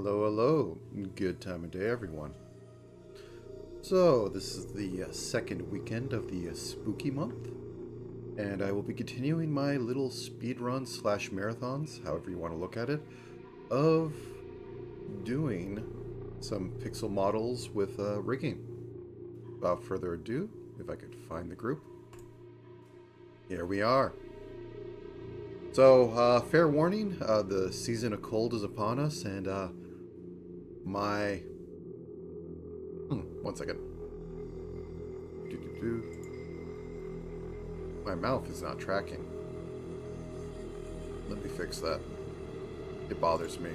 Hello, hello. Good time of day, everyone. So, this is the second weekend of the spooky month, and I will be continuing my little speedrun slash marathons, however you want to look at it, of doing some pixel models with rigging. Without further ado, if I could find the group. Here we are. So, fair warning, the season of cold is upon us, and my... one second. My mouth is not tracking. Let me fix that. It bothers me.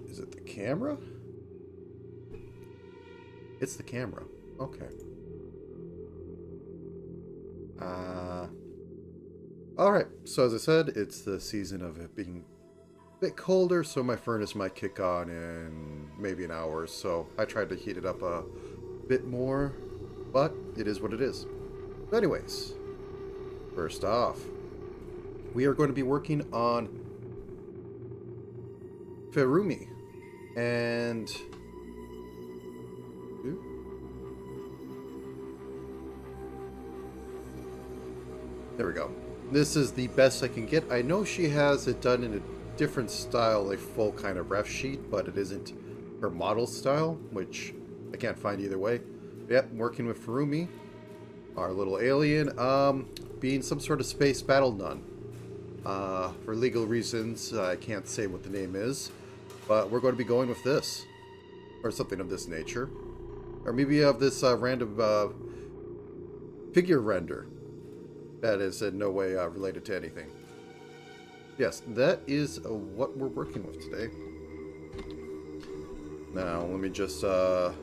Is it the camera? It's the camera. Okay. Alright, so as I said, it's the season of it being a bit colder, so my furnace might kick on in maybe an hour, so I tried to heat it up a bit more, but it is what it is. But anyways, first off, we are going to be working on Ferumi, and... there we go. This is the best I can get. I know she has it done in a different style, a full kind of ref sheet, but it isn't her model style, which I can't find either way. Yep, working with Ferumi, our little alien, being some sort of space battle nun. For legal reasons, I can't say what the name is, but we're going to be going with this, or something of this nature. Or maybe of this random figure render. That is in no way related to anything. Yes, that is what we're working with today. Now, let me just... So,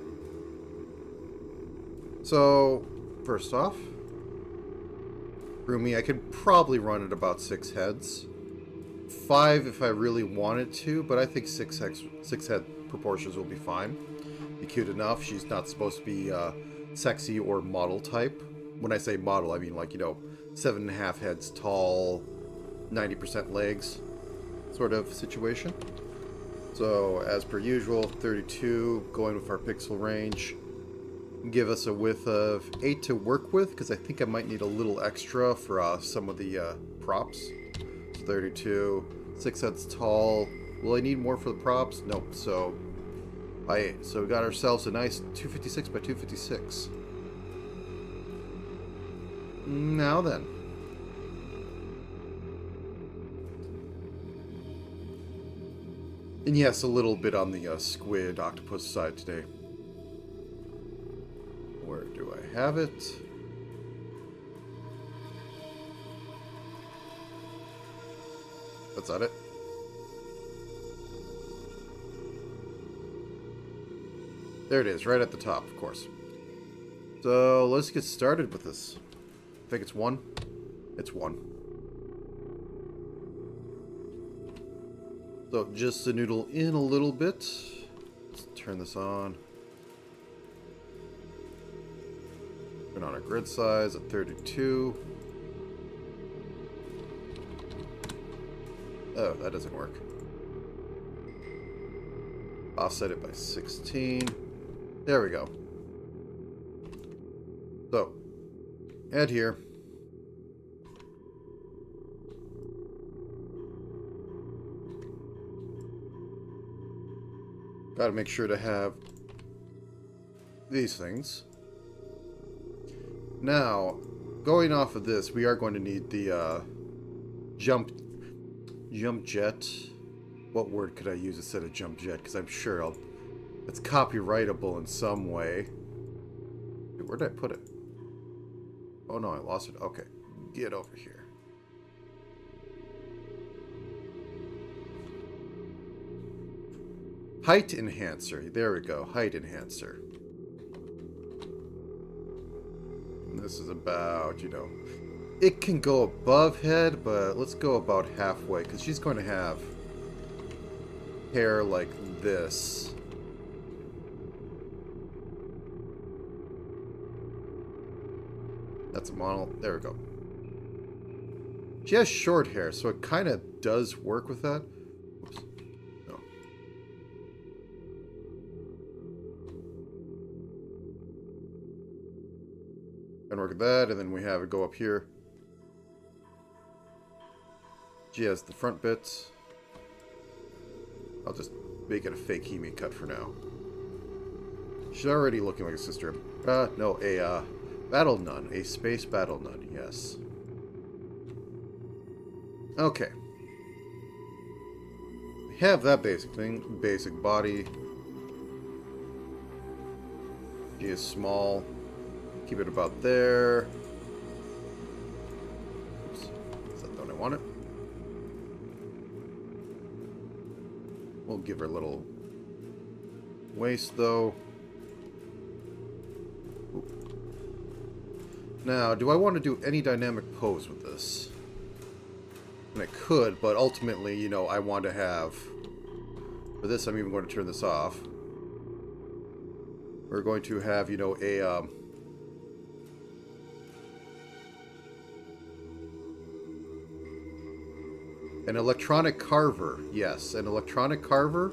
first off, Ferumi, I could probably run at about 6 heads. 5 if I really wanted to, but I think 6 head proportions will be fine. Be cute enough. She's not supposed to be sexy or model type. When I say model, I mean like, you know, 7.5 heads tall, 90% legs sort of situation. So, as per usual, 32, going with our pixel range. Give us a width of 8 to work with, because I think I might need a little extra for some of the props. So 32, 6 heads tall. Will I need more for the props? Nope. So, by 8. So, we got ourselves a nice 256 by 256. Now then. And yes, a little bit on the squid octopus side today. Where do I have it? That's not it. There it is, right at the top, of course. So let's get started with this. I think it's 1. It's 1. So just to noodle in a little bit. Let's turn this on. Turn on our grid size at 32. Oh, that doesn't work. Offset it by 16. There we go. So, add here. Got to make sure to have these things. Now, going off of this, we are going to need the jump jet. What word could I use instead of jump jet? Because I'm sure it's copyrightable in some way. Where did I put it? Oh no, I lost it. Okay, get over here. Height enhancer. There we go. Height enhancer. And this is about, you know, it can go above head, but let's go about halfway, because she's going to have hair like this. That's a model. There we go. She has short hair, so it kind of does work with that. Oops. No. And work with that, and then we have it go up here. She has the front bits. I'll just make it a fake Hemi cut for now. She's already looking like a sister. No, a battle nun. A space battle nun, yes. Okay. We have that basic thing. Basic body. She is small. Keep it about there. Oops. Is that the one I wanted? We'll give her a little waist, though. Oop. Now, do I want to do any dynamic pose with this? And I could, but ultimately, you know, I want to have... For this, I'm even going to turn this off. We're going to have, you know, an electronic carver. Yes, an electronic carver.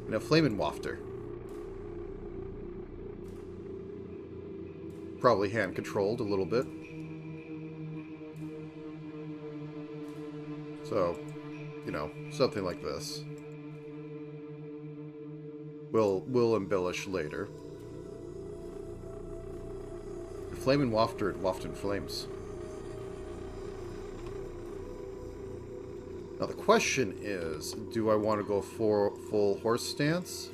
And a flamin' wafter. Probably hand-controlled a little bit. So, you know, something like this. We'll embellish later. The flamin' wafter and waft in flames. Now the question is, do I want to go for full horse stance?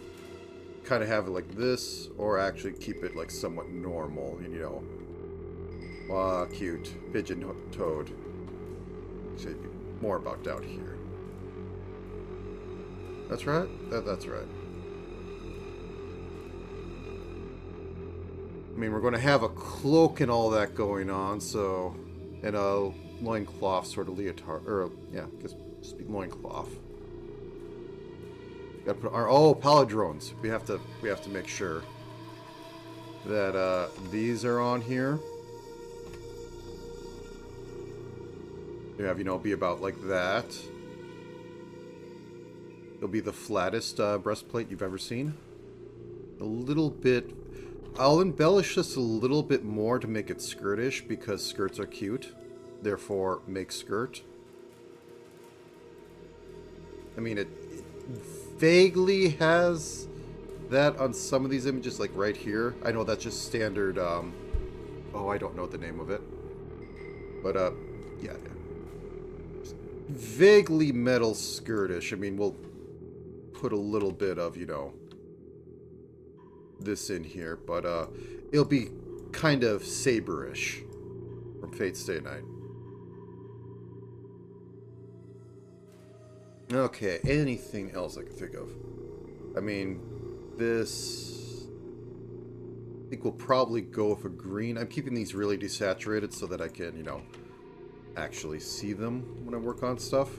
Kind of have it like this, or actually keep it like somewhat normal, you know. Ah, cute. Pigeon-toed. Should be more about down here. That's right? That's right. I mean, we're going to have a cloak and all that going on, so... And a loincloth sort of leotard, or, yeah, just be loincloth. Gotta put our... Oh, palindromes. We have to make sure that, these are on here. You have, you know, be about like that. It'll be the flattest breastplate you've ever seen. A little bit... I'll embellish this a little bit more to make it skirtish, because skirts are cute. Therefore, make skirt. I mean, it vaguely has that on some of these images, like right here. I know that's just standard, oh, I don't know the name of it. But, yeah. Vaguely metal skirtish. I mean, we'll put a little bit of, you know, this in here, but it'll be kind of saberish from Fate Stay Night. Okay, anything else I can think of? I mean, this... I think we'll probably go with a green. I'm keeping these really desaturated so that I can, you know, actually see them when I work on stuff.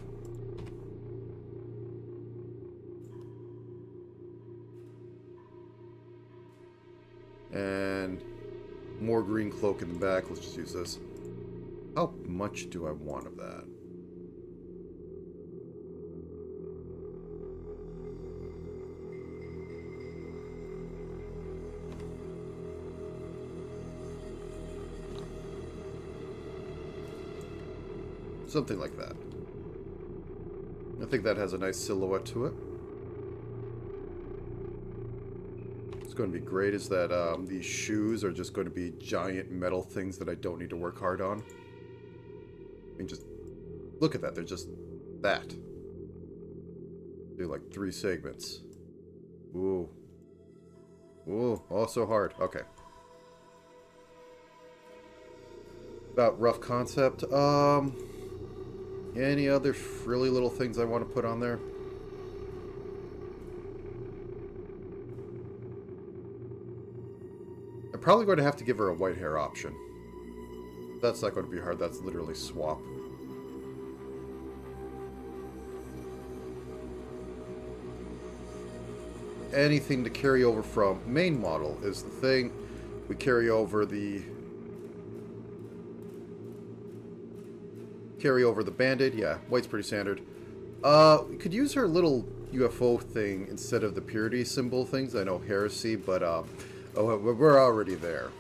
And more green cloak in the back. Let's just use this. How much do I want of that? Something like that. I think that has a nice silhouette to it. What's going to be great is that these shoes are just going to be giant metal things that I don't need to work hard on. I mean, just look at that. They're just that. Do like 3 segments. Ooh. Ooh. Oh, so hard. Okay. About rough concept. Any other frilly little things I want to put on there? I'm probably going to have to give her a white hair option. That's not going to be hard. That's literally swap. Anything to carry over from main model is the thing. We carry over the Band-Aid. Yeah, white's pretty standard. We could use her little UFO thing instead of the purity symbol things. I know heresy, but oh, we're already there.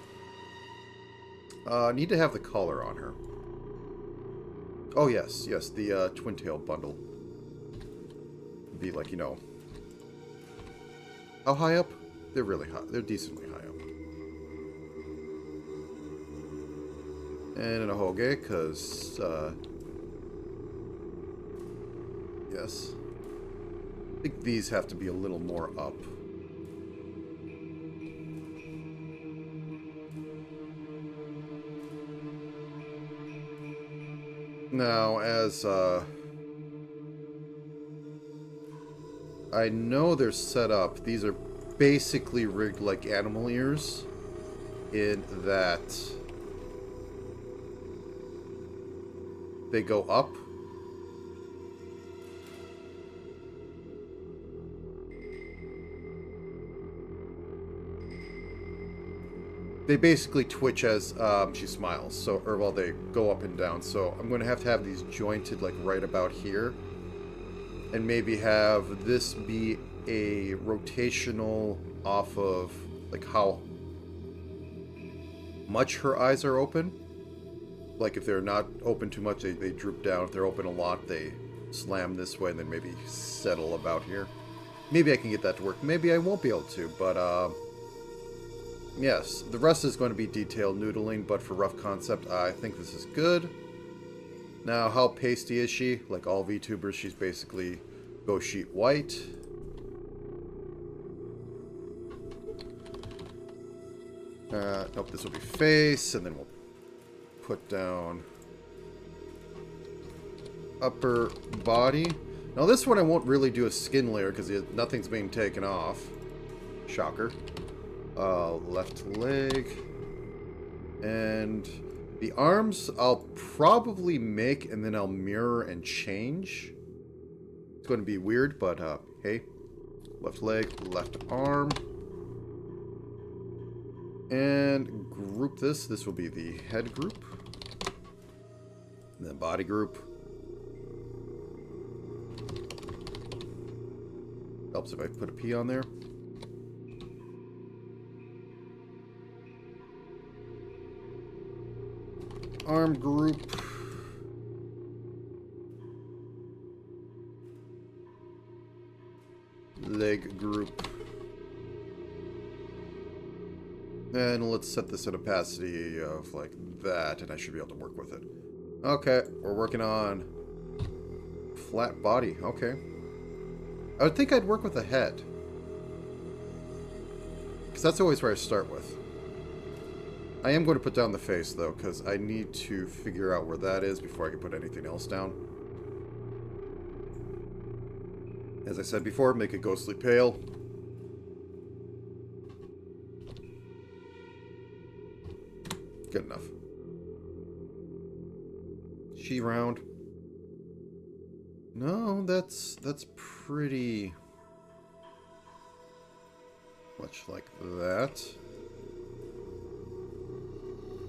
Need to have the collar on her. Oh yes, yes, the twin tail bundle. Be like, you know, how high up? They're really high. They're decently high up. And in a hoge, because yes, I think these have to be a little more up. Now, as I know they're set up, these are basically rigged like animal ears, in that they go up. They basically twitch as she smiles, so, or well, they go up and down. So I'm going to have these jointed like right about here, and maybe have this be a rotational off of like how much her eyes are open. Like if they're not open too much, they droop down. If they're open a lot, they slam this way and then maybe settle about here. Maybe I can get that to work. Maybe I won't be able to, but yes, the rest is going to be detailed noodling, but for rough concept, I think this is good. Now, how pasty is she? Like all VTubers, she's basically go sheet white. Nope, this will be face, and then we'll put down upper body. Now this one I won't really do a skin layer because nothing's being taken off. Shocker. Left leg. And the arms I'll probably make and then I'll mirror and change. It's going to be weird, but hey. Left leg, left arm. And group this. This will be the head group. And then body group. Helps if I put a P on there. Arm group. Leg group. And let's set this at opacity of like that, and I should be able to work with it. Okay, we're working on flat body. Okay. I would think I'd work with the head, because that's always where I start with. I am going to put down the face, though, because I need to figure out where that is before I can put anything else down. As I said before, make it ghostly pale. Good enough. She round. No, that's pretty much like that.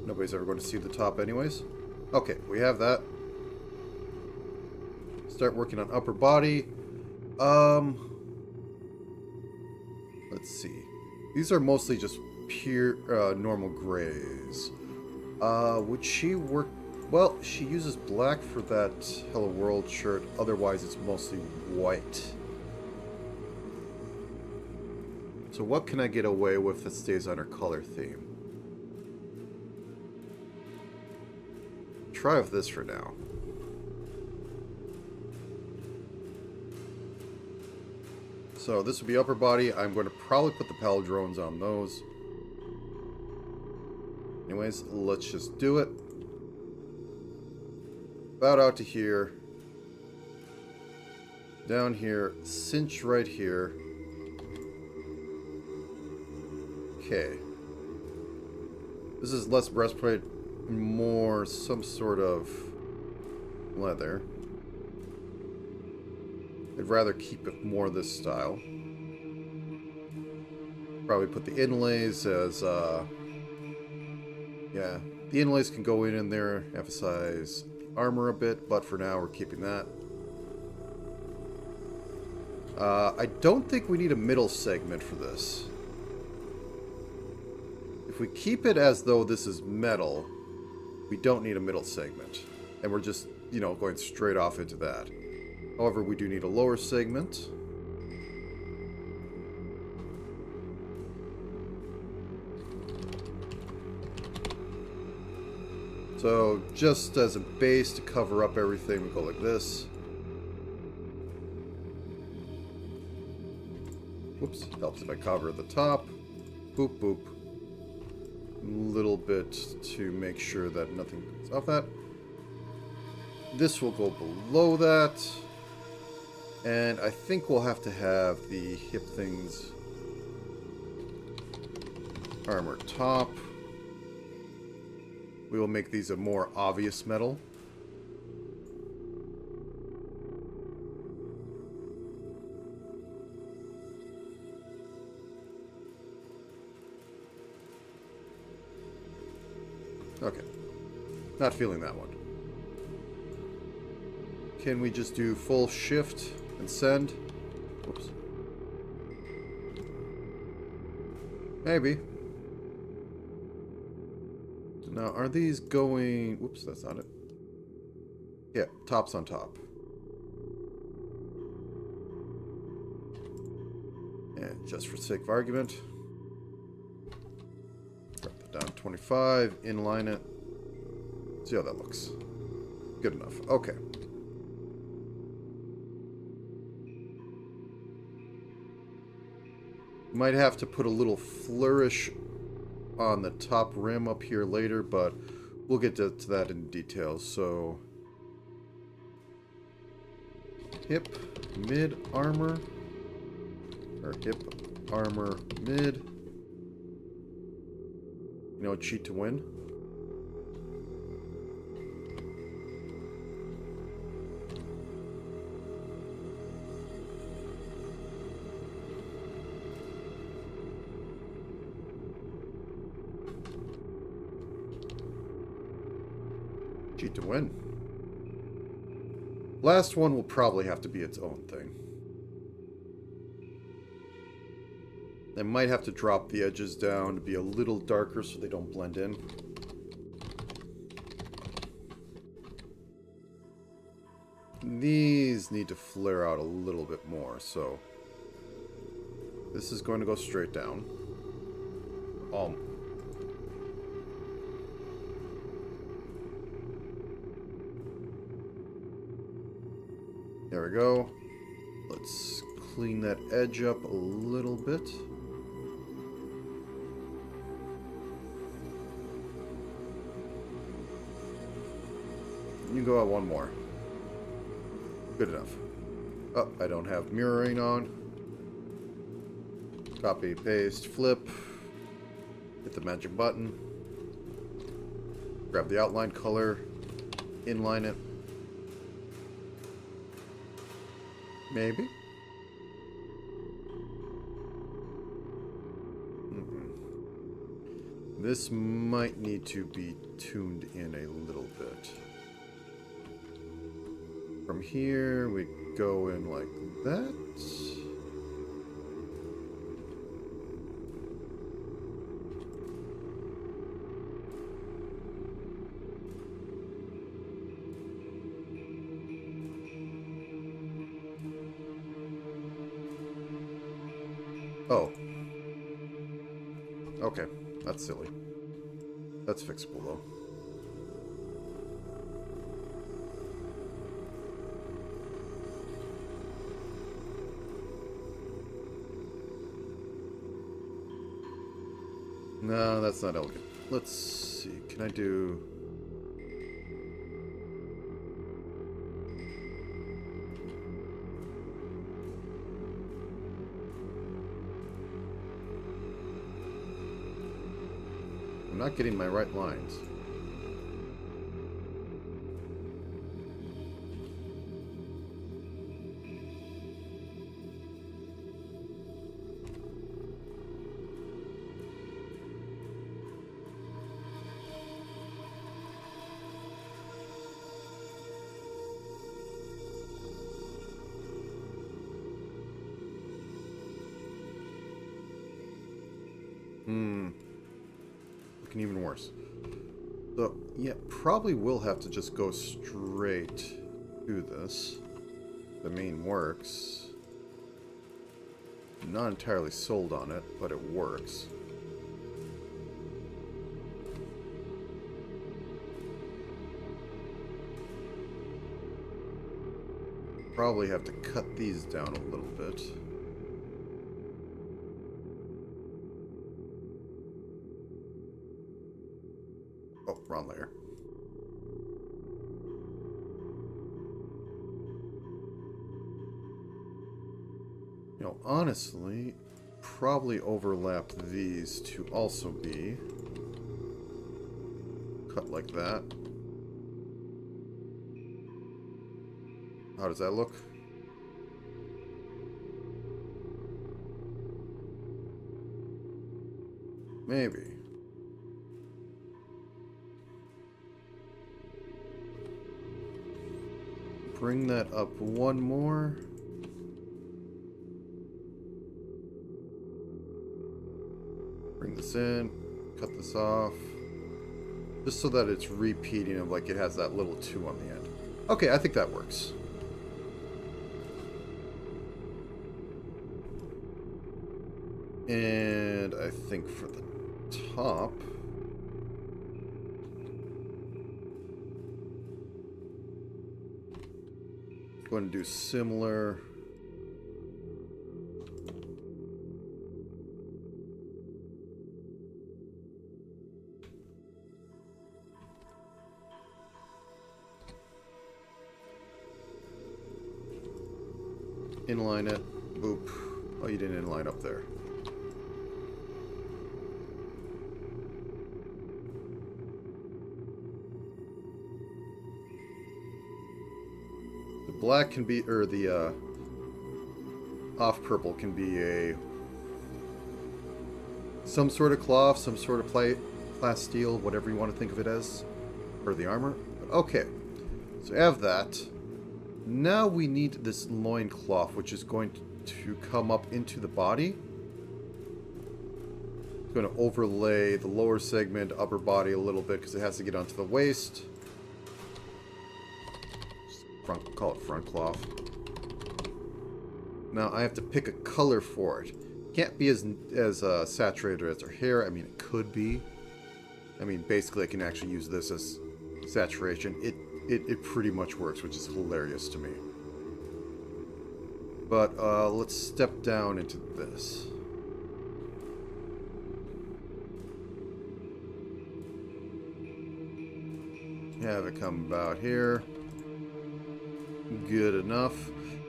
Nobody's ever going to see the top anyways. Okay, we have that. Start working on upper body. Let's see. These are mostly just pure normal grays. Would she work? Well, she uses black for that Hello World shirt. Otherwise, it's mostly white. So what can I get away with that stays on her color theme? Try with this for now. So this would be upper body. I'm going to probably put the palindromes on those. Anyways, let's just do it. About out to here. Down here. Cinch right here. Okay. This is less breastplate, more some sort of leather. I'd rather keep it more this style. Probably put the inlays as Yeah, the inlays can go in there, emphasize armor a bit, but for now we're keeping that. I don't think we need a middle segment for this. If we keep it as though this is metal, we don't need a middle segment. And we're just, you know, going straight off into that. However, we do need a lower segment. So, just as a base to cover up everything, we go like this. Whoops, helps if I cover the top. Boop, boop. A little bit to make sure that nothing comes off that. This will go below that. And I think we'll have to have the hip things armor top. We will make these a more obvious metal. Okay. Not feeling that one. Can we just do full shift and send? Whoops. Maybe. Now, are these going... Whoops, that's not it. Yeah, top's on top. And just for sake of argument, drop that down 25, inline it. See how that looks. Good enough. Okay. Might have to put a little flourish on the top rim up here later, but we'll get to that in detail. So, hip, mid, armor, or hip, armor, mid. You know, cheat to win. Cheat to win. Last one will probably have to be its own thing. I might have to drop the edges down to be a little darker so they don't blend in. These need to flare out a little bit more, so this is going to go straight down. There we go. Let's clean that edge up a little bit. You go out one more. Good enough. Oh, I don't have mirroring on. Copy, paste, flip. Hit the magic button. Grab the outline color. Inline it. Maybe? This might need to be tuned in a little bit. From here, we go in like that. Oh. Okay, that's silly. That's fixable, though. No, that's not elegant. Let's see. Can I do... I'm not getting my right lines. looking even worse. So, yeah, probably will have to just go straight to this. The main works. Not entirely sold on it, but it works. Probably have to cut these down a little bit. Oh, wrong layer. You know, honestly, probably overlap these to also be cut like that. How does that look? Maybe. Bring that up one more. Bring this in. Cut this off. Just so that it's repeating of like it has that little 2 on the end. Okay, I think that works. And I think for the top, I'm going to do similar. Inline it. Boop. Oh, you didn't inline up there. Black can be, or the off purple can be some sort of cloth, some sort of plasteel, whatever you want to think of it as, for the armor. Okay, so I have that. Now we need this loincloth, which is going to come up into the body. It's going to overlay the lower segment, upper body a little bit because it has to get onto the waist. Call it front cloth. Now I have to pick a color for it. Can't be as saturated as her hair. I mean, it could be. I mean, basically, I can actually use this as saturation. It pretty much works, which is hilarious to me. But let's step down into this. Have it come about here. Good enough.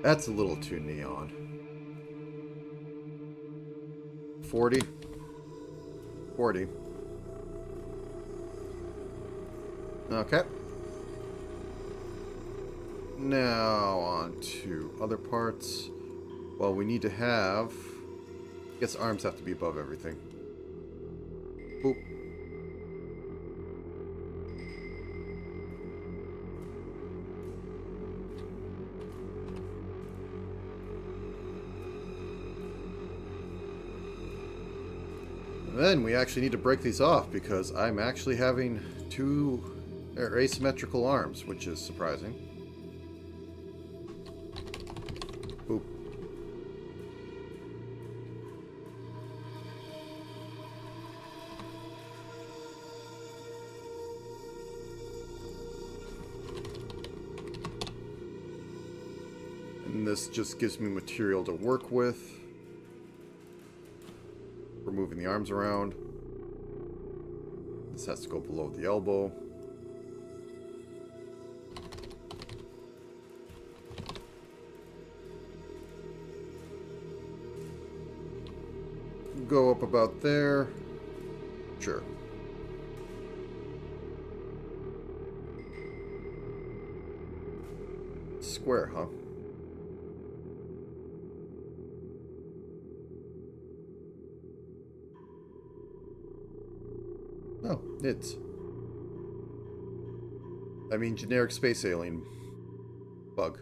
That's a little too neon. 40. 40. Okay. Now on to other parts. Well, we need to have... I guess arms have to be above everything. Boop. Then we actually need to break these off because I'm actually having two asymmetrical arms, which is surprising. Boop. And this just gives me material to work with. We're moving the arms around. This has to go below the elbow. Go up about there. Sure. Square, huh? Oh, it's... I mean, generic space alien bug.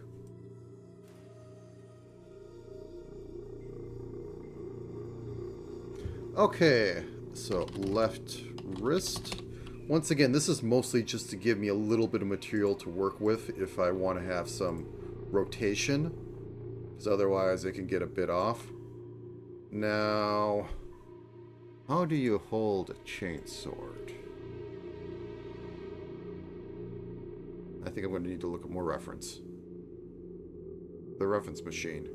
Okay, so left, wrist. Once again, this is mostly just to give me a little bit of material to work with if I want to have some rotation, because otherwise it can get a bit off. Now, how do you hold a chainsword? I think I'm going to need to look at more reference. The reference machine.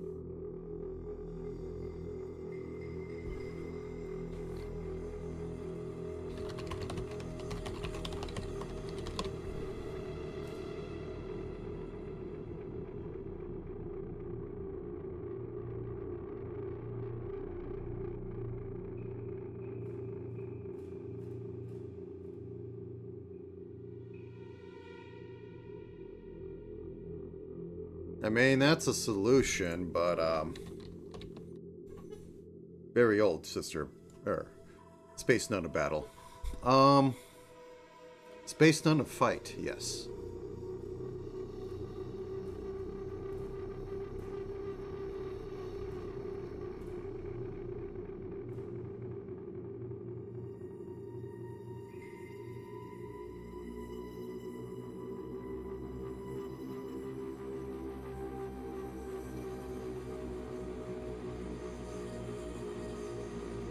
I mean, that's a solution, but, very old, sister. Space Nun of battle. Space Nun of fight, yes.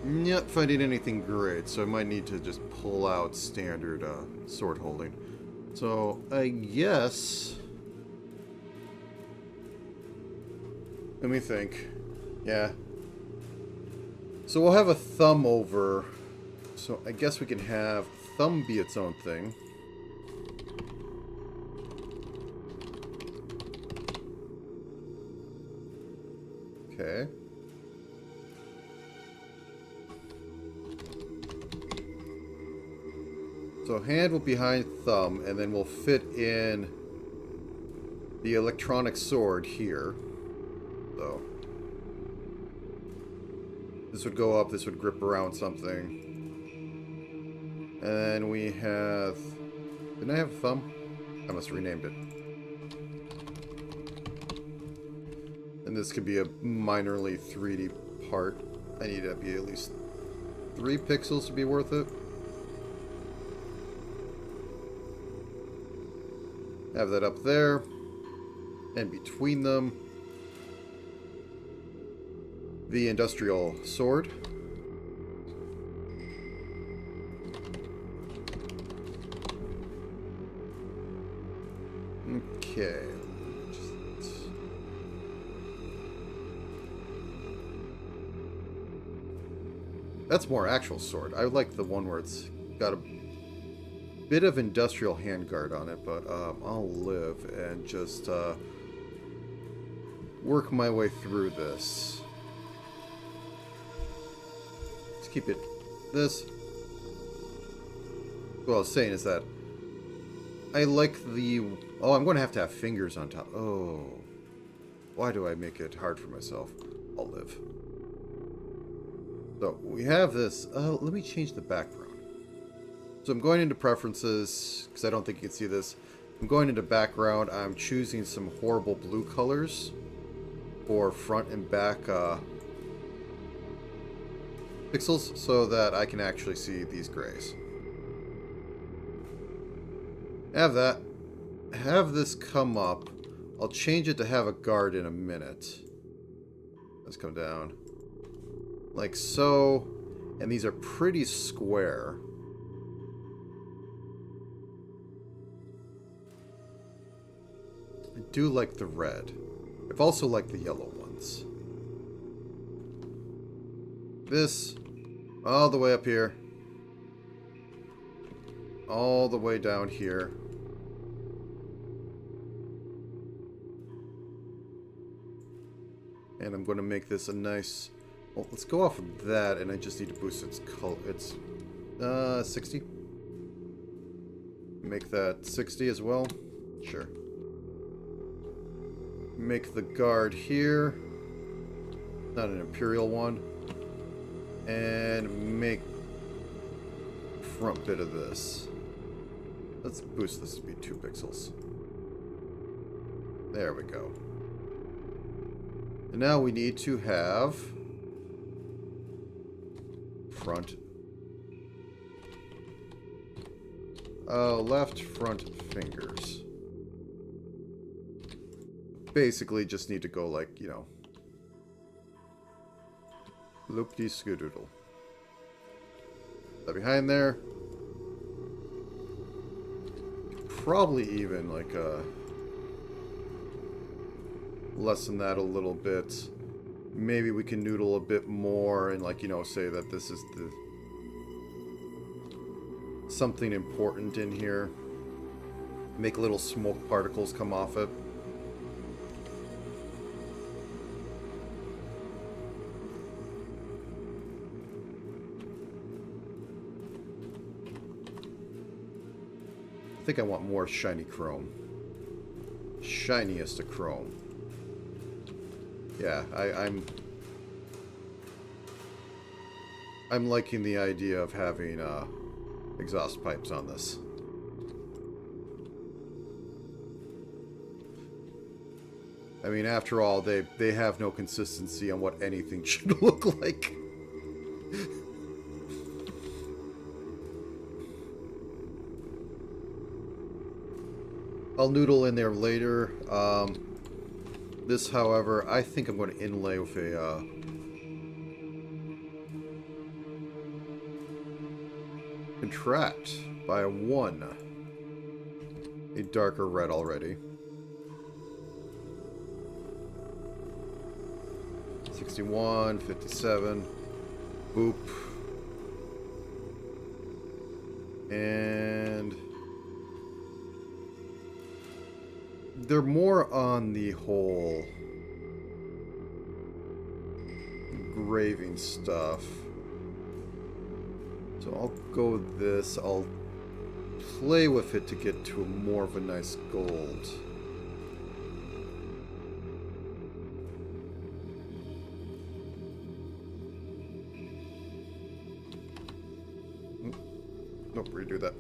Not finding anything great, so I might need to just pull out standard sword holding. So I guess, let me think. Yeah. So we'll have a thumb over. So I guess we can have thumb be its own thing. Okay. So hand will be behind thumb, and then we'll fit in the electronic sword here. So this would go up, this would grip around something. And then we have... Didn't I have a thumb? I must have renamed it. And this could be a minorly 3D part. I need to be at least 3 pixels to be worth it. Have that up there, and between them, the industrial sword. Okay. That's more actual sword. I like the one where it's got a bit of industrial handguard on it, but I'll live and just work my way through this. Let's keep it this. What I was saying is that I like the... Oh, I'm going to have fingers on top. Oh. Why do I make it hard for myself? I'll live. So, we have this. Let me change the background. So I'm going into preferences, because I don't think you can see this. I'm going into background. I'm choosing some horrible blue colors for front and back pixels so that I can actually see these grays. Have that. Have this come up. I'll change it to have a guard in a minute. Let's come down. Like so. And these are pretty square. I do like the red. I've also liked the yellow ones. This, all the way up here. All the way down here. And I'm going to make this a nice... Well, let's go off of that, and I just need to boost its color. It's 60. Make that 60 as well. Sure. Make the guard here. Not an Imperial one. And make front bit of this. Let's boost this to be 2 pixels. There we go. And now we need to have front Left front fingers. Basically just need to go like, you know, loop-de-scoodoodle. That behind there. Probably even like lessen that a little bit. Maybe we can noodle a bit more and, like, you know, say that this is the something important in here. Make little smoke particles come off it. I think I want more shiny chrome. Shiniest of chrome. Yeah, I'm liking the idea of having exhaust pipes on this. I mean, after all, they have no consistency on what anything should look like. I'll noodle in there later. This, however, I think I'm going to inlay with a contract by a 1. A darker red already. 61, 57. Boop. And they're more on the whole engraving stuff. So I'll go with this. I'll play with it to get to more of a nice gold. Nope, redo that.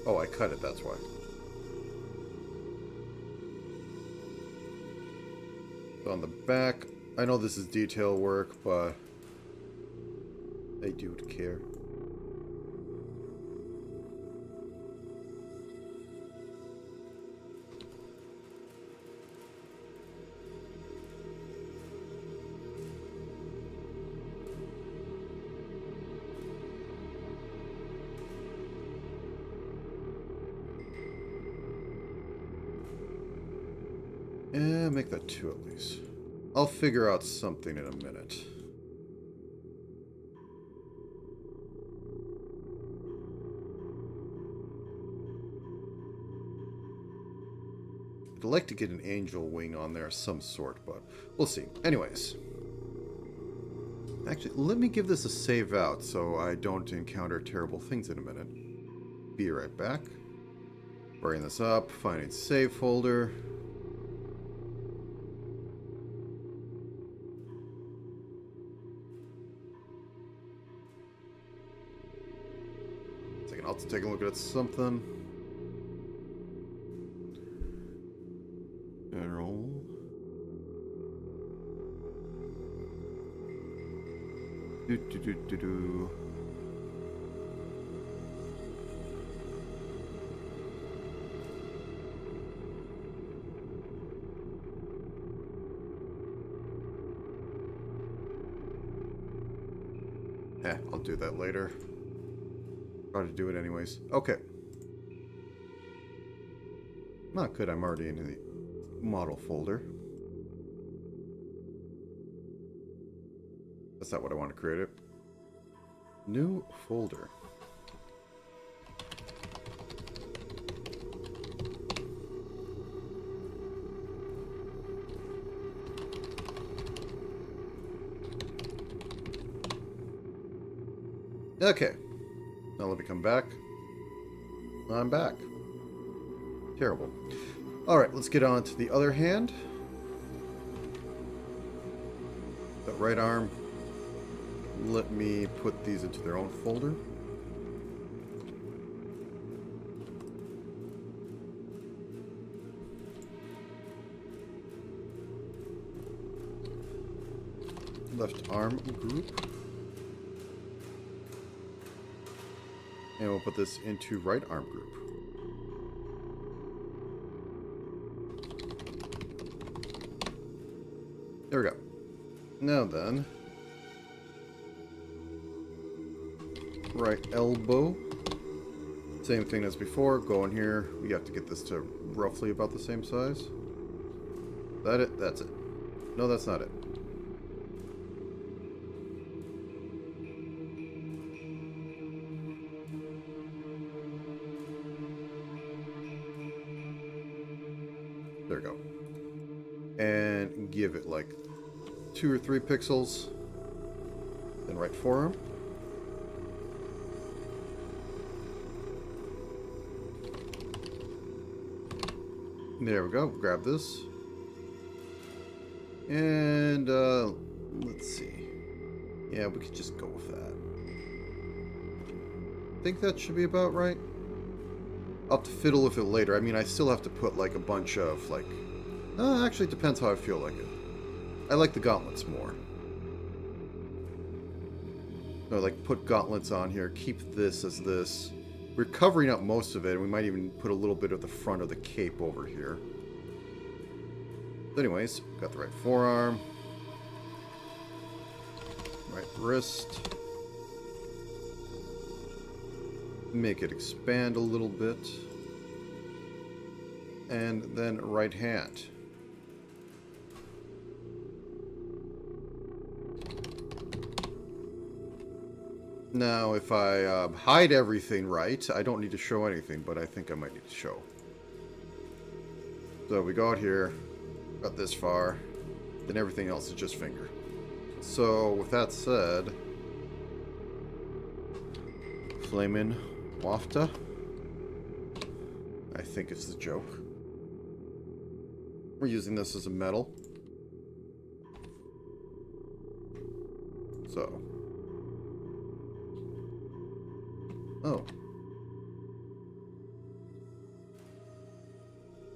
Oh, I cut it, that's why. So on the back, I know this is detail work, but I do care. And make that 2 at least. I'll figure out something in a minute. I'd like to get an angel wing on there of some sort, but we'll see. Anyways. Actually, let me give this a save out so I don't encounter terrible things in a minute. Be right back. Bring this up, finding save folder. I'll take a look at something. General. Do. I'll do that later. Try to do it anyways. Okay. Not good, I'm already into the model folder. That's not what I want to create it. New folder. Okay. Now let me come back. I'm back. Terrible. Alright, let's get on to the other hand. That right arm. Let me put these into their own folder. left arm group. And we'll put this into right arm group. There we go. Now then, right elbow. Same thing as before. Go in here. We have to get this to roughly about the same size. That it? That's it. No, that's not it. There we go. And give it like 2 or 3 pixels. Then right forearm. There we go. Grab this. And let's see. Yeah, we could just go with that. I think that should be about right. I'll have to fiddle with it later. I mean, I still have to put like a bunch of like... actually, it depends how I feel like it. I like the gauntlets more. So like put gauntlets on here. Keep this as this. We're covering up most of it. And we might even put a little bit of the front of the cape over here. But anyways, got the right forearm. Right wrist. Make it expand a little bit. And then right hand. Now, if I hide everything right, I don't need to show anything, but I think I might need to show. So we go out here, got this far, then everything else is just finger. So, with that said, Flamin' Wafta, I think it's the joke. We're using this as a metal. So. Oh.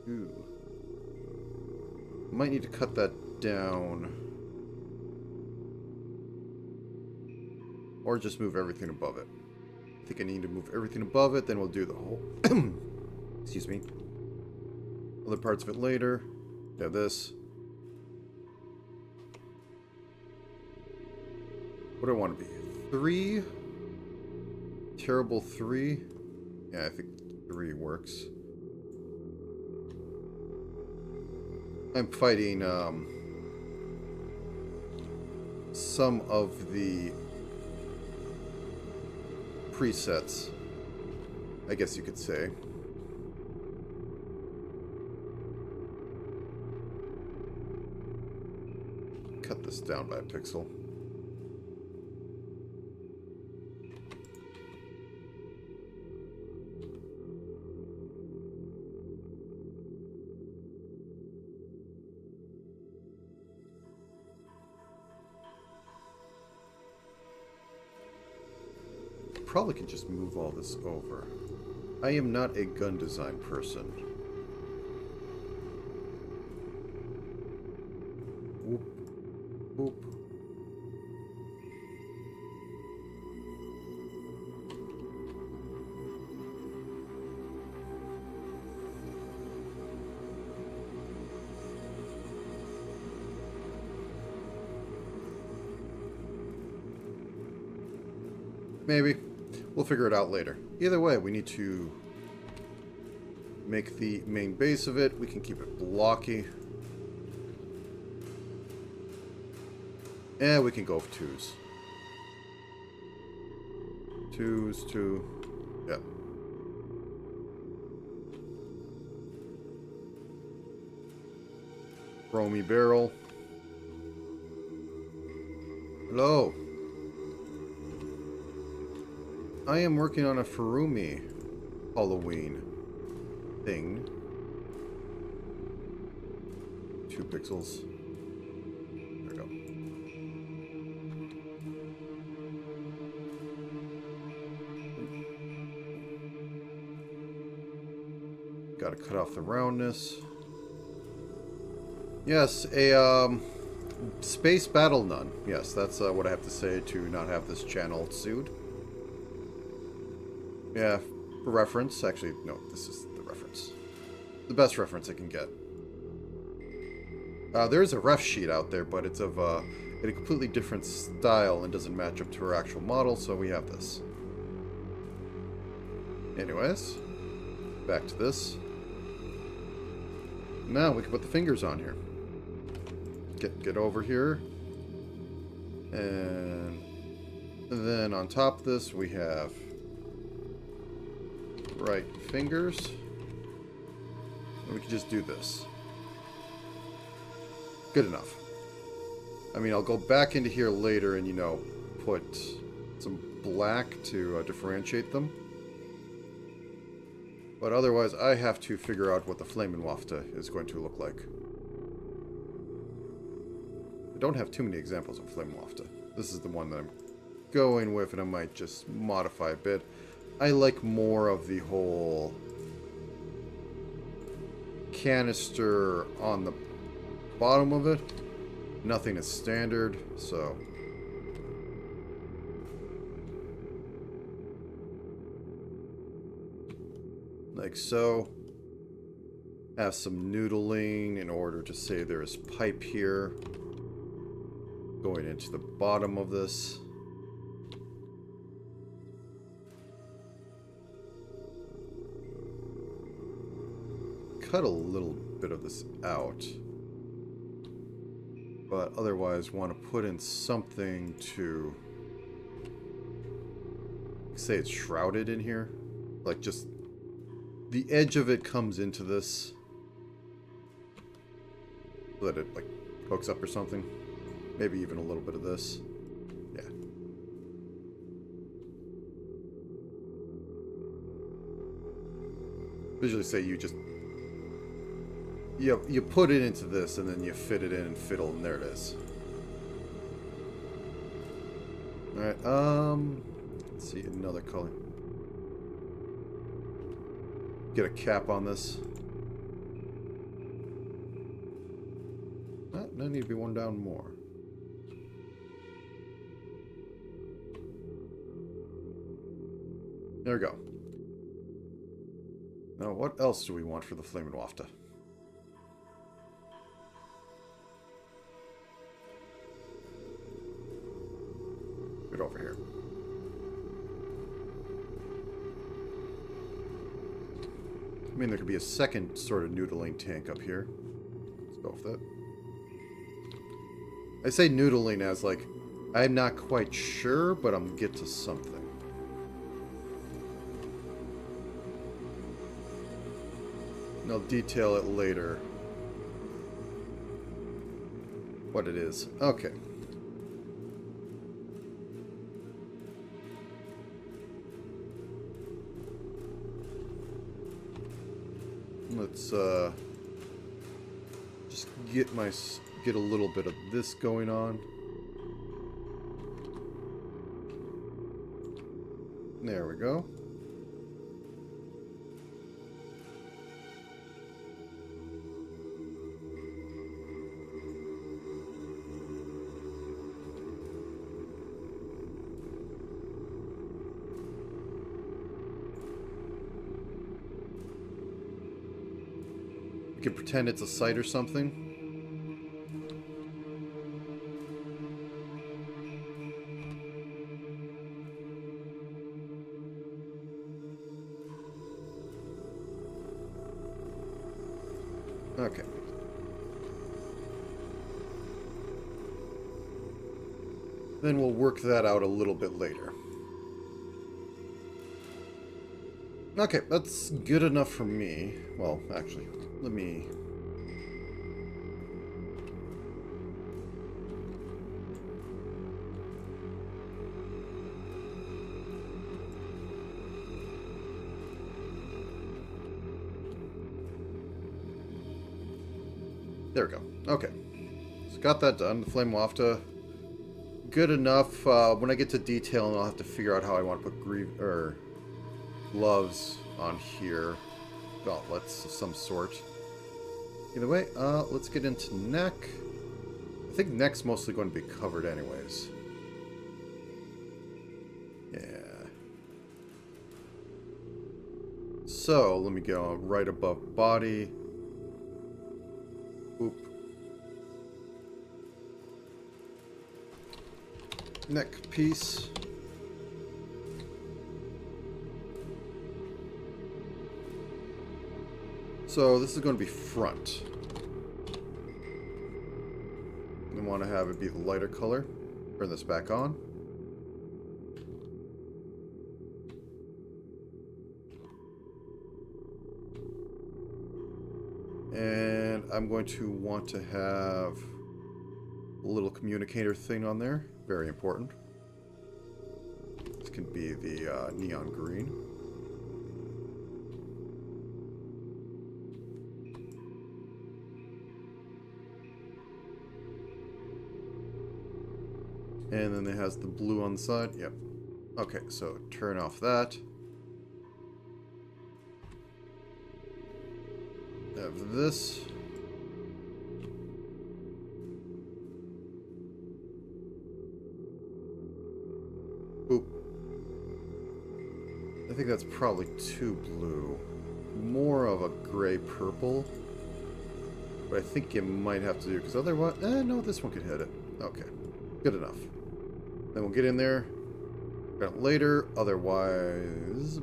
Ooh. Might need to cut that down. Or just move everything above it. I think I need to move everything above it, then we'll do the whole... excuse me. Other parts of it later. Have this. What do I want to be? 3? Terrible 3? Yeah, I think 3 works. I'm fighting some of the presets, I guess you could say. Cut this down by a pixel. Probably can just move all this over. I am not a gun design person. Whoop. Whoop. Maybe. We'll figure it out later. Either way, we need to make the main base of it. We can keep it blocky. And we can go with 2s. 2s, 2. Yep. Ferumi barrel. Hello. I am working on a Ferumi Halloween thing. 2 pixels. There we go. Gotta cut off the roundness. Yes, a Space battle none. Yes, that's what I have to say to not have this channel sued. Yeah, for reference. Actually, no, this is the reference. The best reference I can get. There's a ref sheet out there, but it's of in a completely different style and doesn't match up to her actual model, so we have this. Anyways, back to this. Now we can put the fingers on here. Get over here. And then on top of this we have right fingers. And we can just do this. Good enough. I mean, I'll go back into here later and, you know, put some black to differentiate them. But otherwise, I have to figure out what the Flamin' Wafta is going to look like. I don't have too many examples of Flamin' Wafta. This is the one that I'm going with, and I might just modify a bit. I like more of the whole canister on the bottom of it. Nothing is standard, so like so. Have some noodling in order to say there is pipe here going into the bottom of this. Cut a little bit of this out. But otherwise want to put in something to say it's shrouded in here. Like just the edge of it comes into this so that it like hooks up or something. Maybe even a little bit of this. Yeah. Visually say you just you put it into this, and then you fit it in and fiddle, and there it is. Alright, let's see, another color. Get a cap on this. No need to be one down more. There we go. Now, what else do we want for the Flamin' Wafta? Get over here. I mean, there could be a second sort of noodling tank up here. Let's go with that. I say noodling as like, I'm not quite sure, but I'm get to something. And I'll detail it later. What it is. Okay. Let's just get a little bit of this going on. There we go. You can pretend it's a site or something. Okay. Then we'll work that out a little bit later. Okay, that's good enough for me. Well, actually, let me... There we go. Okay. So got that done. The Flame Wafta. Good enough. When I get to detailing, I'll have to figure out how I want to put gloves on here. Gauntlets of some sort. Either way, let's get into neck. I think neck's mostly going to be covered anyways. Yeah. So, let me go right above body. Oop. Neck piece. So this is going to be front. We want to have it be the lighter color. Turn this back on. And I'm going to want to have a little communicator thing on there. Very important. This can be the neon green. And then it has the blue on the side. Yep. Okay, so turn off that. Have this. Oop. I think that's probably too blue. More of a gray-purple. But I think you might have to do, because otherwise... no, this one could hit it. Okay. Good enough. Then we'll get in there. Got it later. Otherwise...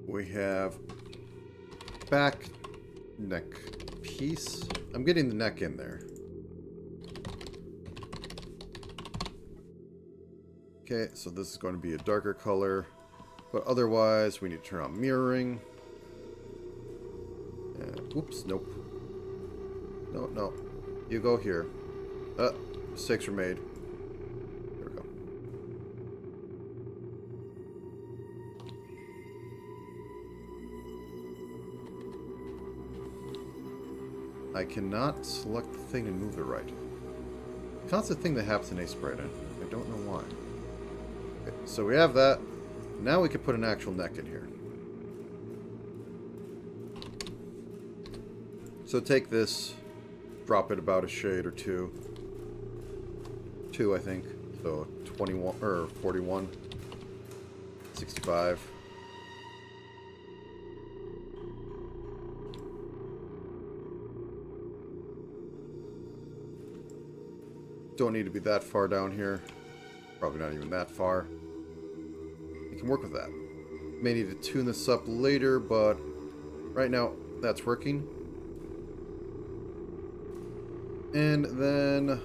we have back neck piece. I'm getting the neck in there. Okay, so this is going to be a darker color. But otherwise, we need to turn on mirroring. And, whoops, nope. No, no. You go here. Mistakes were made. There we go. I cannot select the thing and move it right. Constant thing that happens in Ace Brayden. I don't know why. Okay, so we have that. Now we can put an actual neck in here. So take this, drop it about a shade or two. Two, I think. So 21 or 41, 65. Don't need to be that far down here. Probably not even that far. You can work with that. May need to tune this up later, but right now that's working. And then,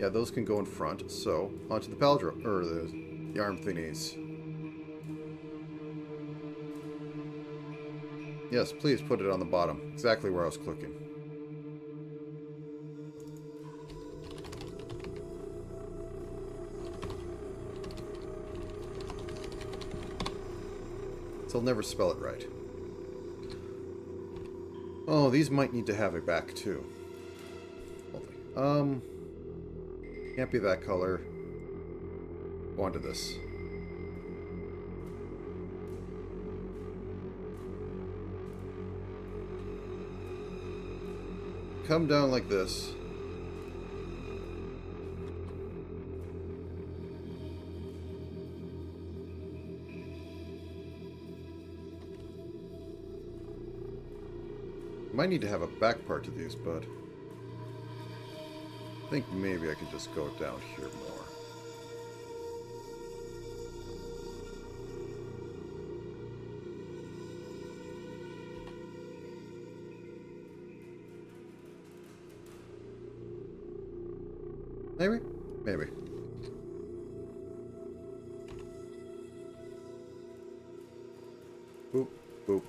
yeah, those can go in front. So onto the palindrome or the arm thingies. Yes, please put it on the bottom, exactly where I was clicking. They'll never spell it right. Oh, these might need to have a back too. Can't be that color. Go on to this. Come down like this. Might need to have a back part to these, but I think maybe I could just go down here more. Maybe? Maybe. Boop, boop.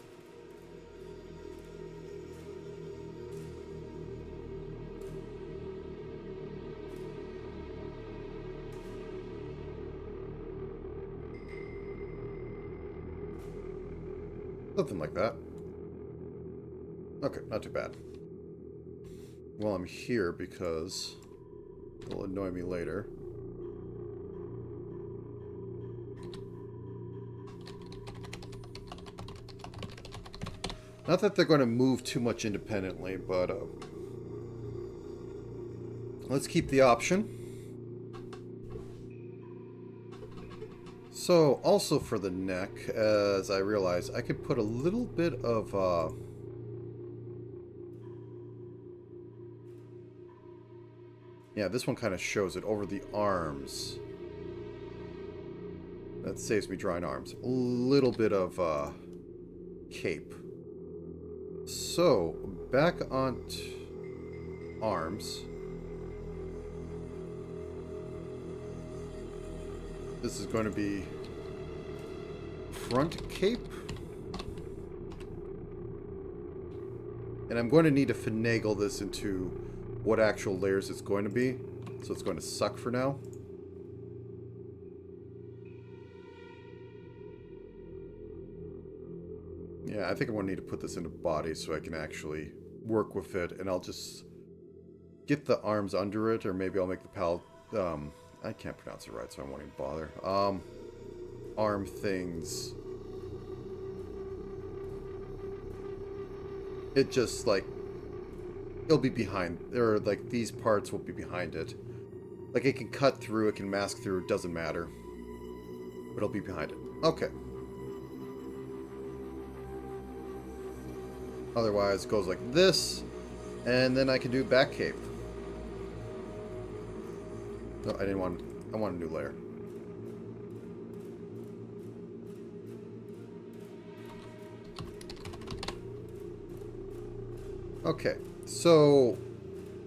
Something like that. Okay, not too bad. Well, I'm here because it'll annoy me later. Not that they're going to move too much independently, but let's keep the option. So, also for the neck, as I realized, I could put a little bit of, yeah, this one kind of shows it over the arms. That saves me drawing arms. A little bit of, cape. So, back on arms. This is going to be front cape. And I'm going to need to finagle this into what actual layers it's going to be. So it's going to suck for now. Yeah, I think I'm going to need to put this into body so I can actually work with it. And I'll just get the arms under it, or maybe I'll make the palette... I can't pronounce it right, so I won't even bother. Arm things. It just, like, it'll be behind, or, like, these parts will be behind it. Like, it can cut through, it can mask through, it doesn't matter. But it'll be behind it. Okay. Otherwise, it goes like this, and then I can do back cape. No, I want a new layer. Okay, so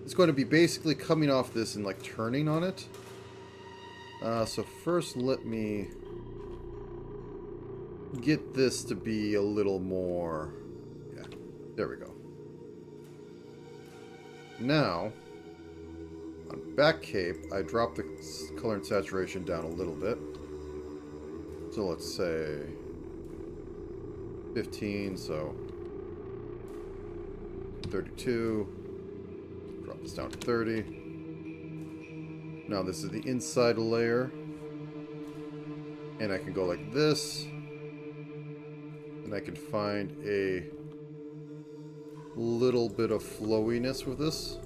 it's going to be basically coming off this and like turning on it. So first let me get this to be a little more, yeah, there we go. Now, on back cape, I drop the color and saturation down a little bit. So let's say 15, so 32. Drop this down to 30. Now this is the inside layer. And I can go like this. And I can find a little bit of flowiness with this.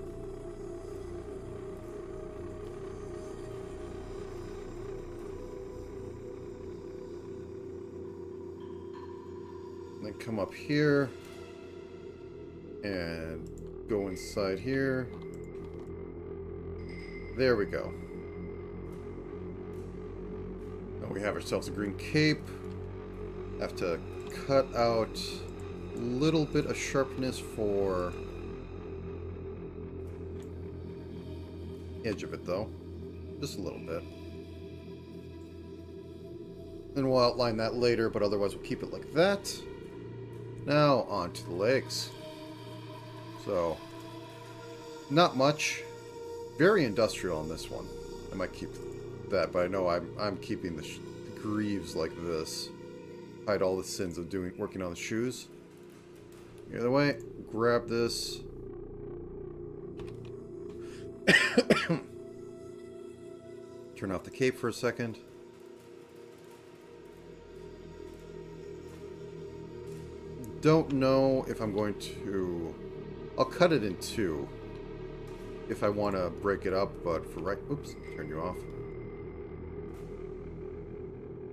Then come up here and go inside here. There we go. Now we have ourselves a green cape. Have to cut out a little bit of sharpness for edge of it though. Just a little bit. Then we'll outline that later, but otherwise we'll keep it like that. Now on to the legs. So, not much. Very industrial on this one. I might keep that, but I know I'm keeping the greaves like this. Hide all the sins of working on the shoes. The other way, grab this. Turn off the cape for a second. Don't know if I'm going to... I'll cut it in two if I want to break it up, but for right... Oops, turn you off.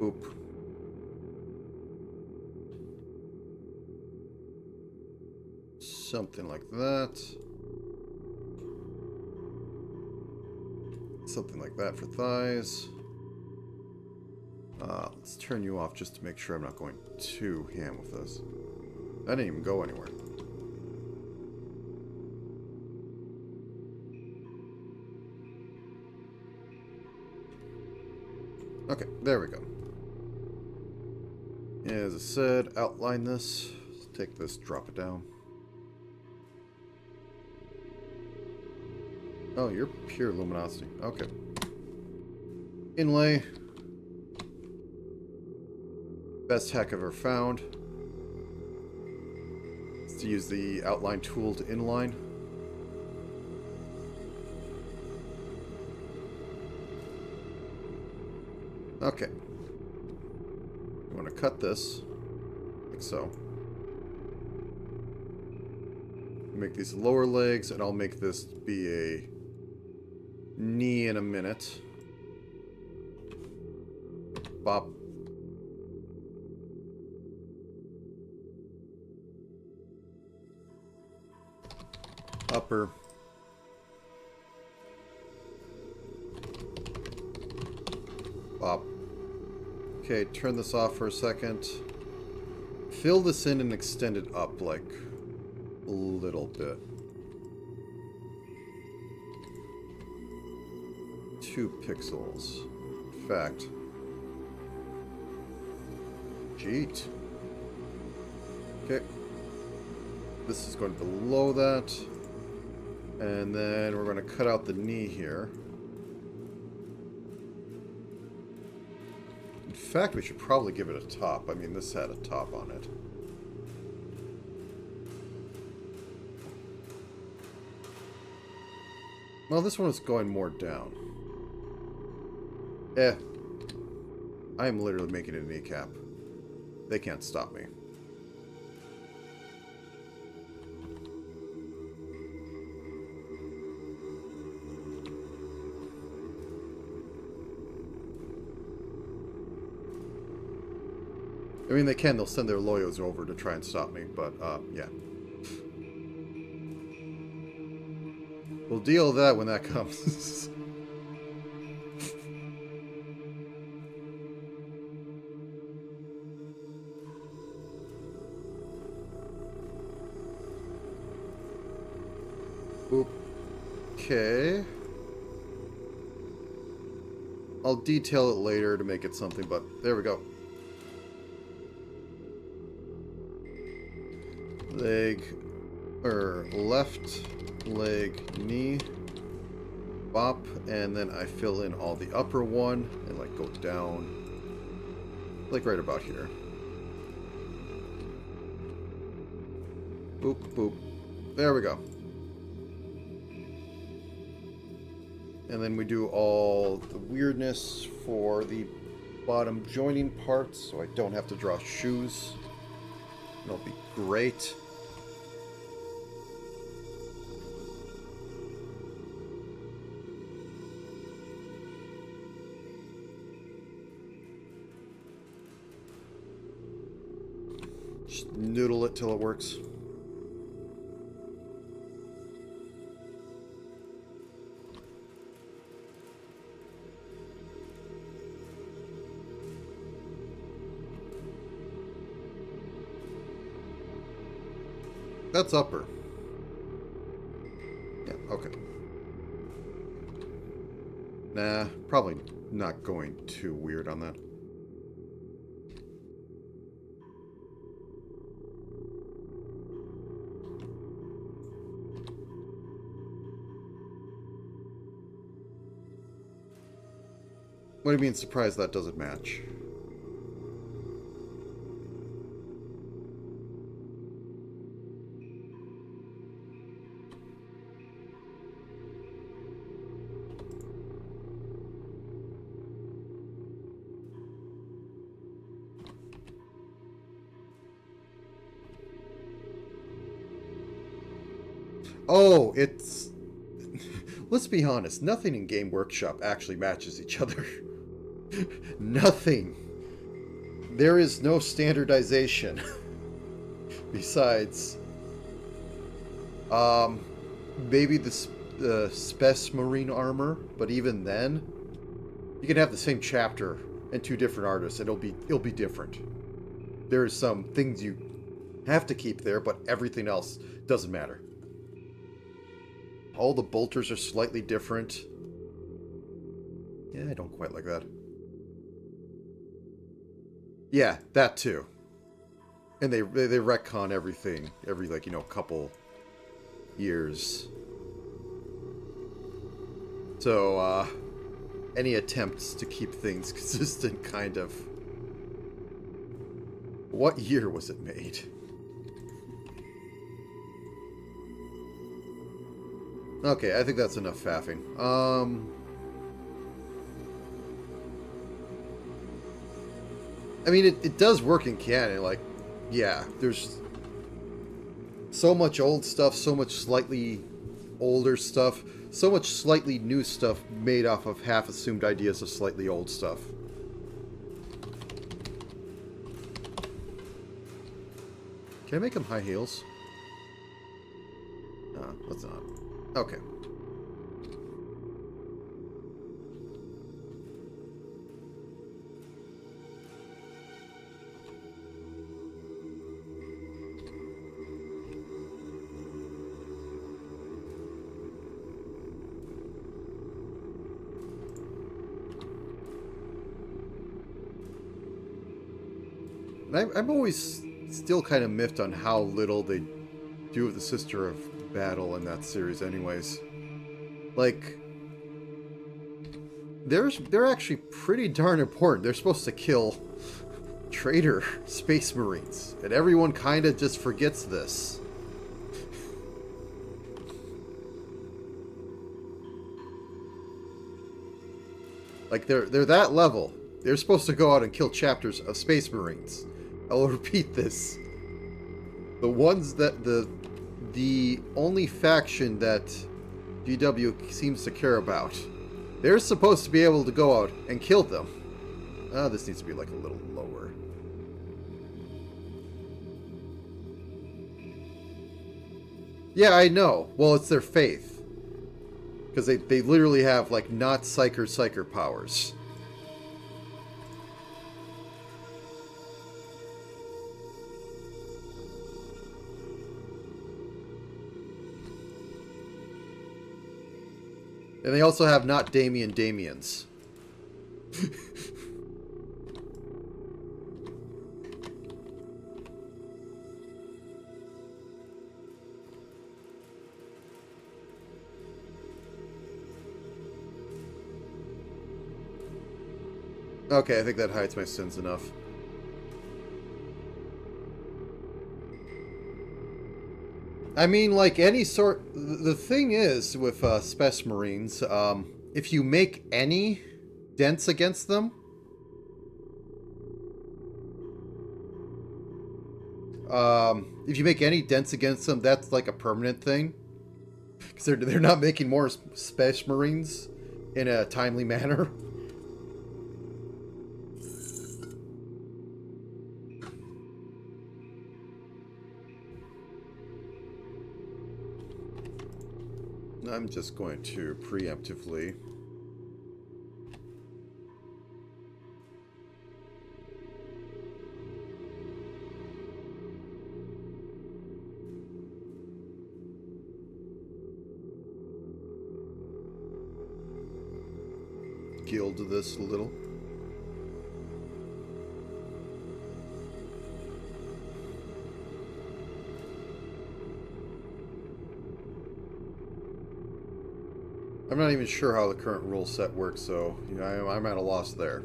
Oop. Something like that. Something like that for thighs. Let's turn you off just to make sure I'm not going too ham with this. I didn't even go anywhere. Okay, there we go. As I said, outline this. Let's take this, drop it down. Oh, you're pure luminosity. Okay. Inlay. Best hack I've ever found. It's to use the outline tool to inline. Okay. You want to cut this, like so. Make these lower legs, and I'll make this be a knee in a minute. Bop. Upper. Bop. Okay, turn this off for a second. Fill this in and extend it up like a little bit. 2 pixels. In fact. Jeet. Okay. This is going below that. And then we're going to cut out the knee here. In fact, we should probably give it a top. I mean, this had a top on it. Well, this one is going more down. I am literally making it a kneecap. They can't stop me. I mean, they can. They'll send their lawyers over to try and stop me, but, yeah. We'll deal with that when that comes. Okay. I'll detail it later to make it something, but there we go. Leg, or left leg, knee, bop, and then I fill in all the upper one and like go down, like right about here. Boop, boop. There we go. And then we do all the weirdness for the bottom joining parts, so I don't have to draw shoes. It'll be great. Just noodle it till it works. That's upper. Yeah, okay. Nah, probably not going too weird on that. What do you mean surprised that doesn't match? Oh, it's... Let's be honest, nothing in Game Workshop actually matches each other. Nothing. There is no standardization. Besides... maybe the Spec Marine armor, but even then, you can have the same chapter and 2 different artists, and it'll be different. There's some things you have to keep there, but everything else doesn't matter. All the bolters are slightly different. Yeah, I don't quite like that. Yeah, that too. And they retcon everything every, like, you know, couple years. So, any attempts to keep things consistent, kind of. What year was it made? Okay, I think that's enough faffing. I mean, it does work in canon. Like, yeah, there's So much old stuff, so much slightly older stuff, so much slightly new stuff made off of half-assumed ideas of slightly old stuff. Can I make them high heels? No, let's not. Okay. I'm always still kind of miffed on how little they do with the Sister of Battle in that series anyways. Like, they're actually pretty darn important. They're supposed to kill traitor space marines, and everyone kind of just forgets this. Like, they're that level. They're supposed to go out and kill chapters of space marines. I will repeat this. The ones that the only faction that GW seems to care about. They're supposed to be able to go out and kill them. This needs to be like a little lower. Yeah, I know. Well, it's their faith. Because they literally have, like, not psyker powers. And they also have not Damians. Okay, I think that hides my sins enough. I mean, like any sort... The thing is, with Spec Marines, if you make any dents against them... if you make any dents against them, that's like a permanent thing. Because they're not making more Spec Marines in a timely manner. I'm just going to preemptively gild this a little. I'm not even sure how the current rule set works, so you know, I'm at a loss there.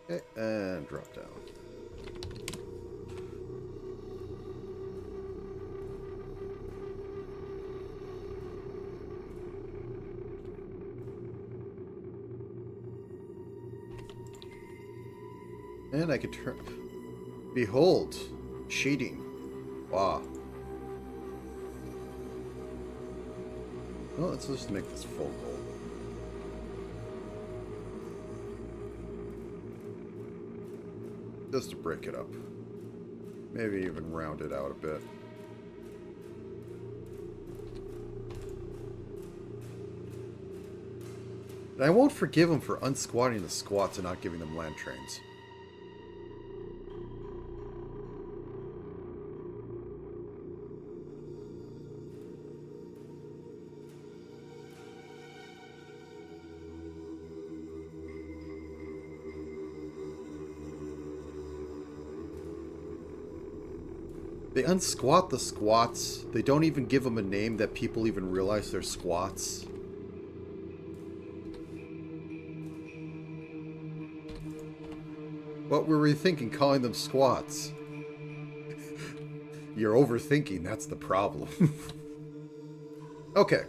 Okay, and drop down. And I could turn... Behold! Cheating. Wow. Well, let's just make this full gold. Just to break it up. Maybe even round it out a bit. And I won't forgive them for unsquatting the squats and not giving them land trains. They unsquat the squats. They don't even give them a name that people even realize they're squats. What were we thinking calling them squats? You're overthinking, that's the problem. Okay.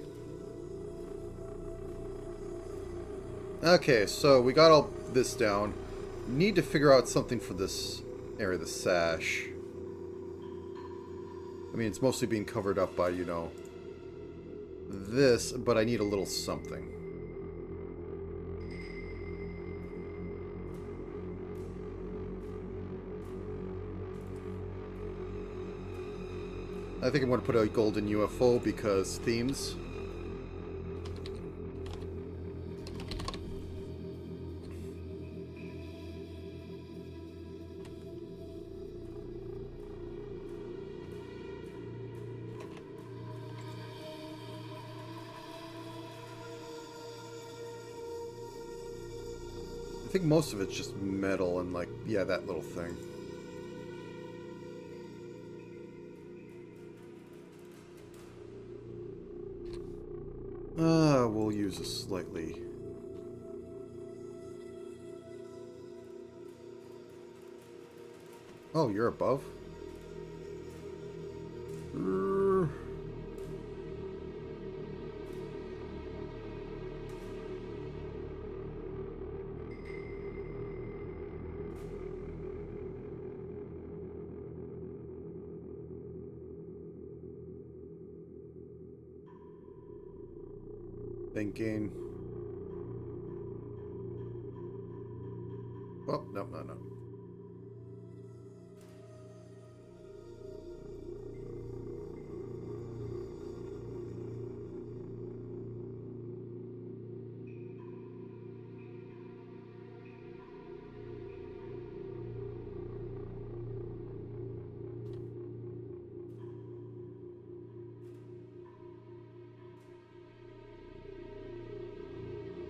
Okay, so we got all this down. Need to figure out something for this area, the sash. I mean, it's mostly being covered up by, you know, this, but I need a little something. I think I'm going to put a golden UFO because themes. I think most of it's just metal and like, yeah, that little thing. We'll use a slightly... Oh, you're above? Thinking. Oh, no, no, no.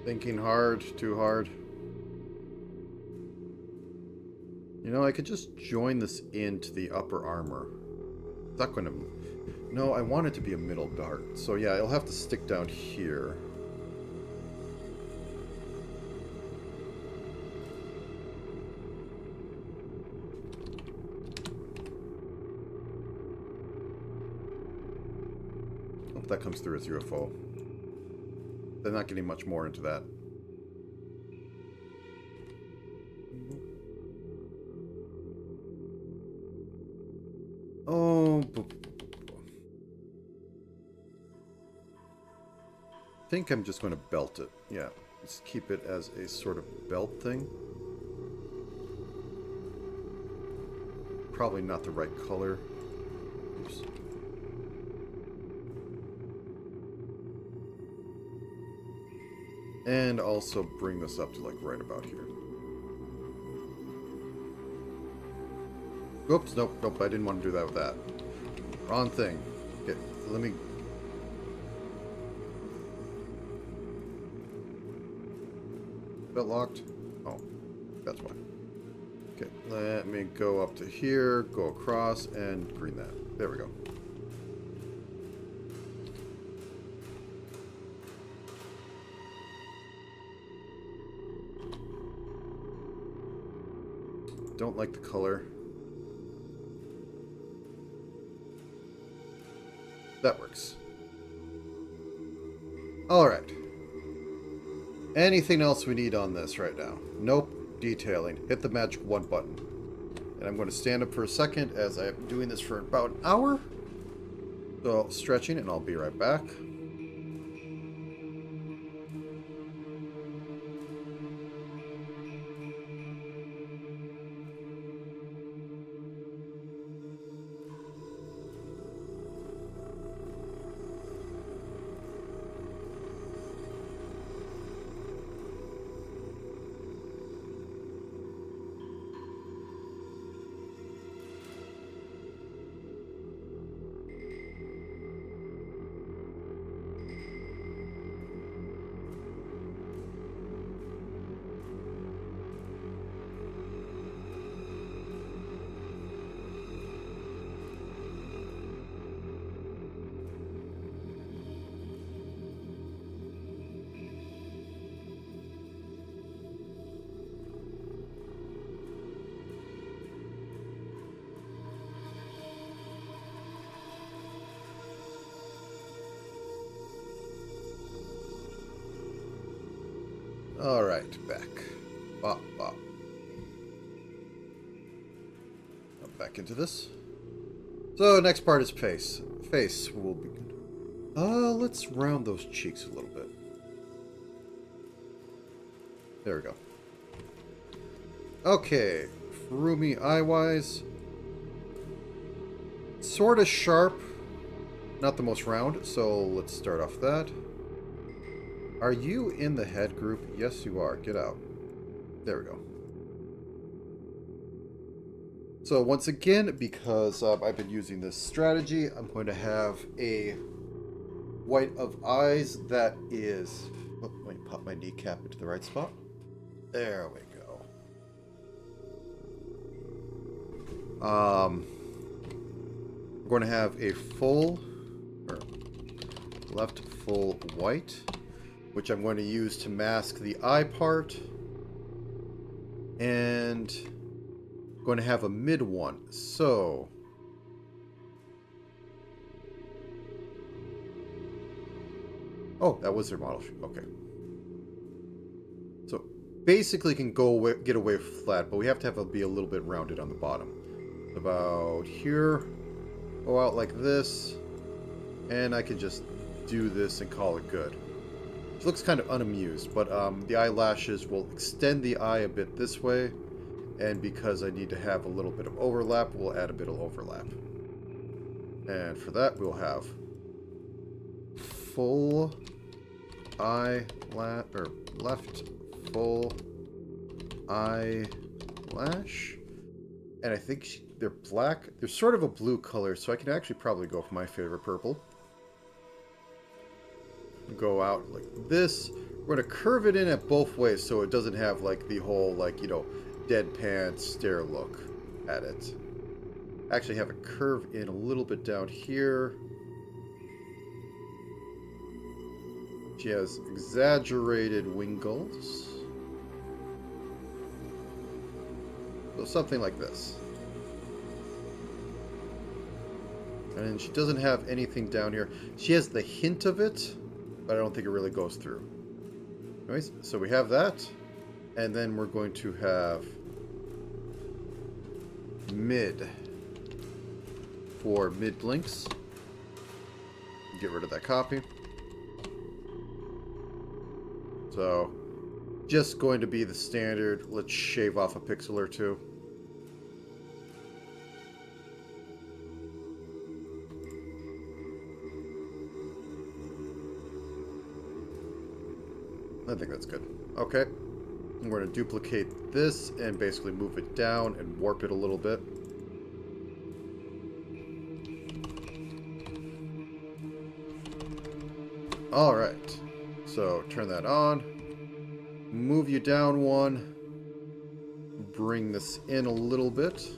Thinking hard, too hard. You know, I could just join this into the upper armor. Is that going to... No, I want it to be a middle dart. So yeah, it'll have to stick down here. Hope that comes through as UFO. They're not getting much more into that. Oh, I think I'm just going to belt it. Yeah, let's keep it as a sort of belt thing. Probably not the right color. Oops. And also bring this up to like right about here. Oops, nope, nope, I didn't want to do that with that. Wrong thing. Okay, let me... Is that locked? Oh, that's why. Okay, let me go up to here, go across, and green that. There we go. Don't like the color. That works. Alright. Anything else we need on this right now? Nope. Detailing. Hit the magic 1 button. And I'm going to stand up for a second as I'm doing this for about an hour. So, stretching, and I'll be right back. Alright, back. Bop, bop. Back into this. So, next part is face. Face will be... let's round those cheeks a little bit. There we go. Okay. Ferumi eye-wise. Sort of sharp. Not the most round, so let's start off that. Are you in the head group? Yes, you are. Get out. There we go. So once again, because I've been using this strategy, I'm going to have a white of eyes that is... Oh, let me pop my kneecap into the right spot. There we go. We're going to have a full, or left full white, which I'm going to use to mask the eye part. And I'm going to have a mid one. So... Oh, that was their model. Okay. So basically can go away, get away flat, but we have to have it be a little bit rounded on the bottom. About here. Go out like this. And I can just do this and call it good. She looks kind of unamused, but the eyelashes will extend the eye a bit this way. And because I need to have a little bit of overlap, we'll add a bit of overlap. And for that, we'll have full eyelash, or left full eyelash. And I think they're black. They're sort of a blue color, so I can actually probably go for my favorite purple. Go out like this. We're going to curve it in at both ways so it doesn't have like the whole, like, you know, deadpan stare look at it. Actually have a curve in a little bit down here. She has exaggerated wingles. So something like this. And she doesn't have anything down here. She has the hint of it, but I don't think it really goes through. Anyways, so we have that. And then we're going to have mid for mid blinks. Get rid of that copy. So, just going to be the standard. Let's shave off a pixel or two. I think that's good. Okay. And we're going to duplicate this and basically move it down and warp it a little bit. Alright. So turn that on. Move you down one. Bring this in a little bit.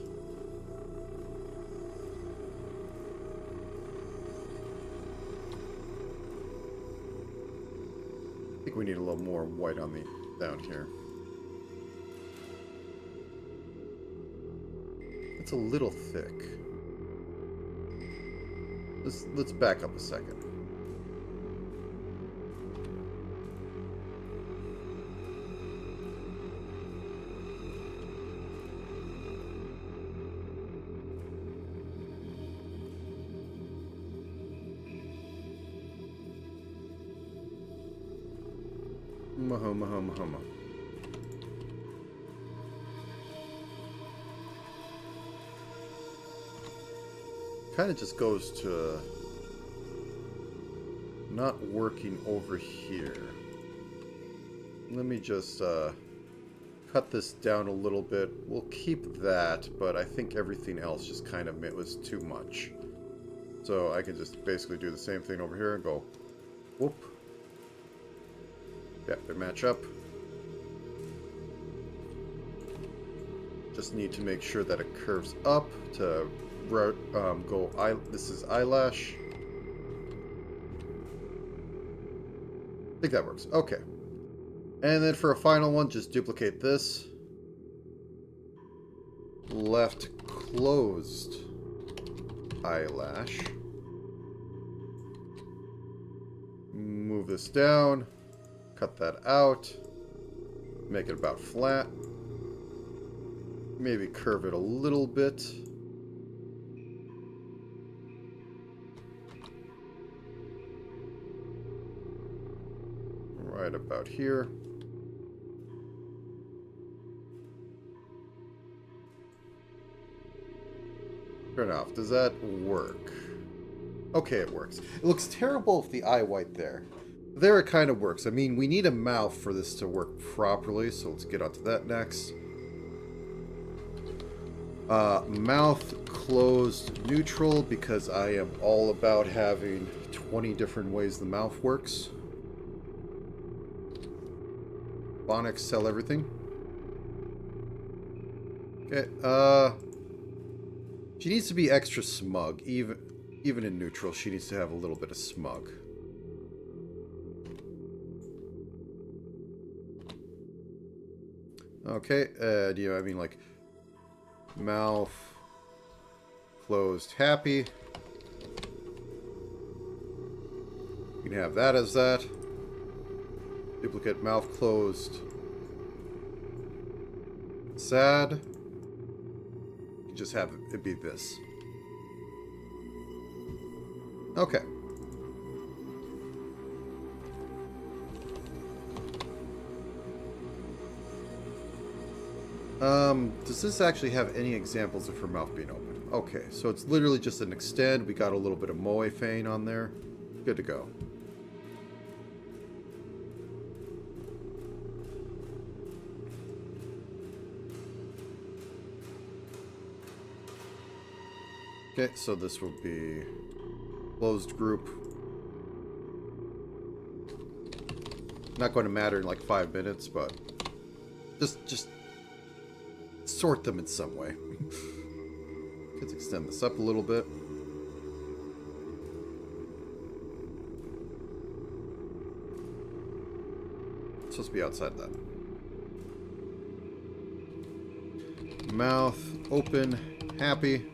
I think we need a little more white on the down here. It's a little thick. Let's back up a second. Mahoma. Kind of just goes to not working over here. Let me just cut this down a little bit. We'll keep that, but I think everything else just kind of was too much. So I can just basically do the same thing over here and go whoop. Yeah, they match up. Just need to make sure that it curves up to go this is eyelash. I think that works. Okay. And then for a final one, just duplicate this. Left closed eyelash. Move this down. Cut that out. Make it about flat. Maybe curve it a little bit. Right about here. Turn off. Does that work? Okay, it works. It looks terrible with the eye white there. There it kind of works. I mean, we need a mouth for this to work properly, so let's get onto that next. Mouth closed neutral, because I am all about having 20 different ways the mouth works. Phonics sell everything. Okay, she needs to be extra smug. Even in neutral, she needs to have a little bit of smug. Okay, do you know, I mean, like, mouth closed happy. You can have that as that. Duplicate mouth closed sad. You just have it be this. Okay. Does this actually have any examples of her mouth being open? Okay, so it's literally just an extend. We got a little bit of moe feign on there. Good to go. Okay, so this will be closed group. Not going to matter in like 5 minutes, but just sort them in some way. Let's extend this up a little bit. It's supposed to be outside that. Mouth open, happy.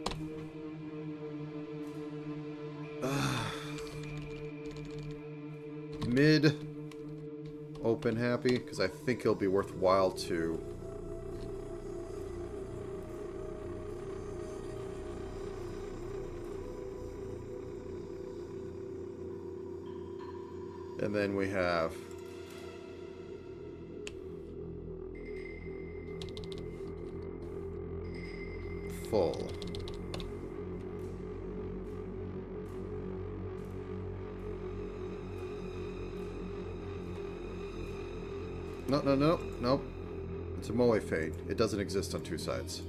Mid open, happy, because I think it'll be worthwhile to and then we have full. No. It's a moe fade. It doesn't exist on two sides.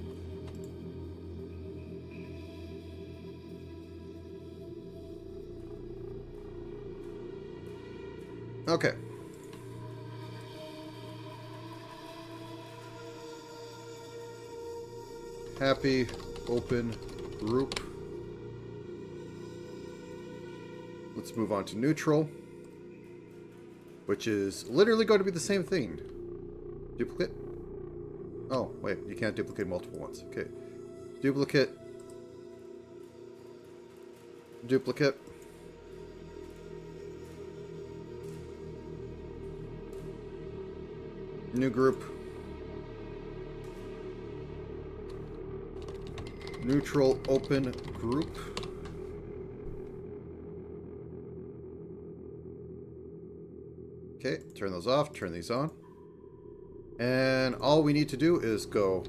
Okay. Happy, open, group. Let's move on to neutral, which is literally going to be the same thing. Duplicate. Oh, wait, you can't duplicate multiple ones. Okay. Duplicate. Duplicate. New group. Neutral, open, group. Okay, turn those off, turn these on. And all we need to do is go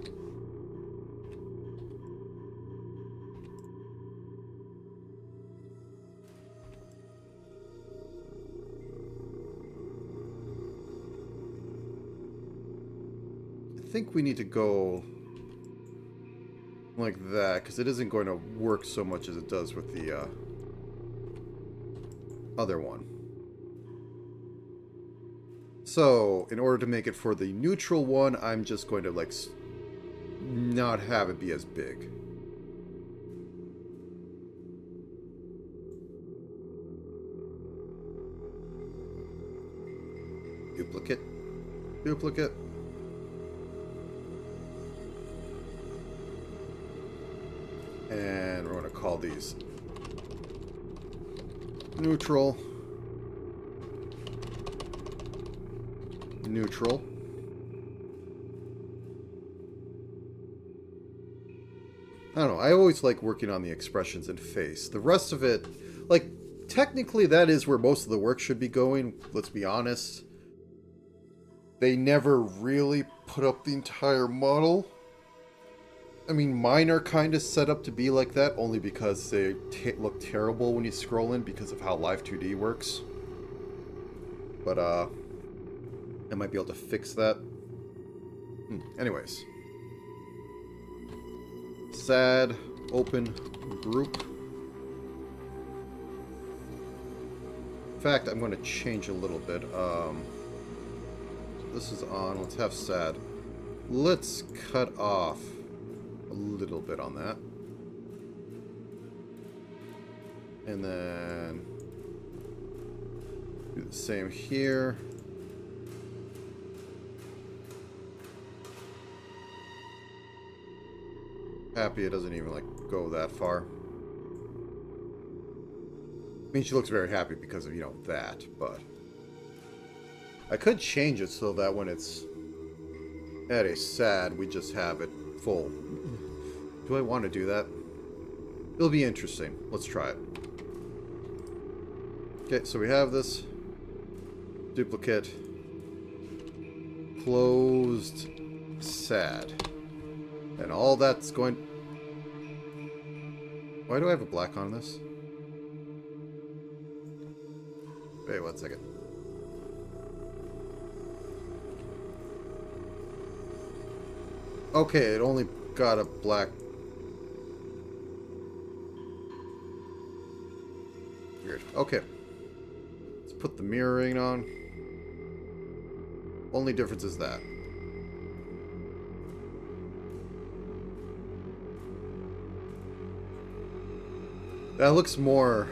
I think we need to go like that, because it isn't going to work so much as it does with the other one. So, in order to make it for the neutral one, I'm just going to, like, not have it be as big. Duplicate. Duplicate. And we're going to call these neutral. Neutral. I don't know. I always like working on the expressions and face. The rest of it, like, technically that is where most of the work should be going. Let's be honest. They never really put up the entire model. I mean, mine are kind of set up to be like that only because they look terrible when you scroll in because of how Live 2D works. But, I might be able to fix that. Anyways. Sad, open, group. In fact, I'm going to change a little bit. This is on. Let's have sad. Let's cut off a little bit on that. And then do the same here. Happy it doesn't even like go that far. I mean, she looks very happy because of, you know, that, but I could change it so that when it's at a sad, we just have it full. Do I want to do that? It'll be interesting. Let's try it. Okay, so we have this duplicate closed sad. And all that's going... Why do I have a black on this? Wait, 1 second. Okay, it only got a black... Weird. Okay. Let's put the mirroring on. Only difference is that. That looks more...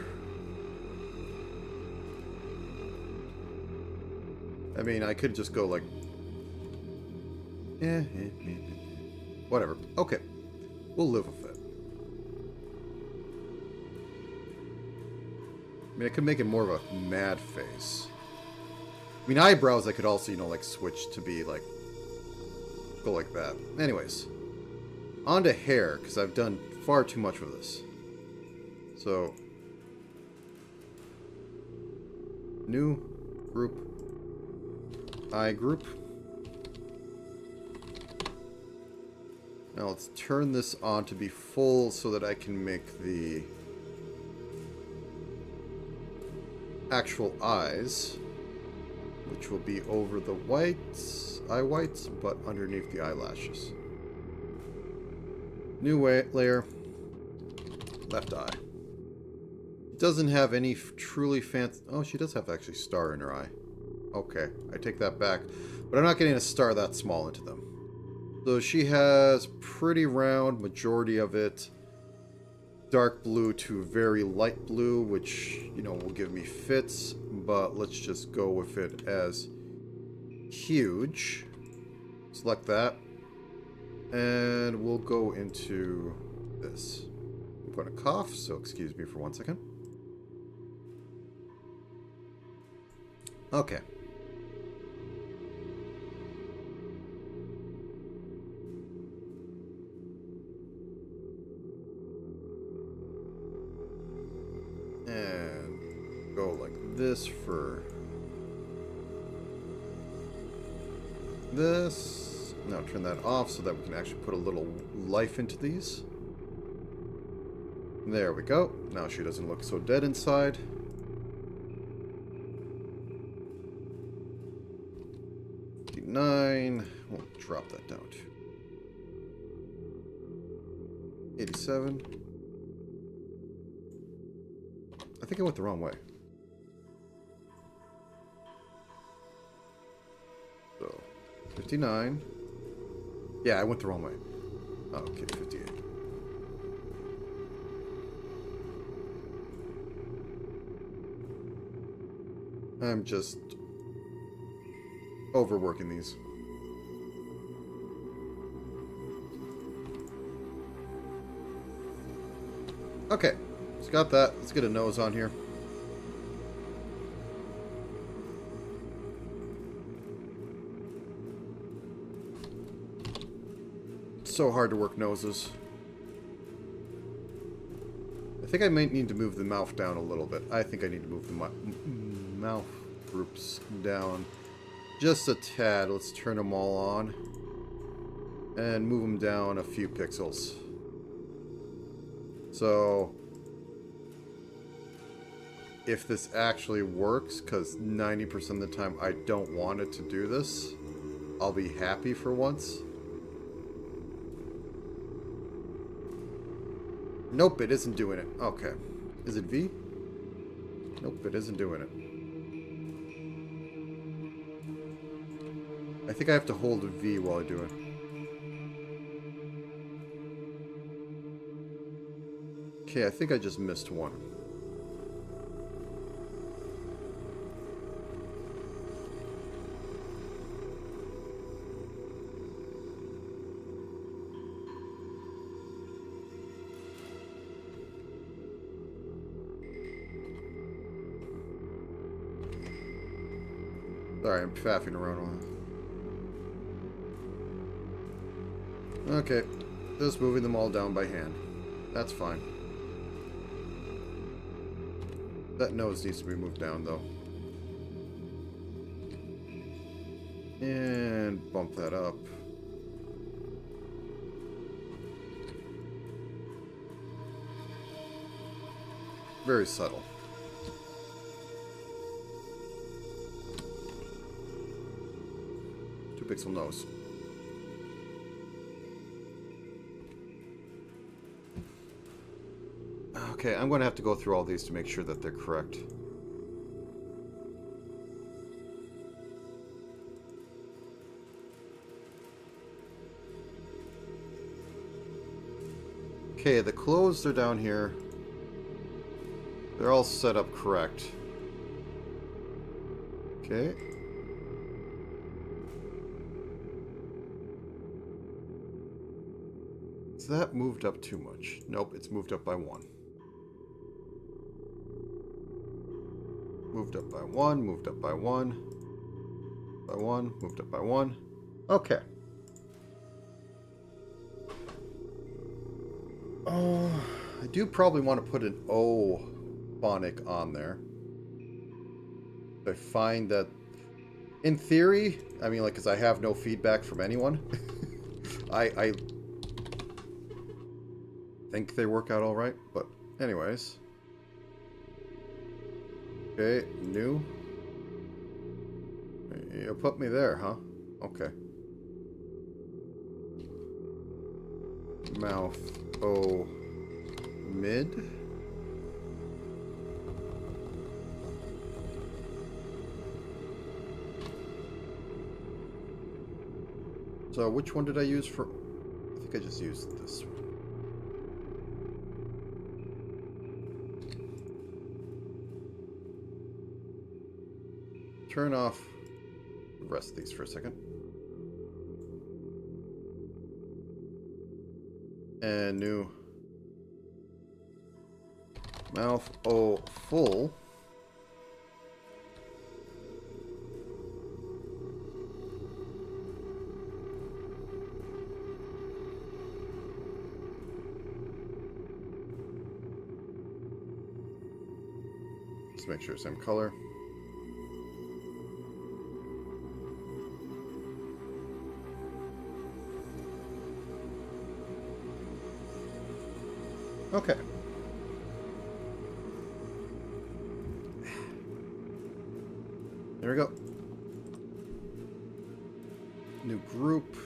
I mean, I could just go like... Whatever. Okay. We'll live with it. I mean, I could make it more of a mad face. I mean, eyebrows I could also, you know, like switch to be like... Go like that. Anyways. On to hair, because I've done far too much with this. So, new group, I group. Now let's turn this on to be full so that I can make the actual eyes, which will be over the whites, eye whites, but underneath the eyelashes. New layer, left eye. Doesn't have any truly fancy... Oh, she does have actually star in her eye. Okay, I take that back. But I'm not getting a star that small into them. So she has pretty round, majority of it. Dark blue to very light blue, which, you know, will give me fits. But let's just go with it as huge. Select that. And we'll go into this. I'm going to cough, so excuse me for 1 second. Okay. And go like this for this. Now turn that off so that we can actually put a little life into these. There we go. Now she doesn't look so dead inside. We'll drop that down to 87. I think I went the wrong way. So 59. Yeah, I went the wrong way. Oh, okay, 58. I'm just overworking these. Okay, it's got that. Let's get a nose on here. It's so hard to work noses. think I might need to move the mouth down a little bit. I think I need to move the mouth groups down just a tad. Let's turn them all on. And move them down a few pixels. So, if this actually works, because 90% of the time I don't want it to do this, I'll be happy for once. Nope, it isn't doing it. Okay. Is it V? Nope, it isn't doing it. I think I have to hold a V while I do it. Okay, I think I just missed one. Sorry, I'm faffing around on it. Okay, just moving them all down by hand. That's fine. That nose needs to be moved down, though. And bump that up. Very subtle. Two-pixel nose. Okay, I'm going to have to go through all these to make sure that they're correct. Okay, the clothes are down here. They're all set up correct. Okay. Is that moved up too much? Nope, it's moved up by one. Moved up by one, moved up by one. By one, moved up by one. Okay. Oh, I do probably want to put an O phonic on there. I find that, in theory, I mean, like, because I have no feedback from anyone, I think they work out all right. But, anyways. Okay, new. You put me there, huh? Okay. Mouth. O. Mid. So which one did I use for... I think I just used this one. Turn off the rest of these for a second. And new. Mouth O full. Just make sure same color. Okay. There we go. New group.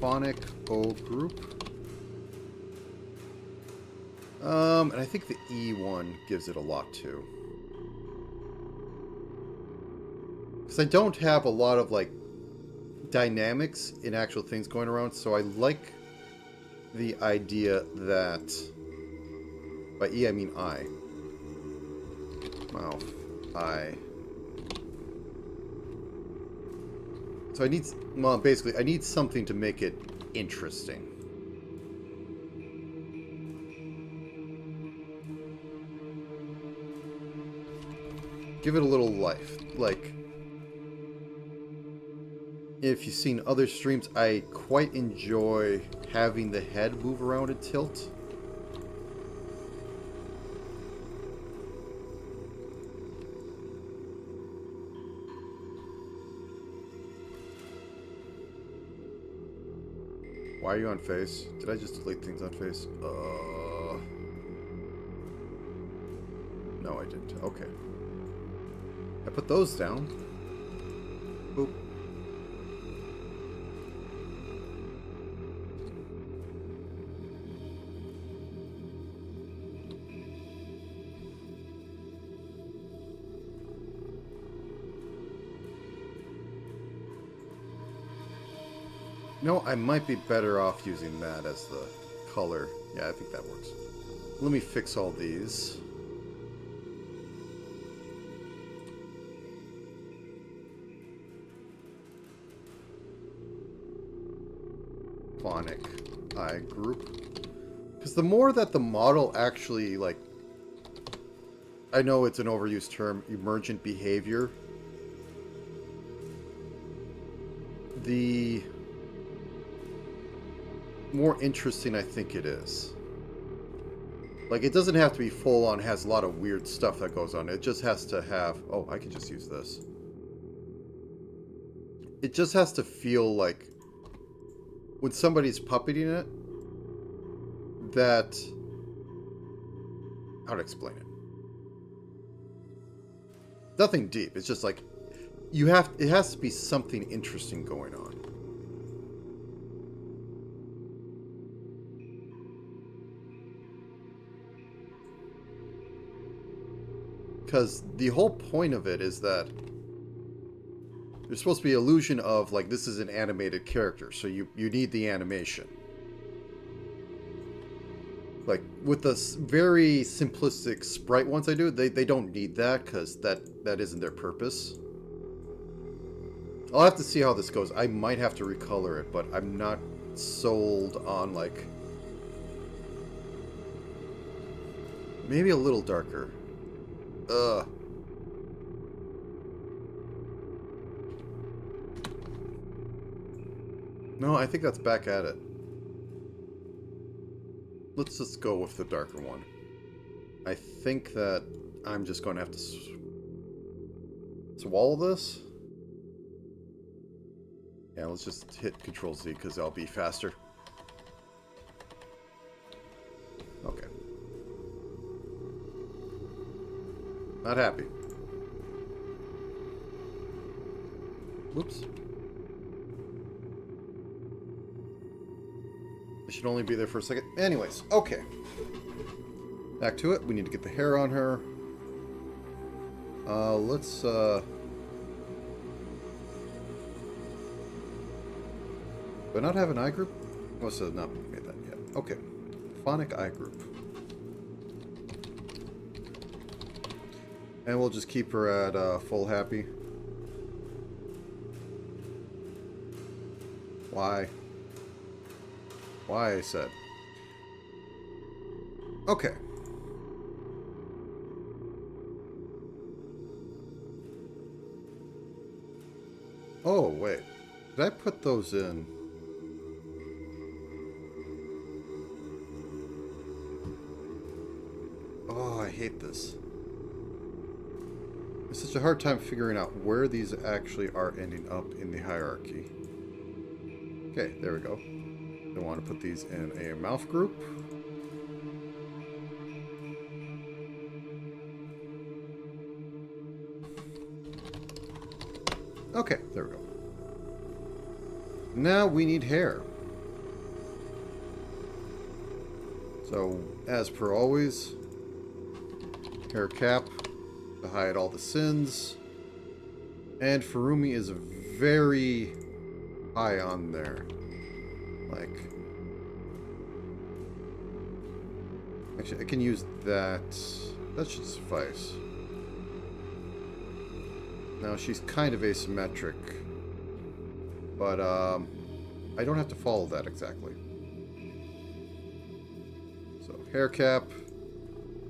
Phonic O group. And I think the E one gives it a lot too. Because I don't have a lot of, like, dynamics in actual things going around, so I like the idea that, by E I mean I. Mouth, I. So I need, well, basically, I need something to make it interesting. Give it a little life. Like, if you've seen other streams, I quite enjoy having the head move around and tilt. Why are you on face? Did I just delete things on face? No, I didn't. Okay. I put those down. Boop. No, I might be better off using that as the color. Yeah, I think that works. Let me fix all these. Phonic eye group. Because the more that the model actually, like, I know it's an overused term, emergent behavior, the more interesting I think it is. Like, it doesn't have to be full on, has a lot of weird stuff that goes on. It just has to have, oh, I can just use this. It just has to feel like when somebody's puppeting it, that, how to explain it? Nothing deep. It's just like, it has to be something interesting going on. Because the whole point of it is that there's supposed to be illusion of, like, this is an animated character, so you need the animation. Like, with the very simplistic sprite ones I do, they don't need that, because that isn't their purpose. I'll have to see how this goes. I might have to recolor it, but I'm not sold on, like, maybe a little darker. No, I think that's back at it. Let's just go with the darker one. I think that I'm just going to have to swallow this. Yeah, let's just hit Control-Z because I'll be faster. Okay. Not happy. Whoops. I should only be there for a second. Anyways, okay. Back to it. We need to get the hair on her. Let's, do I not have an eye group? Must have not made that yet. Okay. Phonic eye group. And we'll just keep her at full happy. Why? Why, I said. Okay. Oh, wait. Did I put those in? Oh, I hate this. It's such a hard time figuring out where these actually are ending up in the hierarchy. Okay, there we go. I want to put these in a mouth group. Okay, there we go. Now we need hair. So, as per always, hair cap to hide all the sins. And Ferumi is very high on there. Like, actually, I can use that. That should suffice. Now, she's kind of asymmetric, but I don't have to follow that exactly. So, hair cap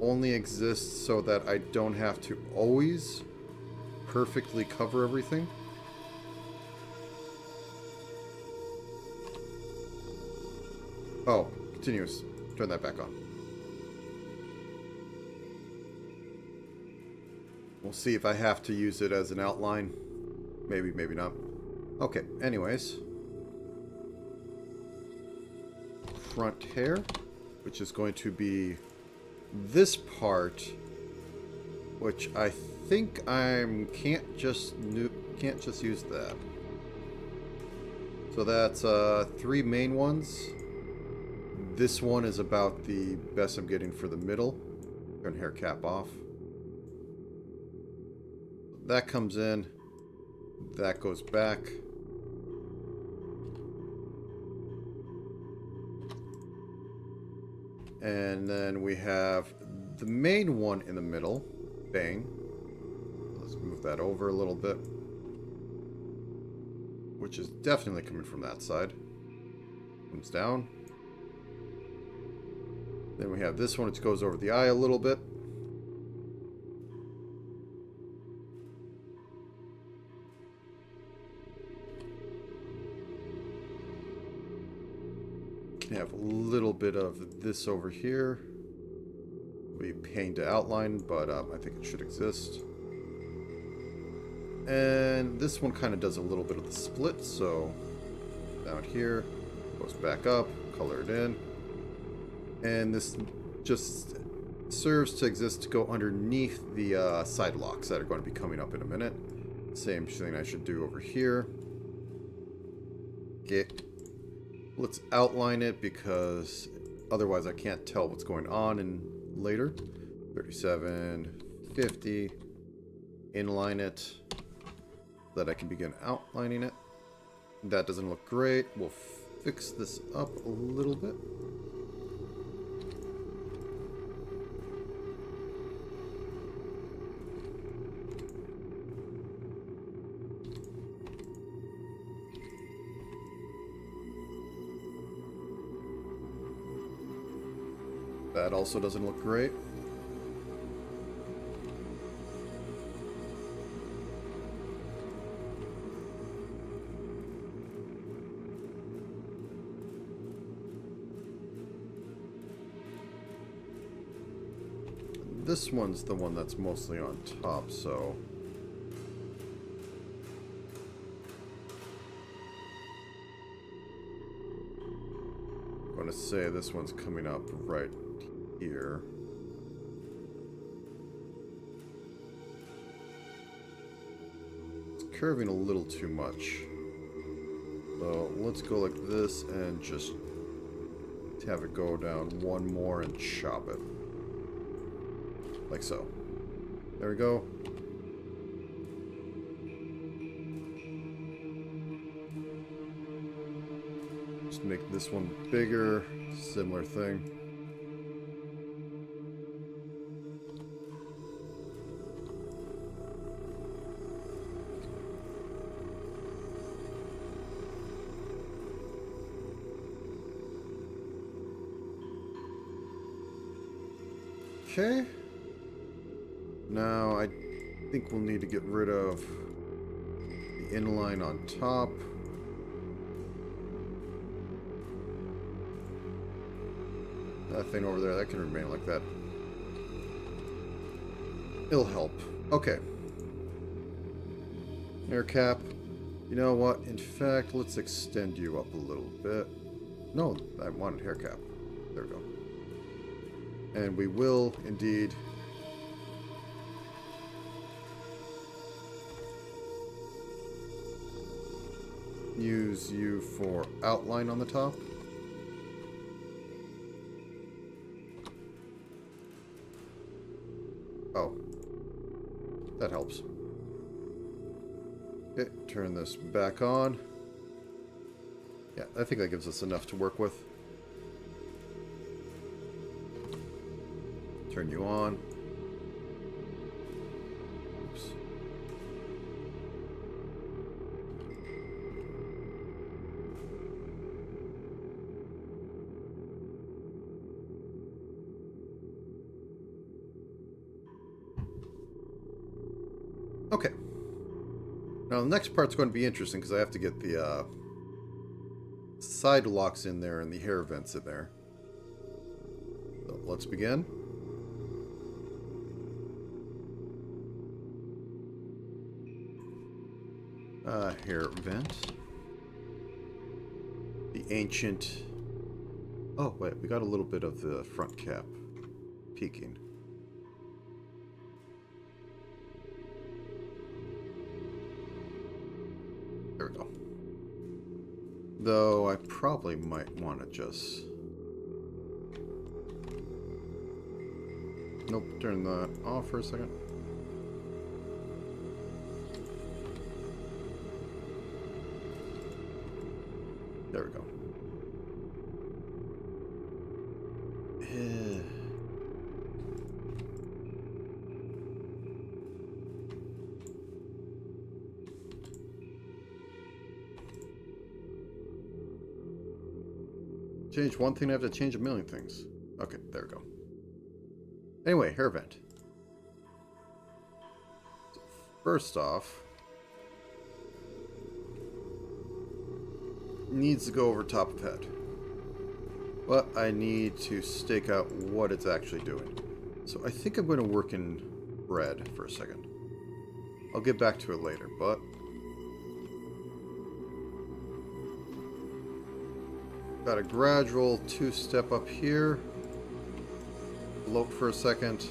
only exists so that I don't have to always perfectly cover everything. Oh, continuous. Turn that back on. We'll see if I have to use it as an outline. Maybe, maybe not. Okay, anyways. Front hair, which is going to be this part, which I think can't just use that. So that's 3 main ones. This one is about the best I'm getting for the middle. Turn hair cap off. That comes in. That goes back. And then we have the main one in the middle. Bang. Let's move that over a little bit. Which is definitely coming from that side. Comes down. Then we have this one, which goes over the eye a little bit. Can have a little bit of this over here. Be a pain to outline, but I think it should exist. And this one kind of does a little bit of the split, so down here, goes back up, color it in. And this just serves to exist to go underneath the side locks that are going to be coming up in a minute. Same thing I should do over here. Okay. Let's outline it because otherwise I can't tell what's going on in later. 37, 50. Inline it so that I can begin outlining it. That doesn't look great. We'll fix this up a little bit. That also doesn't look great. This one's the one that's mostly on top, so I'm going to say this one's coming up right here. It's curving a little too much. So let's go like this and just have it go down one more and chop it. Like so. There we go. Just make this one bigger. Similar thing. Okay. Now, I think we'll need to get rid of the inline on top. That thing over there, that can remain like that. It'll help. Okay. Hair cap. You know what? In fact, let's extend you up a little bit. No, I wanted hair cap. There we go. And we will, indeed, use you for outline on the top. Oh, that helps. Okay, turn this back on. Yeah, I think that gives us enough to work with. Turn you on. Oops. Okay. Now the next part's going to be interesting because I have to get the side locks in there and the hair vents in there. So let's begin. Hair vent. The ancient... Oh, wait, we got a little bit of the front cap peeking. There we go. Though I probably might want to just... Nope, turn that off for a second. There we go. Change one thing, I have to change a million things. Okay, there we go. Anyway, hair vent. So first off, needs to go over top of head. But I need to stake out what it's actually doing. So I think I'm going to work in red for a second. I'll get back to it later, but... Got a gradual two-step up here. Float for a second.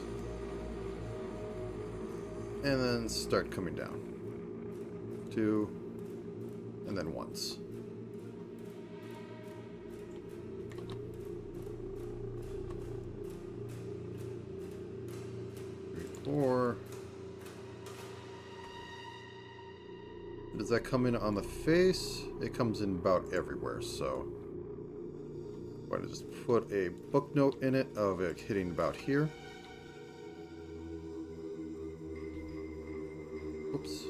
And then start coming down. Two. And then once. 4. Does that come in on the face? It comes in about everywhere, so... I'm going to just put a book note in it of it hitting about here. Oops.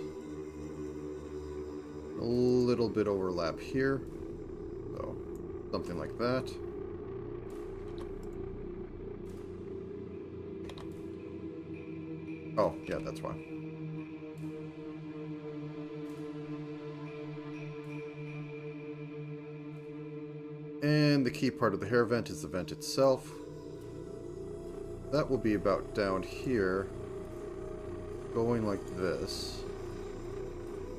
A little bit overlap here. So, something like that. Oh, yeah, that's why. And the key part of the hair vent is the vent itself. That will be about down here. Going like this.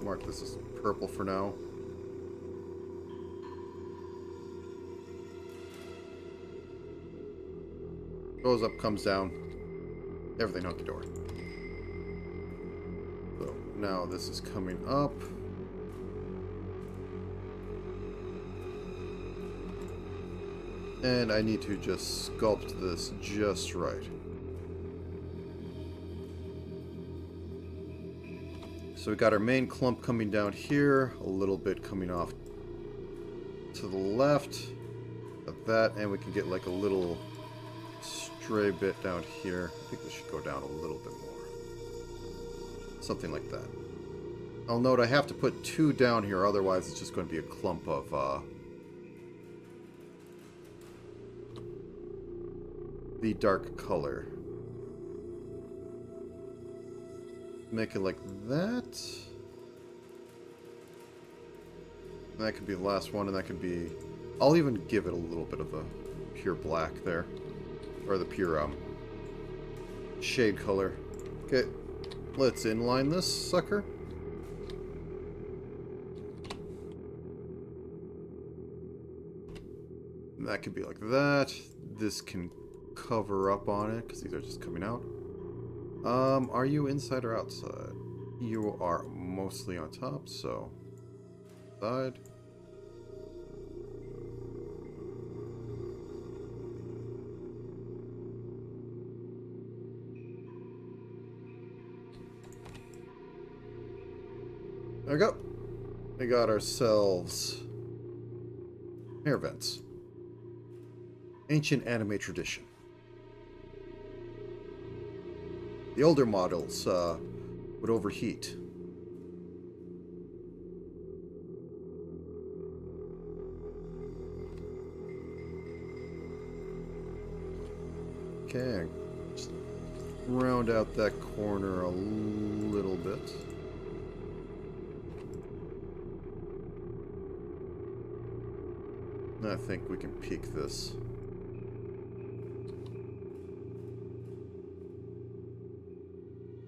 Mark this as purple for now. Goes up, comes down. Everything hunky dory. So now this is coming up. And I need to just sculpt this just right. So we got our main clump coming down here, a little bit coming off to the left of that, and we can get like a little stray bit down here. I think this should go down a little bit more. Something like that. I'll note I have to put 2 down here, otherwise it's just going to be a clump of the dark color. Make it like that. And that could be the last one, and that could be... I'll even give it a little bit of a pure black there. Or the pure shade color. Okay, let's inline this sucker. And that could be like that. This can cover up on it because these are just coming out. Are you inside or outside? You are mostly on top, so side. There we go. We got ourselves hair vents. Ancient anime tradition. The older models would overheat. Okay, just round out that corner a little bit. I think we can peek this.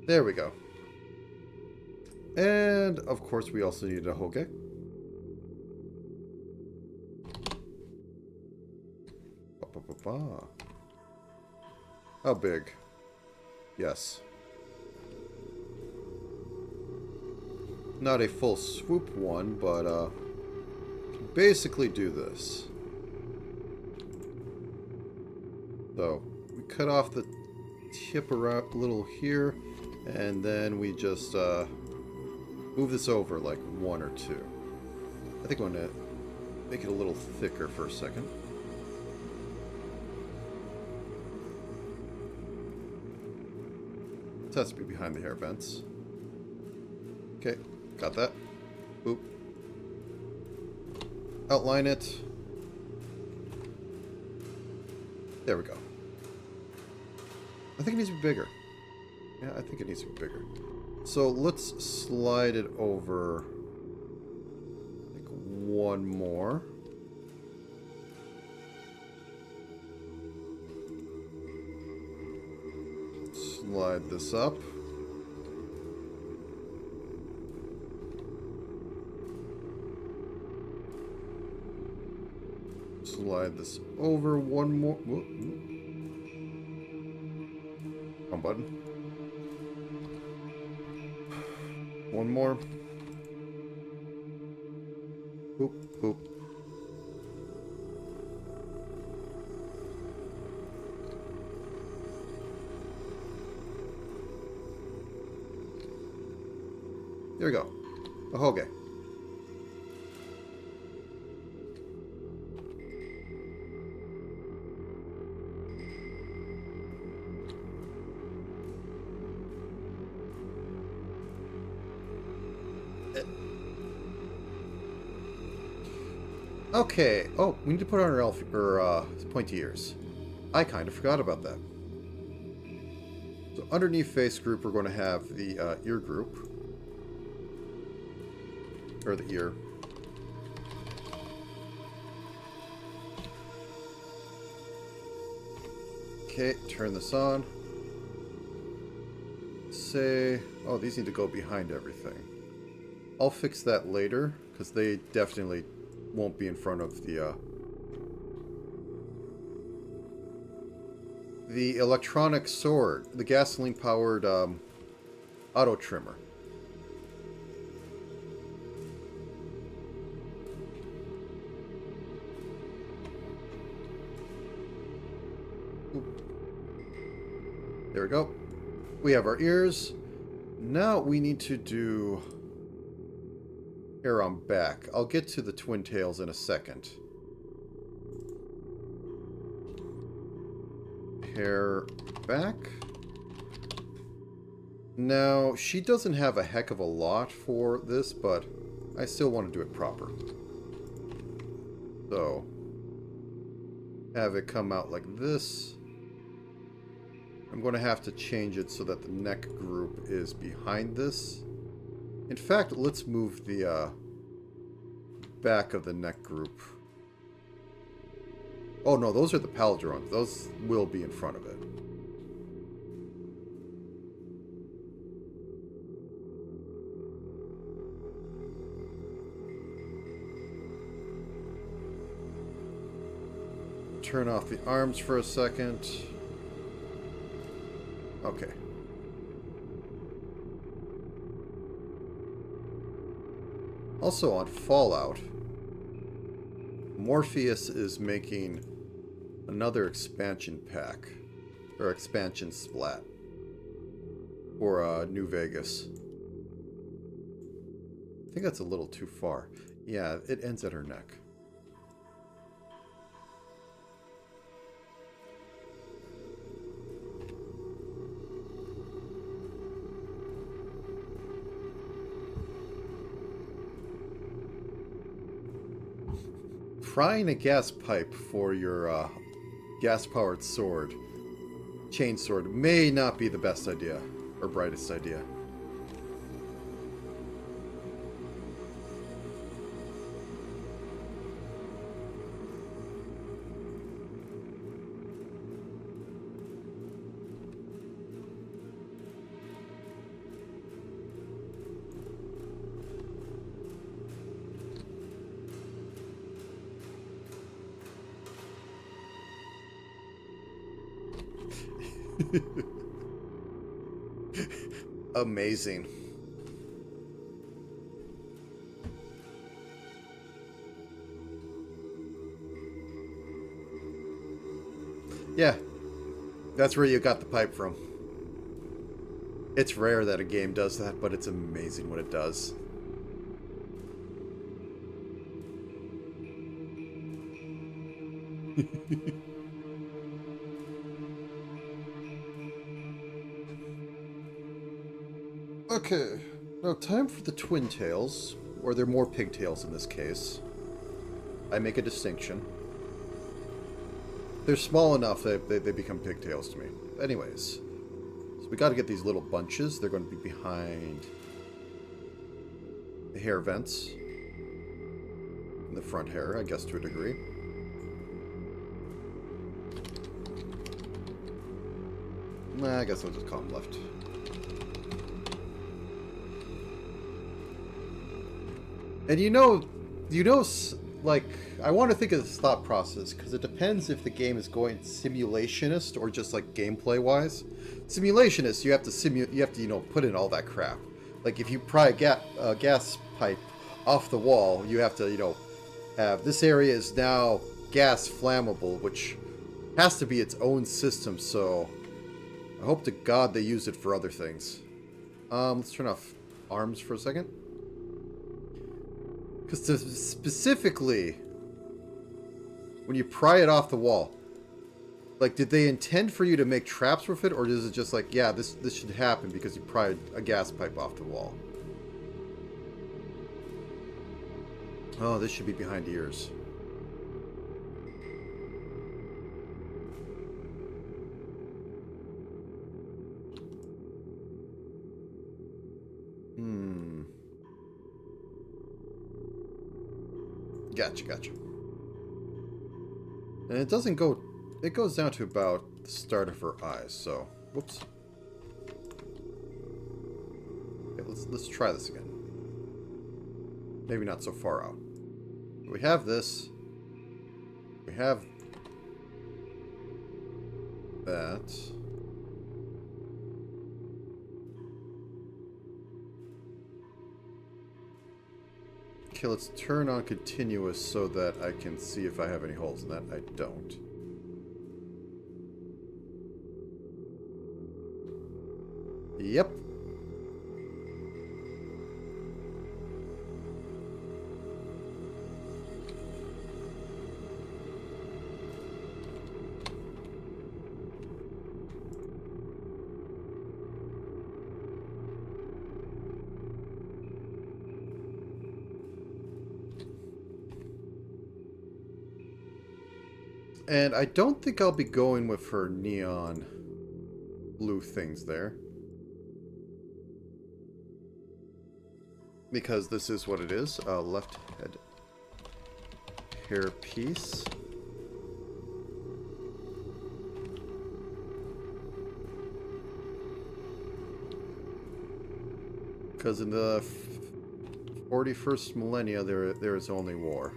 There we go. And, of course, we also need a hoge. How big? Yes. Not a full swoop one, but basically do this. So, we cut off the tip around a little here, and then we just move this over like 1 or 2. I think I'm going to make it a little thicker for a second. This has to be behind the hair vents. Okay, got that. Boop. Outline it. There we go. I think it needs to be bigger. Yeah, I think it needs to be bigger. So let's slide it over like 1 more. Slide this up. Slide this over 1 more. Whoop, whoop. Wrong button. 1 more. Boop, boop. There we go. A hoge. Okay. Oh, we need to put on our pointy ears. I kind of forgot about that. So underneath face group, we're going to have the ear group. Or the ear. Okay, turn this on. Say, oh, these need to go behind everything. I'll fix that later, because they definitely won't be in front of the electronic sword, the gasoline-powered auto trimmer. There we go. We have our ears. Now we need to do hair on back. I'll get to the twin tails in a second. Hair back. Now, she doesn't have a heck of a lot for this, but I still want to do it proper. So, have it come out like this. I'm going to have to change it so that the neck group is behind this. In fact, let's move the back of the neck group. Oh no, those are the paldrons. Those will be in front of it. Turn off the arms for a second. Okay. Also on Fallout, Morpheus is making another expansion pack, or expansion splat, for New Vegas. I think that's a little too far. Yeah, it ends at her neck. Prying a gas pipe for your gas-powered sword, chainsword, may not be the best idea, or brightest idea. Amazing. Yeah, that's where you got the pipe from. It's rare that a game does that, but it's amazing when it does. Okay, now time for the twin tails, or they're more pigtails in this case. I make a distinction. They're small enough that they become pigtails to me. Anyways, so we got to get these little bunches. They're going to be behind the hair vents. And the front hair, I guess, to a degree. Nah, I guess I'll just call them left. And like, I want to think of this thought process, because it depends if the game is going simulationist or just like gameplay wise. Simulationist, you have to put in all that crap. Like if you pry a gas pipe off the wall, you have to, have this area is now gas flammable, which has to be its own system, so I hope to God they use it for other things. Let's turn off arms for a second. Because specifically, when you pry it off the wall, like, did they intend for you to make traps with it, or is it just like, yeah, this should happen because you pried a gas pipe off the wall? Oh, this should be behind ears. Gotcha. And it doesn't go... It goes down to about the start of her eyes, so... Whoops. Okay, let's try this again. Maybe not so far out. We have this. We have... that. Okay, let's turn on continuous so that I can see if I have any holes in that. I don't. Yep. And I don't think I'll be going with her neon blue things there. Because this is what it is. Left head hair piece. Because in the 41st millennia, there is only war.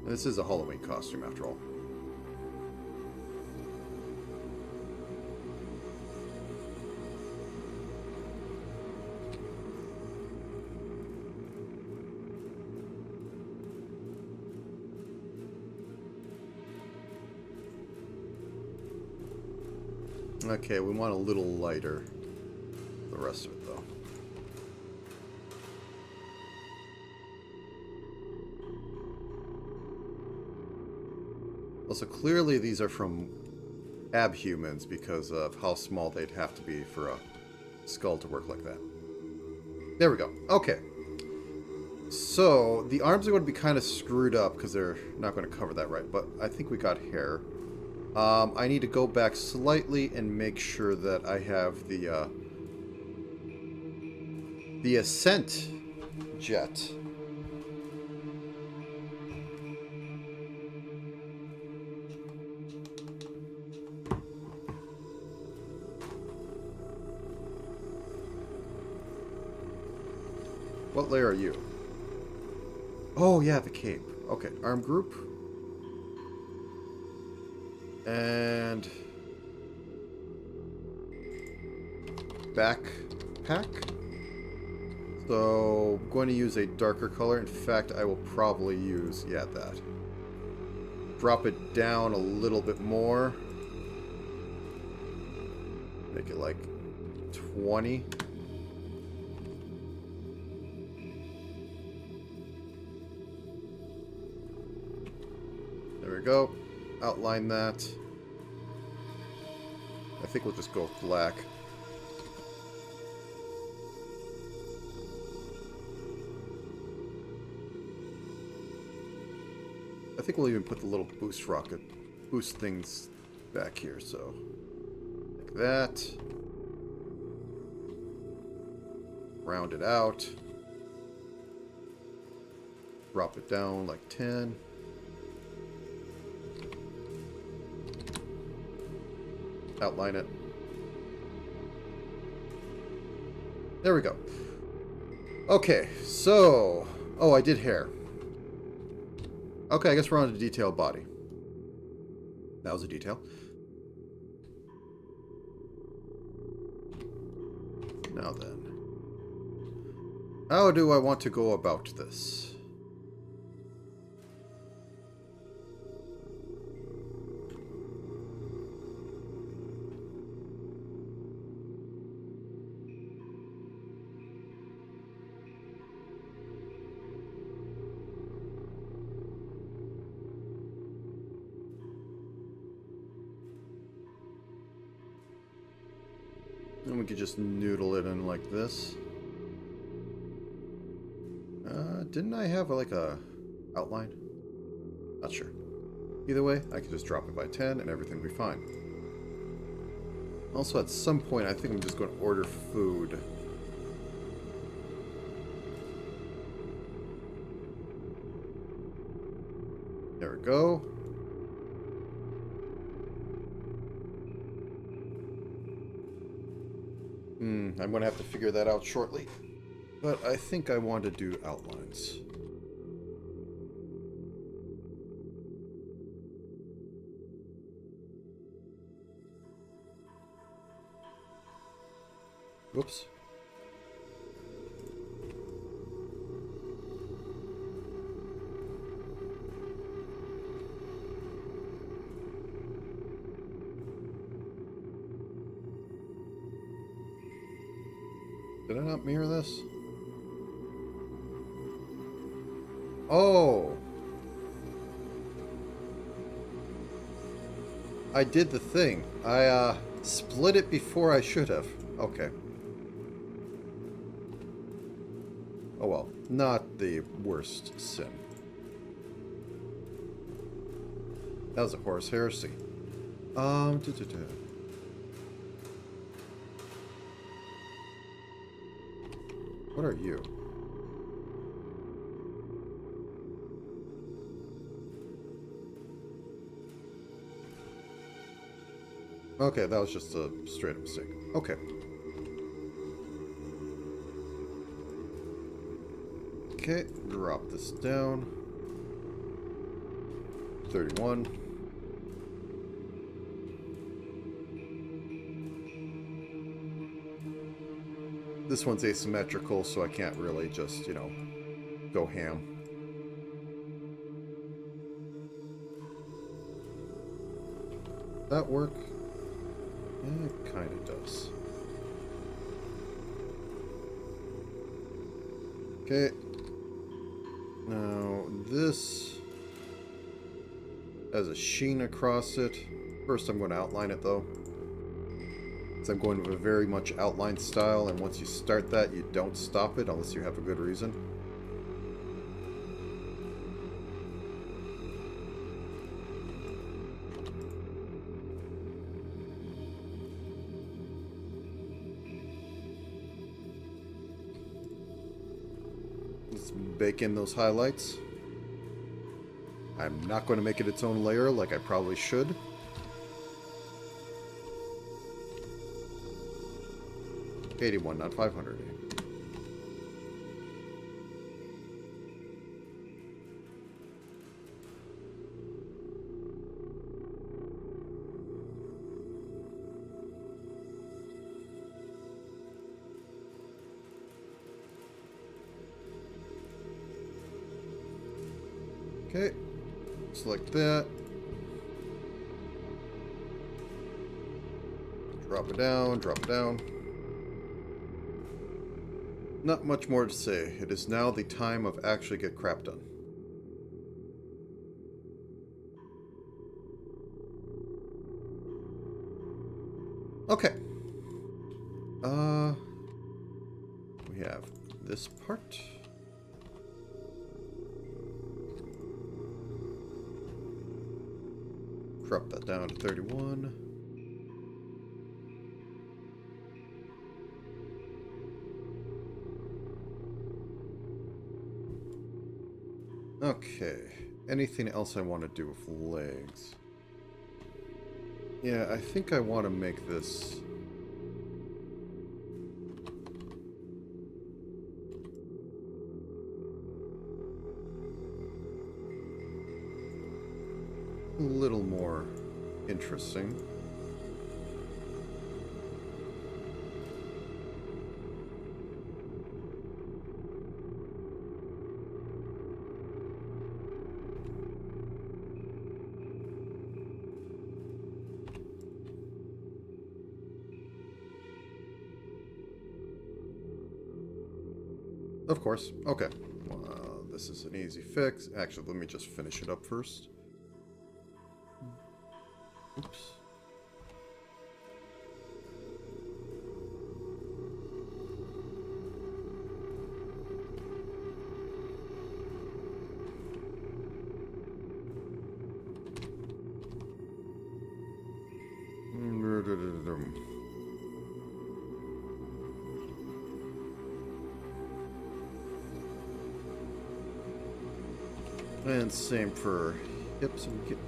This is a Halloween costume, after all. Okay, we want a little lighter. The rest of it, though. Also, clearly these are from abhumans because of how small they'd have to be for a skull to work like that. There we go. Okay. So, the arms are going to be kind of screwed up because they're not going to cover that right, but I think we got hair. I need to go back slightly and make sure that I have the ascent jet. What layer are you? Oh yeah, the cape. Okay, arm group. And backpack. So I'm going to use a darker color. In fact, I will probably use, yeah, that. Drop it down a little bit more. Make it like 20. There we go. Outline that. I think we'll just go with black. I think we'll even put the little boost things back here, so like that. Round it out. Drop it down like 10. Outline it. There we go. Okay, so... Oh, I did hair. Okay, I guess we're on to detailed body. That was a detail. Now then. How do I want to go about this? And we could just noodle it in like this. Didn't I have like a outline? Not sure. Either way, I could just drop it by 10 and everything will be fine. Also, at some point, I think I'm just going to order food. There we go. I'm going to have to figure that out shortly. But I think I want to do outlines. Whoops. Did I not mirror this? Oh! I did the thing. I, split it before I should have. Okay. Oh well. Not the worst sin. That was a horse heresy. What are you? Okay, that was just a straight up mistake. Okay. Okay, drop this down. 31. This one's asymmetrical, so I can't really just, you know, go ham. That work? Yeah, it kind of does. Okay. Now, this has a sheen across it. First, I'm going to outline it, though. So I'm going with a very much outline style, and once you start that, you don't stop it unless you have a good reason. Let's bake in those highlights. I'm not going to make it its own layer like I probably should. $81, not $500. Okay. Select that. Drop it down, drop it down. Not much more to say. It is now the time of actually get crap done. Okay. We have this part. Drop that down to 31. Okay. Anything else I want to do with legs? Yeah, I think I want to make this... a little more interesting. Of course. Okay. This is an easy fix. Actually, let me just finish it up first. Oops. And same for hips and get.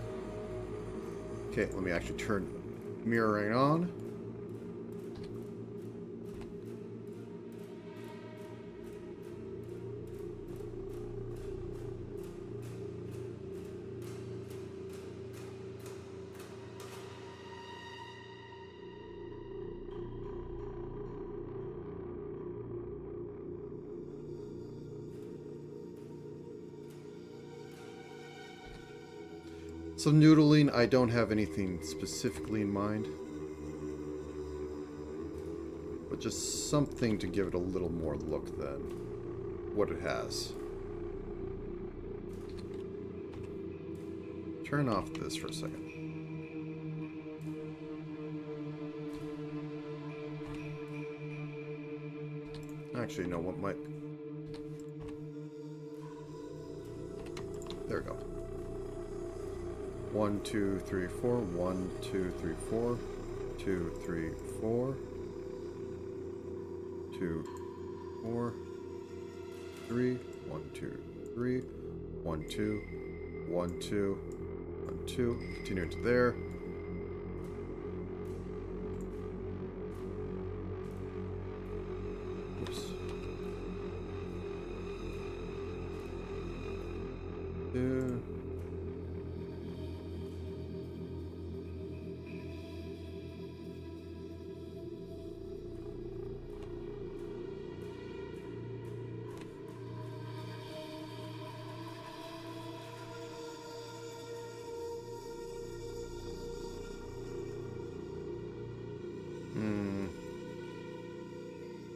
Okay, let me actually turn mirroring on. So noodling, I don't have anything specifically in mind, but just something to give it a little more look than what it has. Turn off this for a second. Actually, you know what might... There we go. 1, 2, 3, 4. 1, 2, 3, 4. 2, 3, 4. 2, 4. 3. 1, 2, 3. 1, 2. 1, 2. 1, 2. Continue to there. Oops. 2.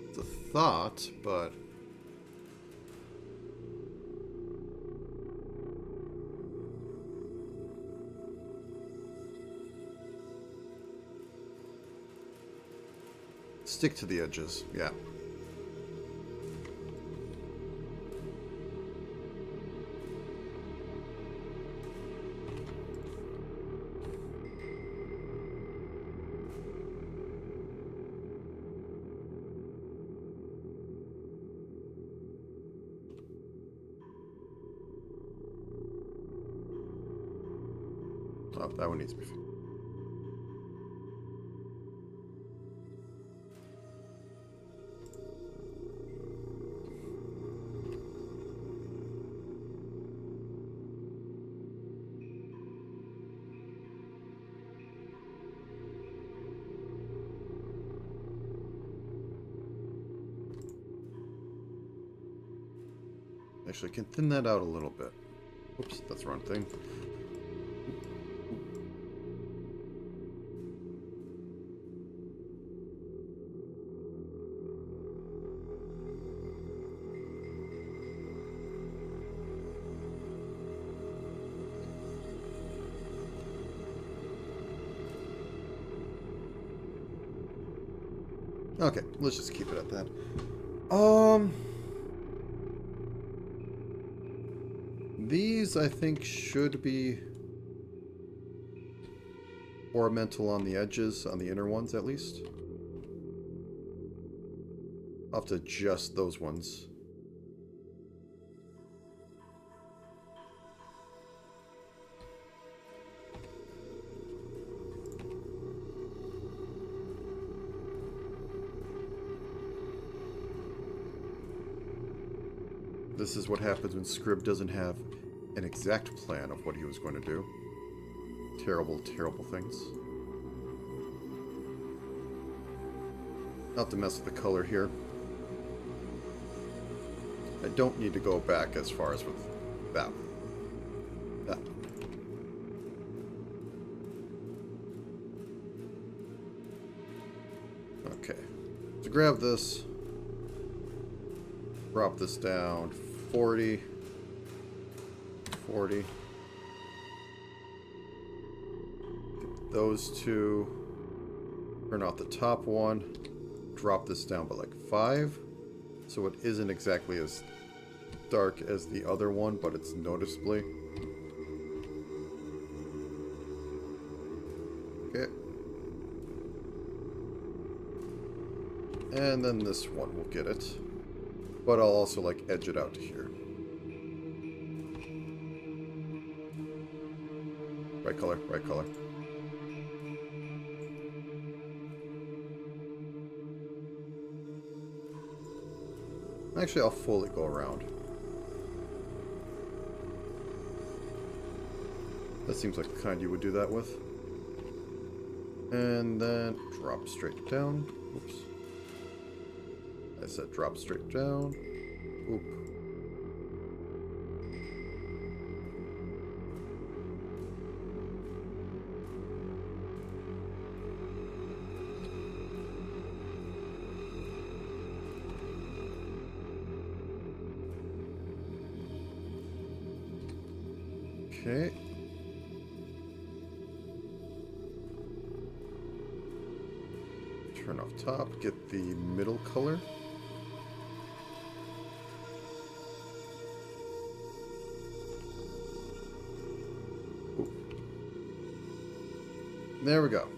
It's a thought, but stick to the edges, yeah. Oh, that one needs to be fixed. Actually, I can thin that out a little bit. Oops, that's the wrong thing. Okay, let's just keep it at that. These, I think, should be ornamental on the edges, on the inner ones at least. I'll have to adjust those ones. This is what happens when Scrib doesn't have an exact plan of what he was going to do. Terrible, terrible things. Not to mess with the color here. I don't need to go back as far as with that. That. Okay. So grab this. Drop this down. 40. 40. Those two. Turn off the top one. Drop this down by like 5. So it isn't exactly as dark as the other one, but it's noticeably. Okay. And then this one will get it. But I'll also like edge it out to here. Right color, right color. Actually, I'll fully go around. That seems like the kind you would do that with. And then drop straight down. Oops. I said drop straight down. Oop. Okay. Turn off top, get the middle color. Ooh. There we go.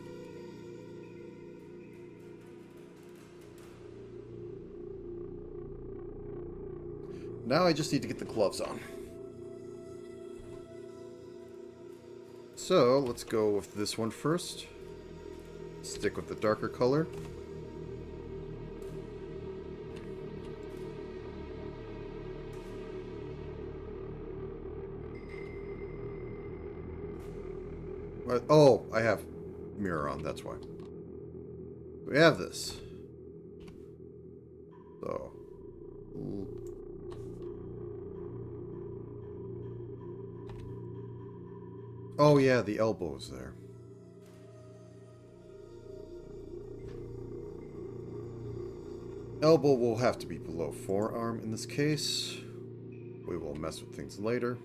Now I just need to get the gloves on. So, let's go with this one first. Stick with the darker color. Oh, I have mirror on, that's why. We have this. So. Oh yeah, the elbow's there. Elbow will have to be below forearm in this case. We will mess with things later.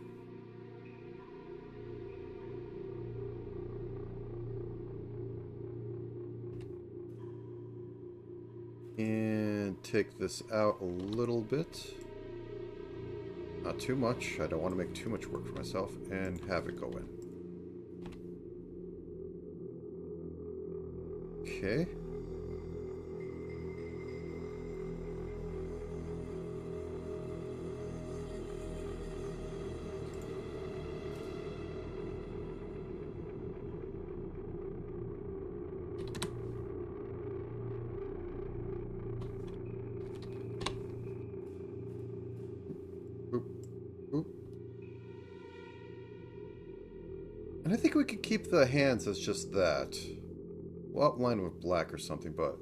And take this out a little bit. Not too much. I don't want to make too much work for myself. And have it go in. Okay. And I think we could keep the hands as just that. We'll outline with black or something, but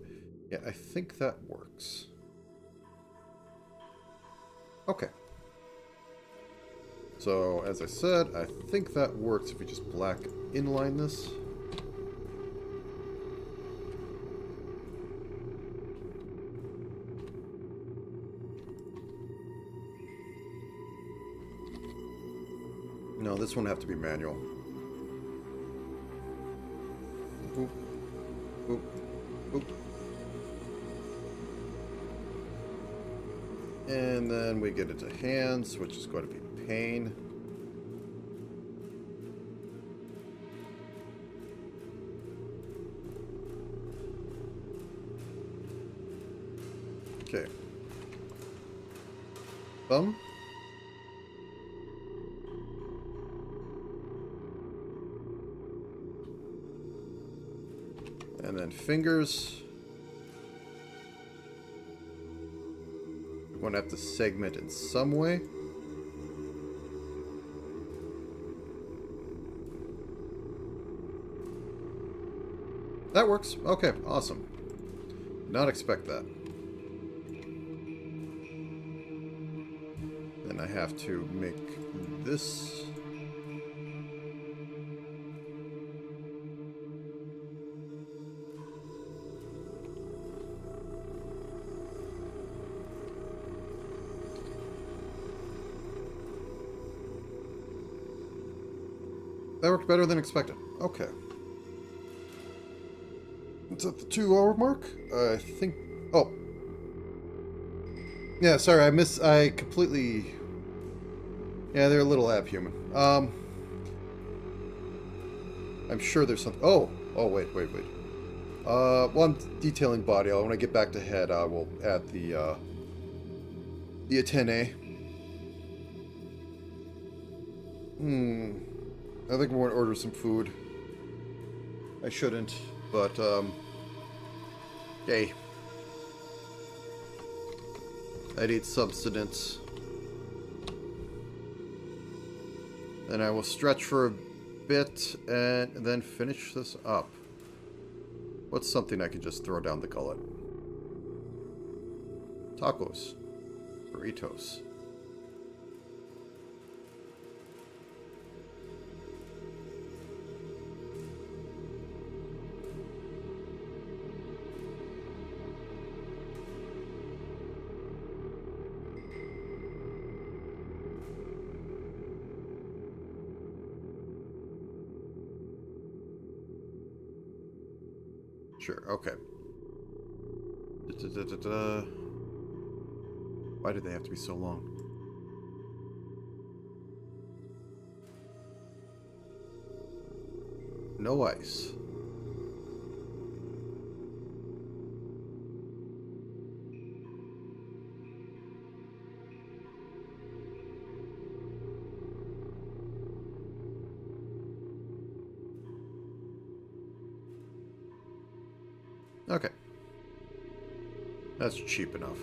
yeah, I think that works. Okay. So, as I said, I think that works if we just black inline this. No, this one have to be manual. Boop, boop, boop. And then we get into hands, which is going to be pain. Okay. Thumb. And then fingers. We're going to have to segment in some way. That works. Okay, awesome. Not expect that. Then I have to make this. That worked better than expected. Okay. It's at the 2-hour mark? I think... Oh. Yeah, sorry, I completely... Yeah, they're a little abhuman. I'm sure there's something... Oh, wait. Well, I'm detailing body. When I get back to head, I will add the antennae. I think I want to order some food. I shouldn't, but, hey. I need subsistence. And I will stretch for a bit and then finish this up. What's something I can just throw down the gullet? Tacos. Burritos. Sure, okay. Why do they have to be so long? No ice. Okay. That's cheap enough.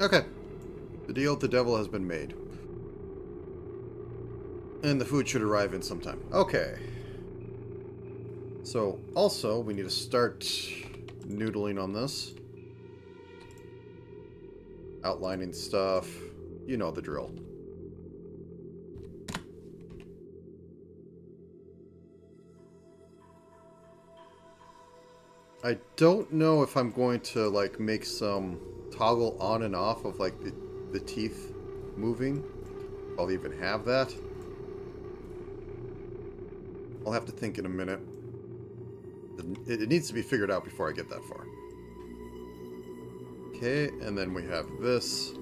Okay. The deal with the devil has been made. And the food should arrive in some time. Okay. So, also, we need to start noodling on this. Outlining stuff. You know the drill. I don't know if I'm going to, like, make some toggle on and off of, like, the teeth moving. I'll even have that. I'll have to think in a minute. It needs to be figured out before I get that far. Okay, and then we have this.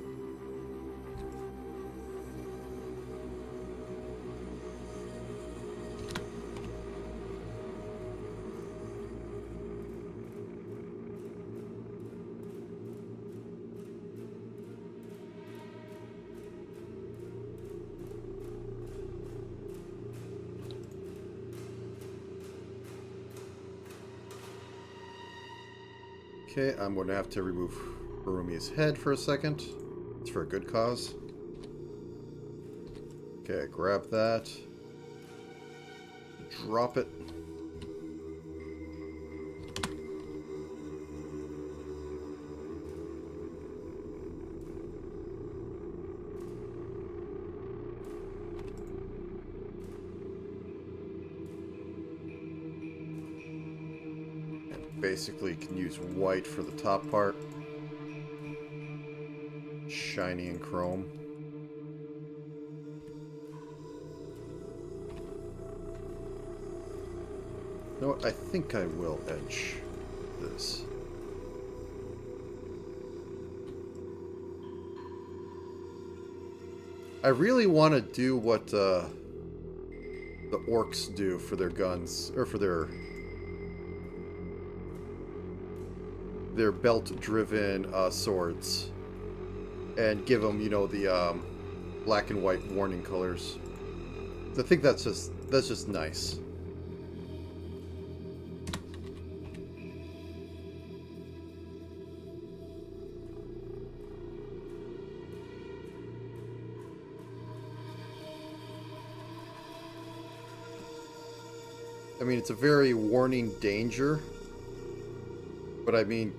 Okay, I'm going to have to remove Ferumi's head for a second. It's for a good cause. Okay, grab that. Drop it. Basically can use white for the top part. Shiny and chrome. You know what? I think I will edge this. I really want to do what the orcs do for their guns, or for their belt-driven swords, and give them, you know, the black and white warning colors. I think that's just nice. I mean, it's a very warning danger, but I mean,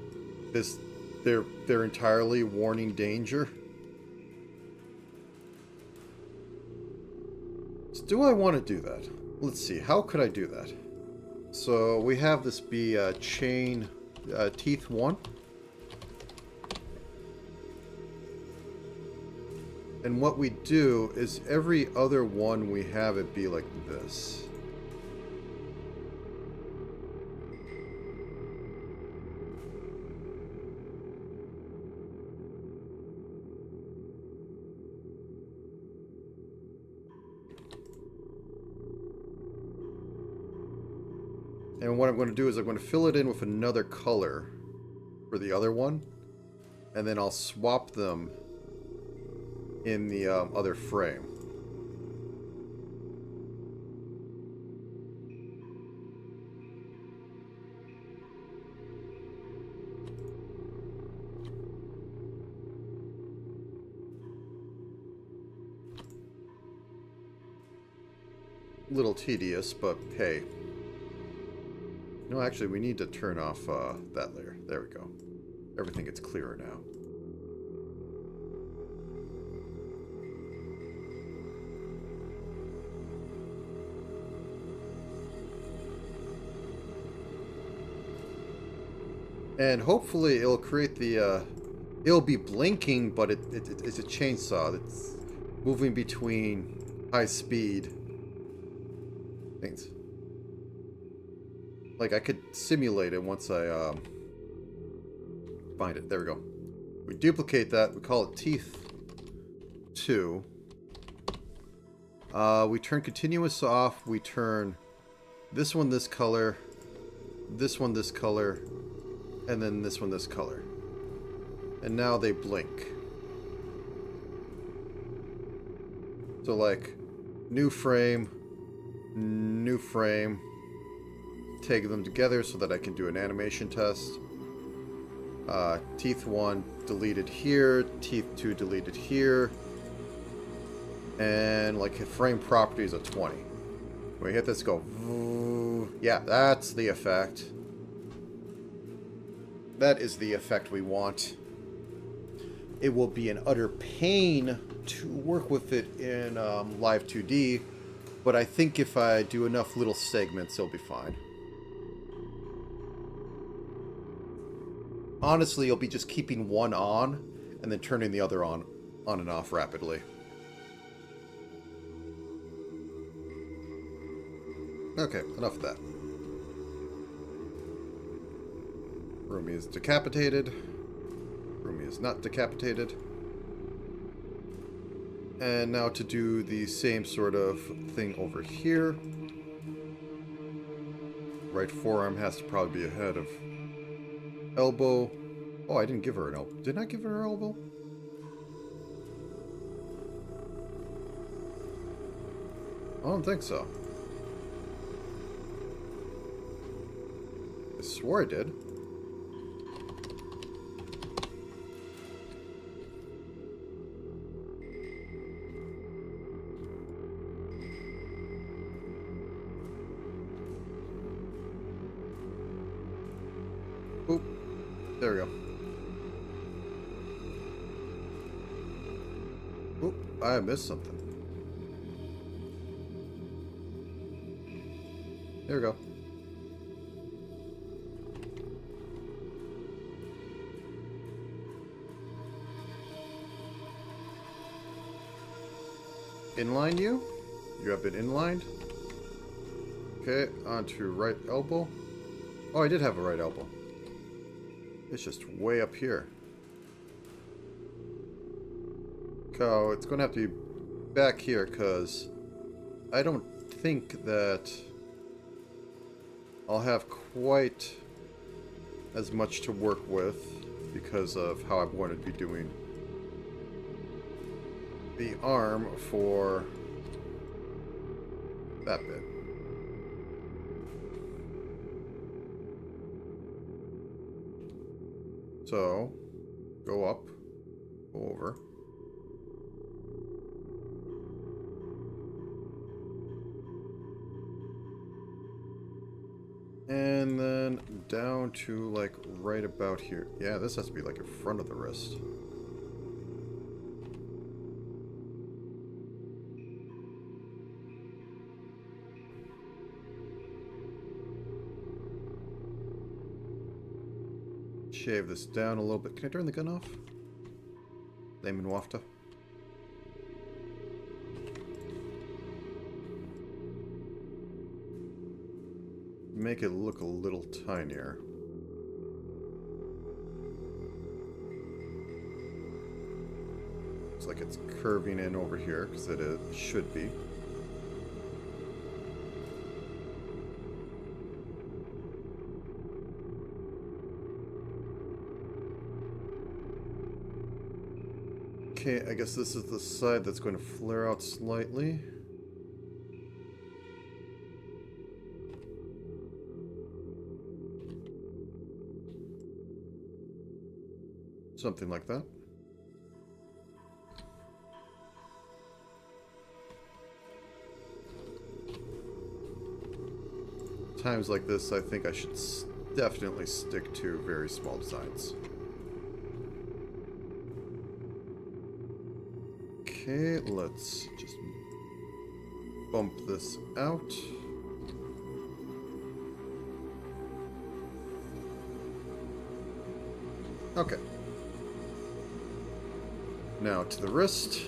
they're entirely warning danger. So do I want to do that? Let's see, how could I do that? So we have this be chain teeth 1. And what we do is every other one we have it be like this. And what I'm going to do is I'm going to fill it in with another color for the other one. And then I'll swap them in the other frame. A little tedious, but hey. No, actually, we need to turn off that layer. There we go. Everything gets clearer now. And hopefully it'll create the, it'll be blinking, but it's a chainsaw that's moving between high speed things. Like, I could simulate it once I find it. There we go. We duplicate that. We call it teeth 2. We turn continuous off. We turn this one this color, this one this color, and then this one this color. And now they blink. So like, new frame, tag them together so that I can do an animation test. Teeth 1 deleted here, teeth 2 deleted here, and like frame properties of 20. When we hit this, go, yeah, that's the effect. That is the effect we want. It will be an utter pain to work with it in Live 2D, but I think if I do enough little segments, it'll be fine. Honestly, you'll be just keeping one on and then turning the other on and off rapidly. Okay, enough of that. Ferumi is decapitated. Ferumi is not decapitated. And now to do the same sort of thing over here. Right forearm has to probably be ahead of elbow. Oh, I didn't give her an elbow. Didn't I give her an elbow? I don't think so. I swore I did. There we go. Oop, I missed something. There we go. Inline you? You have been inlined. Okay, onto right elbow. Oh, I did have a right elbow. It's just way up here. So it's going to have to be back here because I don't think that I'll have quite as much to work with because of how I'm going to be doing the arm for that bit. So, go up, go over. And then down to like right about here. Yeah, this has to be like in front of the wrist. Shave this down a little bit. Can I turn the gun off? Layman Wafta. Make it look a little tinier. Looks like it's curving in over here, because it should be. Okay, I guess this is the side that's going to flare out slightly. Something like that. Times like this, I think I should definitely stick to very small designs. Okay, let's just bump this out. Okay. Now to the wrist.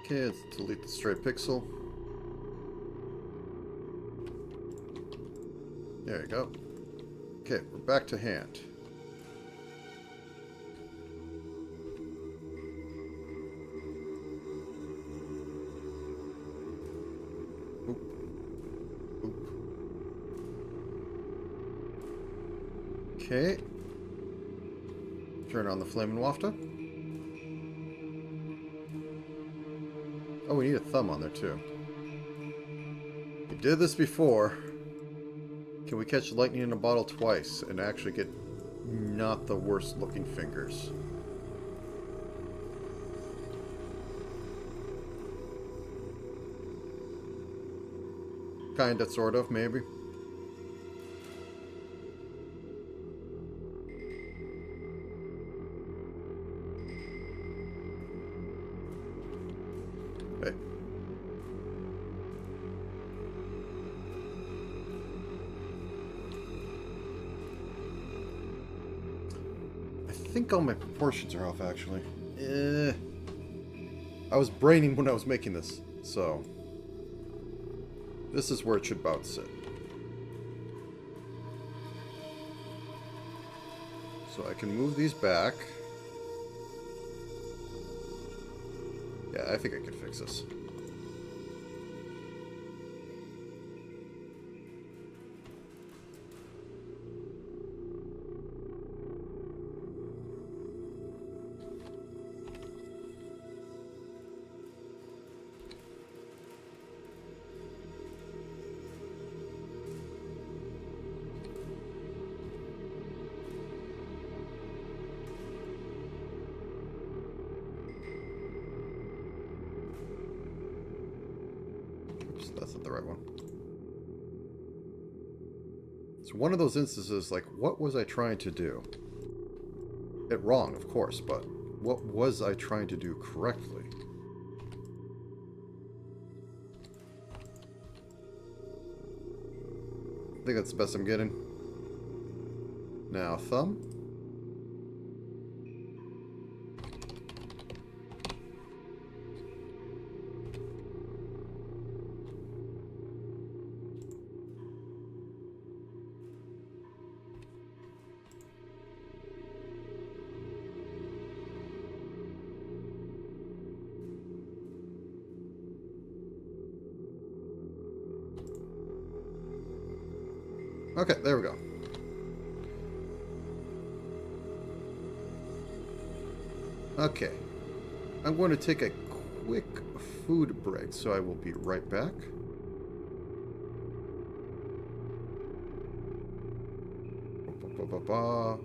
Okay, let's delete the stray pixel. There you go. Okay, we're back to hand. Oop. Oop. Okay. Turn on the Flamin' Wafta. Oh, we need a thumb on there too. We did this before. Can we catch lightning in a bottle twice and actually get not the worst looking fingers? Kinda, sort of, maybe. Okay. I think all my proportions are off, actually. I was braining when I was making this, so... This is where it should about sit. So I can move these back. Yeah, I think I can fix this. that's not the right one. It's one of those instances like, what was I trying to do? It wrong, of course, but what was I trying to do correctly? I think that's the best I'm getting. Now, thumb. Okay, there we go. Okay. I'm going to take a quick food break, so I will be right back. Ba-ba-ba-ba.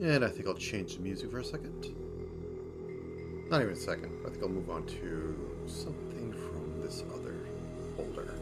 And I think I'll change the music for a second. Not even a second. I think I'll move on to something from this other folder.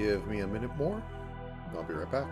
Give me a minute more. I'll be right back.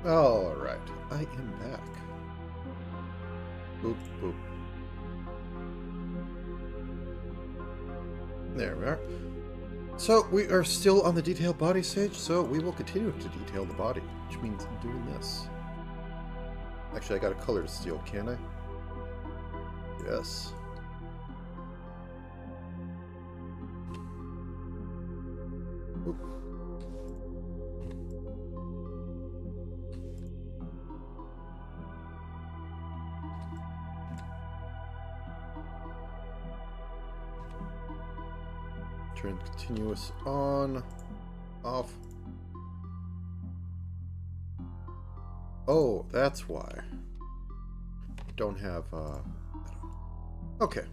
Alright, I am back. Boop, boop. There we are. So, we are still on the detailed body stage, so we will continue to detail the body, which means doing this. Actually, I got a color to steal, can I? Yes. Oop. Turn continuous on, off. Oh, that's why. Don't have, okay.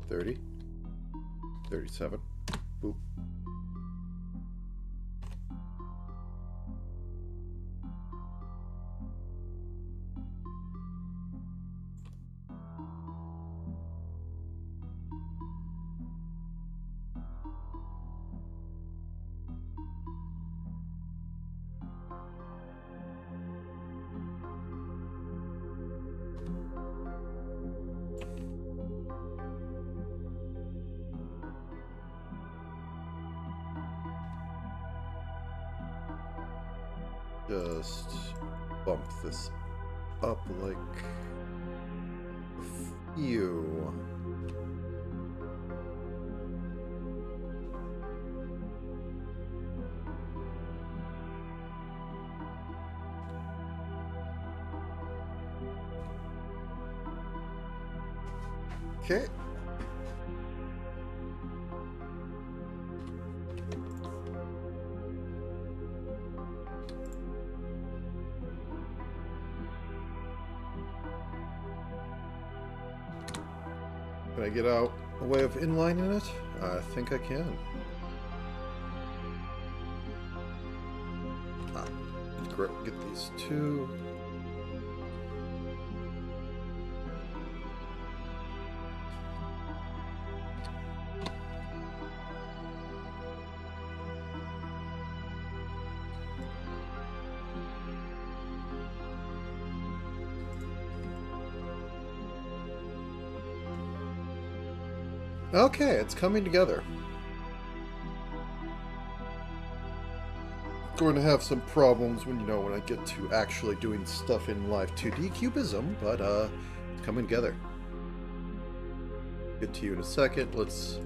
30. 37. Boop. Just bump this up like a few. Okay. Can I get out a way of inlining it? I think I can. Get these two. Okay, it's coming together. Going to have some problems when I get to actually doing stuff in live 2D cubism, but it's coming together. Get to you in a second. Let's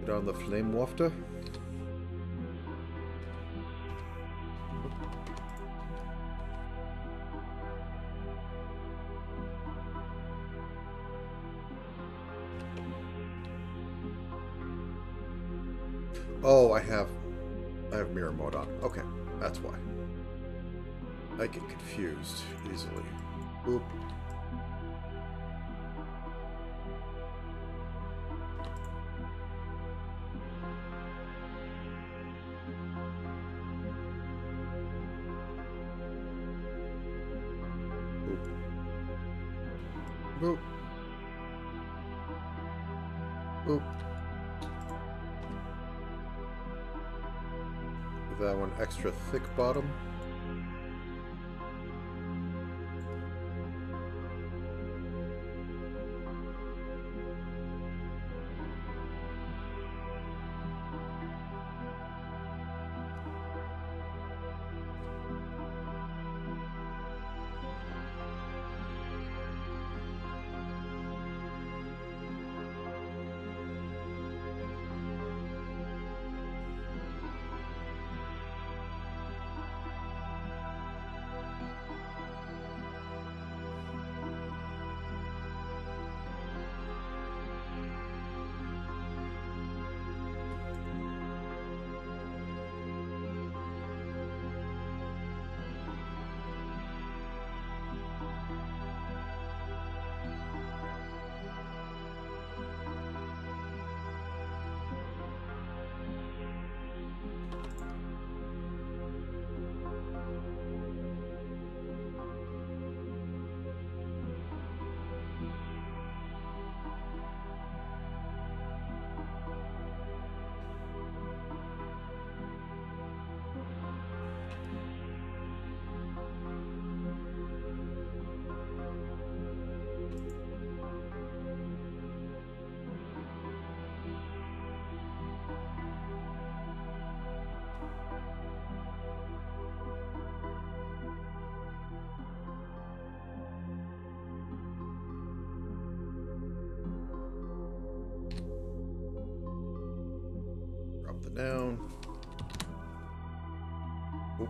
get on the flame wafter. Oh, I have mirror mode on. Okay, that's why. I get confused easily. Oop. Boop. Boop. Give that one extra thick bottom. Down. Oop.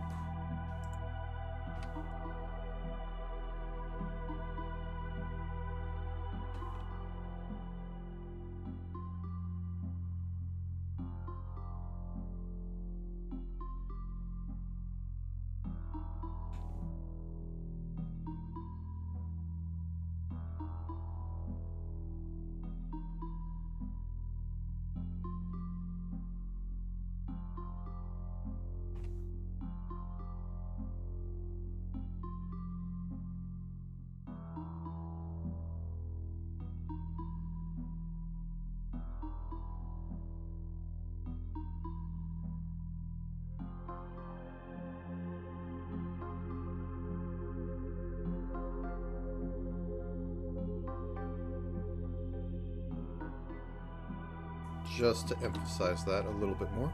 Just to emphasize that a little bit more.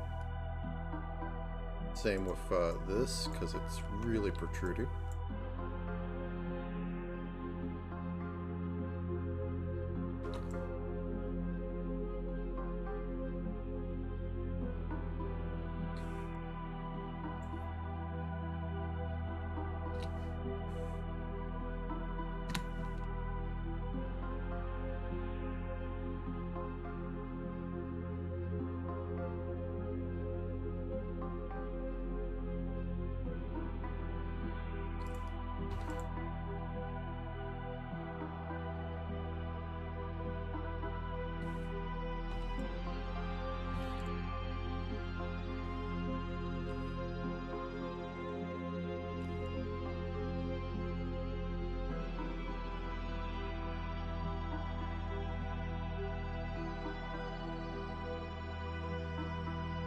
Same with this, because it's really protruding.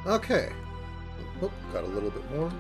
Okay. Oop, got a little bit more.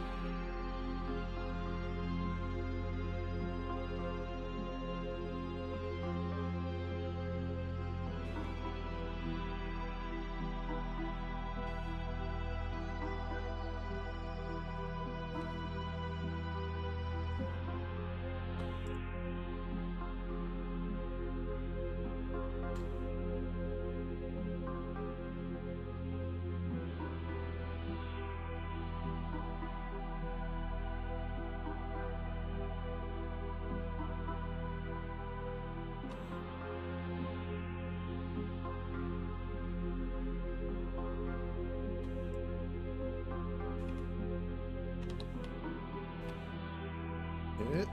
It.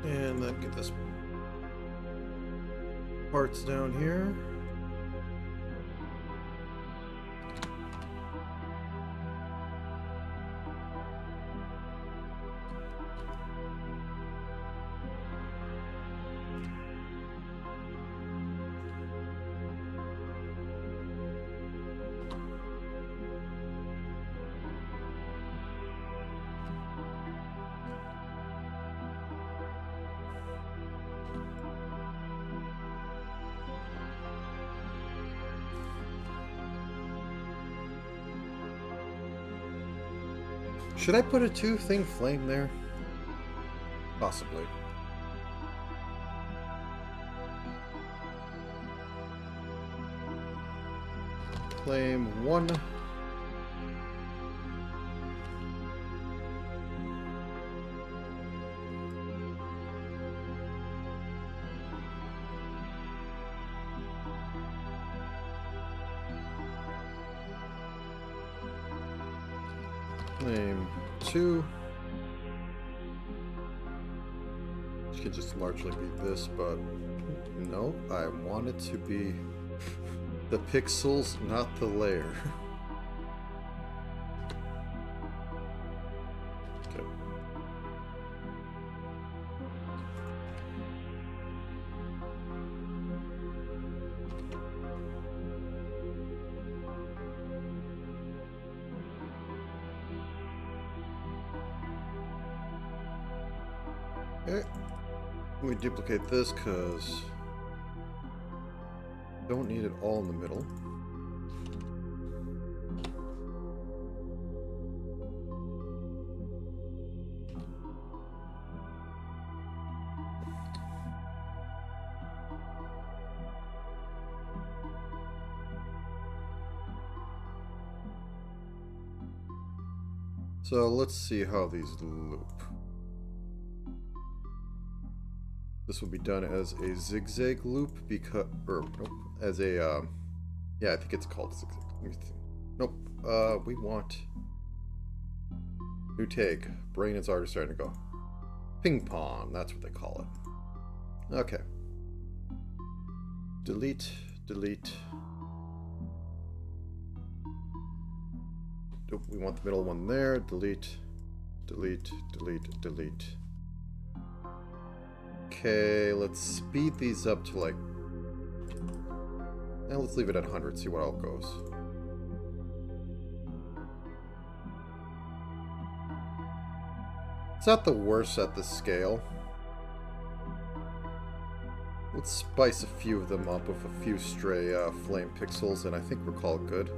And then get this parts down here. Should I put a two-thing flame there? Possibly. Flame 1. Flame 2. Which could just largely be this, but no, I want it to be the pixels, not the layer. Okay. Okay. Let me duplicate this because don't need it all in the middle. So let's see how these loop. This will be done as a zigzag loop because, or nope, as a, yeah, I think it's called zigzag. Let me think. Nope, we want new take. Brain is already starting to go. Ping pong, that's what they call it. Okay. Delete, delete. Nope, we want the middle one there. Delete, delete, delete, delete. Okay, let's speed these up to like... And let's leave it at 100, see what all goes. It's not the worst at this scale. Let's spice a few of them up with a few stray flame pixels, and I think we'll call it good.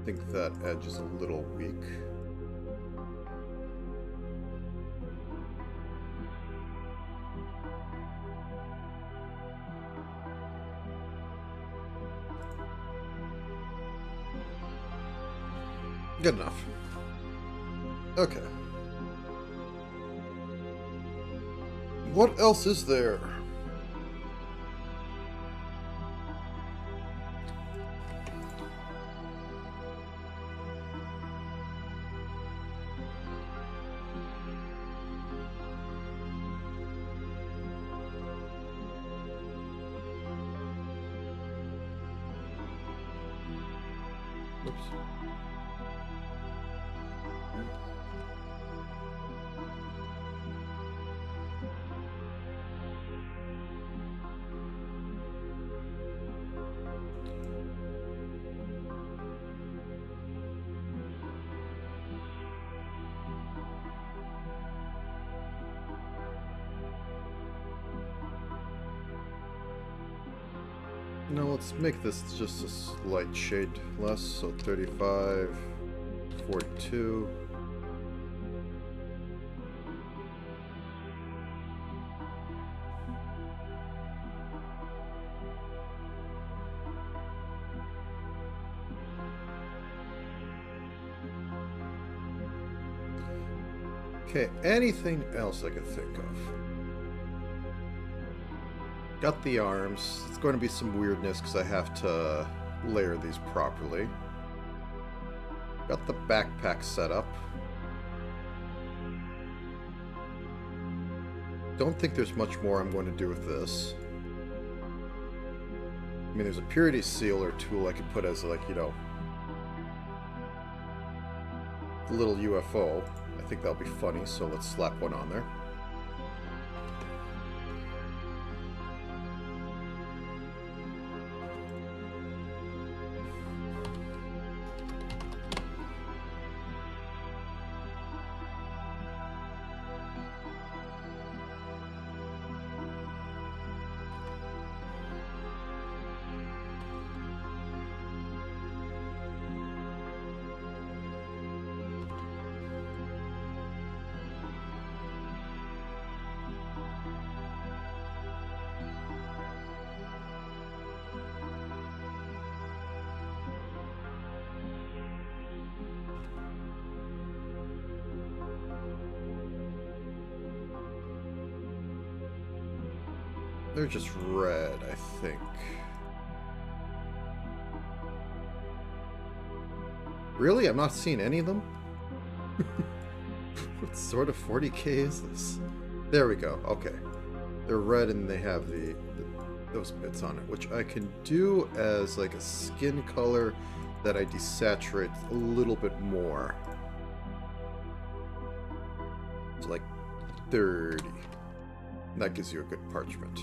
I think that edge is a little weak. Good enough. Okay. What else is there? Oops. Now let's make this just a slight shade less, so 35, 42. Okay, anything else I can think of? Got the arms. It's going to be some weirdness because I have to layer these properly. Got the backpack set up. Don't think there's much more I'm going to do with this. I mean, there's a purity seal or tool I could put as, like, you know, a little UFO. I think that'll be funny, so let's slap one on there. They're just red, I think. Really? I'm not seeing any of them? What sort of 40k is this? There we go. Okay. They're red and they have those bits on it, which I can do as like a skin color that I desaturate a little bit more. It's like 30. And that gives you a good parchment.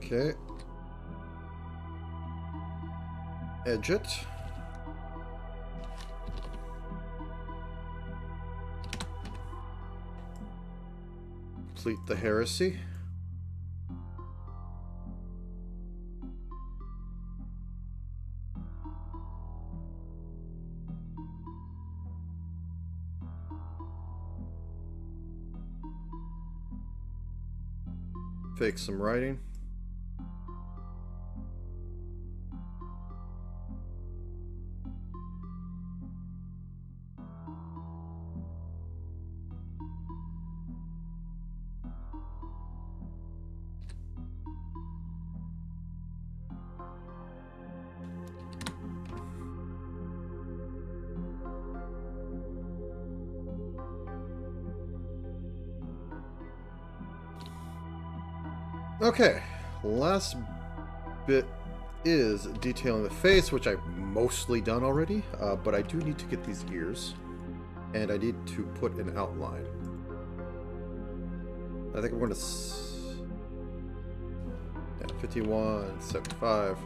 Okay. Edge it. Complete the heresy. Fake some writing. Okay, last bit is detailing the face, which I've mostly done already, but I do need to get these ears, and I need to put an outline. I think I'm going to... Yeah, 51, 75...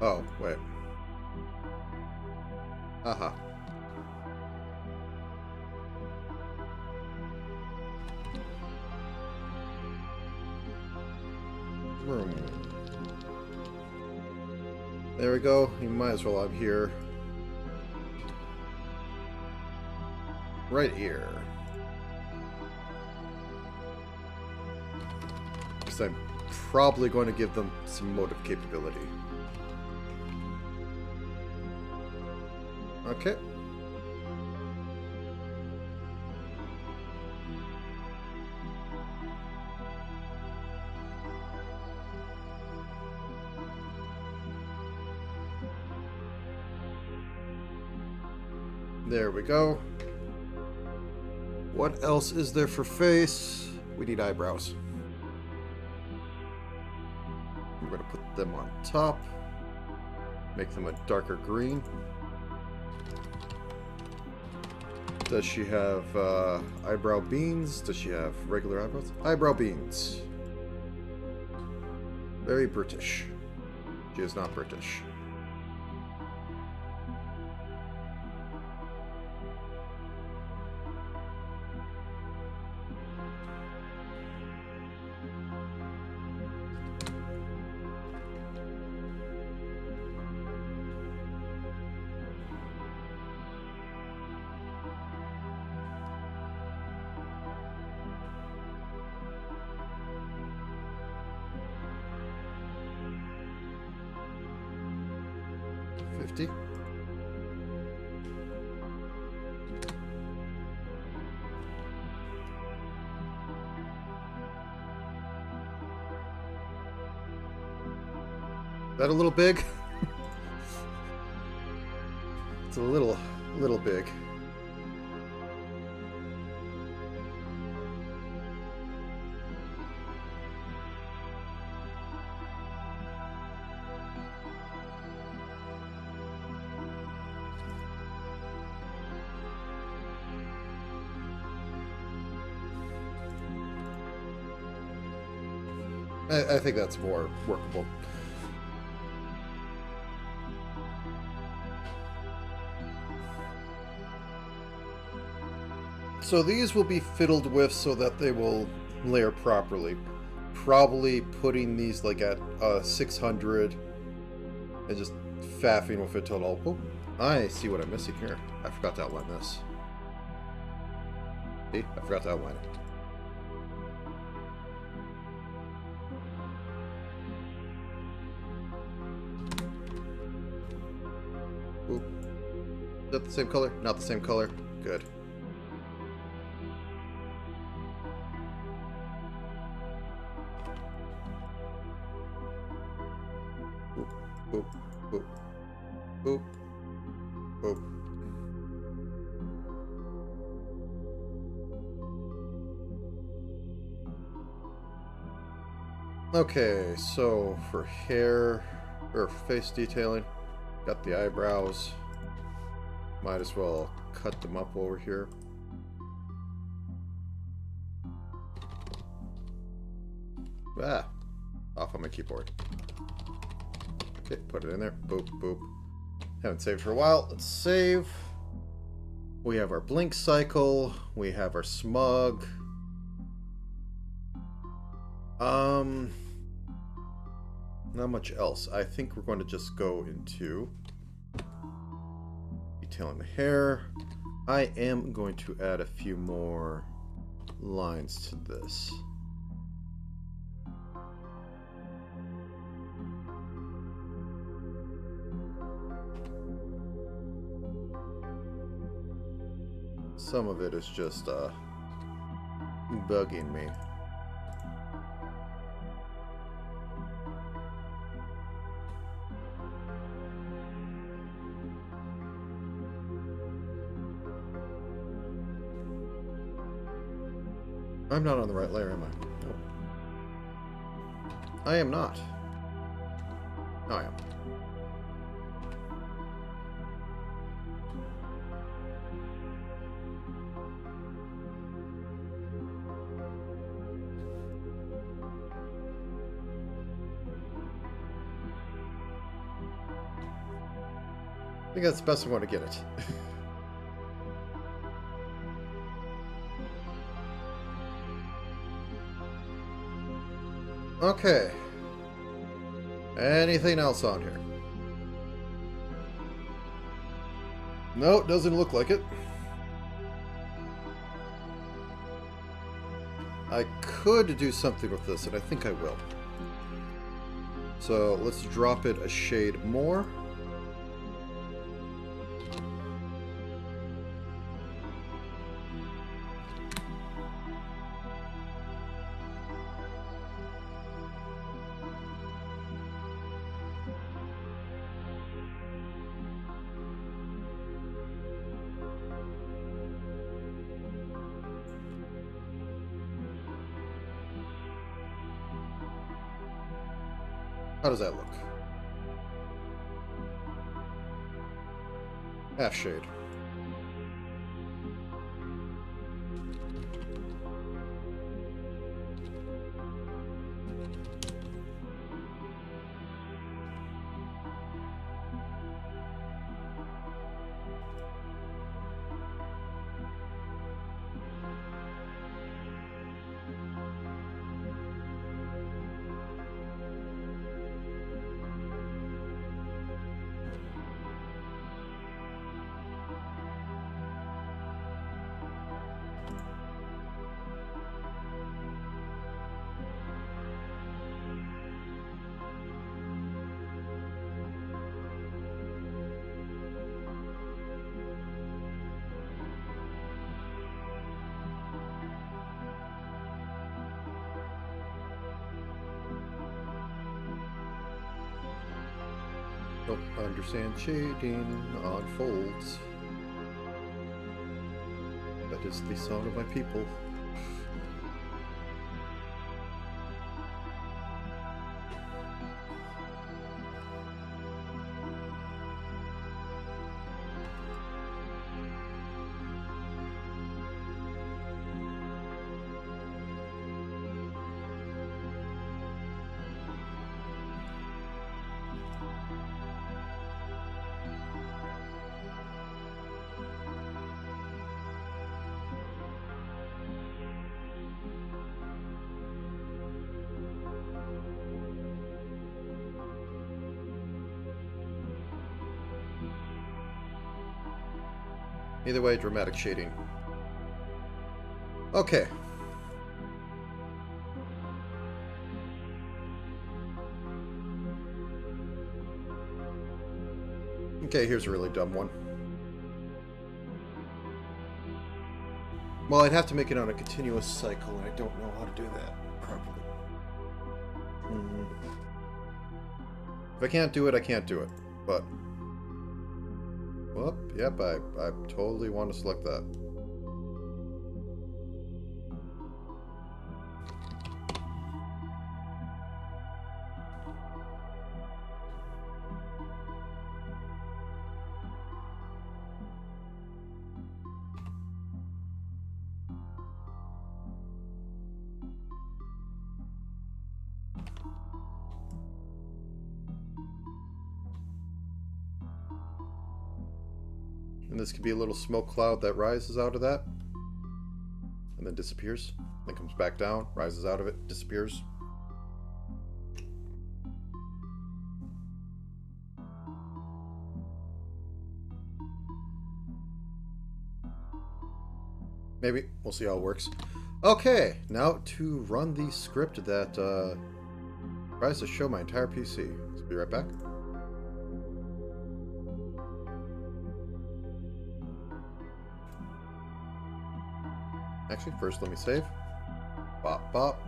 Oh, wait. Aha. There we go. You might as well have here. Right here. Because I'm probably going to give them some motive capability. Okay. There we go. What else is there for face? We need eyebrows. We're going to put them on top. Make them a darker green. Does she have eyebrow beans? Does she have regular eyebrows? Eyebrow beans. Very British. She is not British. $50. Is that a little big? It's a little big. I think that's more workable. So these will be fiddled with so that they will layer properly. Probably putting these like at 600 and just faffing with it till all. Oh, I see what I'm missing here. I forgot to outline this. See, I forgot to outline it. Ooh. Is that the same color? Not the same color. Good. Boop, boop, boop, boop. Okay, so for hair or face detailing, got the eyebrows. Might as well cut them up over here. Ah, off on my keyboard. Okay, put it in there. Boop, boop. Haven't saved for a while. Let's save. We have our blink cycle. We have our smug. Not much else. I think we're going to just go into detailing the hair. I am going to add a few more lines to this. Some of it is just bugging me. I'm not on the right layer, am I? Nope. I am not. No, I am. I think that's the best way to get it. Okay. Anything else on here? No, it doesn't look like it. I could do something with this, and I think I will. So let's drop it a shade more. How does that look? Half shade. Don't understand shading on folds. That is the sound of my people. Either way, dramatic shading. Okay. Okay, here's a really dumb one. Well, I'd have to make it on a continuous cycle, and I don't know how to do that properly. If I can't do it, I can't do it. But... well, yep, I totally want to select that. And this could be a little smoke cloud that rises out of that, and then disappears, then comes back down, rises out of it, disappears. Maybe. We'll see how it works. Okay, now to run the script that tries to show my entire PC. So be right back. Actually, first let me save. Bop, bop.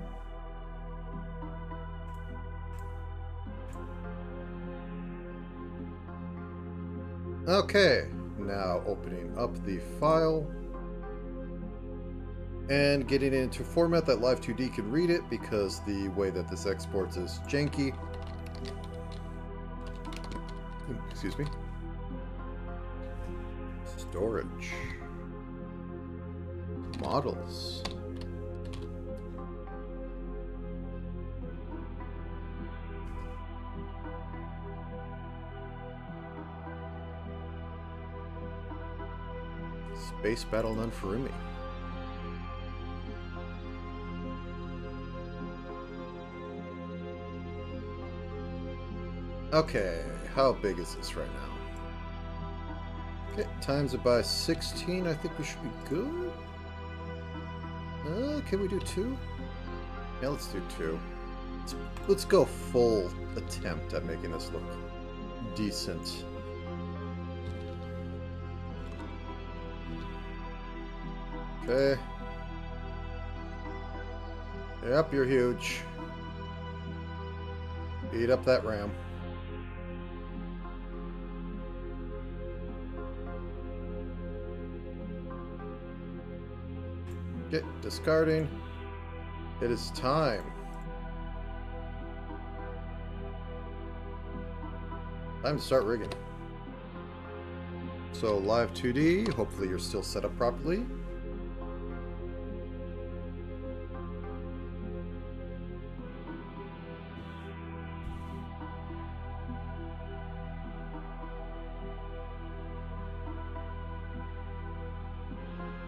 Okay, now opening up the file and getting it into format that Live2D can read it, because the way that this exports is janky. Excuse me. Storage. Models. Space battle on Ferumi. Okay, how big is this right now? Okay, times it by 16. I think we should be good. Can we do 2? Yeah, let's do 2. Let's go full attempt at making this look decent. Okay. Yep, you're huge. Eat up that RAM. Okay, discarding. It is time. Time to start rigging. So live 2D, hopefully you're still set up properly.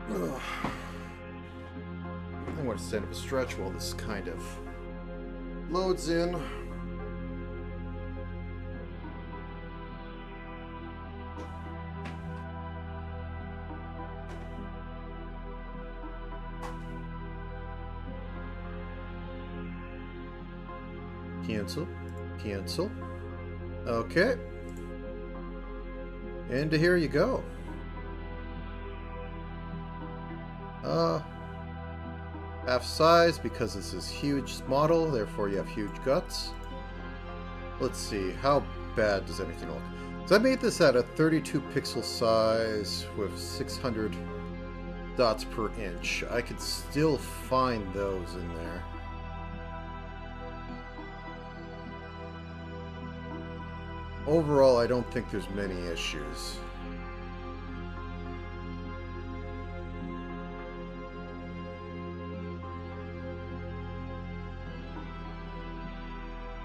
I want to stand up a stretch while this kind of loads in. Cancel. Cancel. Okay. And here you go. Half size because this is huge model, therefore you have huge guts. Let's see, how bad does anything look? So I made this at a 32 pixel size with 600 dots per inch. I could still find those in there. Overall, I don't think there's many issues.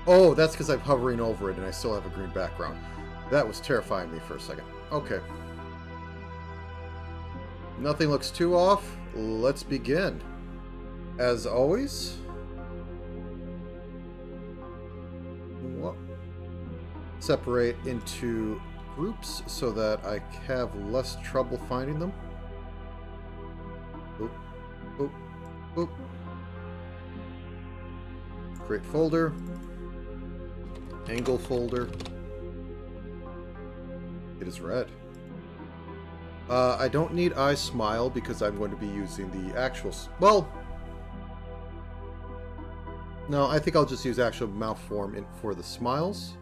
Oh, that's because I'm hovering over it and I still have a green background. That was terrifying me for a second. Okay. Nothing looks too off. Let's begin. As always, separate into groups so that I have less trouble finding them. Oop, oop, oop. Create folder. Angle folder. It is red. I don't need I smile because I'm going to be using the actual... Well... No, I think I'll just use actual mouth form for the smiles.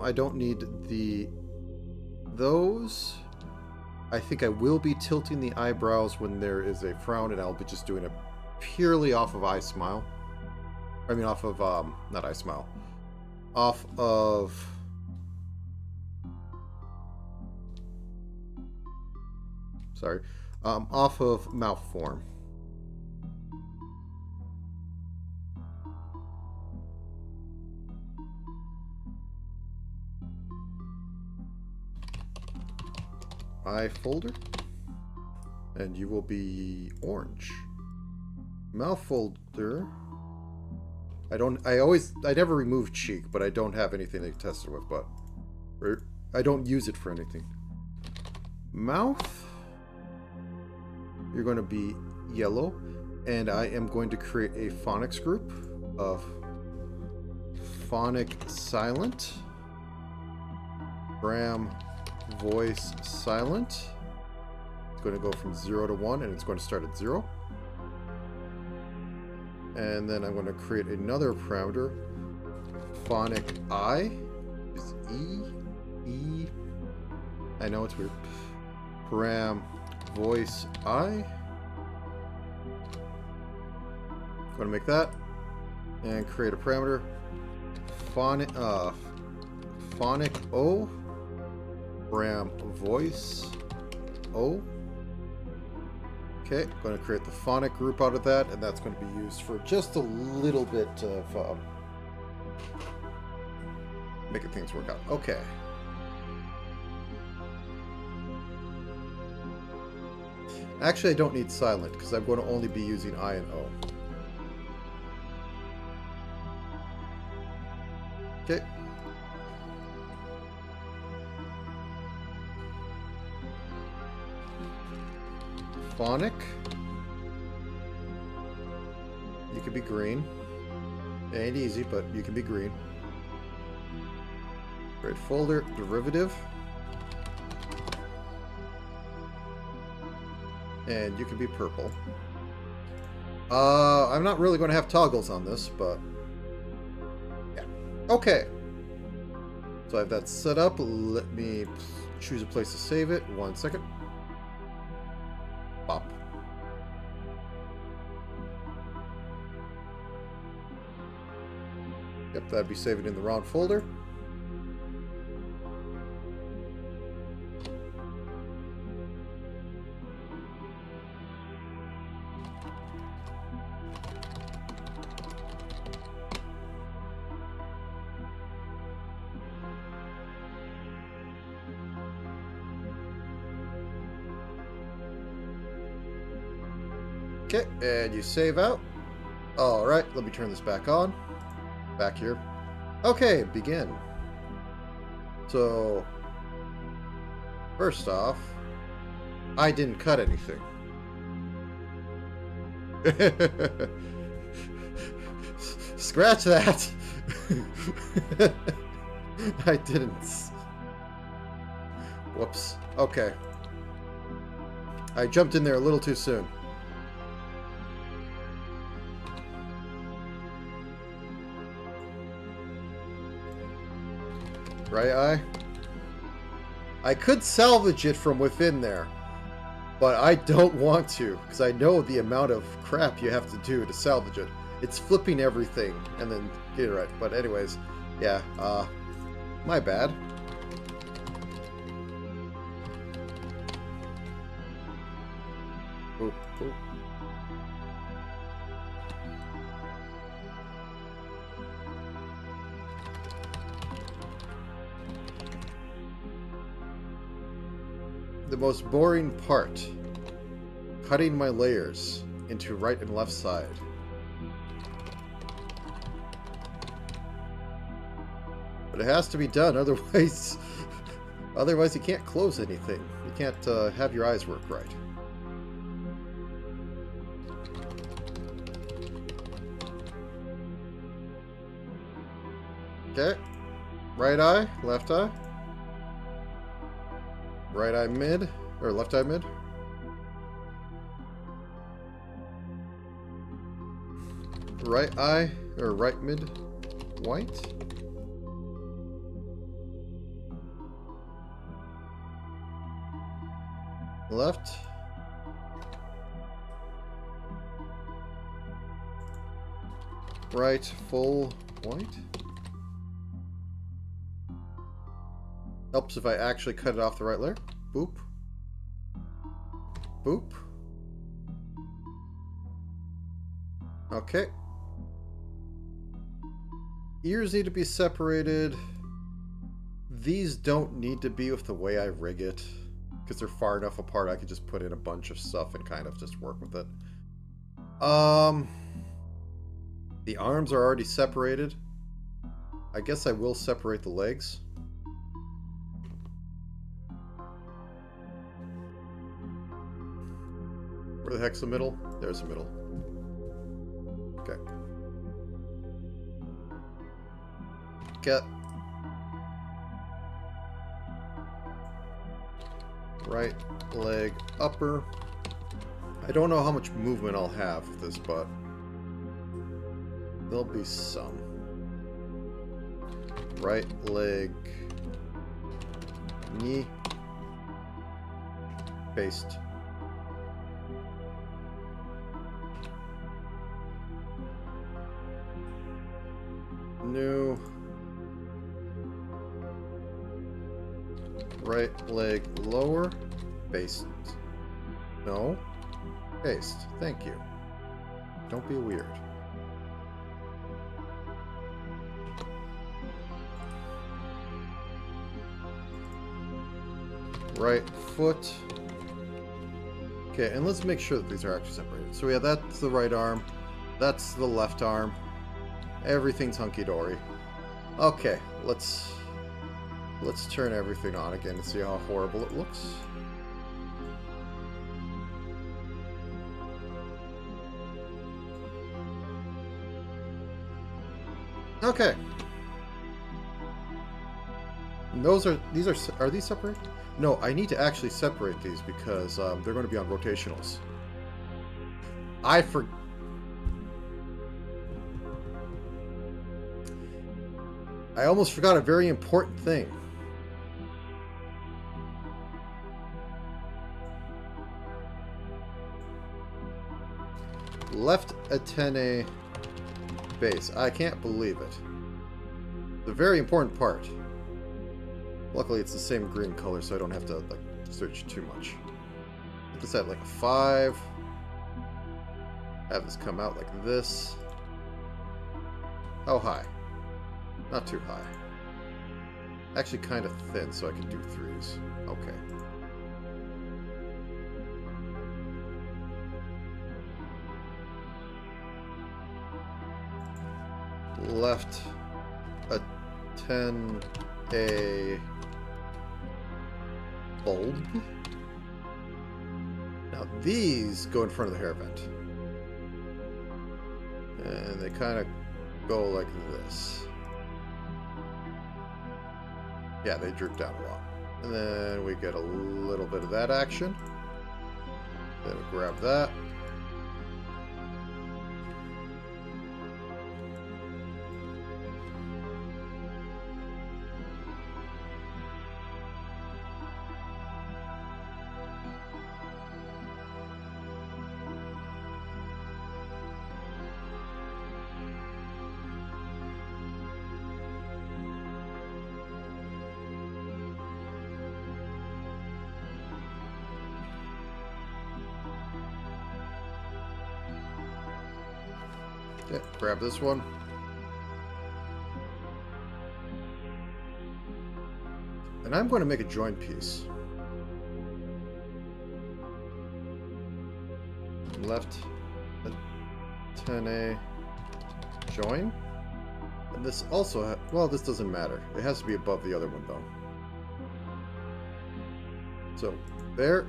I don't need those. I think I will be tilting the eyebrows when there is a frown, and I'll be just doing it purely off of I smile. I mean off of, not I smile. Off of... Sorry. Off of mouth form. I folder, and you will be orange. Mouth folder. I never remove cheek, but I don't have anything to test it with, but I don't use it for anything. Mouth, you're going to be yellow, and I am going to create a phonics group of phonic silent, gram voice silent. It's going to go from 0 to 1, and it's going to start at 0. And then I'm going to create another parameter, phonic I is E. I know it's weird. Param voice I. Going to make that and create a parameter, phonic O. Ram voice O. Okay, going to create the phonic group out of that, and that's going to be used for just a little bit of making things work out. Okay. Actually, I don't need silent because I'm going to only be using I and O. Okay. Phonic. You can be green. It ain't easy, but you can be green. Create folder, derivative. And you can be purple. I'm not really going to have toggles on this, but yeah. Okay. So I have that set up. Let me choose a place to save it. 1 second. Pop. Yep, that'd be saving in the wrong folder. Okay, and you save out. Alright, let me turn this back on. Back here. Okay, begin. So, first off, I didn't cut anything. Scratch that! I didn't. Whoops. Okay. I jumped in there a little too soon. Right eye? I could salvage it from within there, but I don't want to, because I know the amount of crap you have to do to salvage it. It's flipping everything and then get it right. But anyways, yeah, my bad. Ooh, ooh. The most boring part, cutting my layers into right and left side. But it has to be done, otherwise you can't close anything. You can't have your eyes work right. Okay, right eye, left eye. Right eye mid, or left eye mid. Right eye, or right mid, white. Left. Right, full white. Helps if I actually cut it off the right layer. Boop. Boop. Okay. Ears need to be separated. These don't need to be with the way I rig it, because they're far enough apart I could just put in a bunch of stuff and kind of just work with it. The arms are already separated. I guess I will separate the legs. Where the heck's the middle? There's the middle. Okay. Get. Right leg upper. I don't know how much movement I'll have with this, but there'll be some. Right leg knee. Paste. New. Right leg lower. Paste. No. Paste. Thank you. Don't be weird. Right foot. Okay, and let's make sure that these are actually separated. So yeah, that's the right arm. That's the left arm. Everything's hunky-dory. Okay, let's turn everything on again and see how horrible it looks. Okay. And are these separate? No, I need to actually separate these because they're going to be on rotationals. I almost forgot a very important thing. Left antenne base. I can't believe it. The very important part. Luckily, it's the same green color, so I don't have to like search too much. Put this at like a 5. Have this come out like this. How high? Not too high. Actually, kind of thin, so I can do 3s. Okay. Left a 10A bulb. Now these go in front of the hair vent. And they kind of go like this. Yeah, they droop down a lot. And then we get a little bit of that action. Then we grab that. Okay, grab this one. And I'm going to make a join piece. Left a 10A join. And this also, well, this doesn't matter. It has to be above the other one, though. So, there.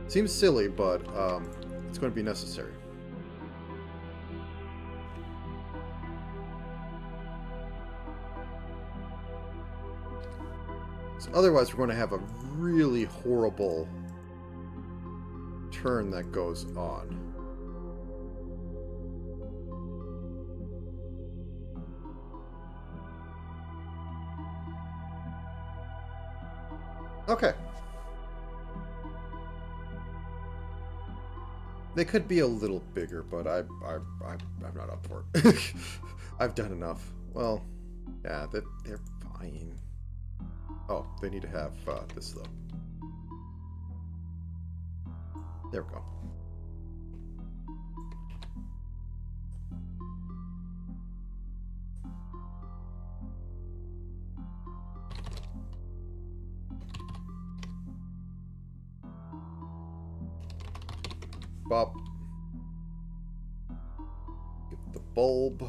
Seems silly, but, it's going to be necessary. So otherwise, we're going to have a really horrible turn that goes on. Okay. They could be a little bigger, but I'm not up for it. I've done enough. Well, yeah, they're fine. Oh, they need to have this though. There we go. Bop. Get the bulb.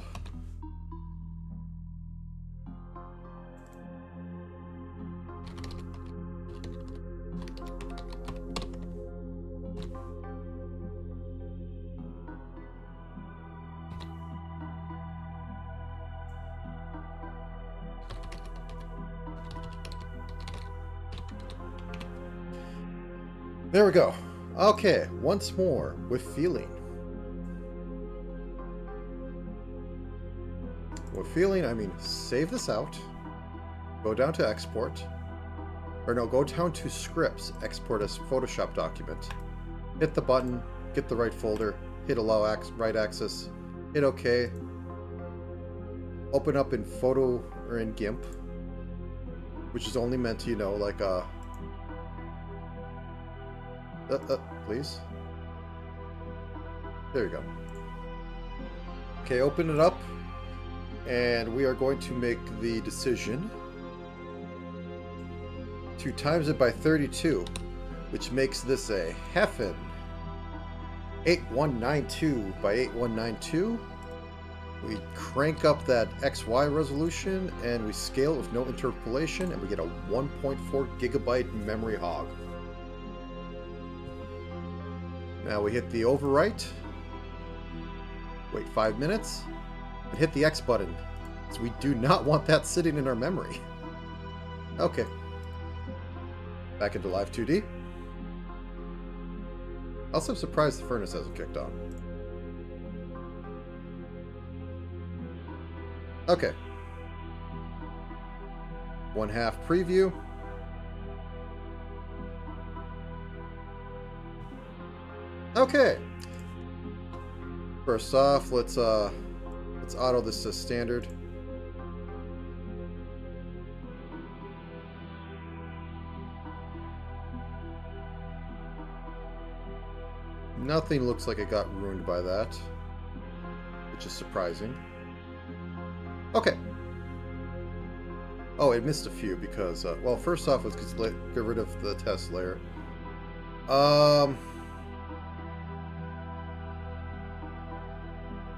There we go. Okay, once more, with feeling. With feeling, I mean, save this out, go down to export, or no, go down to scripts, export as Photoshop document, hit the button, get the right folder, hit allow right access, hit OK, open up in Photo or in GIMP, which is only meant to, you know, like please. There you go. Okay, open it up, and we are going to make the decision to times it by 32, which makes this a Heffen 8192 by 8192. We crank up that XY resolution, and we scale with no interpolation, and we get a 1.4 gigabyte memory hog. Now we hit the overwrite, wait 5 minutes, and hit the X button, because we do not want that sitting in our memory. Okay. Back into Live 2D. Also, I'm surprised the furnace hasn't kicked on. Okay. 1/2 preview. Okay. First off, let's It's auto, this says standard. Nothing looks like it got ruined by that, which is surprising. Okay. Oh, it missed a few because, well, first off, let's get rid of the test layer.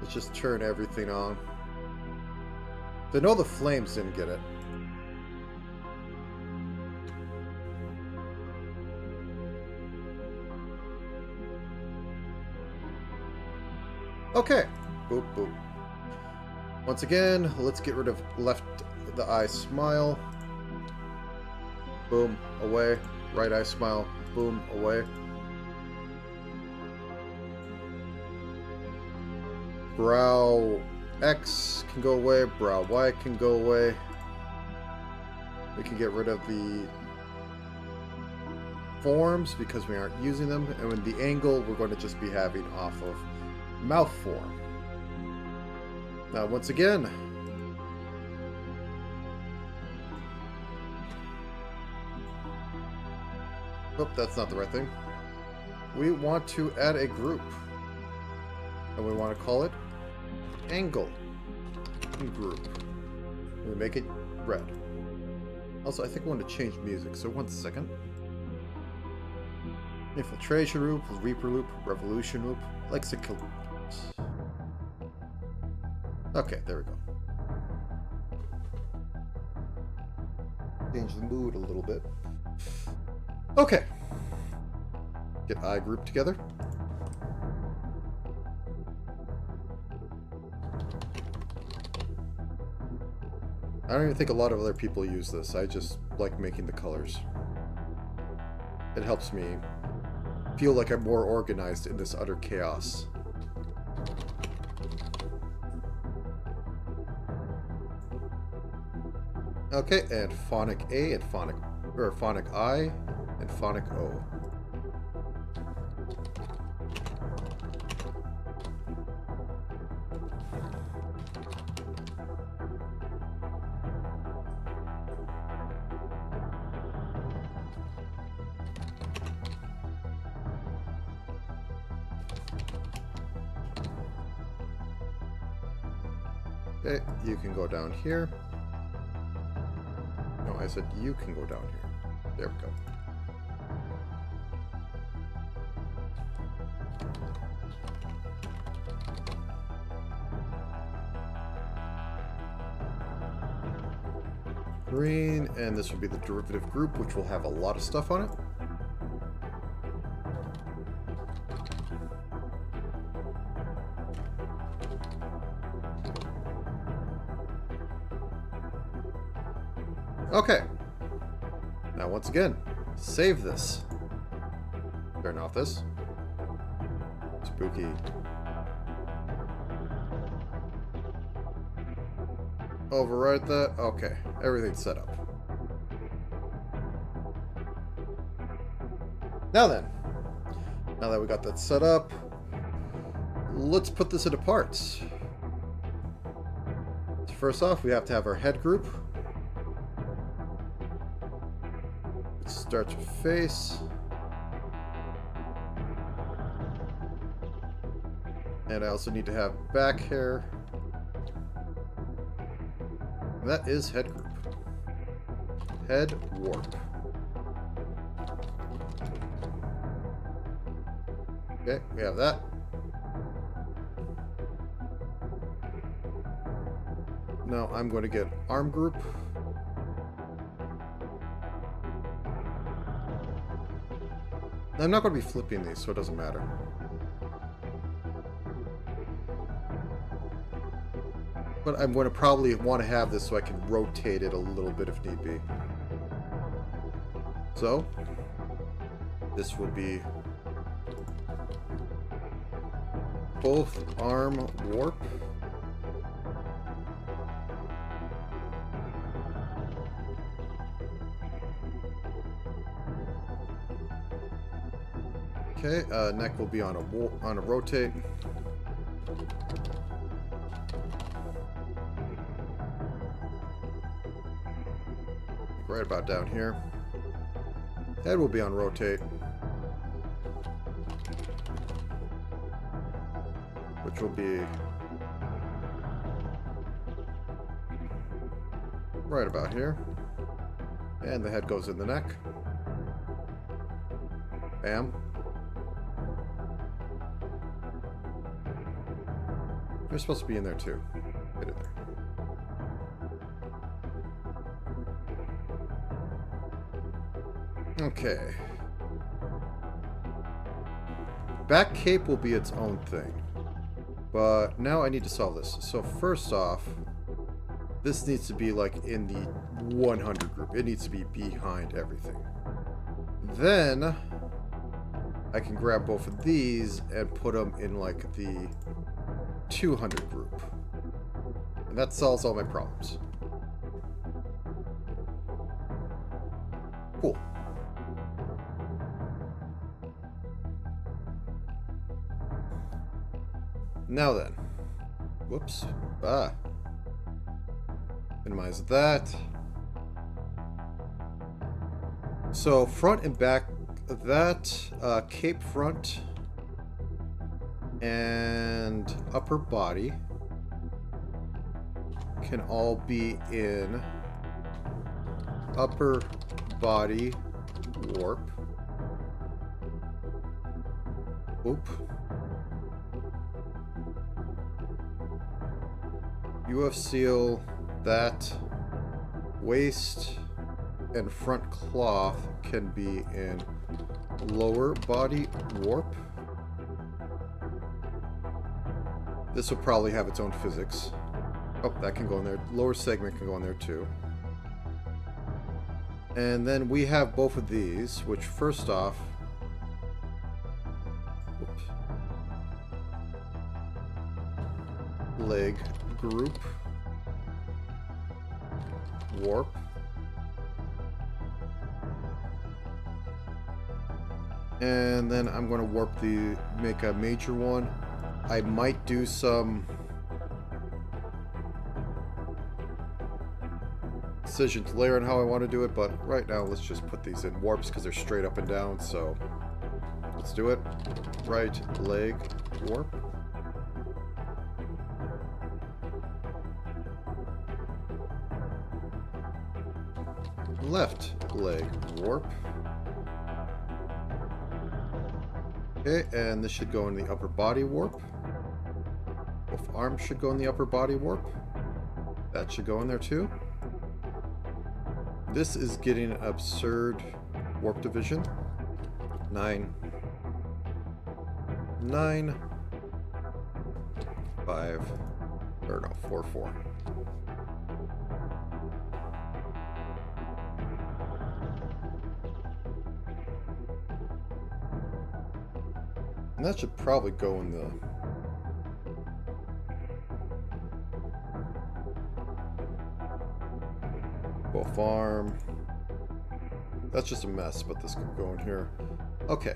Let's just turn everything on. I know the flames didn't get it. Okay. Boop, boop. Once again, let's get rid of the eye smile. Boom, away. Right eye smile. Boom, away. Brow X can go away. Brow Y can go away. We can get rid of the forms because we aren't using them. And with the angle, we're going to just be having off of mouth form. Now, once again, oh, that's not the right thing. We want to add a group, and we want to call it angle group. We make it red. Also, I think I want to change music, so 1 second. Infiltration loop, Reaper loop, Revolution loop, Lexical loop. Okay, there we go. Change the mood a little bit. Okay. Get eye group together. I don't even think a lot of other people use this. I just like making the colors. It helps me feel like I'm more organized in this utter chaos. Okay, and phonic A and phonic I and phonic O. Okay, you can go down here. No, I said you can go down here. There we go. Green, and this will be the derivative group, which will have a lot of stuff on it. Okay. Now, once again, save this. Turn off this. Spooky. Override that. Okay. Everything's set up. Now then. Now that we got that set up, let's put this into parts. First off, we have to have our head group. Starts with face. And I also need to have back hair. That is head group. Head warp. Okay, we have that. Now I'm going to get arm group. I'm not going to be flipping these, so it doesn't matter. But I'm going to probably want to have this so I can rotate it a little bit if need be. So, this will be both arm warp. Okay, neck will be on a rotate. right about down here. Head will be on rotate, which will be right about here. And the head goes in the neck. Bam. You're supposed to be in there too. Get in there. Okay. Back cape will be its own thing. But now I need to solve this. So first off, this needs to be like in the 100 group. It needs to be behind everything. Then I can grab both of these and put them in like the 200 group. And that solves all my problems. Cool. Now then. Whoops. Minimize that. So front and back, that cape front and upper body can all be in upper body warp. Oop. UF seal, that waist and front cloth can be in lower body warp. This will probably have its own physics. Oh, that can go in there. Lower segment can go in there too. And then we have both of these, which first off, whoops, leg group, warp, and then I'm going to warp make a major one. I might do some decision to layer on how I want to do it, but right now let's just put these in warps because they're straight up and down, so let's do it. Right leg warp. Left leg warp. Okay, and this should go in the upper body warp. Both arms should go in the upper body warp. That should go in there too. This is getting an absurd warp division. 9, 5, or no, 4, 4. And that should probably go in the both arm. That's just a mess, but this could go in here. Okay.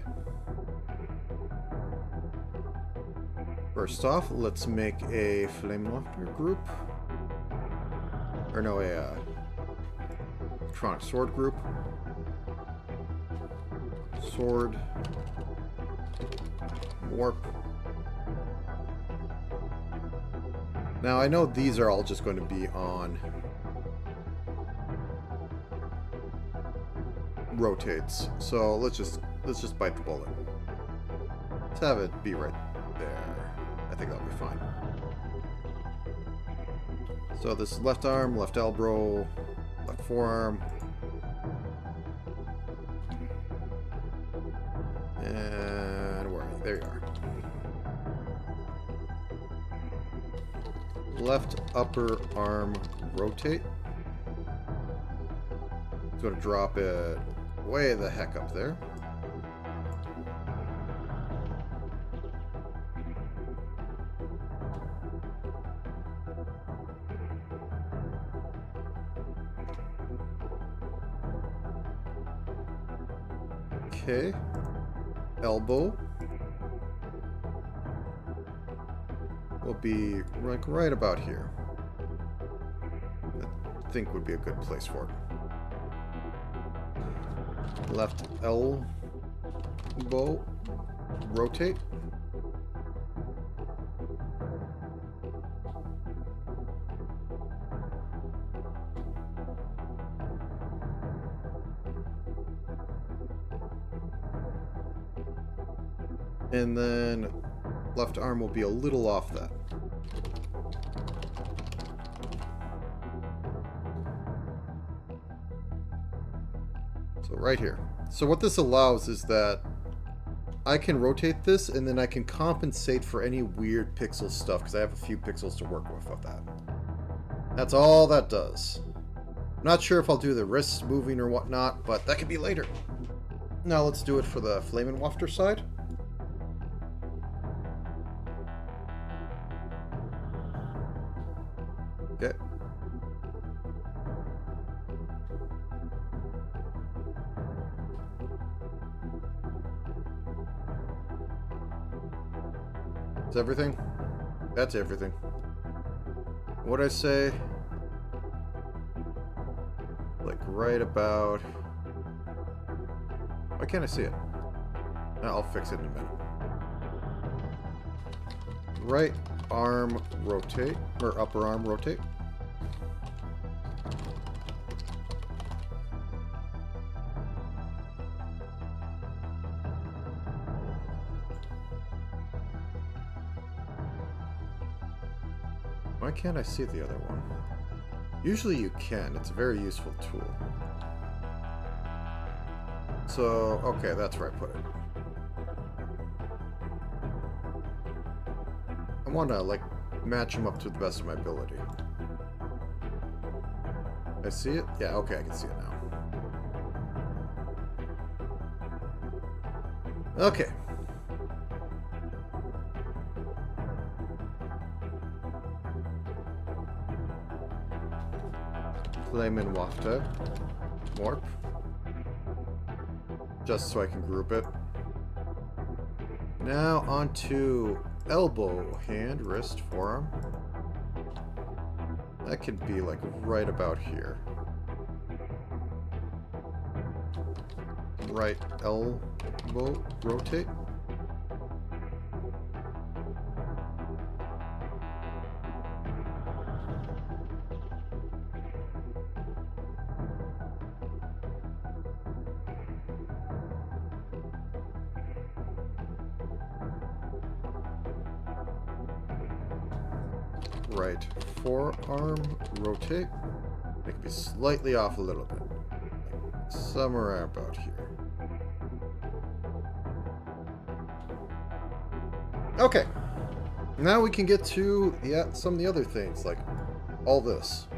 First off, let's make a flame lofter group. Or no, a electronic sword group. Sword. Warp. Now I know these are all just going to be on rotates, so let's just bite the bullet. Let's have it be right there. I think that'll be fine. So this is left arm, left elbow, left forearm, and where are you? There you are. Left upper arm rotate. It's going to drop it way the heck up there. Okay. Elbow will be like right about here. I think would be a good place for it. Left elbow rotate. And then left arm will be a little off that. So right here. So what this allows is that I can rotate this and then I can compensate for any weird pixel stuff because I have a few pixels to work with that. That's all that does. I'm not sure if I'll do the wrists moving or whatnot, but that could be later. Now let's do it for the flame and wafter side. Okay. Is everything? That's everything. What'd I say? Like right about... Why can't I see it? I'll fix it in a minute. Right arm rotate, or upper arm rotate. Why can't I see the other one? Usually you can. It's a very useful tool. So, okay, that's where I put it. I want to, like, match them up to the best of my ability. I see it? Yeah, okay, I can see it now. Okay. Flame and wafter. Warp. Just so I can group it. Now onto elbow, hand, wrist, forearm. That could be like right about here. Right elbow, rotate. Right forearm, rotate. It can be slightly off a little bit. Like somewhere about here. Okay. Now we can get to some of the other things, like all this.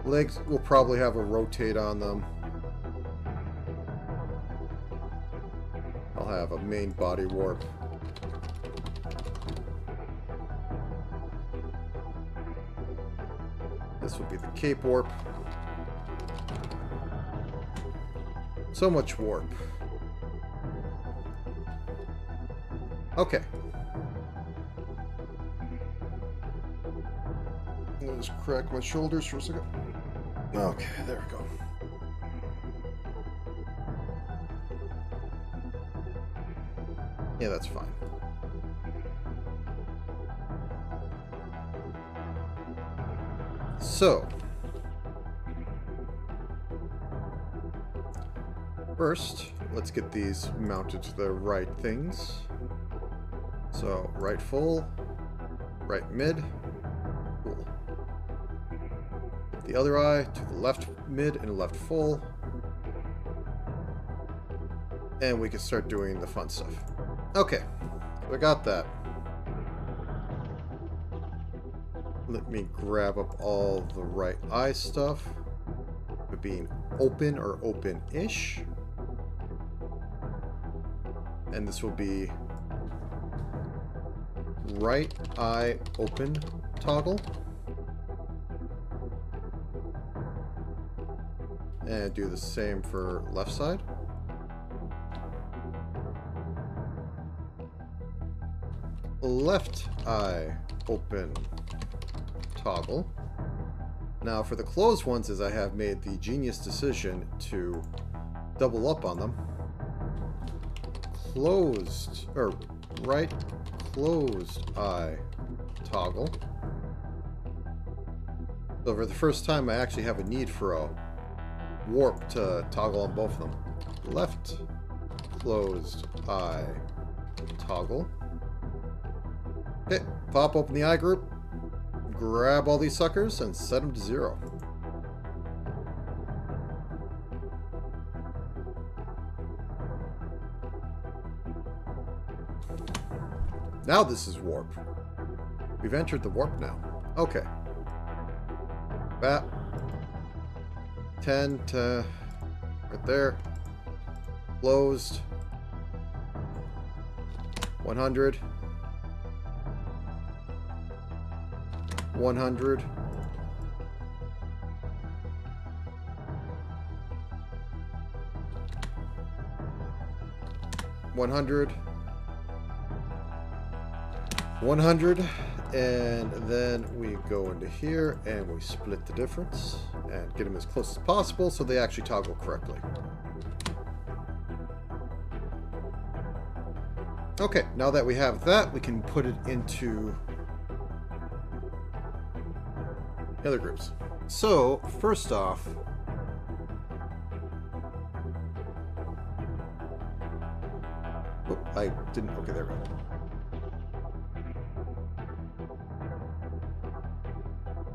Legs will probably have a rotate on them. I'll have a main body warp. This would be the cape warp. So much warp. Okay. I'll just crack my shoulders for a second. Okay, there we go. Yeah, that's fine. So, first, let's get these mounted to the right things. So, right full, right mid, cool. The other eye to the left mid and left full. And we can start doing the fun stuff. Okay, so I got that. Let me grab up all the right eye stuff. For being open or open-ish. And this will be right eye open toggle. And do the same for left side. Left eye open toggle. Now for the closed ones, as I have made the genius decision to double up on them. Closed, or right closed eye toggle. So for the first time, I actually have a need for a warp to toggle on both of them. Left closed eye toggle. Okay, pop open the eye group, grab all these suckers, and set them to 0. Now this is warp. We've entered the warp now. Okay. Bat. 10 to right there. Closed. 100. 100. 100. 100, and then we go into here and we split the difference and get them as close as possible so they actually toggle correctly. Okay, now that we have that, we can put it into the other groups. So, first off, oh, I didn't, okay, there we go.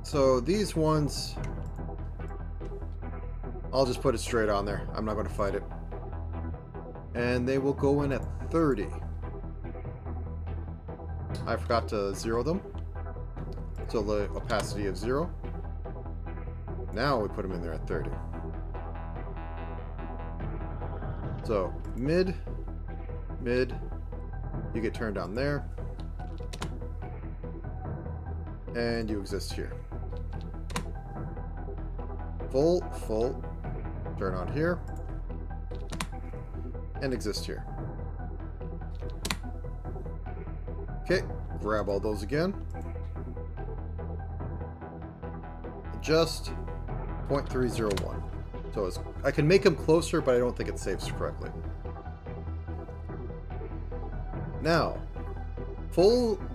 So these ones, I'll just put it straight on there. I'm not going to fight it. And they will go in at 30. I forgot to 0 them. So the opacity of 0. Now we put them in there at 30. So mid, you get turned on there. And you exist here. Full, turn on here, and exist here. Okay, grab all those again. Adjust 0.301. So I can make them closer, but I don't think it saves correctly. Now,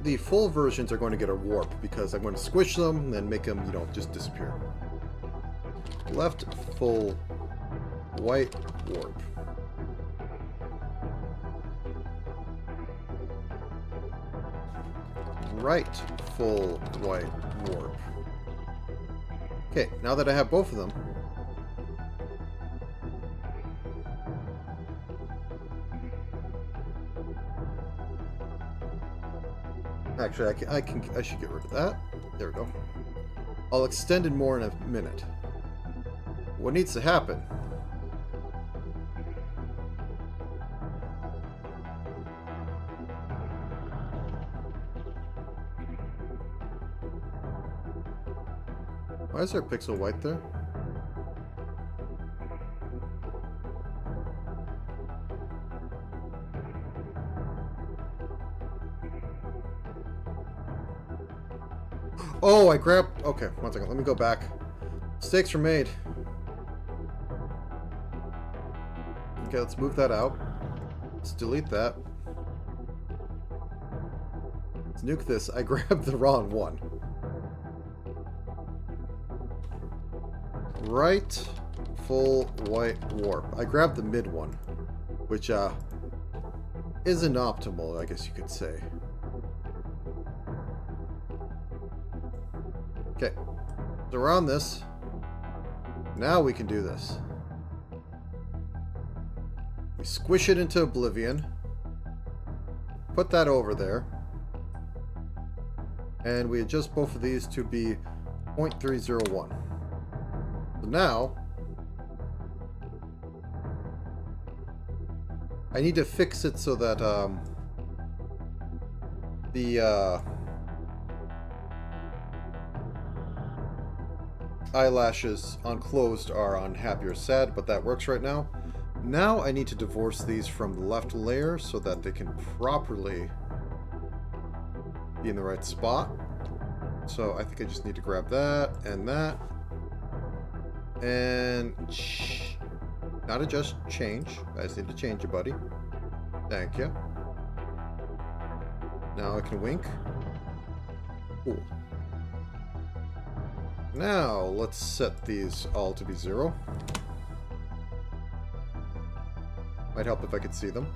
the full versions are going to get a warp because I'm going to squish them and make them, just disappear. Left full white warp. Right full white warp. Okay, now that I have both of them, actually I should get rid of that. There we go. I'll extend it more in a minute. What needs to happen? Why is there a pixel white there? Oh, I grabbed... Okay, one second. Let me go back. Mistakes were made. Okay, let's move that out. Let's delete that. Let's nuke this. I grabbed the wrong one. Right full white warp. I grabbed the mid one, which isn't optimal, I guess you could say. Okay, so we're on this. Now we can do this. We squish it into oblivion. Put that over there. And we adjust both of these to be 0.301. So now, I need to fix it so that the eyelashes on closed are on happy or sad, but that works right now. Now I need to divorce these from the left layer so that they can properly be in the right spot. So I think I just need to grab that and that. And not adjust, change. I just need to change it, buddy. Thank you. Now I can wink. Cool. Now let's set these all to be 0. Might help if I could see them.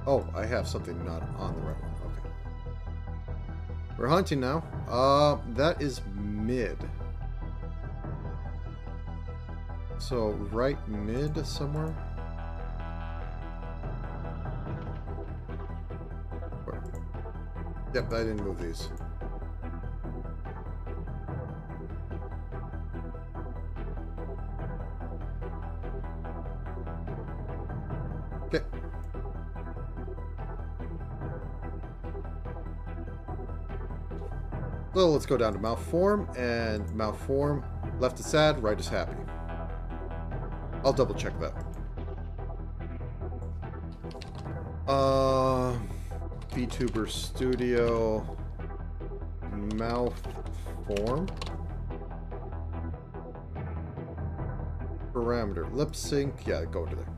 Oh, I have something not on the right one. Okay. We're hunting now. That is mid. So right mid somewhere. Where? Yep, I didn't move these. Okay. So let's go down to mouth form, and mouth form, left is sad, right is happy. I'll double check that. VTuber Studio, mouth form, parameter, lip sync, yeah, go to there.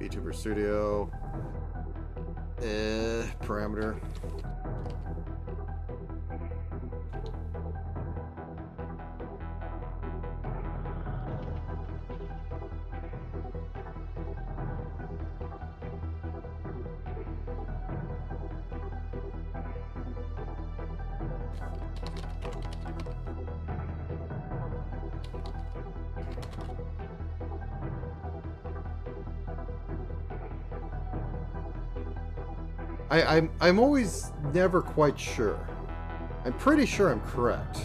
VTuber Studio, parameter. I'm always never quite sure. I'm pretty sure I'm correct.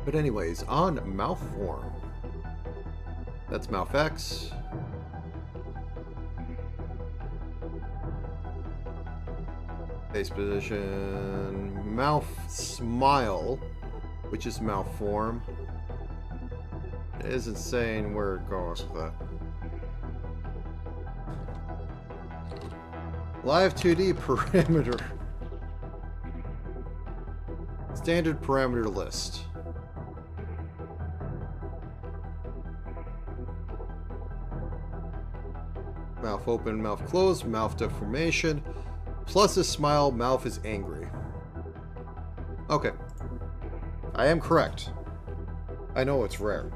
But anyways, on mouth form. That's mouth X. Face position. Mouth smile, which is mouth form. It isn't saying where it goes with that. Live 2D parameter. Standard parameter list. Mouth open, mouth closed, mouth deformation. Plus a smile, mouth is angry. Okay. I am correct. I know it's rare.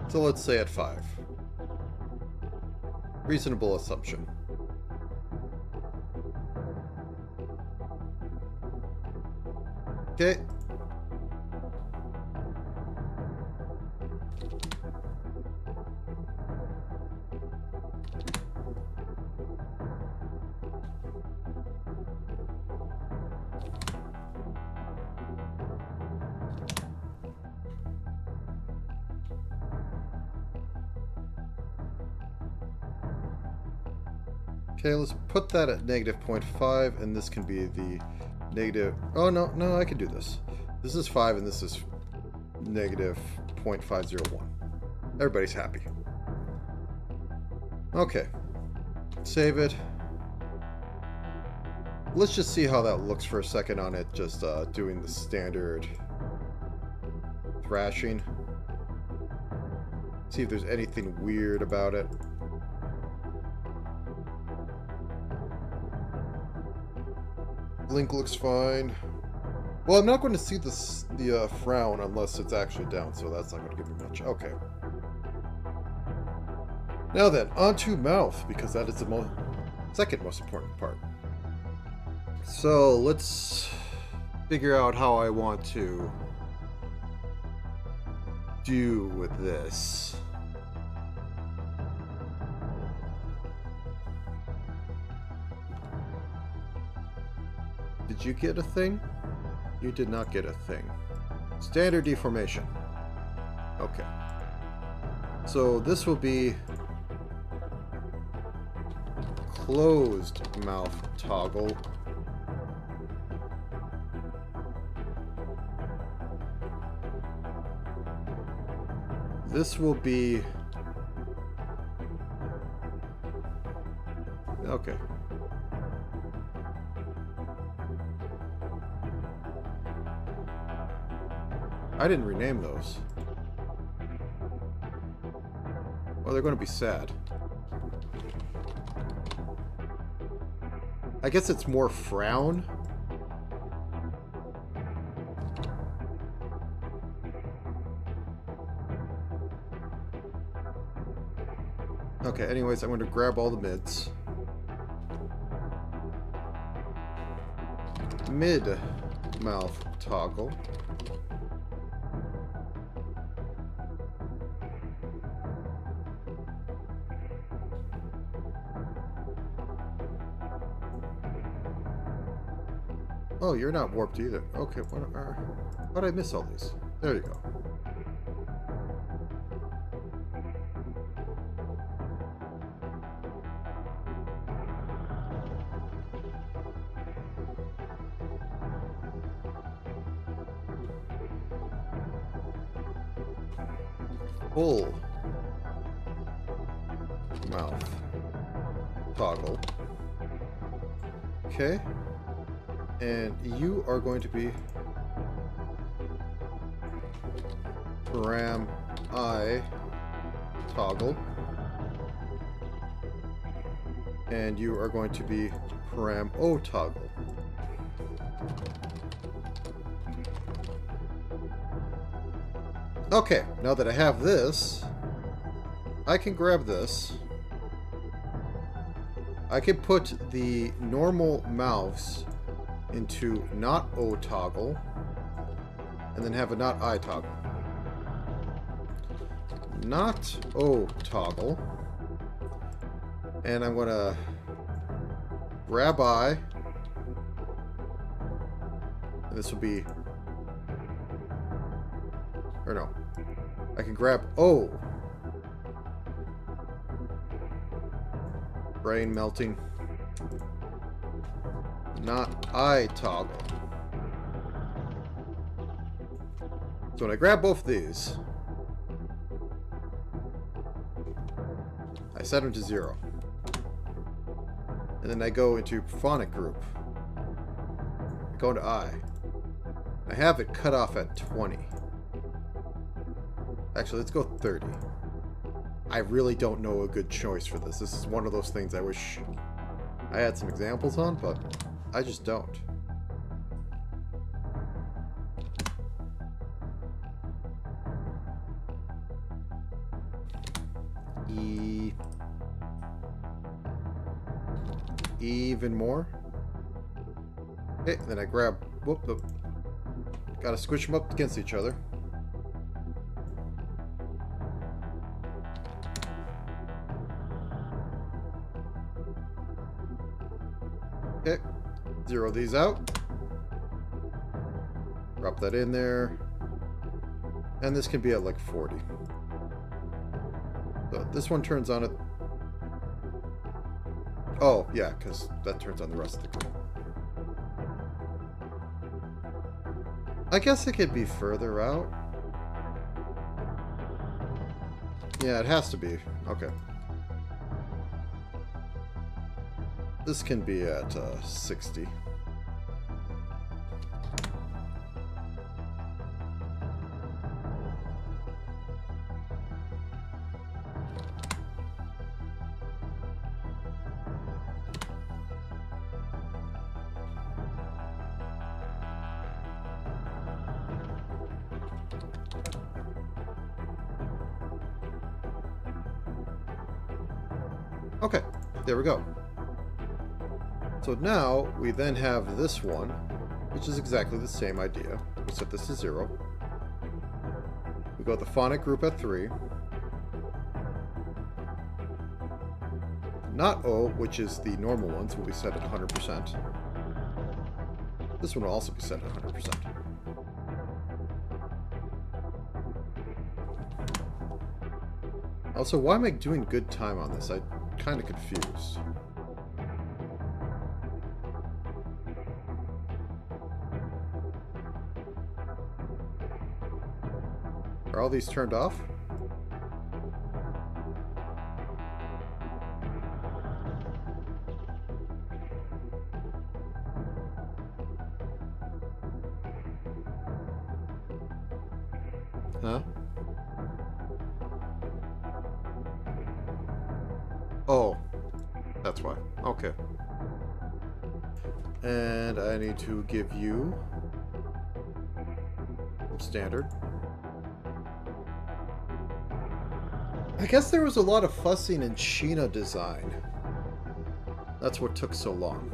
So let's say at 5. Reasonable assumption. Okay. Okay, let's put that at negative 0.5, and this can be the negative... Oh, no, I can do this. This is 5, and this is negative 0.501. Everybody's happy. Okay. Save it. Let's just see how that looks for a second on it, just doing the standard thrashing. See if there's anything weird about it. Link looks fine. Well, I'm not going to see the frown unless it's actually down, so that's not going to give me much. Okay. Now then, onto mouth, because that is the second most important part. So let's figure out how I want to do with this. Did you get a thing? You did not get a thing. Standard deformation. Okay. So this will be closed mouth toggle. This will be... Okay. I didn't rename those. Well, they're going to be sad. I guess it's more frown. Okay, anyways, I'm going to grab all the mids. Mid mouth toggle. Oh, you're not warped either. Okay, how did I miss all these? There you go. Full mouth toggle. Okay. And you are going to be param I toggle. And you are going to be param O toggle. Okay, now that I have this, I can grab this. I can put the normal mouths into not O toggle, and then have a not I toggle. Not O toggle, and I'm gonna grab I, and this will be, or no, I can grab O. Brain melting. Not I toggle. So when I grab both of these, I set them to 0. And then I go into phonic group. I go into I. I have it cut off at 20. Actually, let's go 30. I really don't know a good choice for this. This is one of those things I wish I had some examples on, but I just don't. Even more. Okay, then I grab, whoop, gotta squish them up against each other. Okay, zero these out. Drop that in there. And this can be at like 40. So this one turns on it. Oh, yeah, because that turns on the rest of the group. I guess it could be further out. Yeah, it has to be. Okay. This can be at 60. Okay, there we go. So now we then have this one, which is exactly the same idea. We set this to 0. We go with the phonic group at 3. Not O, which is the normal ones, will be set at 100%. This one will also be set at 100%. Also, why am I doing good time on this? I'm kind of confused. Are all these turned off? Huh? Oh, that's why. Okay. And I need to give you standard. I guess there was a lot of fussing in Sheena design. That's what took so long.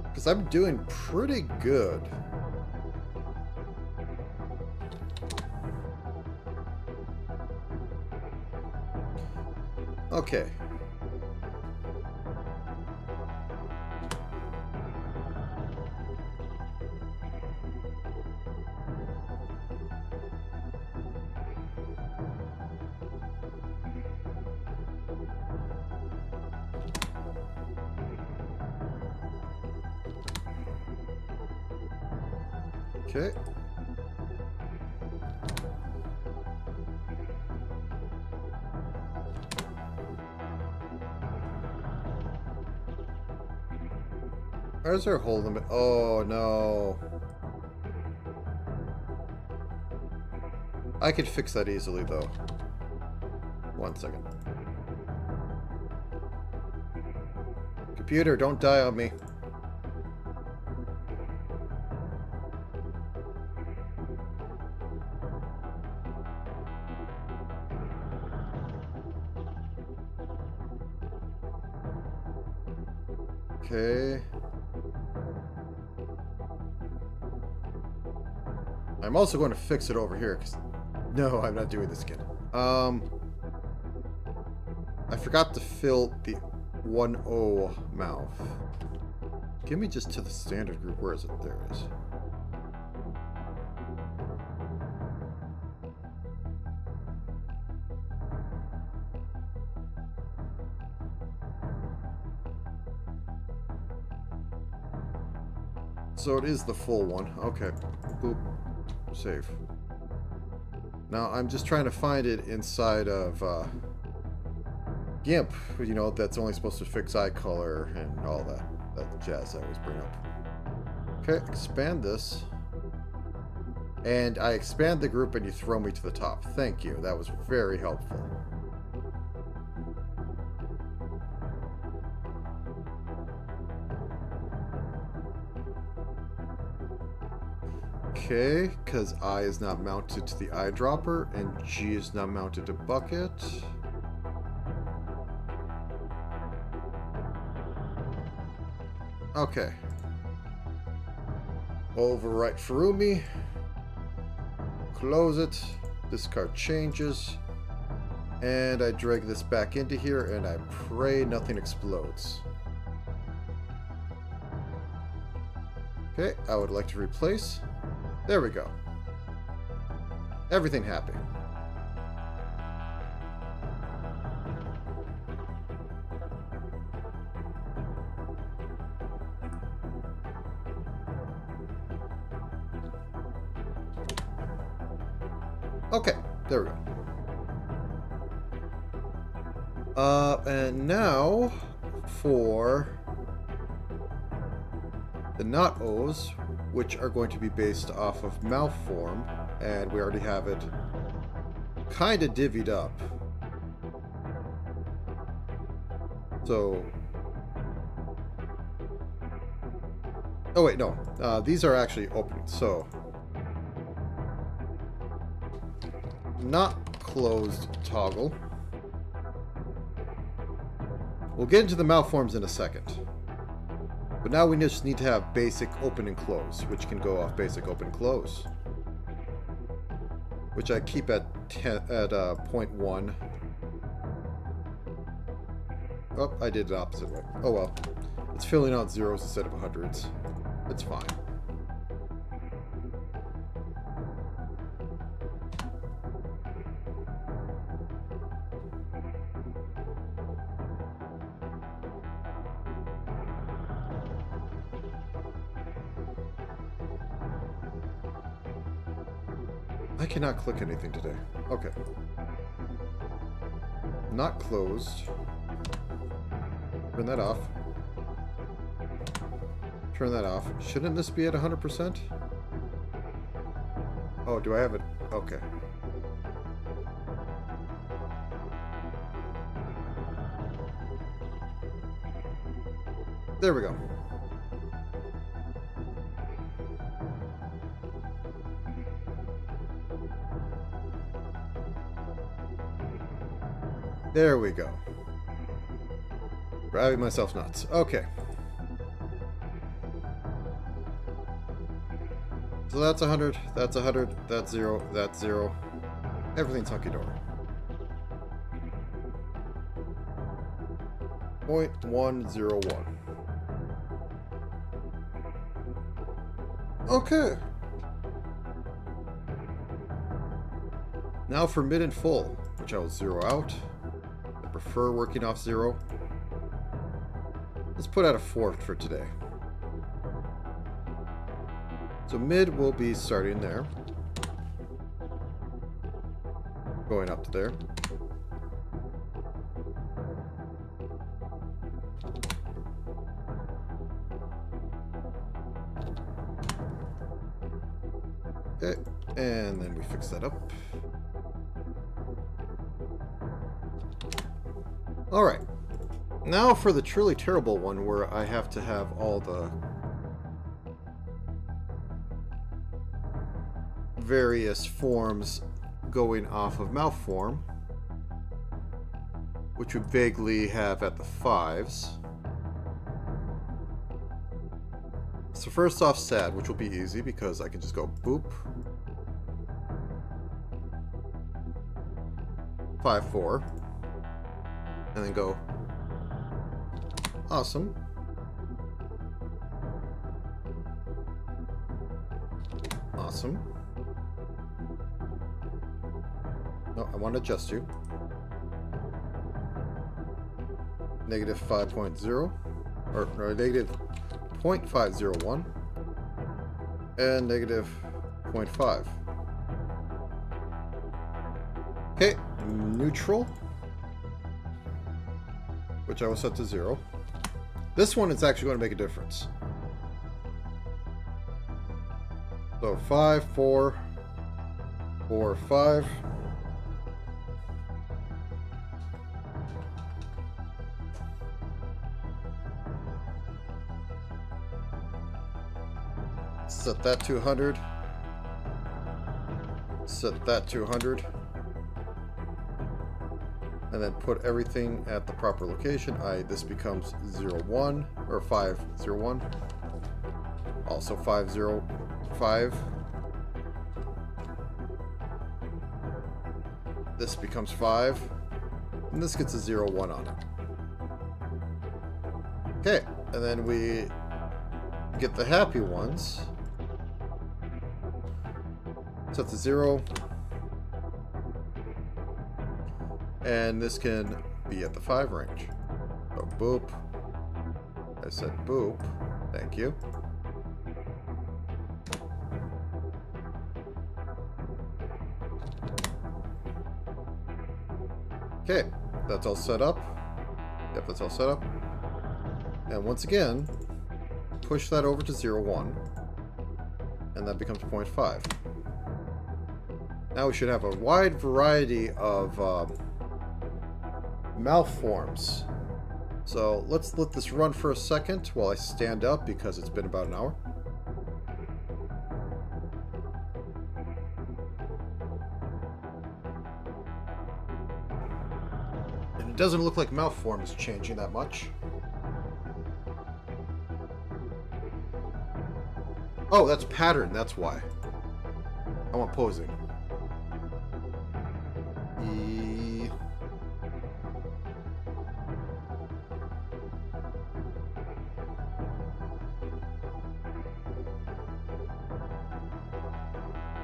Because I'm doing pretty good. Okay. Okay. Where's our hole limit? Oh, no. I could fix that easily, though. 1 second. Computer, don't die on me. Okay. I'm also going to fix it over here, because... No, I'm not doing this again. I forgot to fill the 1O mouth. Give me just to the standard group. Where is it? There it is. So it is the full one. Okay. Boop. Save. Now I'm just trying to find it inside of GIMP, you know, that's only supposed to fix eye color and all that jazz I always bring up. Okay, expand this. And I expand the group and you throw me to the top. Thank you. That was very helpful. Okay, because I is not mounted to the eyedropper and G is not mounted to bucket. Okay. Overwrite Ferumi. Close it. Discard changes. And I drag this back into here and I pray nothing explodes. Okay, I would like to replace. There we go. Everything happy. Okay, there we go. And now for the not O's, which are going to be based off of mouth form, and we already have it kind of divvied up. So, oh wait, no, these are actually open. So, not closed toggle. We'll get into the mouth forms in a second. But now we just need to have basic open and close, which can go off basic open and close. Which I keep at 0.1. Oh, I did it opposite way. Oh well. It's filling out zeros instead of hundreds. It's fine. I cannot click anything today. Okay. Not closed. Turn that off. Turn that off. Shouldn't this be at 100%? Oh, do I have it? Okay. There we go. There we go. Driving myself nuts. Okay. So that's 100, that's 100, that's 0, that's 0. Everything's hunky-dory. 0.101. Okay. Now for mid and full, which I will zero out. I prefer working off 0. Let's put out a 4 for today. So mid will be starting there. Going up to there. Okay, and then we fix that up. Alright. Now for the truly terrible one where I have to have all the various forms going off of mouth form, which would vaguely have at the 5s. So first off, sad, which will be easy because I can just go boop. 5, 4. And then go awesome. Awesome. No, I want to adjust you. Negative 5.0 or negative 0.501 and negative 0.5. Okay, neutral, which I will set to 0. This one is actually going to make a difference. So 5, 4, 4, 5. Set that to 100. Set that to 100. And then put everything at the proper location. This becomes 0, 1 or 5, 0, 1. Also 5, 0, 5. This becomes 5. And this gets a 0, 1 on it. Okay, and then we get the happy ones. Set to 0. And this can be at the 5 range. So boop. I said boop. Thank you. Okay, that's all set up. Yep, that's all set up. And once again, push that over to 0, 1. And that becomes 0.5. Now we should have a wide variety of mouth forms. So let's let this run for a second while I stand up because it's been about an hour. And it doesn't look like mouth form is changing that much. Oh, that's pattern, that's why. I want posing.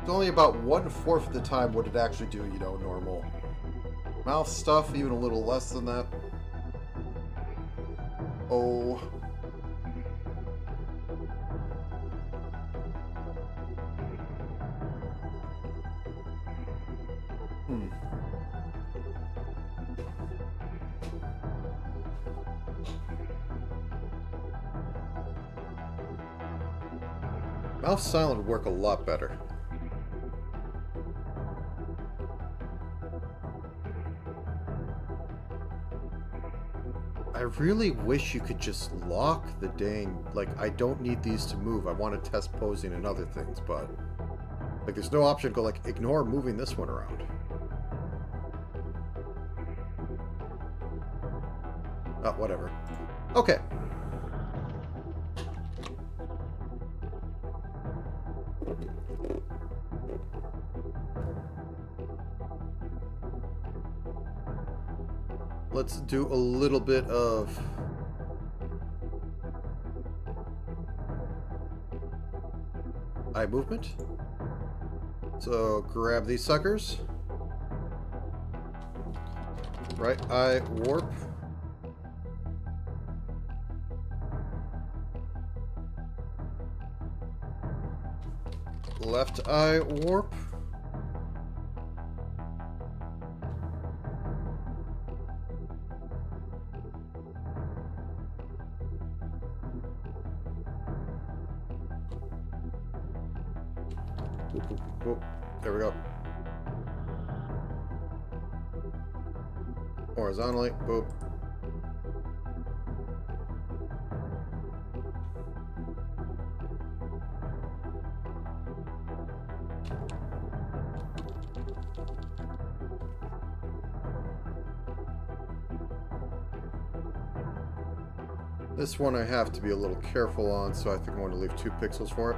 It's only about 1/4 of the time would it actually do, you know, normal mouth stuff, even a little less than that. Oh. Mouse silent would work a lot better. I really wish you could just lock the dang... Like, I don't need these to move. I want to test posing and other things, but... Like, there's no option to go, like, ignore moving this one around. Oh, whatever. Okay. Let's do a little bit of... eye movement. So, grab these suckers. Right eye warp. Left eye warp. There we go. Horizontally, boop. This one I have to be a little careful on, so I think I'm going to leave 2 pixels for it.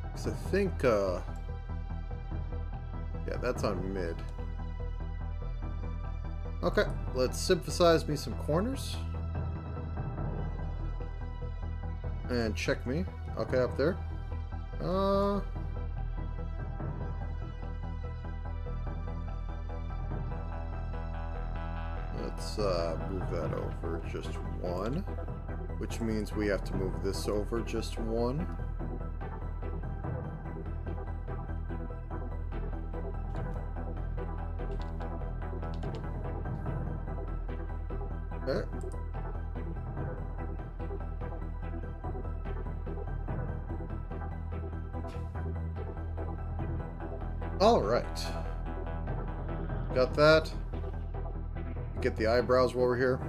Because I think, yeah, that's on mid. Okay, let's synthesize me some corners. And check me. Okay, up there. Let's move that over just 1, which means we have to move this over just 1. Okay. All right. Got that. Get the eyebrows while we're here.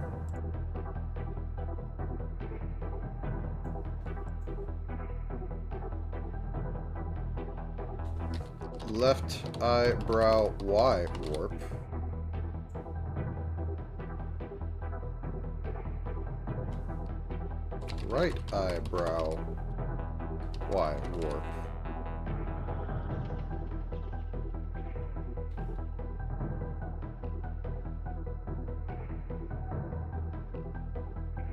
Left eyebrow Y warp. Right eyebrow Y warp.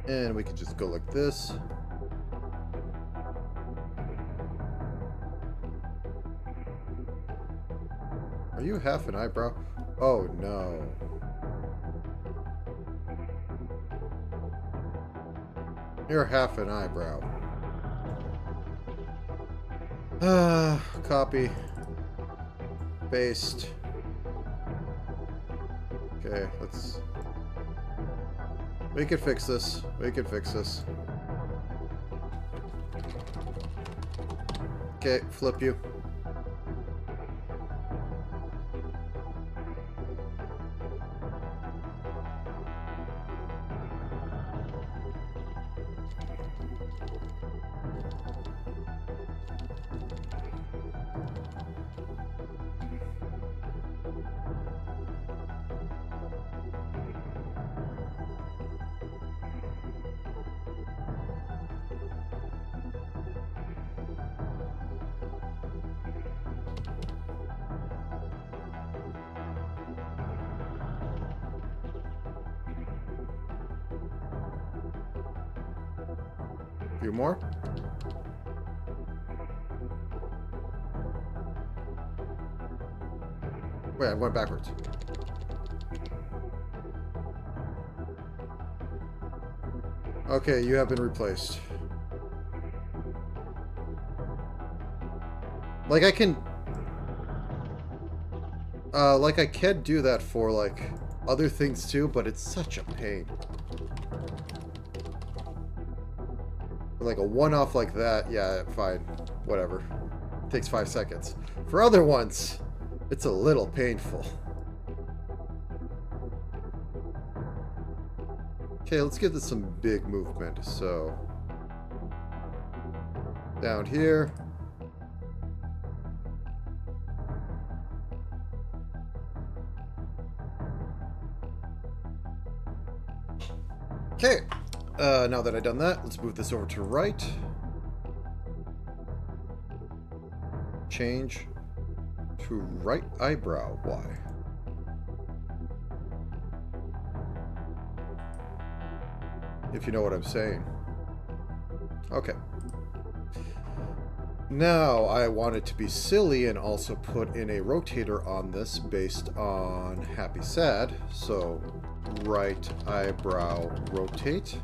And we can just go like this. Are you half an eyebrow? Oh no. You're half an eyebrow. Copy. Paste. Okay, let's... We can fix this. We can fix this. Okay, flip you. A few more. Wait, I went backwards. Okay, you have been replaced. Like I can... like I can do that for, like, other things too, but it's such a pain. Like a one-off like that, yeah, fine. Whatever. It takes 5 seconds. For other ones, it's a little painful. Okay, let's get to some big movement. So, down here. Okay, now that I've done that, let's move this over to right. Change to right eyebrow. Why? If you know what I'm saying. Okay. Now I want it to be silly and also put in a rotator on this based on happy sad. So right eyebrow rotate.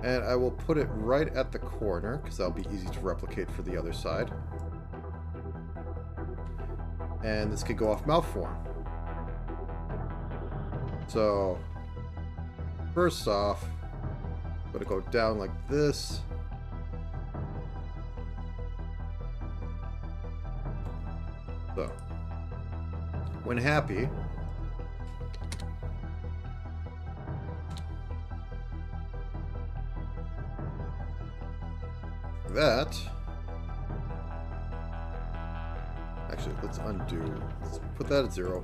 And I will put it right at the corner because that'll be easy to replicate for the other side. And this could go off mouth form. So first off, I'm going to go down like this. So, when happy, that, actually, let's undo, let's put that at 0,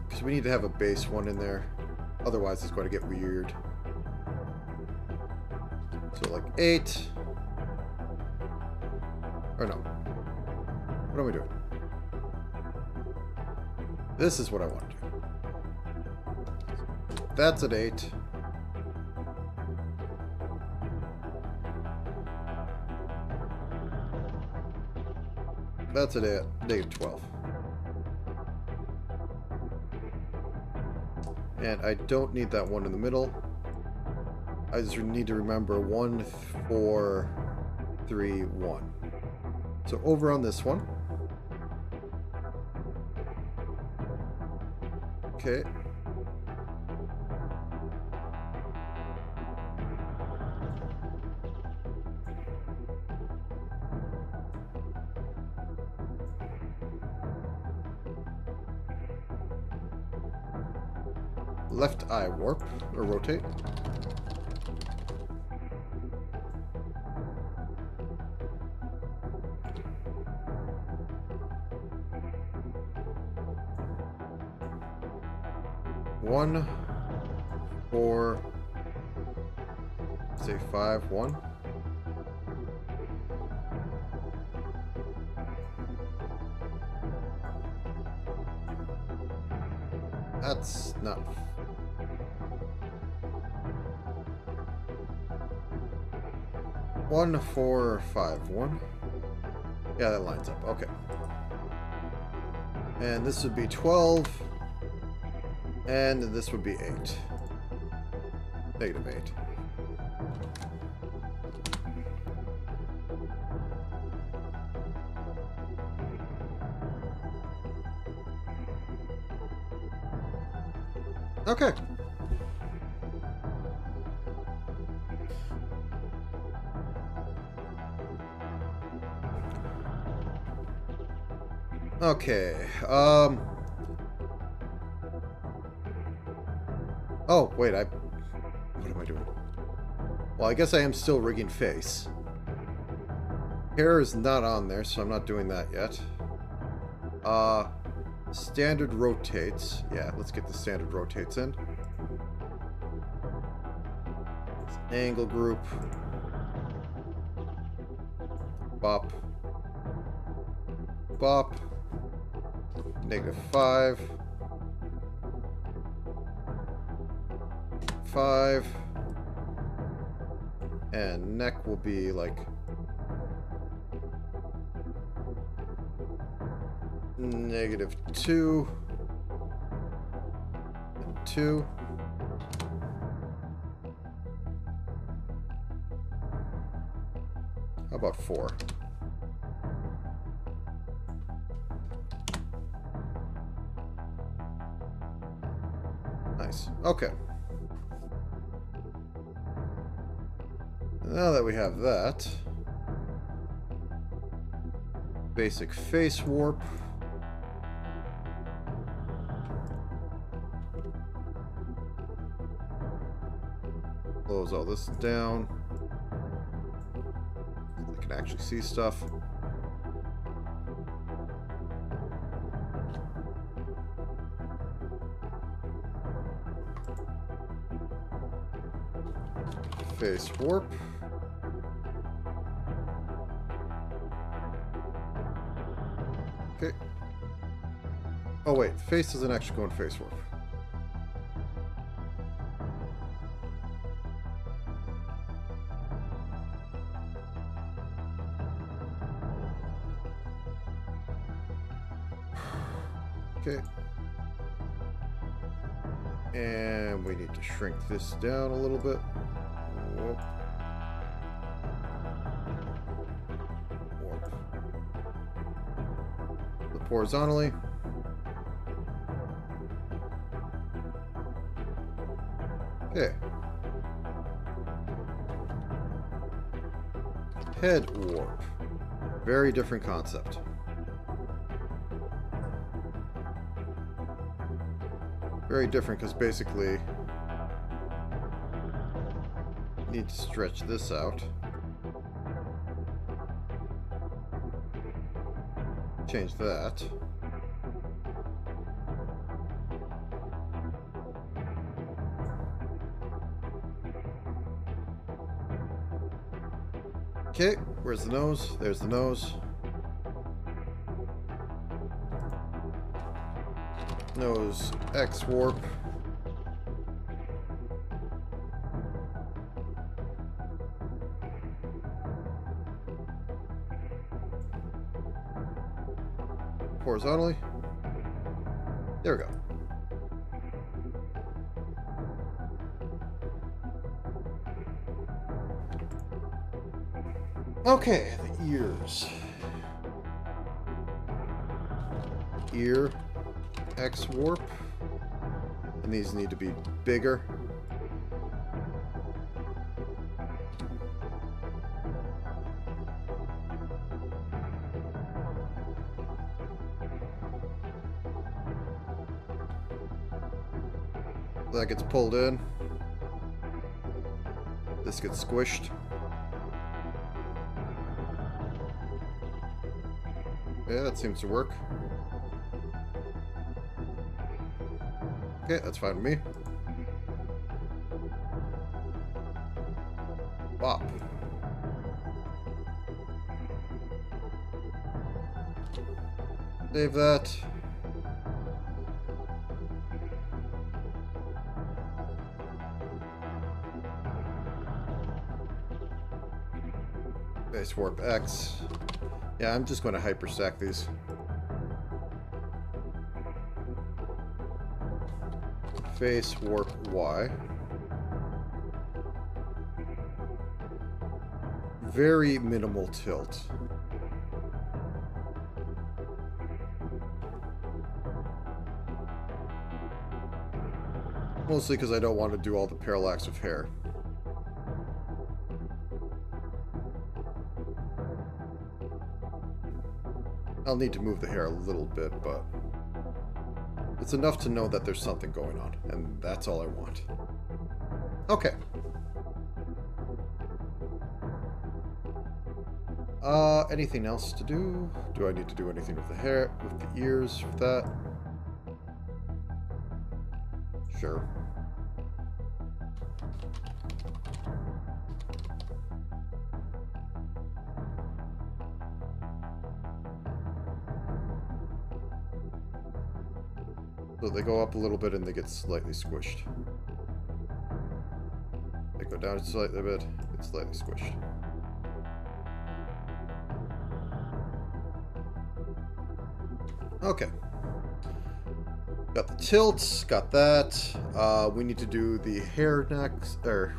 because we need to have a base one in there, otherwise it's going to get weird. So like 8, or no, what am I doing? This is what I want to do. That's at 8. That's at -12. And I don't need that one in the middle. I just need to remember 1, 4, 3, 1. So over on this one. Okay. Left eye warp or rotate. One, 4, say 5, 1. That's not. One, 4, 5, 1. Yeah, that lines up. Okay. And this would be 12. And this would be 8. -8. Okay. Okay. Oh, wait, what am I doing? Well, I guess I am still rigging face. Hair is not on there, so I'm not doing that yet. Standard rotates. Yeah, let's get the standard rotates in. Angle group. Bop. Bop. -5. 5. And neck will be like -2 and 2. How about 4? Nice. Okay. And Now that we have that, basic face warp. Close all this down. I can actually see stuff. Face warp. Okay. Oh wait, face doesn't actually go in face warp. Okay. And we need to shrink this down a little bit. Whoop. Warp. Flip horizontally. Okay. Head warp. Very different concept. Very different because basically you need to stretch this out. Change that. Okay, where's the nose? There's the nose. Nose X warp. Horizontally. There we go. Okay, the ears. Ear X warp. And these need to be bigger. That gets pulled in. This gets squished. Yeah, that seems to work. Okay, that's fine with me. Bop. Save that. Base warp X. Yeah, I'm just going to hyperstack these. Face warp Y. Very minimal tilt. Mostly because I don't want to do all the parallax of hair. I'll need to move the hair a little bit, but it's enough to know that there's something going on, and that's all I want. Okay. Anything else to do? Do I need to do anything with the hair, with the ears, with that? Sure. So they go up a little bit and they get slightly squished. They go down slightly a bit, get slightly squished. Okay. Got the tilts, got that. We need to do the hair next, or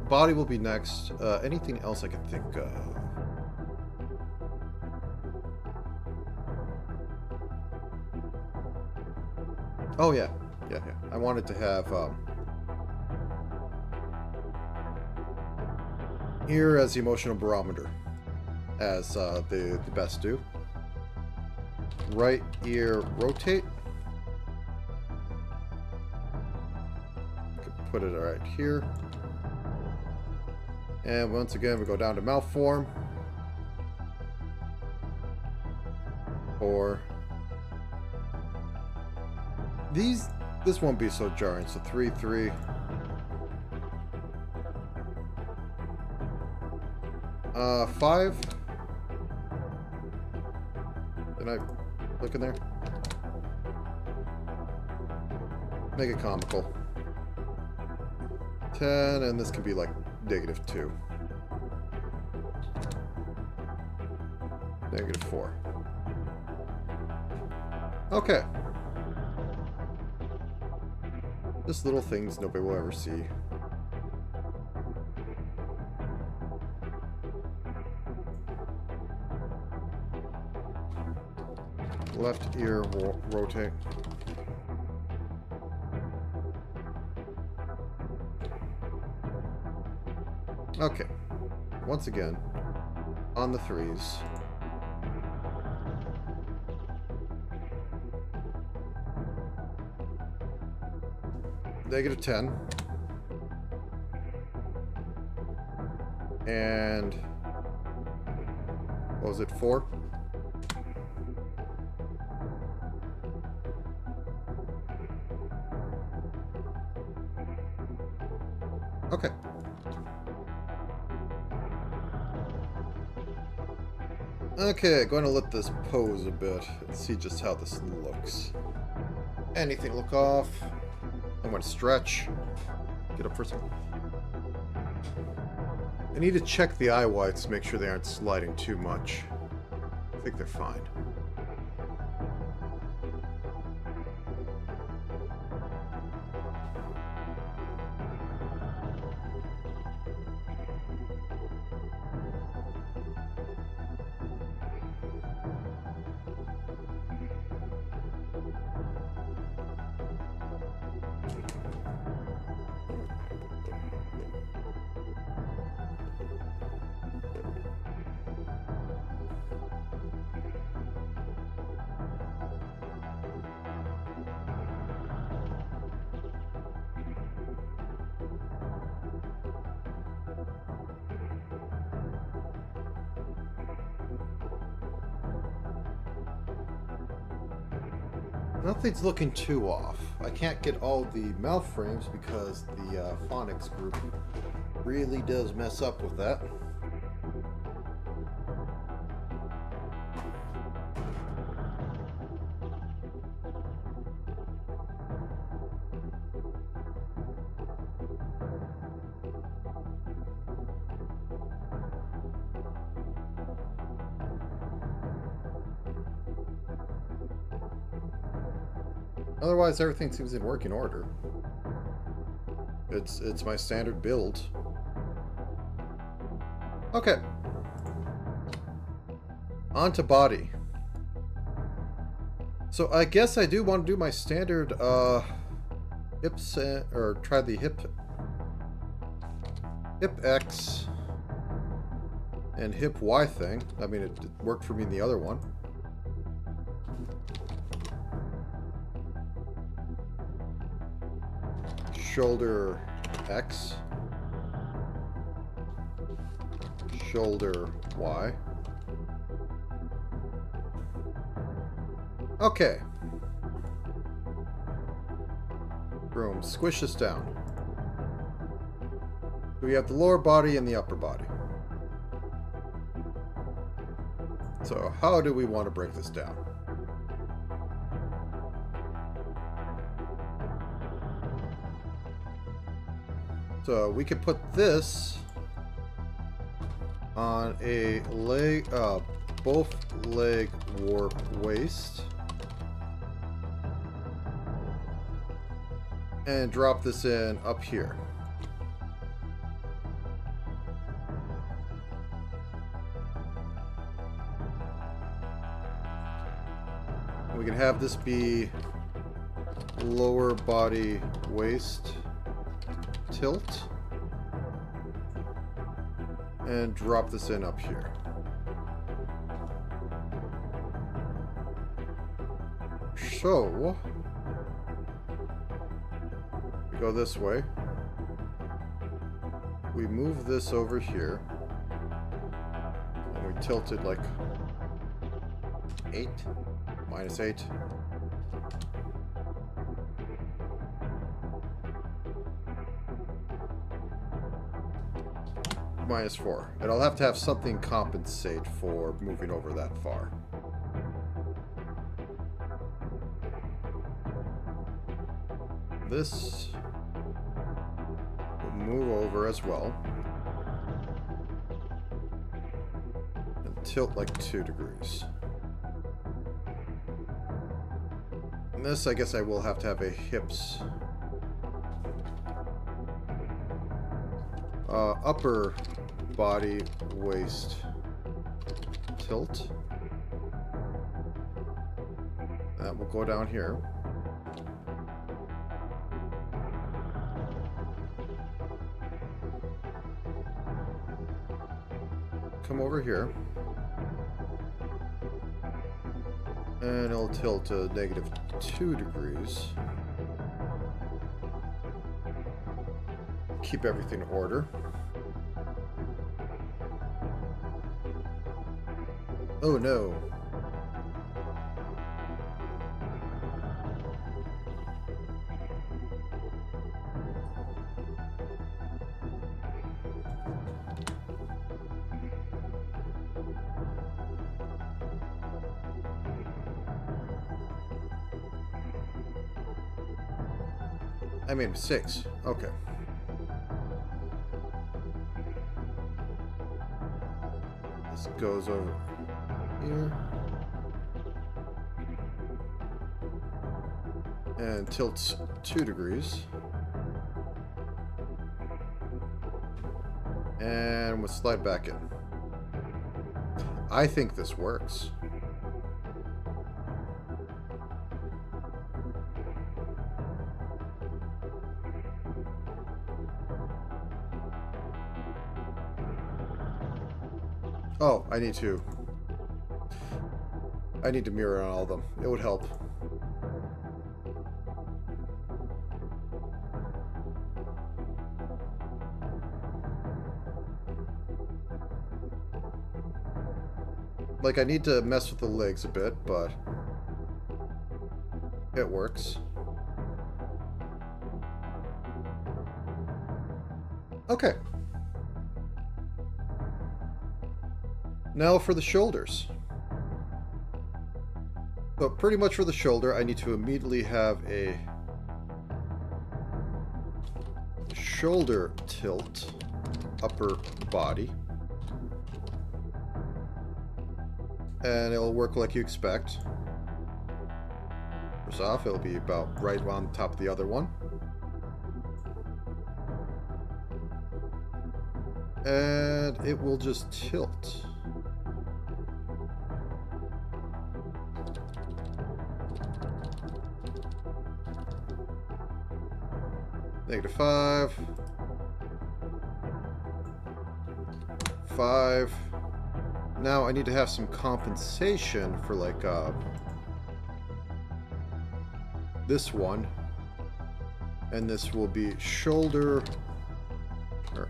body will be next. Anything else I can think of? Oh yeah, yeah. I wanted to have Here as the emotional barometer, as the best do. Right ear rotate. Put it right here. And once again, we go down to mouth form. 4. This won't be so jarring. So 3, 3. 5. Did I look in there? Make it comical. 10, and this can be like -2. -4. Okay. Just little things nobody will ever see. Left ear rotate. Okay. Once again, on the 3s. -10. And what was it, 4? Okay. Okay, going to let this pose a bit and see just how this looks. Anything look off? I'm going to stretch. Get up for a second. I need to check the eye whites to make sure they aren't sliding too much. I think they're fine. Nothing's looking too off. I can't get all the mouth frames because the phonics group really does mess up with that. Otherwise, everything seems in working order. It's my standard build. Okay. On to body. So I guess I do want to do my standard hips or try the hip X and hip Y thing. I mean, it worked for me in the other one. Shoulder X, shoulder Y. Okay. Boom, squish this down. We have the lower body and the upper body. So how do we want to break this down? So we could put this on a leg, both leg warp waist, and drop this in up here. We can have this be lower body waist tilt, And drop this in up here. So, we go this way. We move this over here. And we tilt it like 8, -8. -4. And I'll have to have something compensate for moving over that far. This will move over as well. And tilt like 2 degrees. And this, I guess I will have to have a hips. Upper body, waist, tilt. That will go down here. Come over here. And it'll tilt to -2 degrees. Keep everything in order. Oh no. I made 6. Okay. This goes over here. And tilts 2 degrees. And we'll slide back in. I think this works. Oh, I need to mirror on all of them. It would help. Like, I need to mess with the legs a bit, but it works. Okay. Now for the shoulders. So pretty much for the shoulder, I need to immediately have a shoulder tilt, upper body. And it'll work like you expect. First off, it'll be about right on top of the other one. And it will just tilt. -5. 5. Now I need to have some compensation for like this one. And this will be shoulder or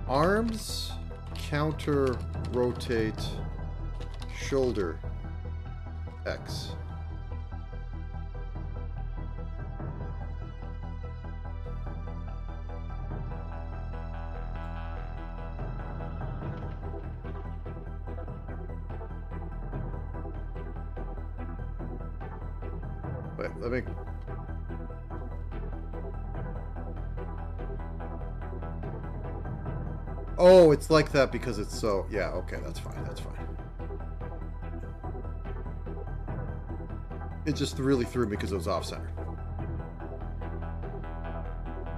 arms counter rotate shoulder X. Wait, let me... Oh, it's like that because it's so... Yeah, okay, that's fine, that's fine. It just really threw me because it was off-center.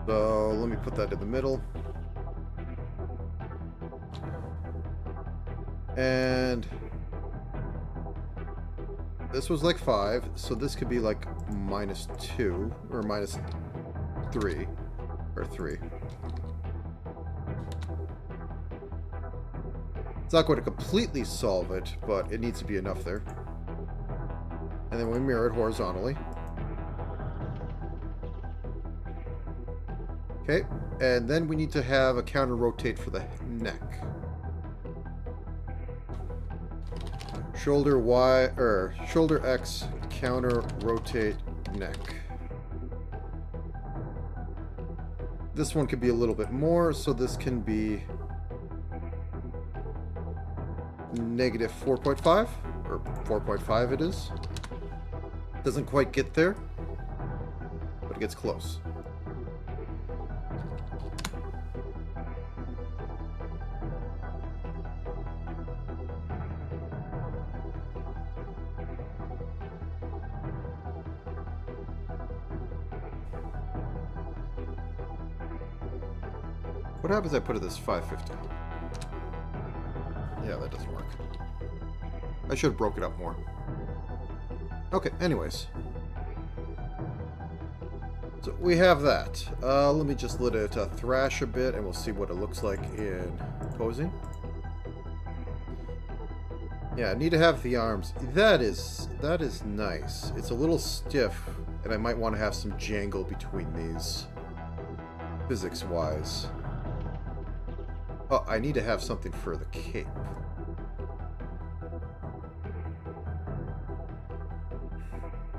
So, let me put that in the middle. And... this was like 5, so this could be like -2 or -3 or 3. It's not going to completely solve it, but it needs to be enough there. And then we mirror it horizontally. Okay, and then we need to have a counter rotate for the neck. Shoulder Y, or shoulder X, counter rotate neck. This one could be a little bit more, so this can be negative 4.5, or 4.5 it is. Doesn't quite get there, but it gets close. What happens if I put it this 550? Yeah, that doesn't work. I should have broke it up more. Okay, anyways. So we have that. Let me just let it thrash a bit and we'll see what it looks like in posing. Yeah, I need to have the arms. That is nice. It's a little stiff and I might want to have some jangle between these, physics-wise. Oh, I need to have something for the cape.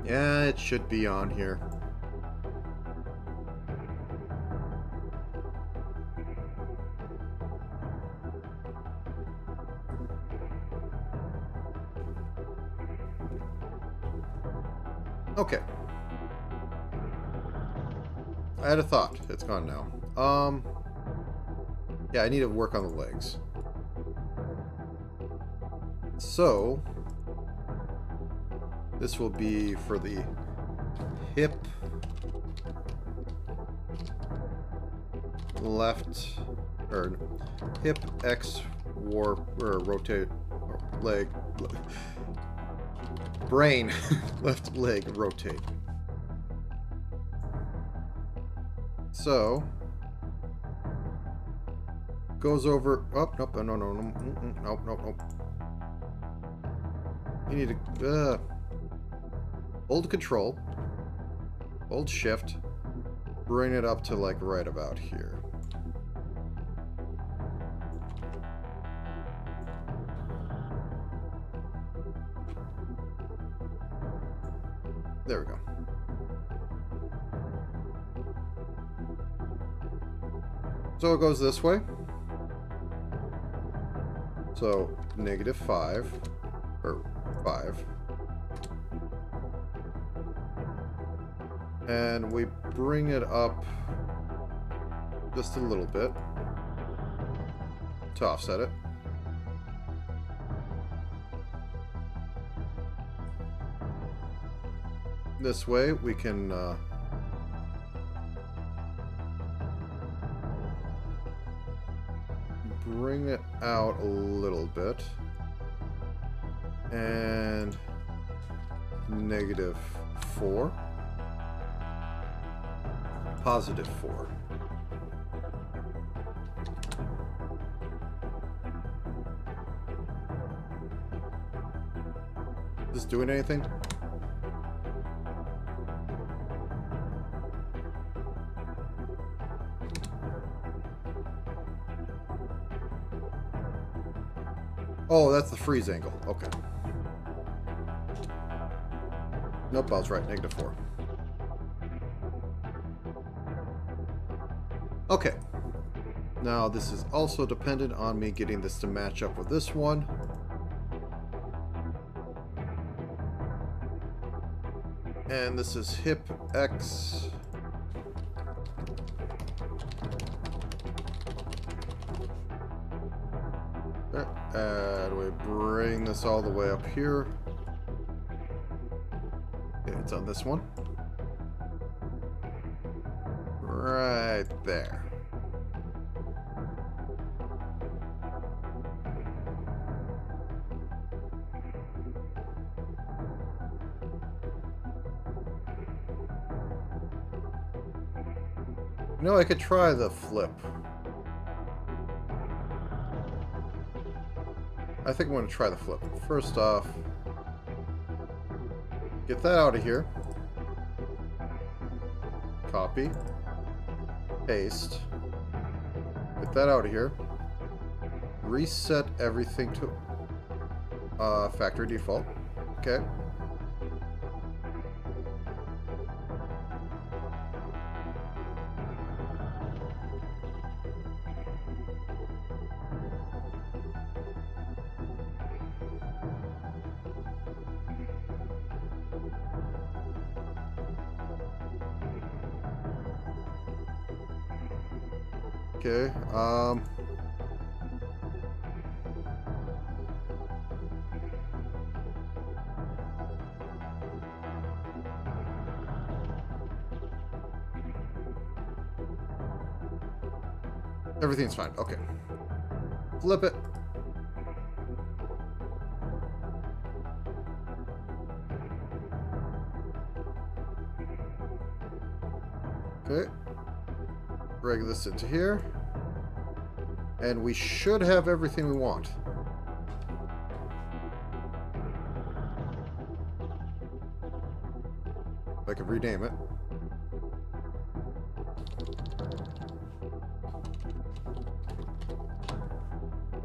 Yeah, it should be on here. Okay. I had a thought. It's gone now. Yeah, I need to work on the legs. So, this will be for the hip, left, or hip X warp, or rotate, or leg, brain, left leg rotate. So, goes over. Oh, nope, nope. You need to hold control, hold shift, bring it up to like right about here. There we go. So it goes this way. So negative 5, or 5. And we bring it up just a little bit to offset it. This way we can bring it out a little bit, and negative 4, positive 4. Is this doing anything? Oh, that's the freeze angle. Okay. Nope, I was right. Negative 4. Okay. Now, this is also dependent on me getting this to match up with this one. And this is hip X. And we bring this all the way up here. Okay, it's on this one. Right there. You know, I could try the flip. I think I'm going to try the flip. First off, get that out of here. Copy. Paste. Get that out of here. Reset everything to factory default. Okay. Okay, everything's fine. Okay. Flip it. Okay. Drag this into here. And we should have everything we want. If I could rename it.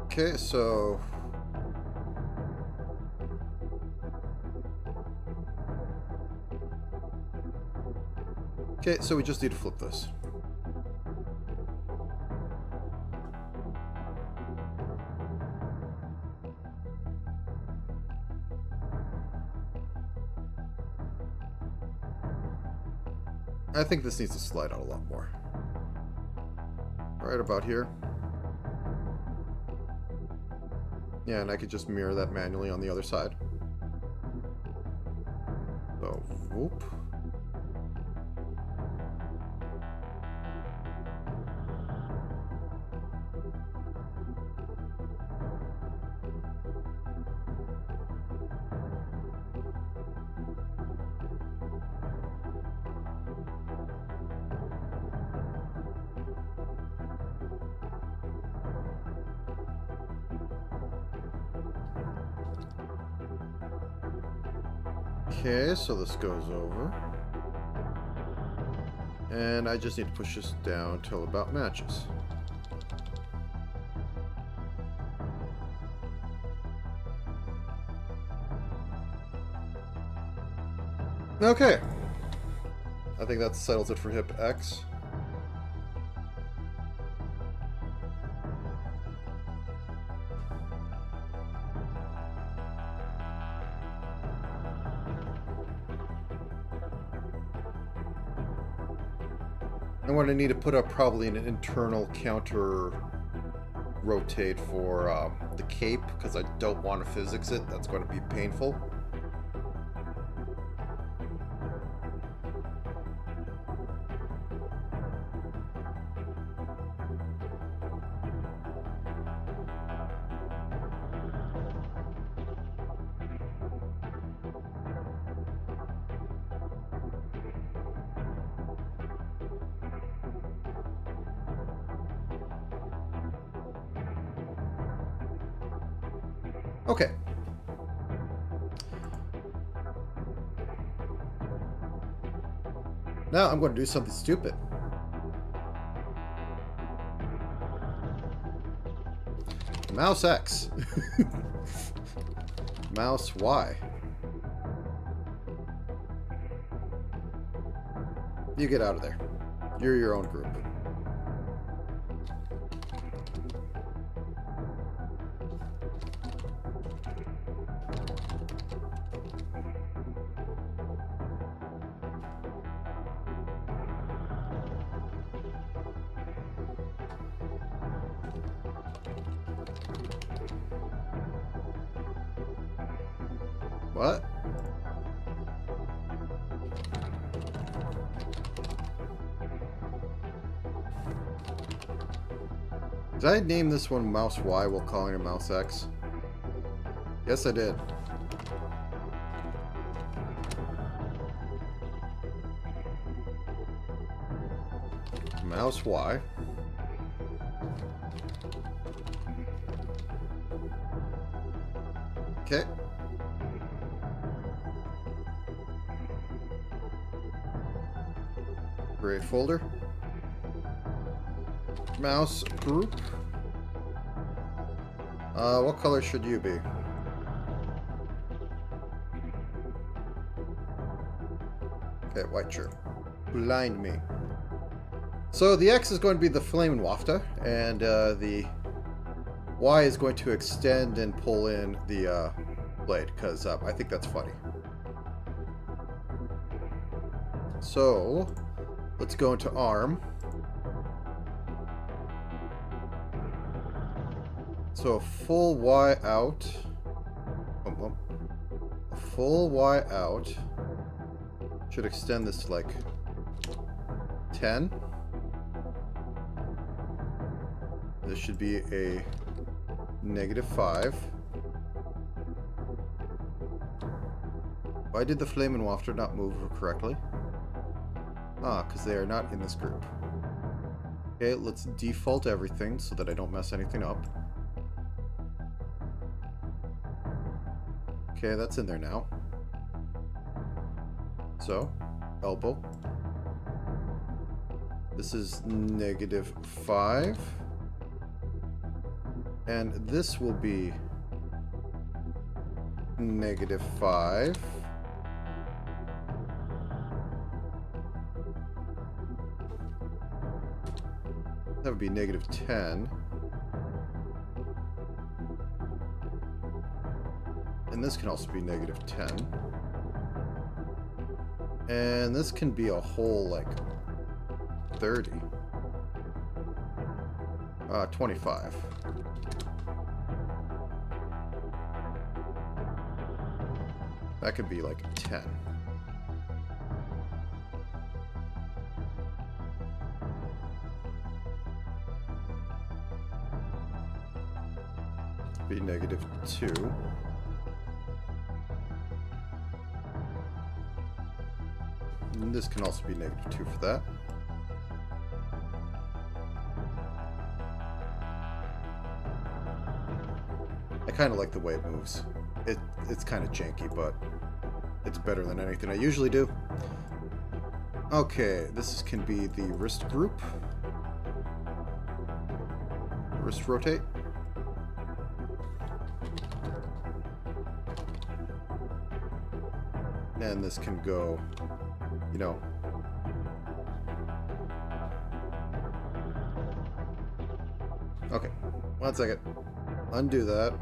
Okay, so... Okay, so we just need to flip this. I think this needs to slide out a lot more. Right about here. Yeah, and I could just mirror that manually on the other side. So, whoop. Okay, so this goes over. And I just need to push this down till about matches. Okay. I think that settles it for hip X. I'm going to need to put up probably an internal counter rotate for the cape, because I don't want to physics it. That's going to be painful. Okay. Now I'm going to do something stupid. Mouse X. Mouse Y. You get out of there. You're your own group. What? Did I name this one Mouse Y while calling it Mouse X? Yes, I did. Mouse Y. Okay. Create folder. Mouse group. What color should you be? Okay, white shirt. Blind me. So the X is going to be the flame wafter, and the Y is going to extend and pull in the blade, because I think that's funny. So let's go into arm. So a full Y out. A full Y out should extend this to like 10. This should be a -5. Why did the flame and wafter not move correctly? Ah, because they are not in this group. Okay, let's default everything so that I don't mess anything up. Okay, that's in there now. So, elbow. This is -5. And this will be -5. That would be -10. And this can also be -10. And this can be a whole, like, 30. 25. That could be like 10. Be -2. And this can also be -2 for that. I kind of like the way it moves. It's kind of janky, but it's better than anything I usually do. Okay, this can be the wrist group. Wrist rotate. And this can go, you know. Okay, 1 second. Undo that.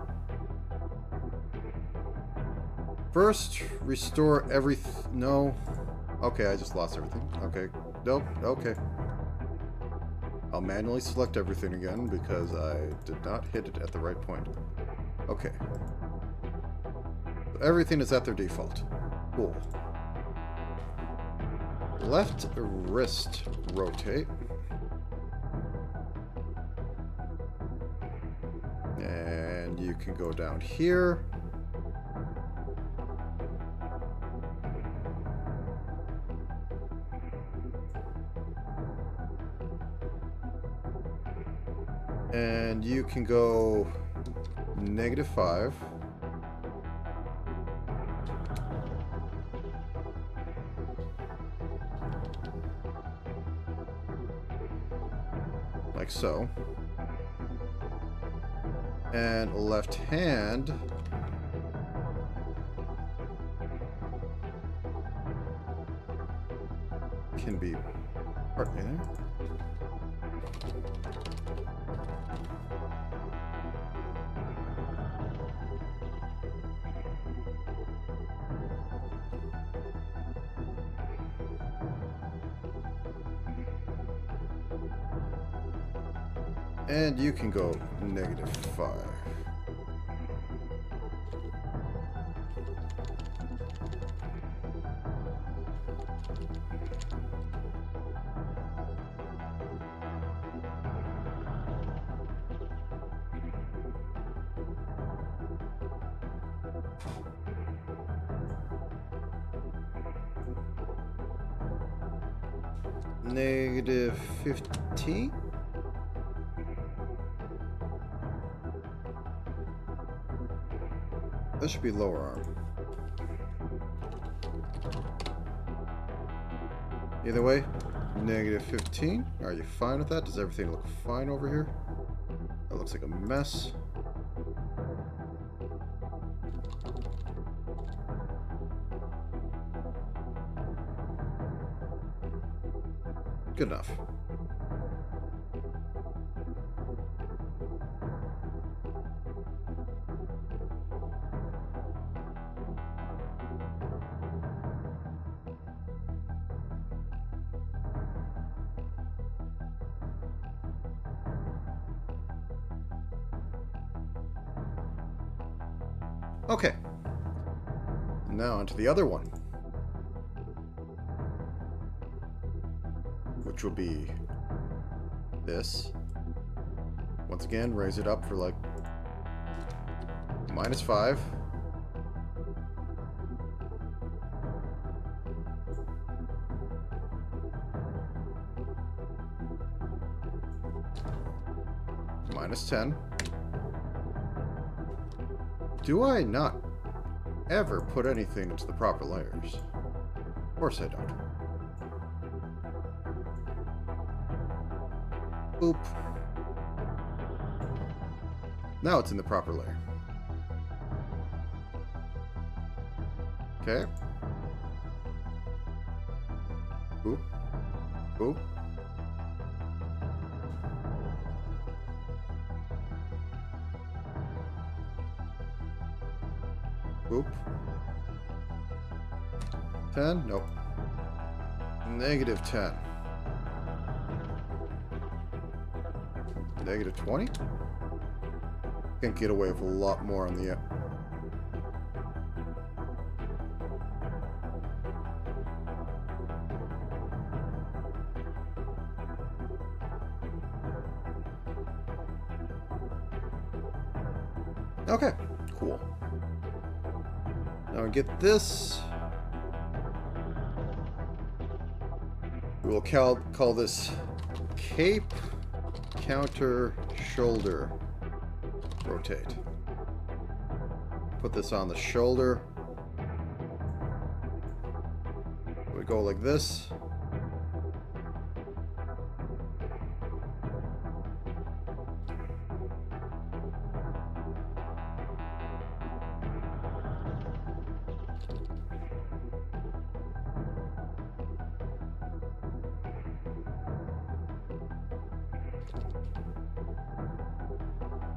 First, restore everything. No. Okay, I just lost everything. Okay. Nope. Okay. I'll manually select everything again because I did not hit it at the right point. Okay. So everything is at their default. Cool. Left wrist rotate. And you can go down here. And you can go -5. Like so. And left hand can be partly there. And you can go -5. -15. This should be lower arm. Either way, -15. Are you fine with that? Does everything look fine over here? That looks like a mess. Good enough. Okay. Now onto the other one. Which will be this. Once again, raise it up for like -5. -10. Do I not ever put anything into the proper layers? Of course I don't. Boop. Now it's in the proper layer. Okay. Boop. Boop. Boop. 10? Nope. -10. -20? Can't get away with a lot more on the... Okay, cool. Now we get this. We will call this cape counter shoulder rotate. Put this on the shoulder. We go like this.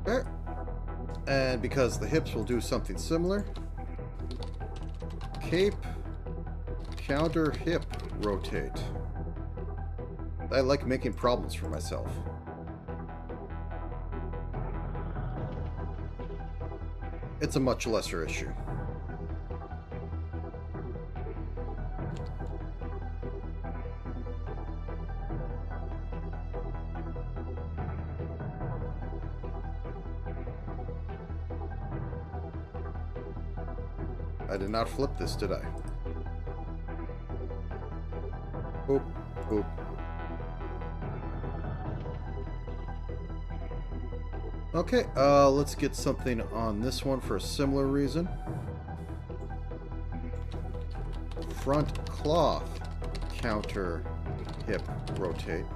Okay. And because the hips will do something similar, cape counter hip rotate. I like making problems for myself. It's a much lesser issue. I did not flip this, did I? Oop, oop. Okay, let's get something on this one for a similar reason. Front cloth counter hip rotate.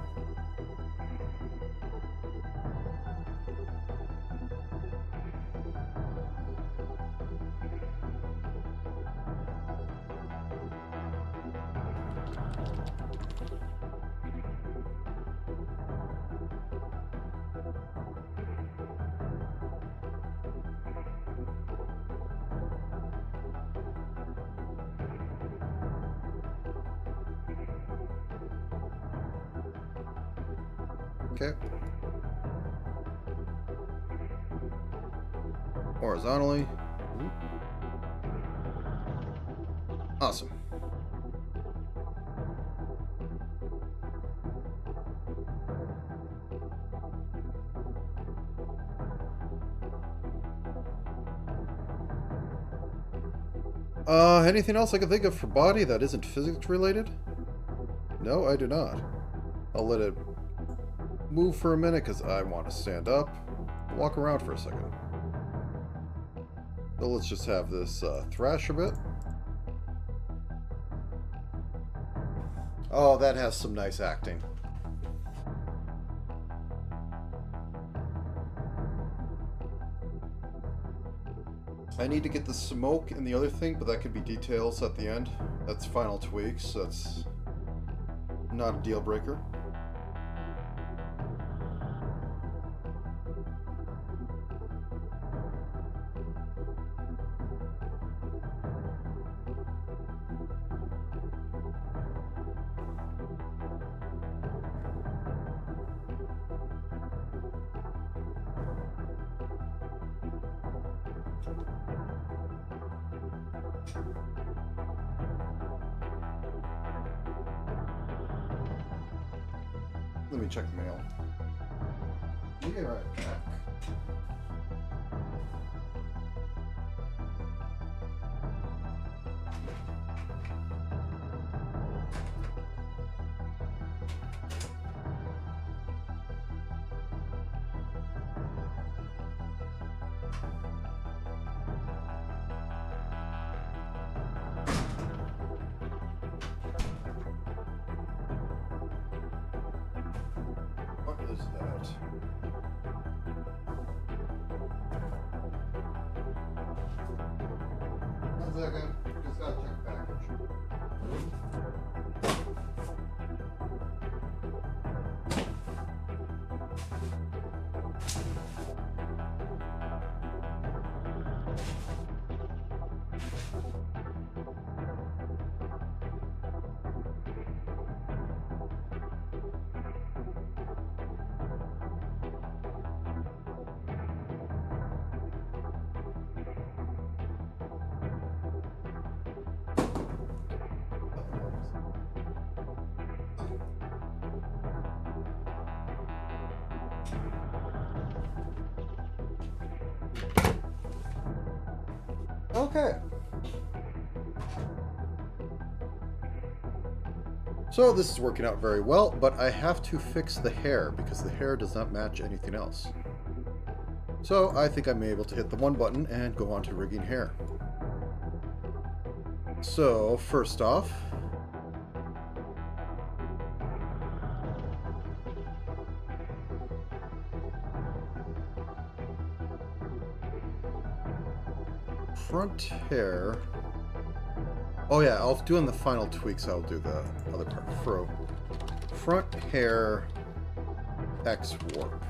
Okay. Horizontally. Awesome. Anything else I can think of for body that isn't physics related? No, I do not. I'll let it move for a minute because I want to stand up, walk around for a second. So let's just have this thrash a bit. Oh, that has some nice acting. I need to get the smoke and the other thing, but that could be details at the end. That's final tweaks. That's not a deal breaker. Let me check the mail. Be right back. What is that? One second. Just gotta check the package. Okay. So this is working out very well, but I have to fix the hair because the hair does not match anything else. So I think I'm able to hit the one button and go on to rigging hair. So first off, front hair. Oh yeah, I'll do in the final tweaks. I'll do the other part. Front hair X warp.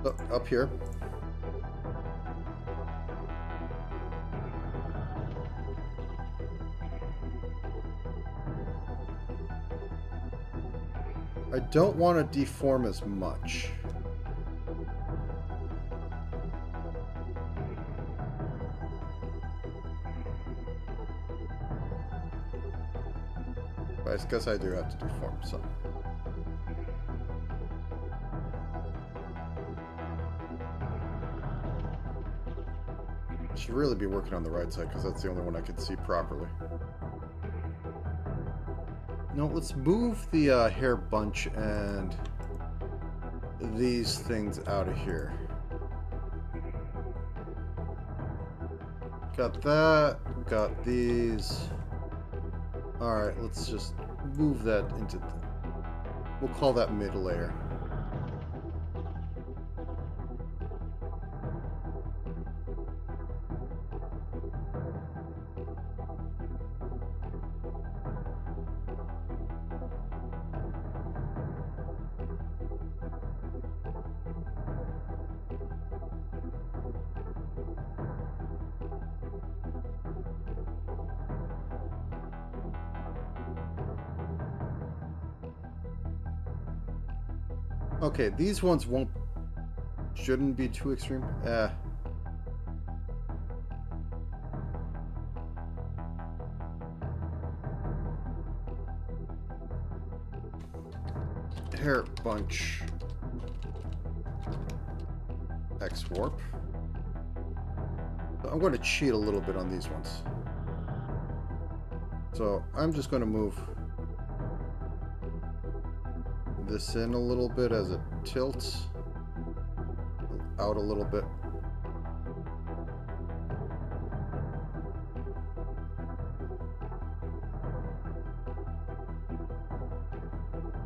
So, up here. I don't want to deform as much. I guess I do have to deform some. I should really be working on the right side because that's the only one I can see properly. No, let's move the hair bunch and these things out of here. Got that, got these. Alright, let's just move that into we'll call that mid layer. Okay, these ones shouldn't be too extreme. Hair bunch X warp. I'm going to cheat a little bit on these ones. So I'm just going to move this in a little bit as it tilts. out a little bit.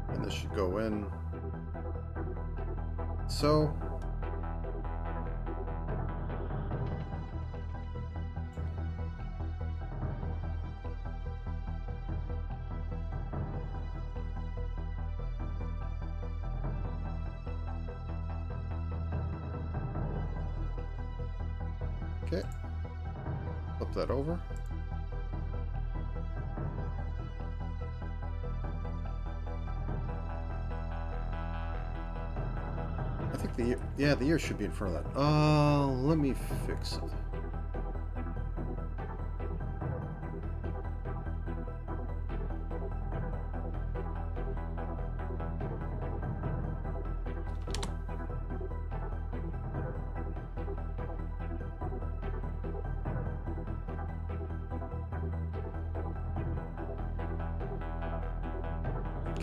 And this should go in. So. Okay, flip that over. I think the ear should be in front of that. Let me fix it.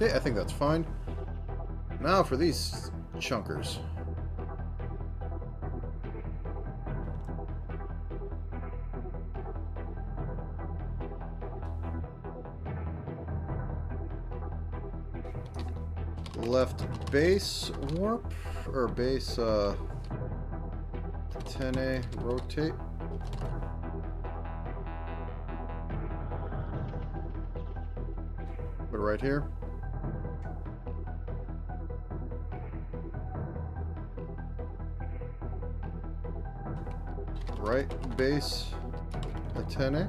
Okay, I think that's fine. Now for these chunkers. Left base warp, or base 10A rotate. Put it right here. Right base a 10A.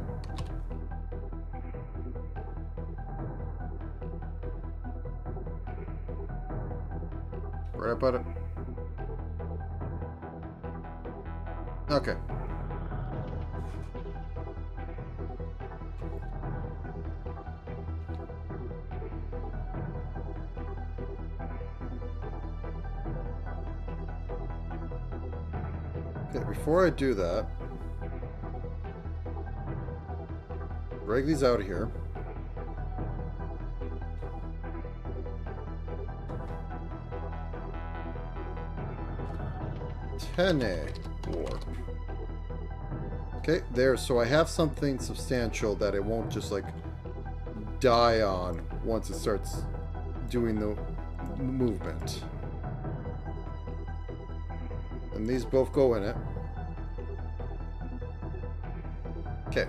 Right about it. Okay. Okay, before I do that, drag these out of here. Warp. Okay, there. So I have something substantial that it won't just like die on once it starts doing the movement. And these both go in it. Okay.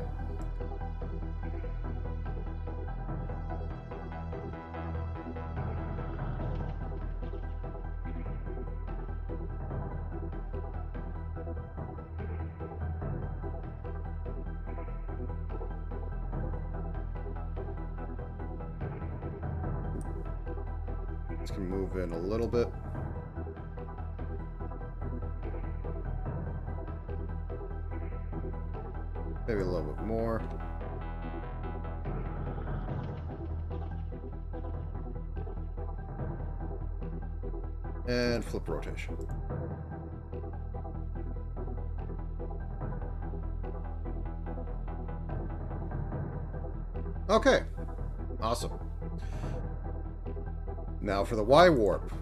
This can move in a little bit. Maybe a little bit more. And flip rotation. Okay. Awesome. Now for the Y warp,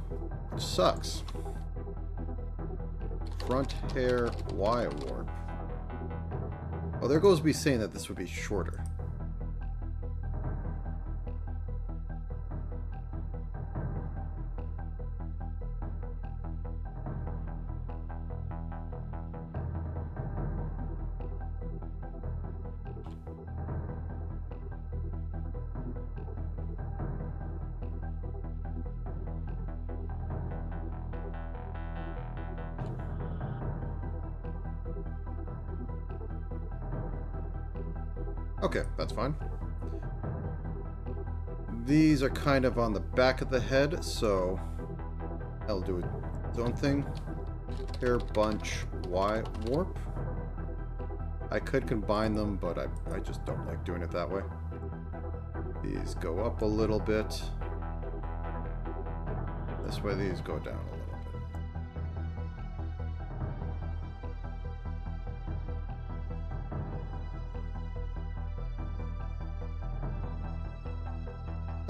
which sucks. Front hair Y warp. Oh, there goes me saying that this would be shorter. Okay, that's fine. These are kind of on the back of the head, so I'll do its own thing. Hair bunch Y warp. I could combine them, but I just don't like doing it that way. These go up a little bit. This way these go down a little bit.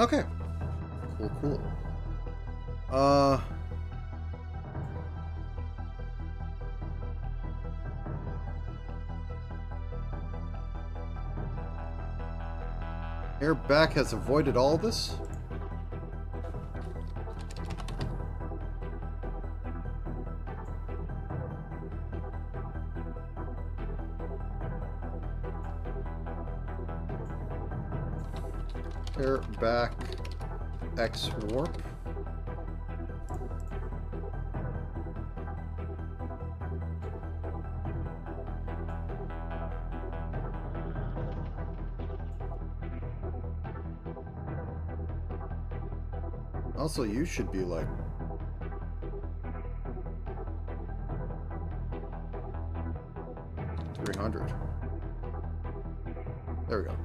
Okay. Cool, cool. Hair back has avoided all this. Hair back X warp. Also, you should be like 300. There we go.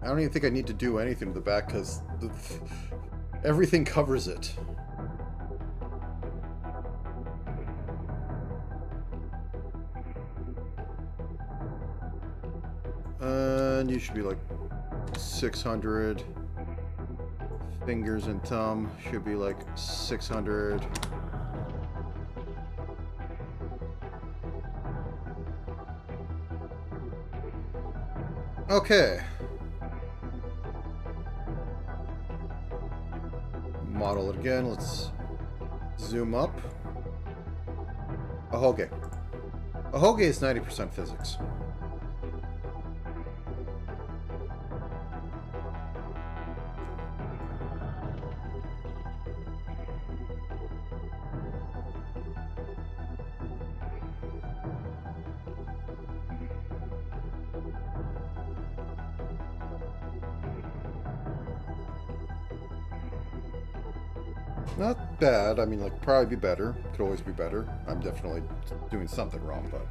I don't even think I need to do anything to the back because everything covers it. And you should be like 600. Fingers and thumb should be like 600. Okay. Model it again. Let's zoom up. Ahoge. Ahoge is 90% physics. Not bad. I mean, like, probably be better. Could always be better. I'm definitely doing something wrong, but...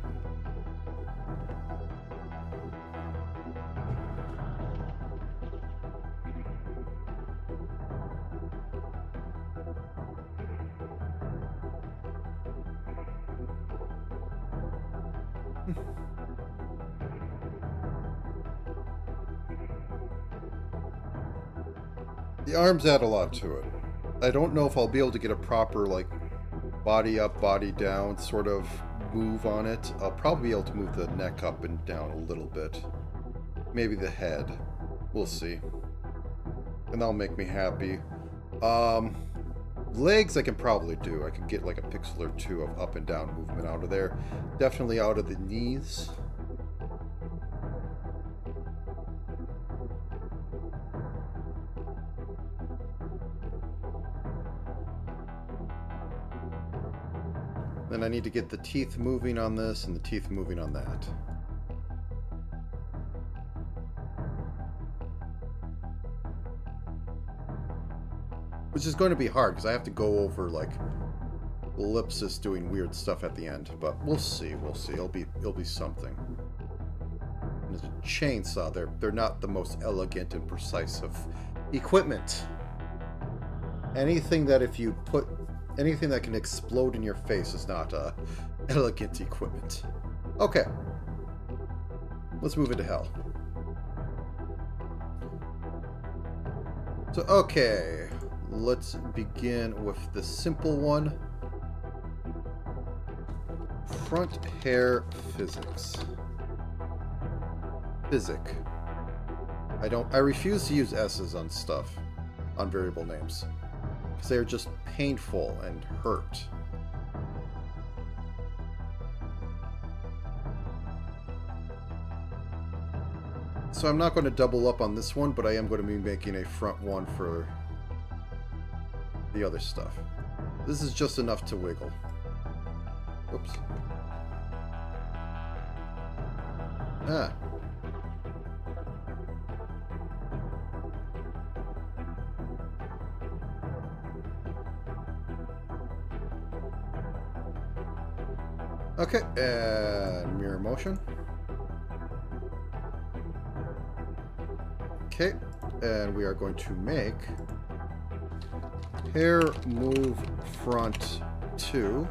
The arms add a lot to it. I don't know if I'll be able to get a proper, like, body up, body down sort of move on it. I'll probably be able to move the neck up and down a little bit. Maybe the head. We'll see. And that'll make me happy. Legs I can probably do. I can get like a pixel or two of up and down movement out of there. Definitely out of the knees. Then I need to get the teeth moving on this and the teeth moving on that. Which is going to be hard because I have to go over like ellipsis doing weird stuff at the end. But we'll see, we'll see. It'll be something. And there's a chainsaw. They're not the most elegant and precise of equipment. Anything that if you put anything that can explode in your face is not elegant equipment. Okay. Let's move into hell. So, okay. Let's begin with the simple one. Front hair physics. Physic. I refuse to use S's on stuff, on variable names. Because they're just painful and hurt. So I'm not going to double up on this one, but I am going to be making a front one for the other stuff. This is just enough to wiggle. Oops. Ah. Okay, and mirror motion. Okay, and we are going to make hair move front 2,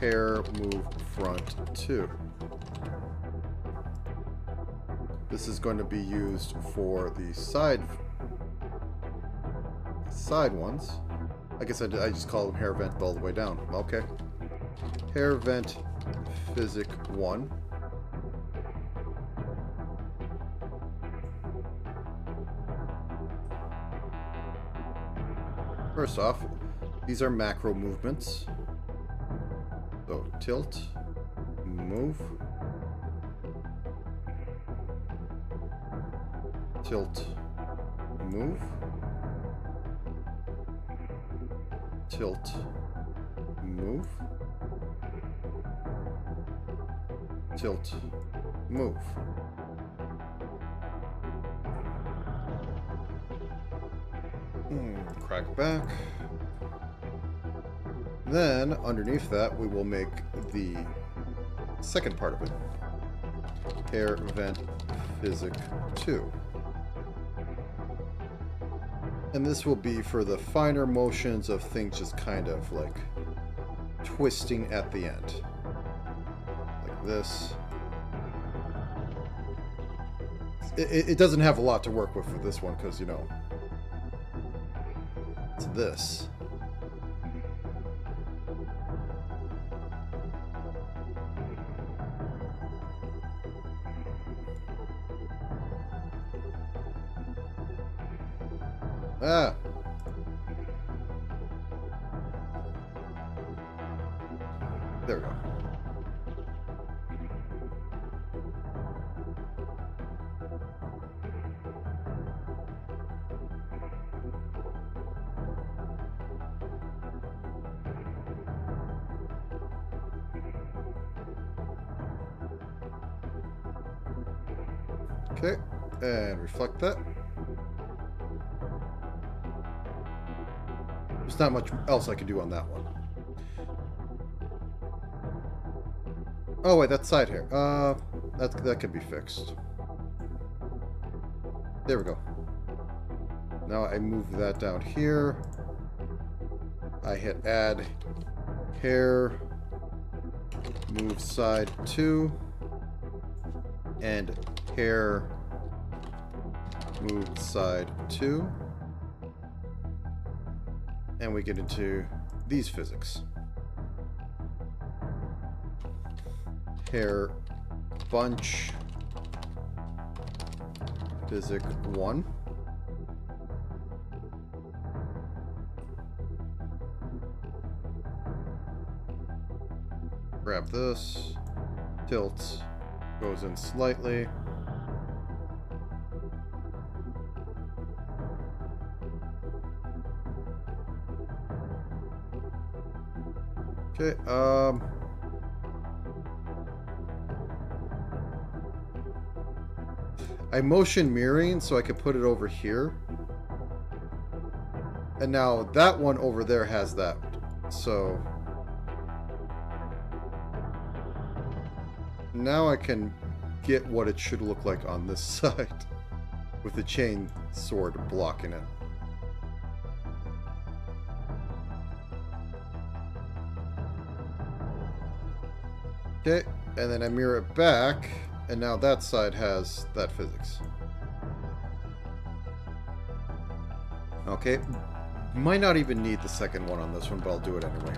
hair move front 2. This is going to be used for the side ones. I guess I just call them hair vent all the way down. Okay. Hair vent physic 1. First off, these are macro movements. So tilt, move, tilt, move, tilt, move, tilt, move. Crack back. Then, underneath that, we will make the second part of it. Hair vent physic 2. And this will be for the finer motions of things just kind of like twisting at the end. Like this. It doesn't have a lot to work with this one because, you know, it's this. Ah. There we go. Okay, and reflect that. There's not much else I can do on that one. Oh wait, that's side hair. That can be fixed. There we go. Now I move that down here. I hit add hair, move side 2, and hair, move side 2. And we get into these physics. Hair bunch physic 1. Grab this, tilts, goes in slightly. Okay, I motion mirroring so I could put it over here. And now that one over there has that. So now I can get what it should look like on this side with the chain sword blocking it. Okay, and then I mirror it back, and now that side has that physics. Okay, might not even need the second one on this one, but I'll do it anyway.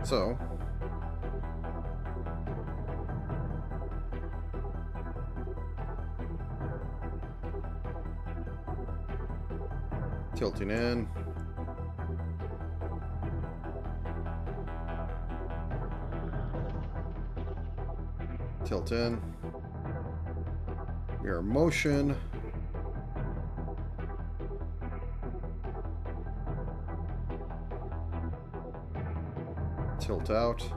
So, tilting in. Tilt in. Mirror motion. Tilt out.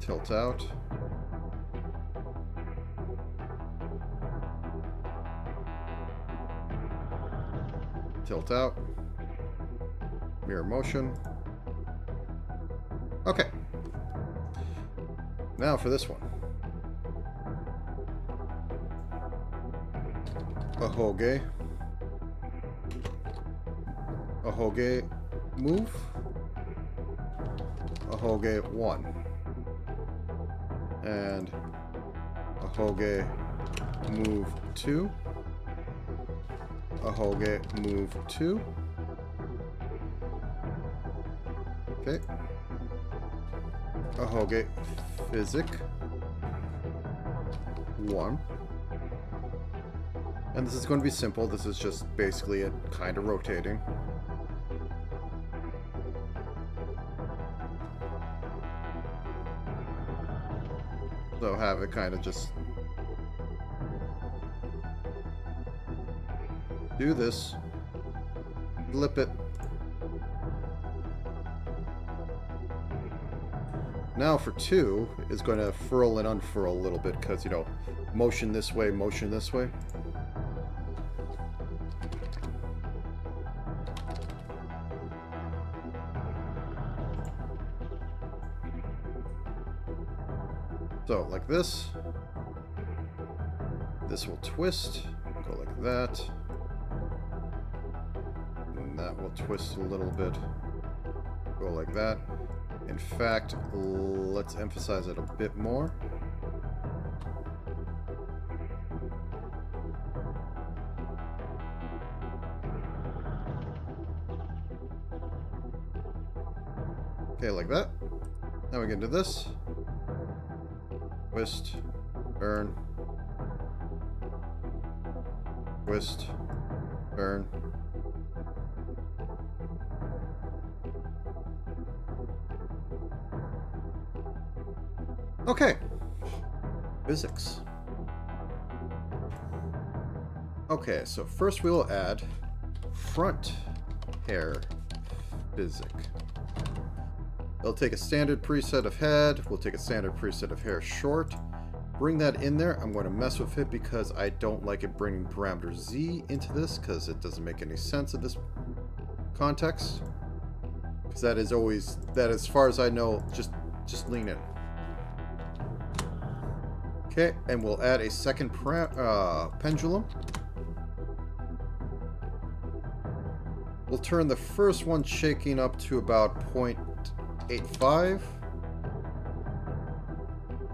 Tilt out. Tilt out. Mirror motion. Okay. Now for this one. A Hoge. a Hoge move, a Hoge 1, and a Hoge move 2, a Hoge move 2. Okay. A Hoge Physic 1. And this is going to be simple. This is just basically it kind of rotating. So have it kind of just do this, flip it. Now for 2 is going to furl and unfurl a little bit because, you know, motion this way, motion this way. So, like this. This will twist, go like that. And that will twist a little bit, go like that. In fact, let's emphasize it a bit more. Okay, like that. Now we get into this. Twist, turn, twist, turn. Okay. Physics. Okay, so first we will add front hair physic. It'll take a standard preset of head. We'll take a standard preset of hair short. Bring that in there. I'm going to mess with it because I don't like it bringing parameter Z into this because it doesn't make any sense in this context. Because that is always, that as far as I know, just lean in. Okay, and we'll add a second pendulum. We'll turn the first one shaking up to about 0.85.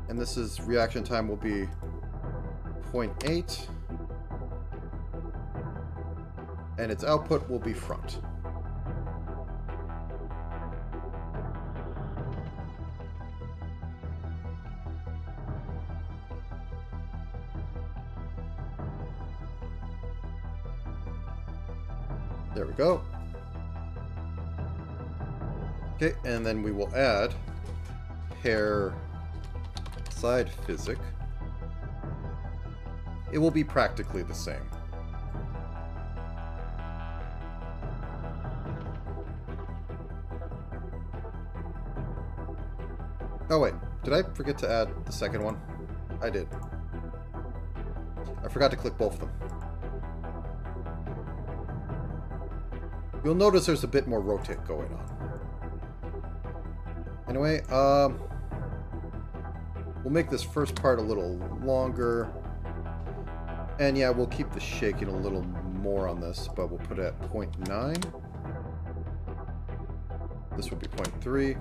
And this is reaction time will be 0.8. And its output will be front. There we go. Okay, and then we will add hair side physic. It will be practically the same. Oh wait, did I forget to add the second one? I did. I forgot to click both of them. You'll notice there's a bit more rotate going on. Anyway, we'll make this first part a little longer. And yeah, we'll keep the shaking a little more on this, but we'll put it at 0.9. This will be 0.3.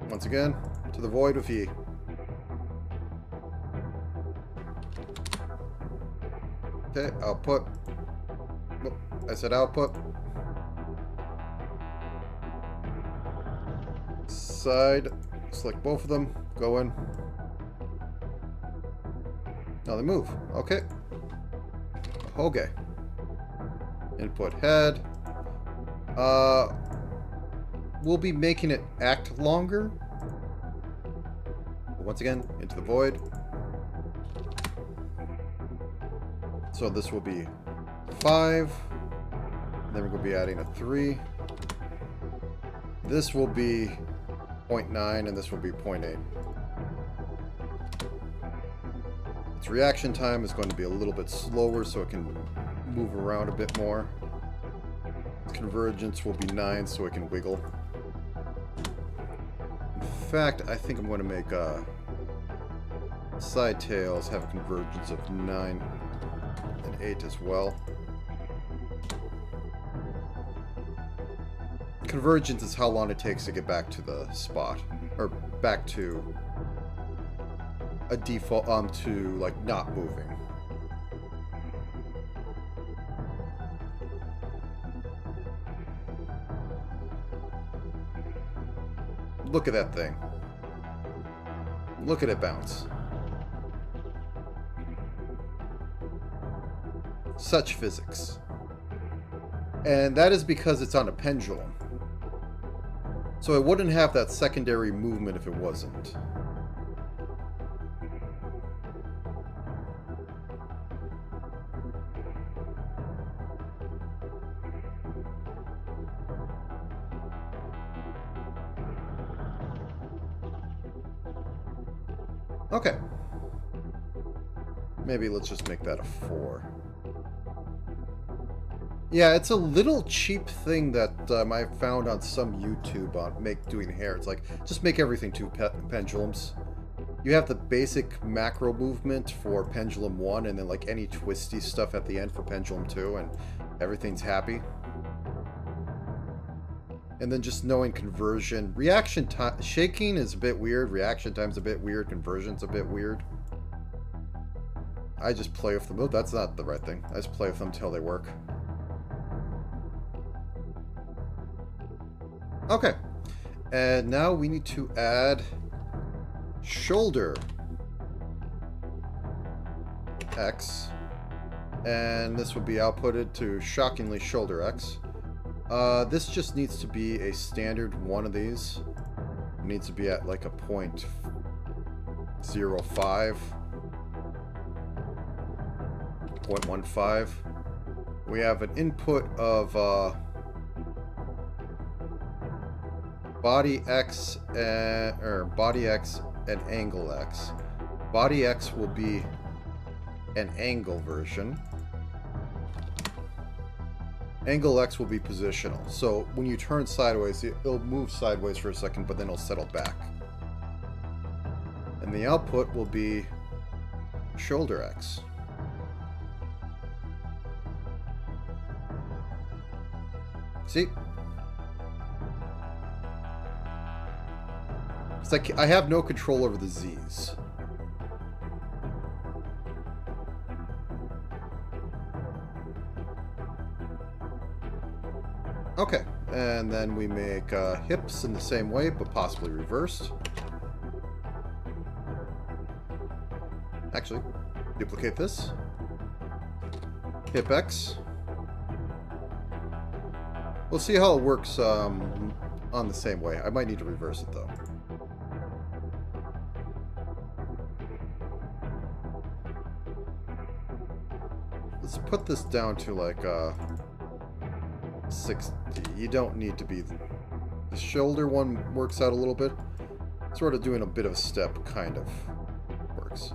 Once again, to the void with E. Okay, output. Oh, I said output. Side. Select both of them. Go in. Now they move. Okay. Hoge. Input head. We'll be making it act longer. Once again, into the void. So this will be 5. And then we're going to be adding a 3. This will be 0.9 and this will be 0.8. Its reaction time is going to be a little bit slower so it can move around a bit more. Its convergence will be 9 so it can wiggle. In fact, I think I'm going to make Side tails have a convergence of 9 and 8 as well. Convergence is how long it takes to get back to the spot, or back to a default, to like not moving. Look at that thing. Look at it bounce. Such physics. And that is because it's on a pendulum. So it wouldn't have that secondary movement if it wasn't. Okay. Maybe let's just make that a 4. Yeah, it's a little cheap thing that I found on some YouTube on doing hair. It's like, just make everything 2 pendulums. You have the basic macro movement for pendulum 1, and then like any twisty stuff at the end for pendulum 2, and everything's happy. And then just knowing conversion. Reaction time, shaking is a bit weird, reaction time's a bit weird, conversion's a bit weird. I just play with them. Oh, that's not the right thing. I just play with them until they work. Okay, and now we need to add shoulder X, and this would be outputted to shockingly shoulder X. This just needs to be a standard one of these. It needs to be at like a 0.05, 0.15. We have an input of body X and body X and angle X. Body X will be an angle version. Angle X will be positional. So when you turn sideways, it'll move sideways for a second, but then it'll settle back. And the output will be shoulder X. See? It's like I have no control over the Z's. Okay, and then we make hips in the same way, but possibly reversed. Actually, duplicate this. Hip X. We'll see how it works on the same way. I might need to reverse it though. Let's put this down to like 60. You don't need to be... The shoulder one works out a little bit. Sort of doing a bit of a step kind of works.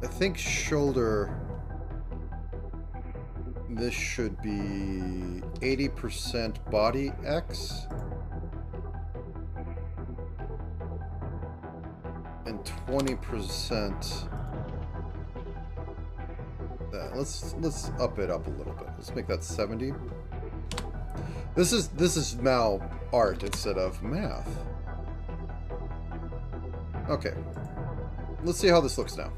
I think shoulder, this should be 80% body X and 20% that. Let's up it up a little bit. Let's make that 70. This is now art instead of math. Okay. Let's see how this looks now.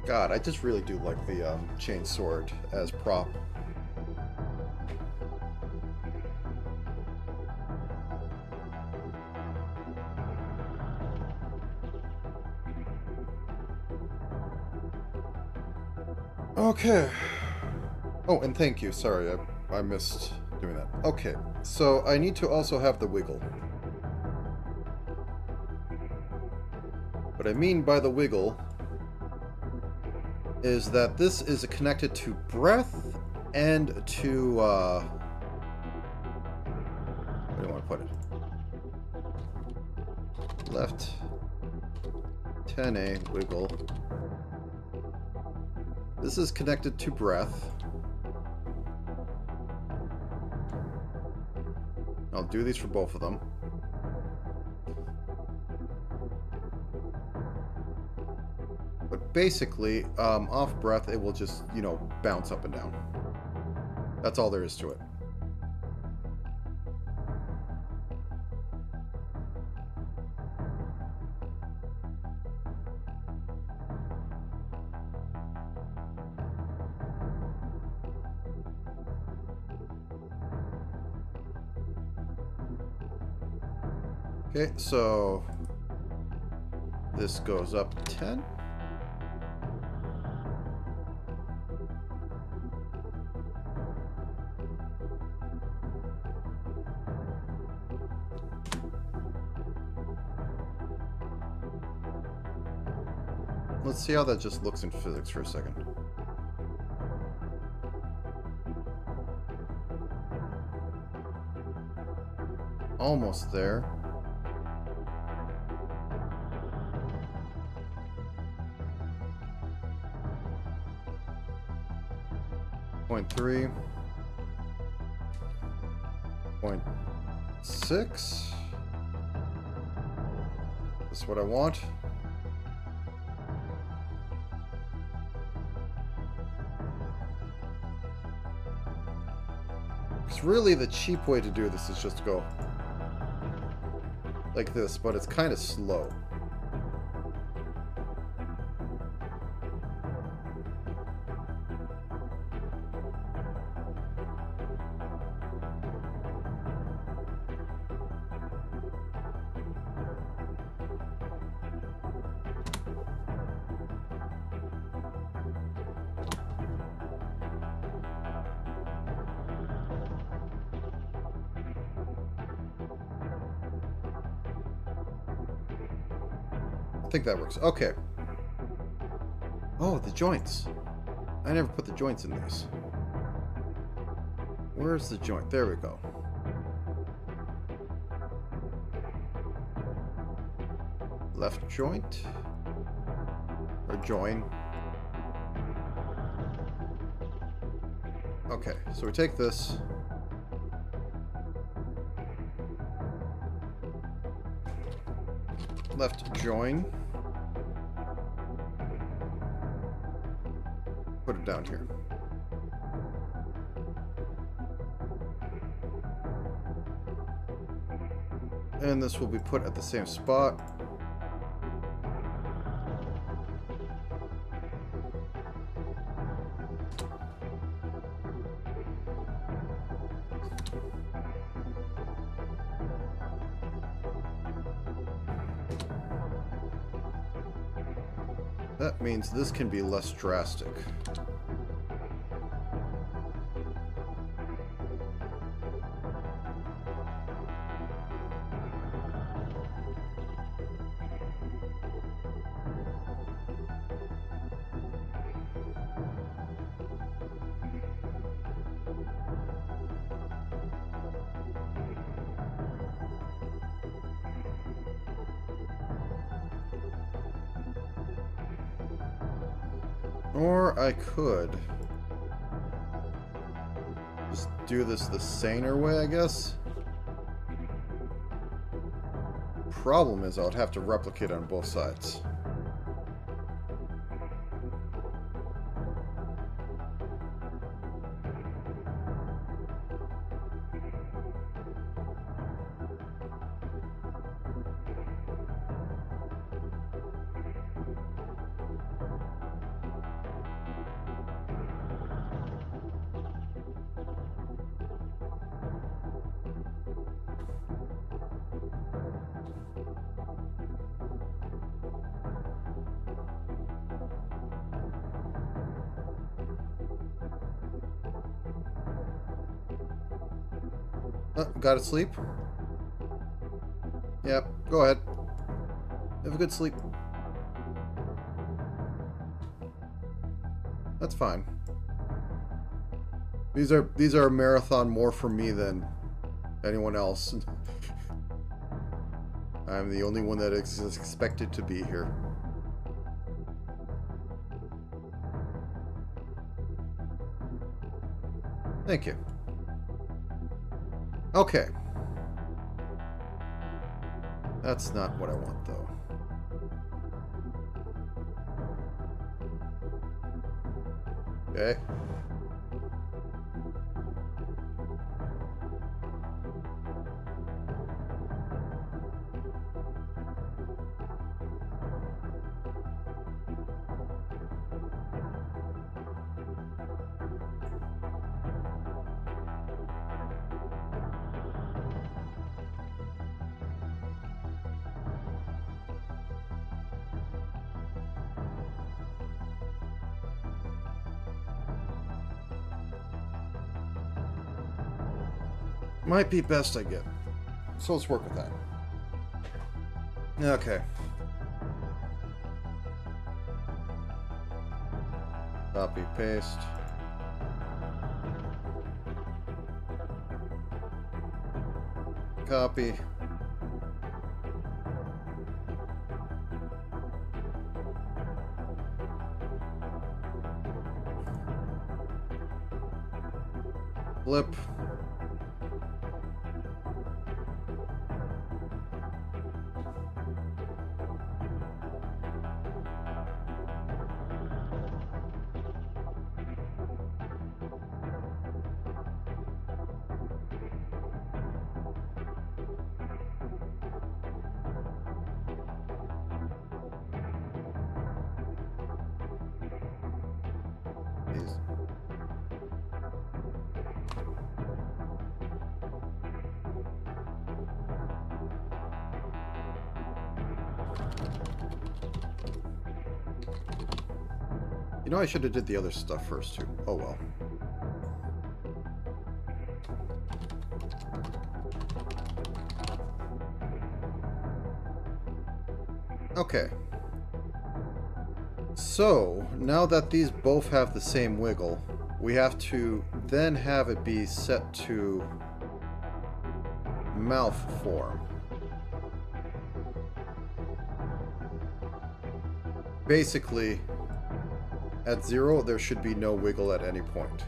God, I just really do like the chain sword as prop. Okay. Oh, and thank you. Sorry, I missed doing that. Okay, so I need to also have the wiggle. What I mean by the wiggle is that this is connected to breath and to, where do you want to put it? Left 10A wiggle. This is connected to breath. I'll do these for both of them. But basically, off breath, it will just, you know, bounce up and down. That's all there is to it. Okay, so this goes up 10. Let's see how that just looks in physics for a second. Almost there. Point 3. 0.6. This is what I want. Because really the cheap way to do this is just to go like this, but it's kind of slow. I think that works. Okay. Oh, the joints. I never put the joints in these. Where's the joint? There we go. Left joint. Or join. Okay, so we take this. Left join. Put it down here. And this will be put at the same spot. That means this can be less drastic. Or I could just do this the saner way, I guess. Problem is I would have to replicate on both sides. Gotta sleep? Yep, go ahead. Have a good sleep. That's fine. These are a marathon more for me than anyone else. I'm the only one that is expected to be here. Thank you. Okay. That's not what I want, though. Okay. Might be best I get. So let's work with that. Okay. Copy, paste. Copy. Flip. You know, I should have did the other stuff first, too. Oh, well. Okay. So, now that these both have the same wiggle, we have to then have it be set to mouth form. Basically, at 0, there should be no wiggle at any point.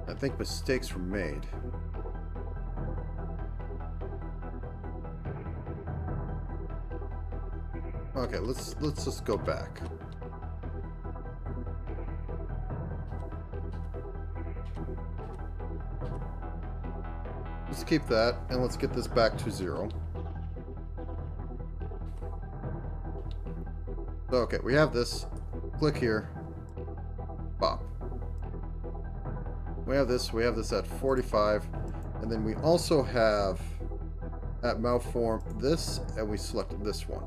I think mistakes were made. Okay, let's just go back. Let's keep that, and let's get this back to 0. So, okay, we have this. Click here. Bop. We have this at 45, and then we also have at mouth form this, and we select this one.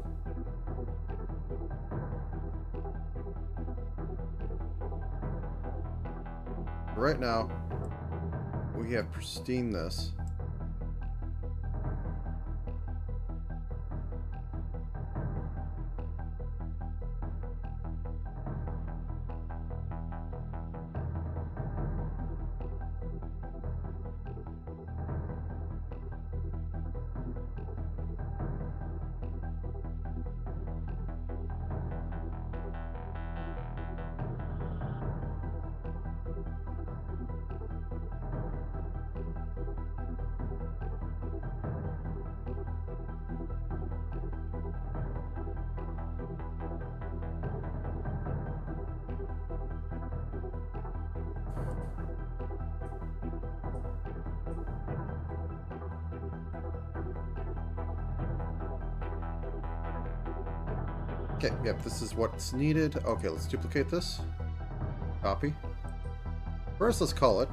Right now, we have pristine this. Okay, yep, this is what's needed. Okay, let's duplicate this. Copy. First, let's call it.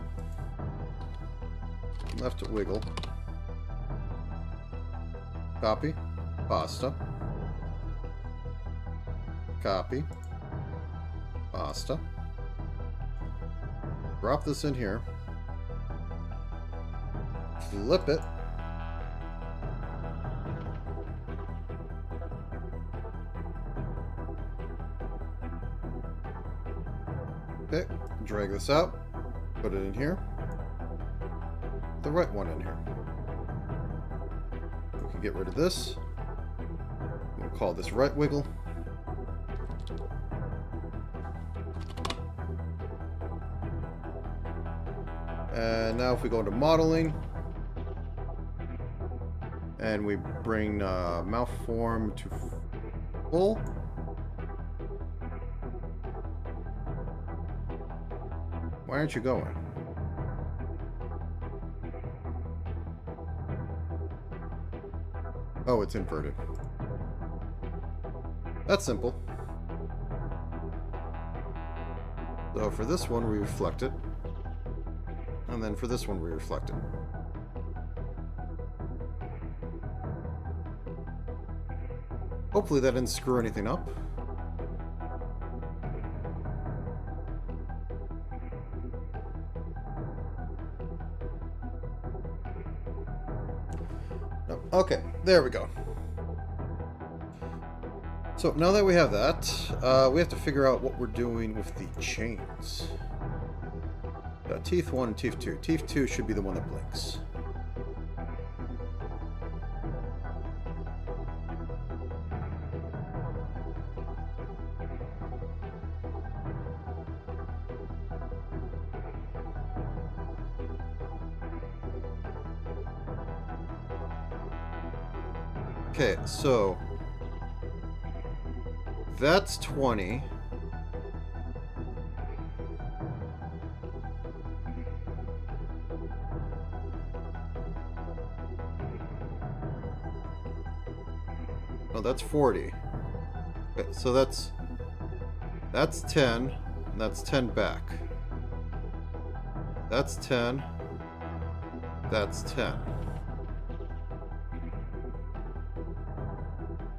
Left wiggle. Copy. Pasta. Copy. Pasta. Drop this in here. Flip it. Okay, drag this out. Put it in here. The right one in here. We can get rid of this. We'll call this right wiggle. And now if we go into modeling and we bring mouth form to full. Why aren't you going? Oh, it's inverted. That's simple. So for this one, we reflect it. And then for this one, we reflect it. Hopefully that didn't screw anything up. No. Okay, there we go. So now that we have that, we have to figure out what we're doing with the chains. Teeth 1 and teeth 2. Teeth 2 should be the one that blinks. Okay, so that's 20. Oh, that's 40. Okay, so that's 10, and that's 10 back. That's 10. That's 10.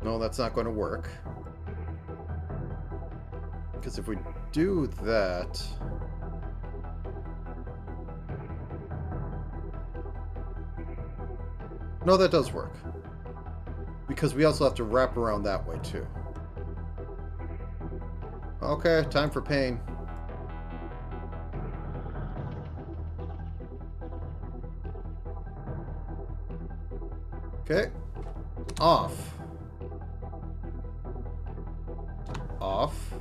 No, that's not going to work. Because if we do that... No, that does work. Because we also have to wrap around that way, too. Okay, time for pain. Okay. Off. Off.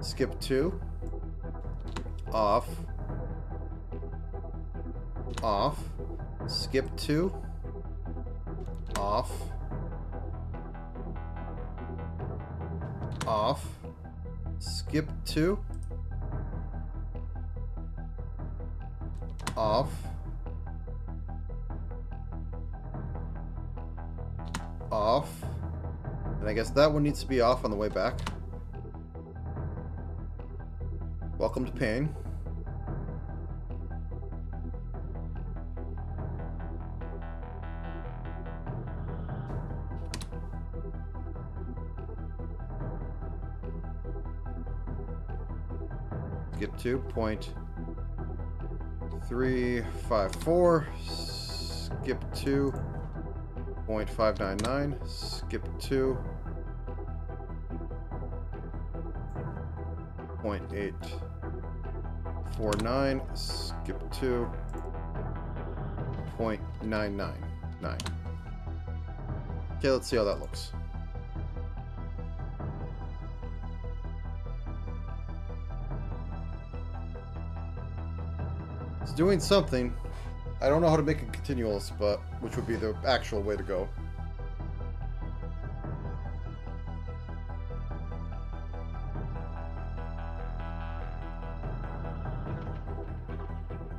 Skip 2. Off. Off. Skip 2. Off. Off. Skip 2. Off. Off. And I guess that one needs to be off on the way back. Welcome to pain. Skip 2.354. Skip 2.599. Skip 2.849. Skip 2.999. Okay, let's see how that looks. It's doing something. I don't know how to make it continuous, but which would be the actual way to go.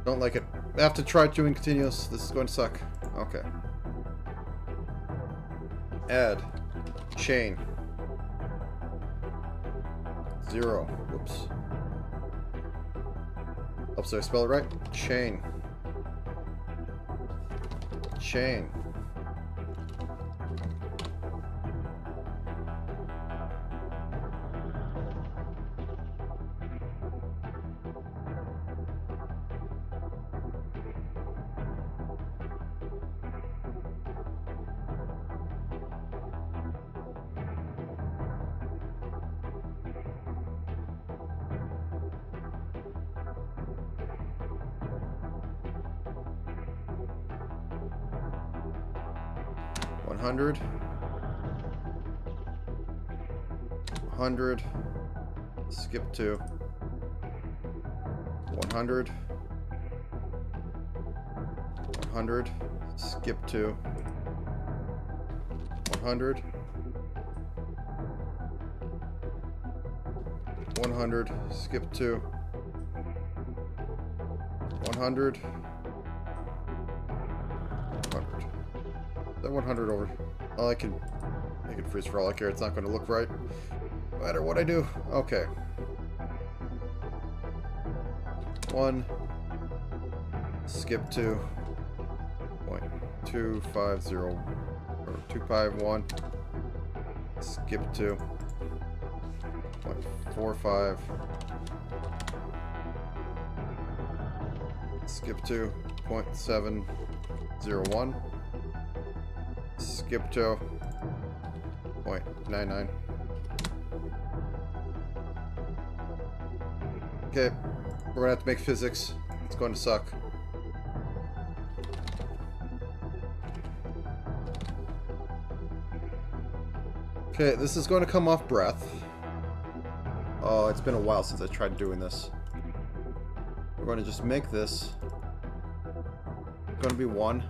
Don't like it. I have to try doing continuous. This is going to suck. Okay. Add. Chain. 0. Whoops. Oops, did I spell it right? Chain. Chain. $100. 100. Skip to 100. 100. Skip to 100. 100. Skip to 100. 100. That 100 over. Oh, I can make it freeze for all I care. It's not going to look right, no matter what I do. Okay. 1. Skip to 0.250 or 251. Skip to 0.45. Skip to 0.701. Skip to 0.99. Okay, we're gonna have to make physics. It's going to suck. Okay, this is going to come off breath. Oh, it's been a while since I tried doing this. We're going to just make this. It's going to be 1.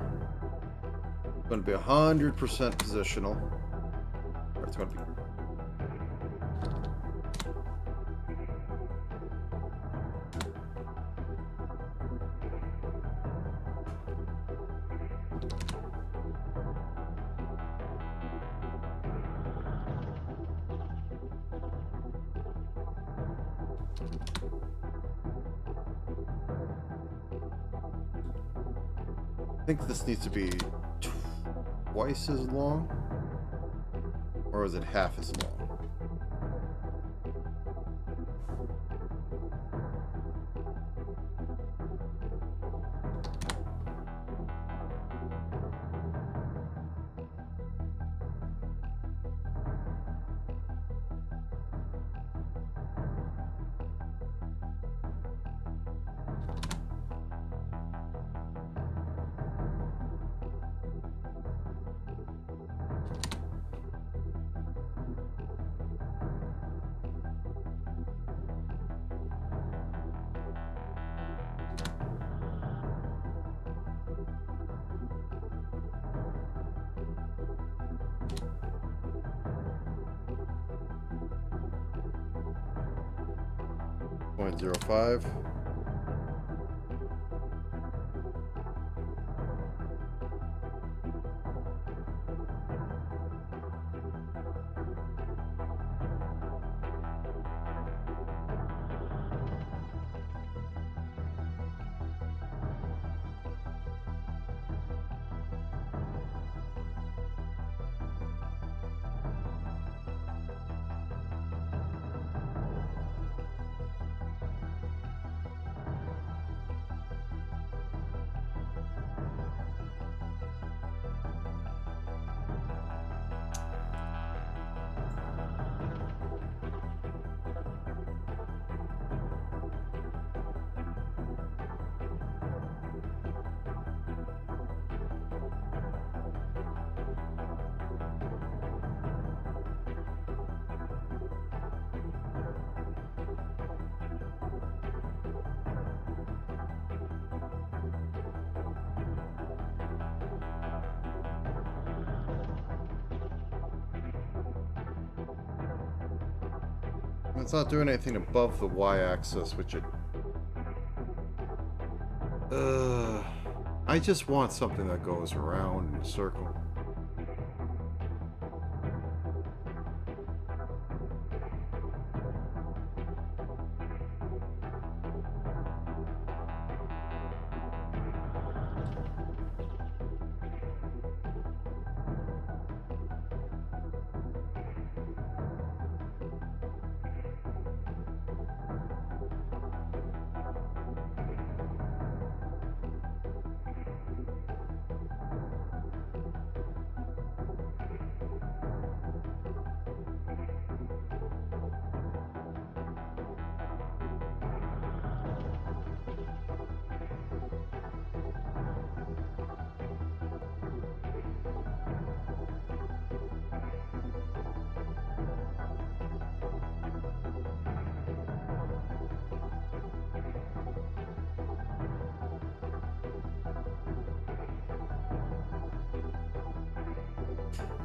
It's going to be 100% positional. Or it's going to be... I think this needs to be twice as long, or is it half as long? .05. It's not doing anything above the y-axis, which it... I just want something that goes around in a circle.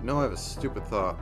No, I have a stupid thought.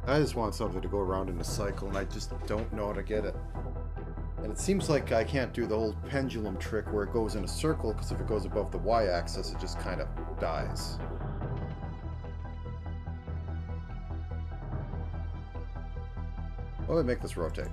I just want something to go around in a cycle, and I just don't know how to get it. And it seems like I can't do the old pendulum trick where it goes in a circle, because if it goes above the y-axis, it just kind of dies. What would make this rotate?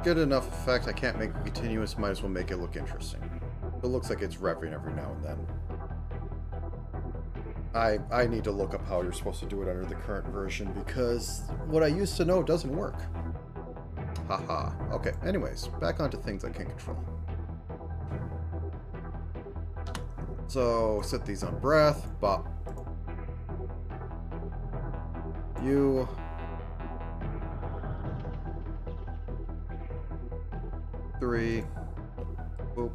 Good enough effect, I can't make it continuous, might as well make it look interesting. It looks like it's revving every now and then. I need to look up how you're supposed to do it under the current version, because what I used to know doesn't work. Haha. Okay, anyways, back onto things I can control. So, set these on breath, bop. You... Three. Boop.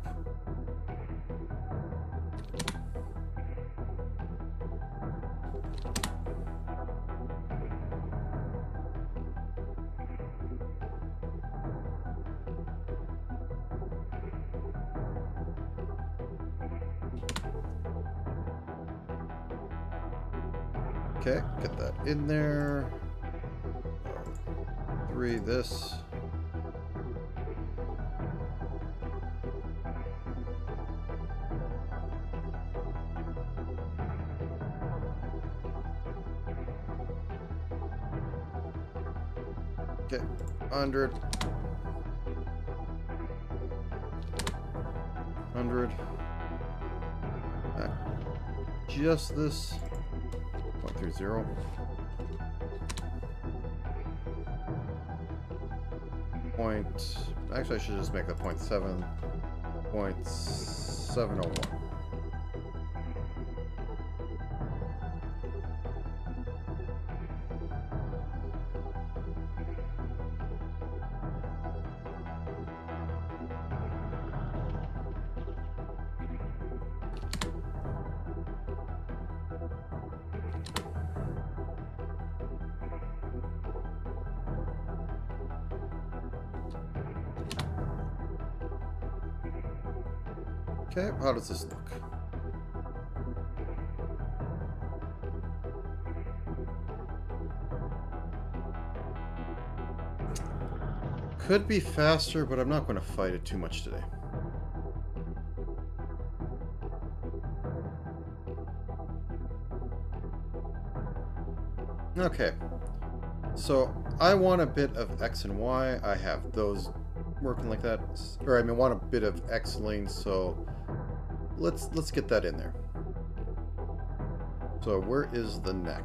Okay, get that in there. Three, this. Okay, 100. 100. Just this. 0.30. Actually, I should just make that 0.7. 0.701. Okay, how does this look? Could be faster, but I'm not going to fight it too much today. Okay, so I want a bit of X and Y. I have those working like that, or I mean, want a bit of X lane. So let's get that in there. So where is the neck?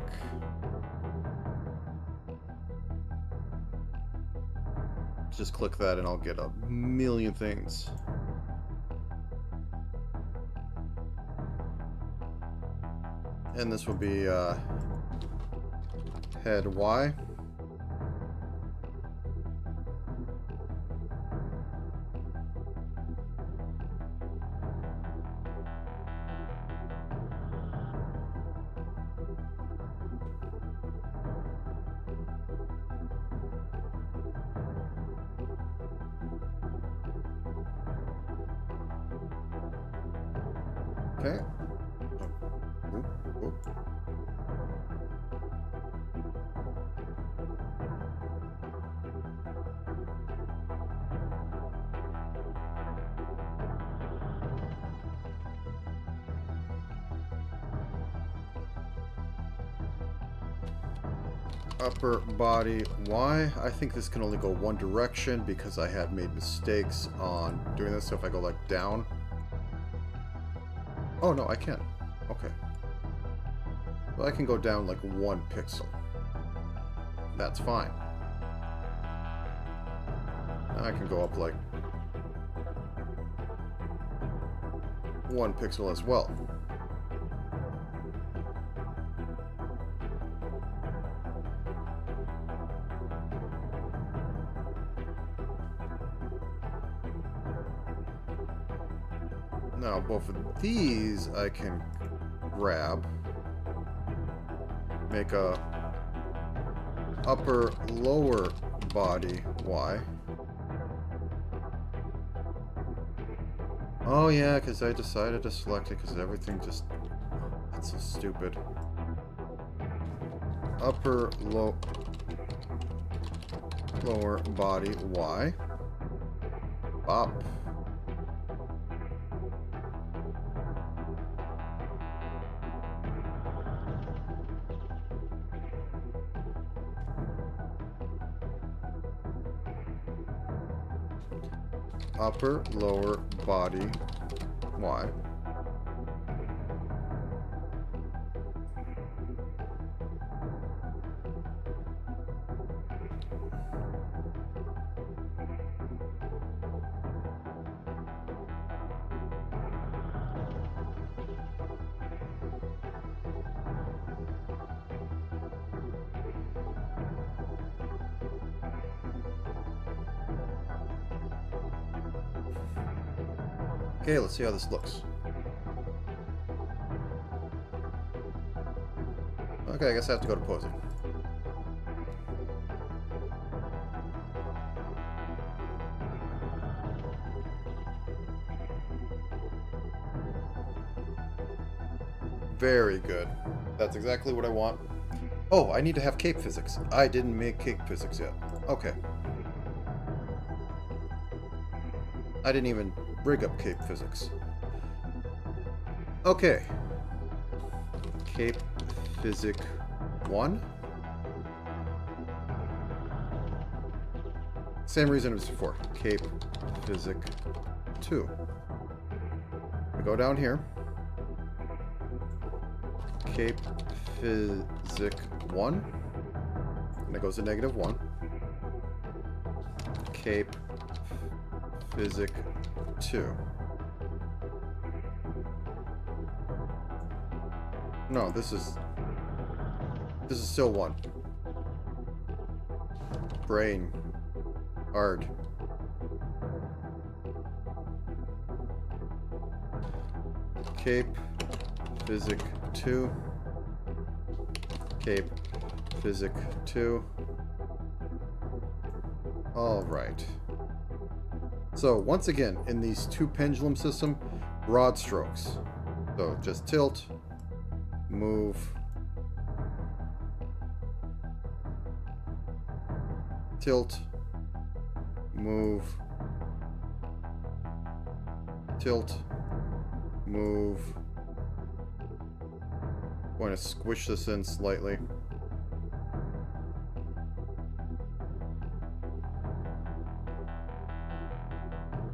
Just click that, and I'll get a million things. And this will be head Y. Okay. Oop, oop. Upper body Y. I think this can only go one direction because I had made mistakes on doing this. So if I go like down. Oh no, I can't. Okay. Well, I can go down like 1 pixel. That's fine. Now I can go up like 1 pixel as well. Now both of these I can grab, make a upper lower body Y. Oh yeah, because I decided to select it because everything just, that's so stupid. Upper lower body Y. Bop. Upper lower body Y. Okay, let's see how this looks. Okay, I guess I have to go to posing. Very good. That's exactly what I want. Oh, I need to have cape physics. I didn't make cape physics yet. Okay. I didn't even rig up cape physics. Okay. Cape physic 1. Same reason as before. Cape physic 2. We go down here. Cape physic 1. And it goes to -1. Cape physic 2. No, this is still 1. Brain. Hard. Cape physic 2. Cape physic 2. All right. So once again, in these two pendulum system, rod strokes. So just tilt, move, tilt, move, tilt, move. I'm going to squish this in slightly.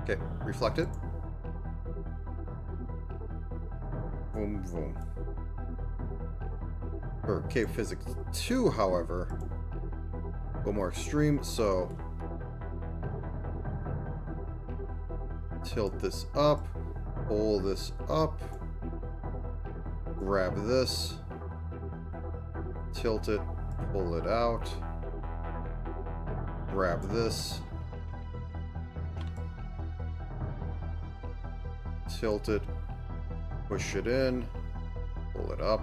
Okay, reflect it. Boom, boom. For Cape Physics 2, however, a little more extreme, so tilt this up, pull this up, grab this, tilt it, pull it out, grab this, tilt it, push it in, pull it up.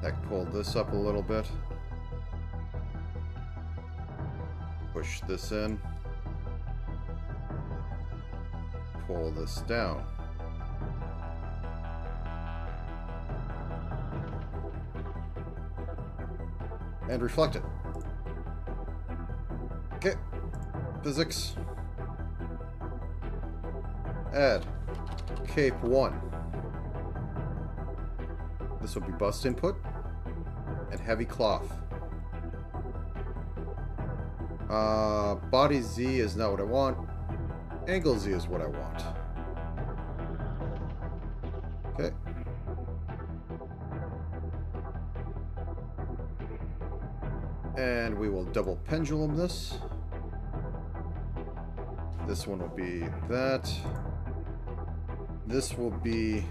Heck, pull this up a little bit. Push this in. Pull this down. And reflect it. Okay. Physics. Add Cape 1. This will be bust input and heavy cloth. Body Z is not what I want. Angle Z is what I want. Okay. And we will double pendulum this. This one will be that. This will be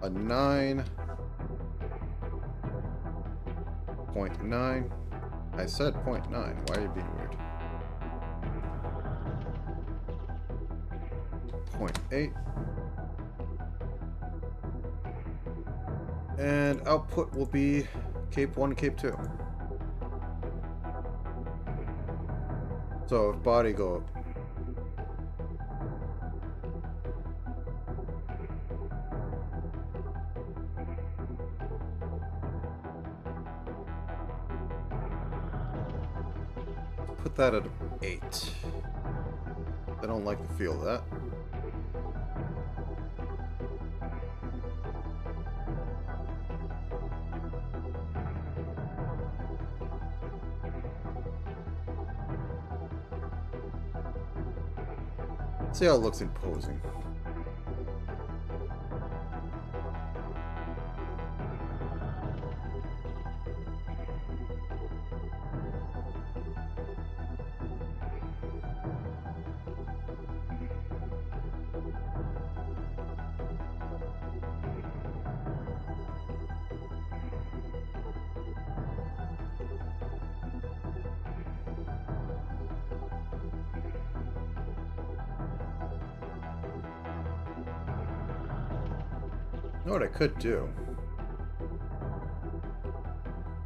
a 9.9. I said 0.9. Why are you being weird? 0.8. And output will be Cape 1, Cape 2. So if body go put that at 8. I don't like the feel of that. See how it looks imposing. You know what I could do?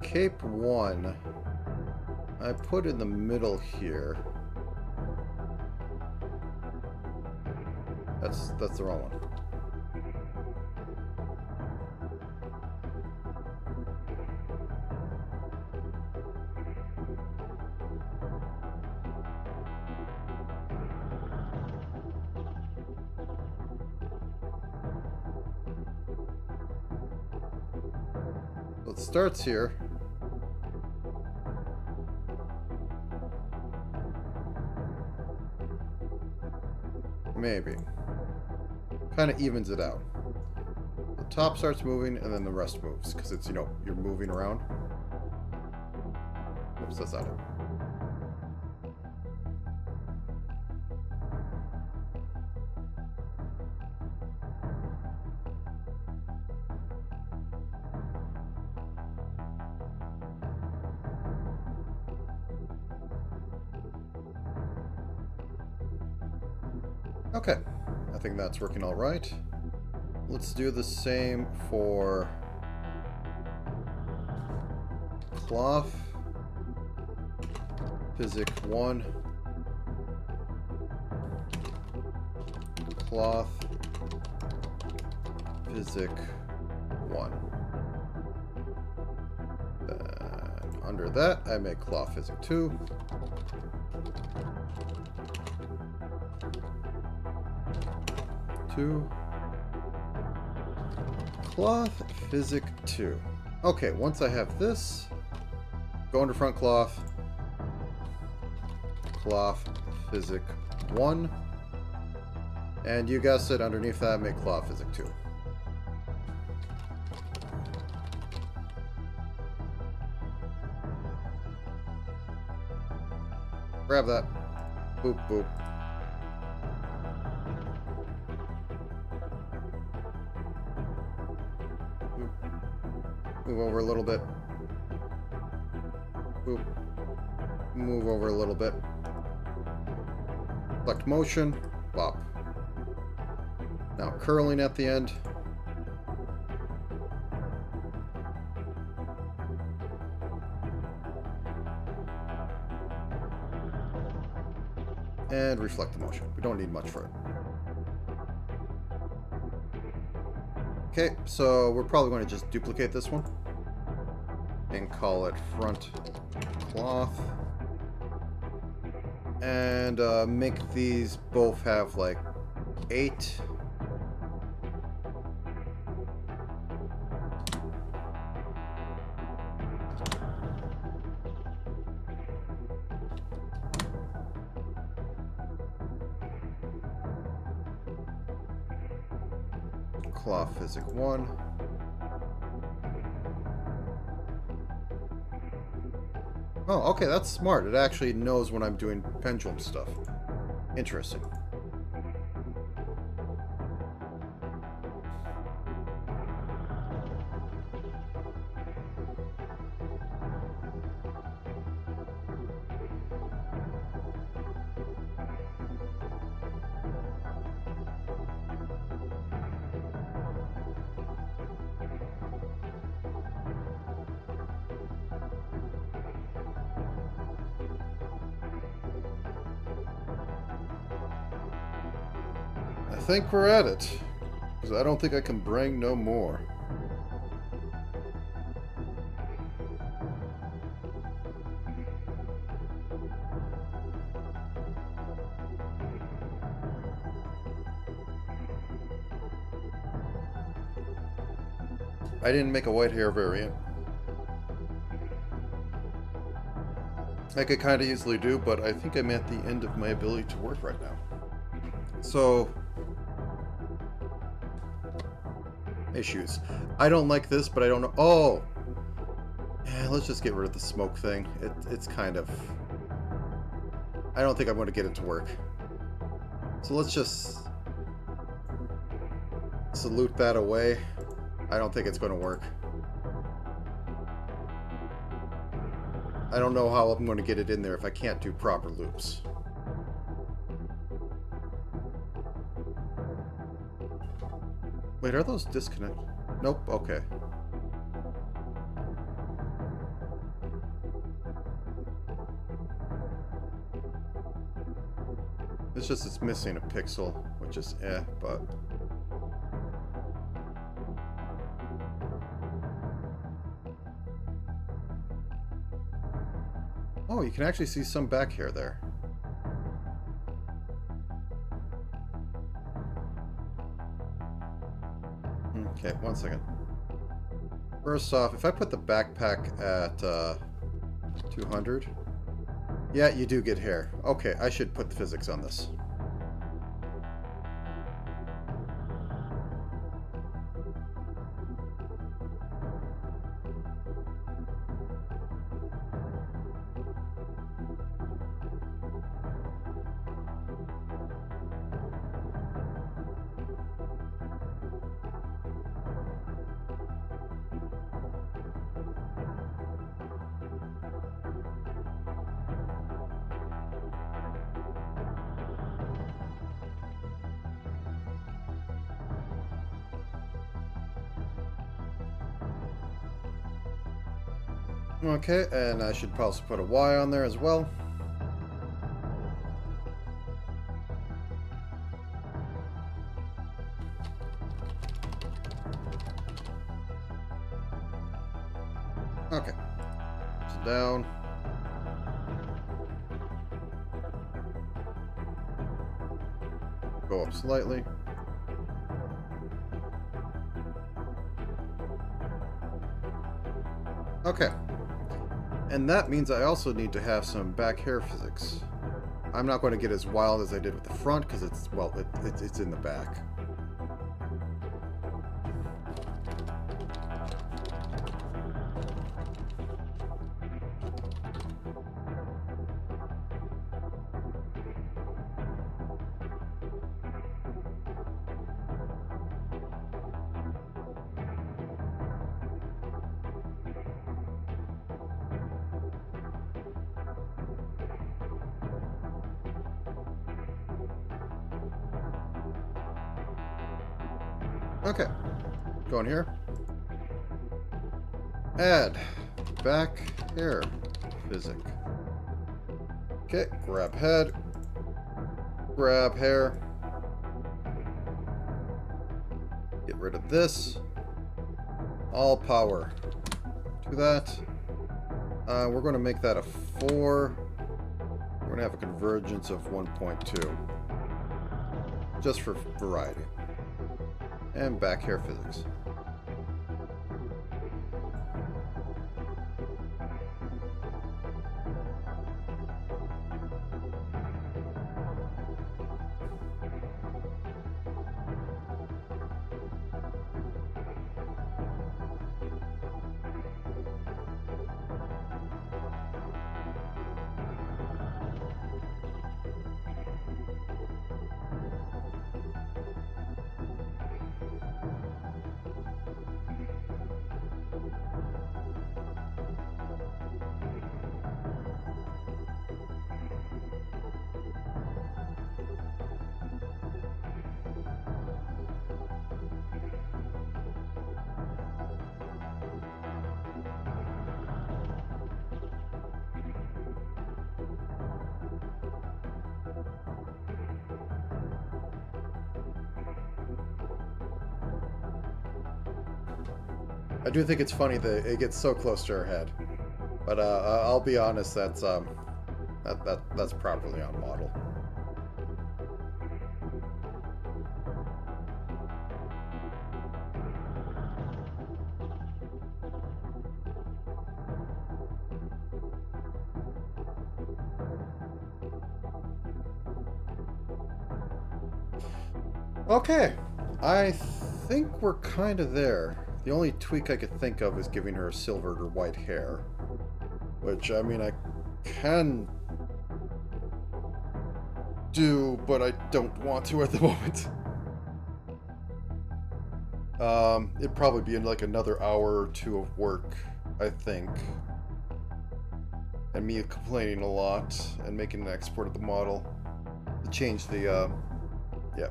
Cape 1, I put in the middle here. That's the wrong one. So it starts here. Maybe. Kind of evens it out. The top starts moving and then the rest moves because it's, you know, you're moving around. Oops, that's not it. Okay, I think that's working all right. Let's do the same for cloth, Physics 1, cloth physic 1. Then under that, I make cloth physic 2. Cloth physic 2. Okay, once I have this, go under front cloth physic 1, and you guessed it, underneath that make cloth physic 2. Grab that. Boop boop. Move over a little bit. Boop. Move over a little bit. Select motion. Bop. Now curling at the end. And reflect the motion. We don't need much for it. Okay, so we're probably going to just duplicate this one and call it front cloth, and make these both have like 8. Cloth physic 1. Oh, okay, that's smart. It actually knows when I'm doing pendulum stuff. Interesting. I think we're at it, because I don't think I can bring no more. I didn't make a white hair variant. I could kind of easily do, but I think I'm at the end of my ability to work right now. So, issues. I don't like this, but I don't know. Oh! Yeah, let's just get rid of the smoke thing. It's kind of... I don't think I'm going to get it to work. So let's just salute that away. I don't think it's going to work. I don't know how I'm going to get it in there if I can't do proper loops. Wait, are those disconnected? Nope, okay. It's just it's missing a pixel, which is but... Oh, you can actually see some back hair there. Okay, 1 second. First off, if I put the backpack at 200, yeah, you do get hair. Okay, I should put the physics on this. Okay, and I should probably put a Y on there as well. Okay. So down. Go up slightly. Okay. And that means I also need to have some back hair physics. I'm not going to get as wild as I did with the front because it's, well, it's in the back. Okay, going here. Add back hair physic. Okay, grab head, grab hair. Get rid of this. All power to that. We're going to make that a 4. We're going to have a convergence of 1.2. Just for variety. And back hair physics. I do think it's funny that it gets so close to her head, but I'll be honest, that's properly on model. Okay, I think we're kind of there. The only tweak I could think of is giving her silvered or white hair. Which, I mean, I can do, but I don't want to at the moment. It'd probably be in like another hour or 2 of work, I think. And me complaining a lot and making an export of the model to change the, yeah.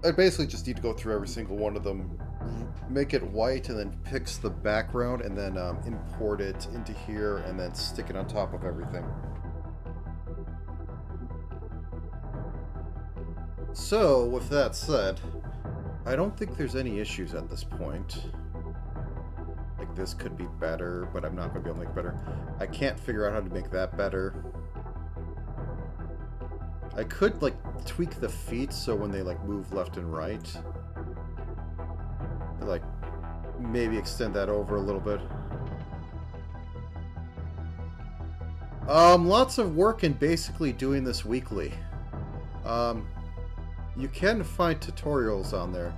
I basically just need to go through every single one of them, make it white, and then fix the background, and then import it into here, and then stick it on top of everything. So, with that said, I don't think there's any issues at this point. Like, this could be better, but I'm not going to be able to make it better. I can't figure out how to make that better. I could, like, tweak the feet so when they, like, move left and right, like, maybe extend that over a little bit. Lots of work in basically doing this weekly. You can find tutorials on there.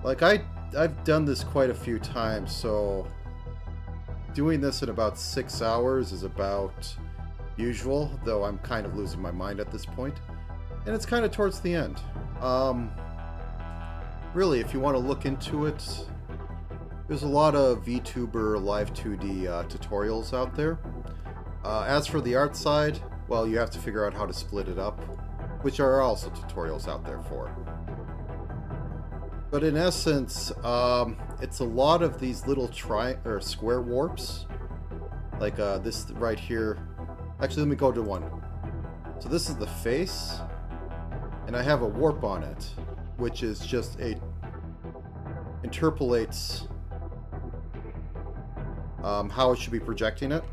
Like, I've done this quite a few times, so doing this in about 6 hours is about usual, though I'm kind of losing my mind at this point. And it's kind of towards the end. Really, if you want to look into it, there's a lot of VTuber Live 2D tutorials out there. As for the art side, well, you have to figure out how to split it up, which are also tutorials out there for. But in essence, it's a lot of these little square warps, like this right here. Actually, let me go to one. So this is the face, and I have a warp on it, which is just interpolates how it should be projecting it.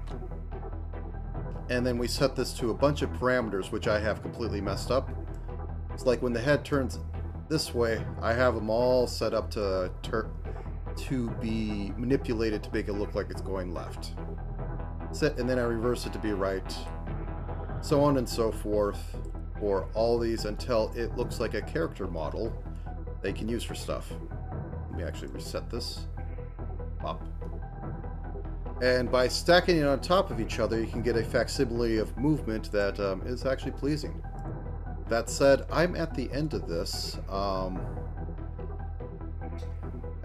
And then we set this to a bunch of parameters, which I have completely messed up. It's like when the head turns this way, I have them all set up to be manipulated to make it look like it's going left. And then I reverse it to be right. So on and so forth for all these until it looks like a character model they can use for stuff. Let me actually reset this. Up. And by stacking it on top of each other, you can get a facsimile of movement that is actually pleasing. That said, I'm at the end of this. I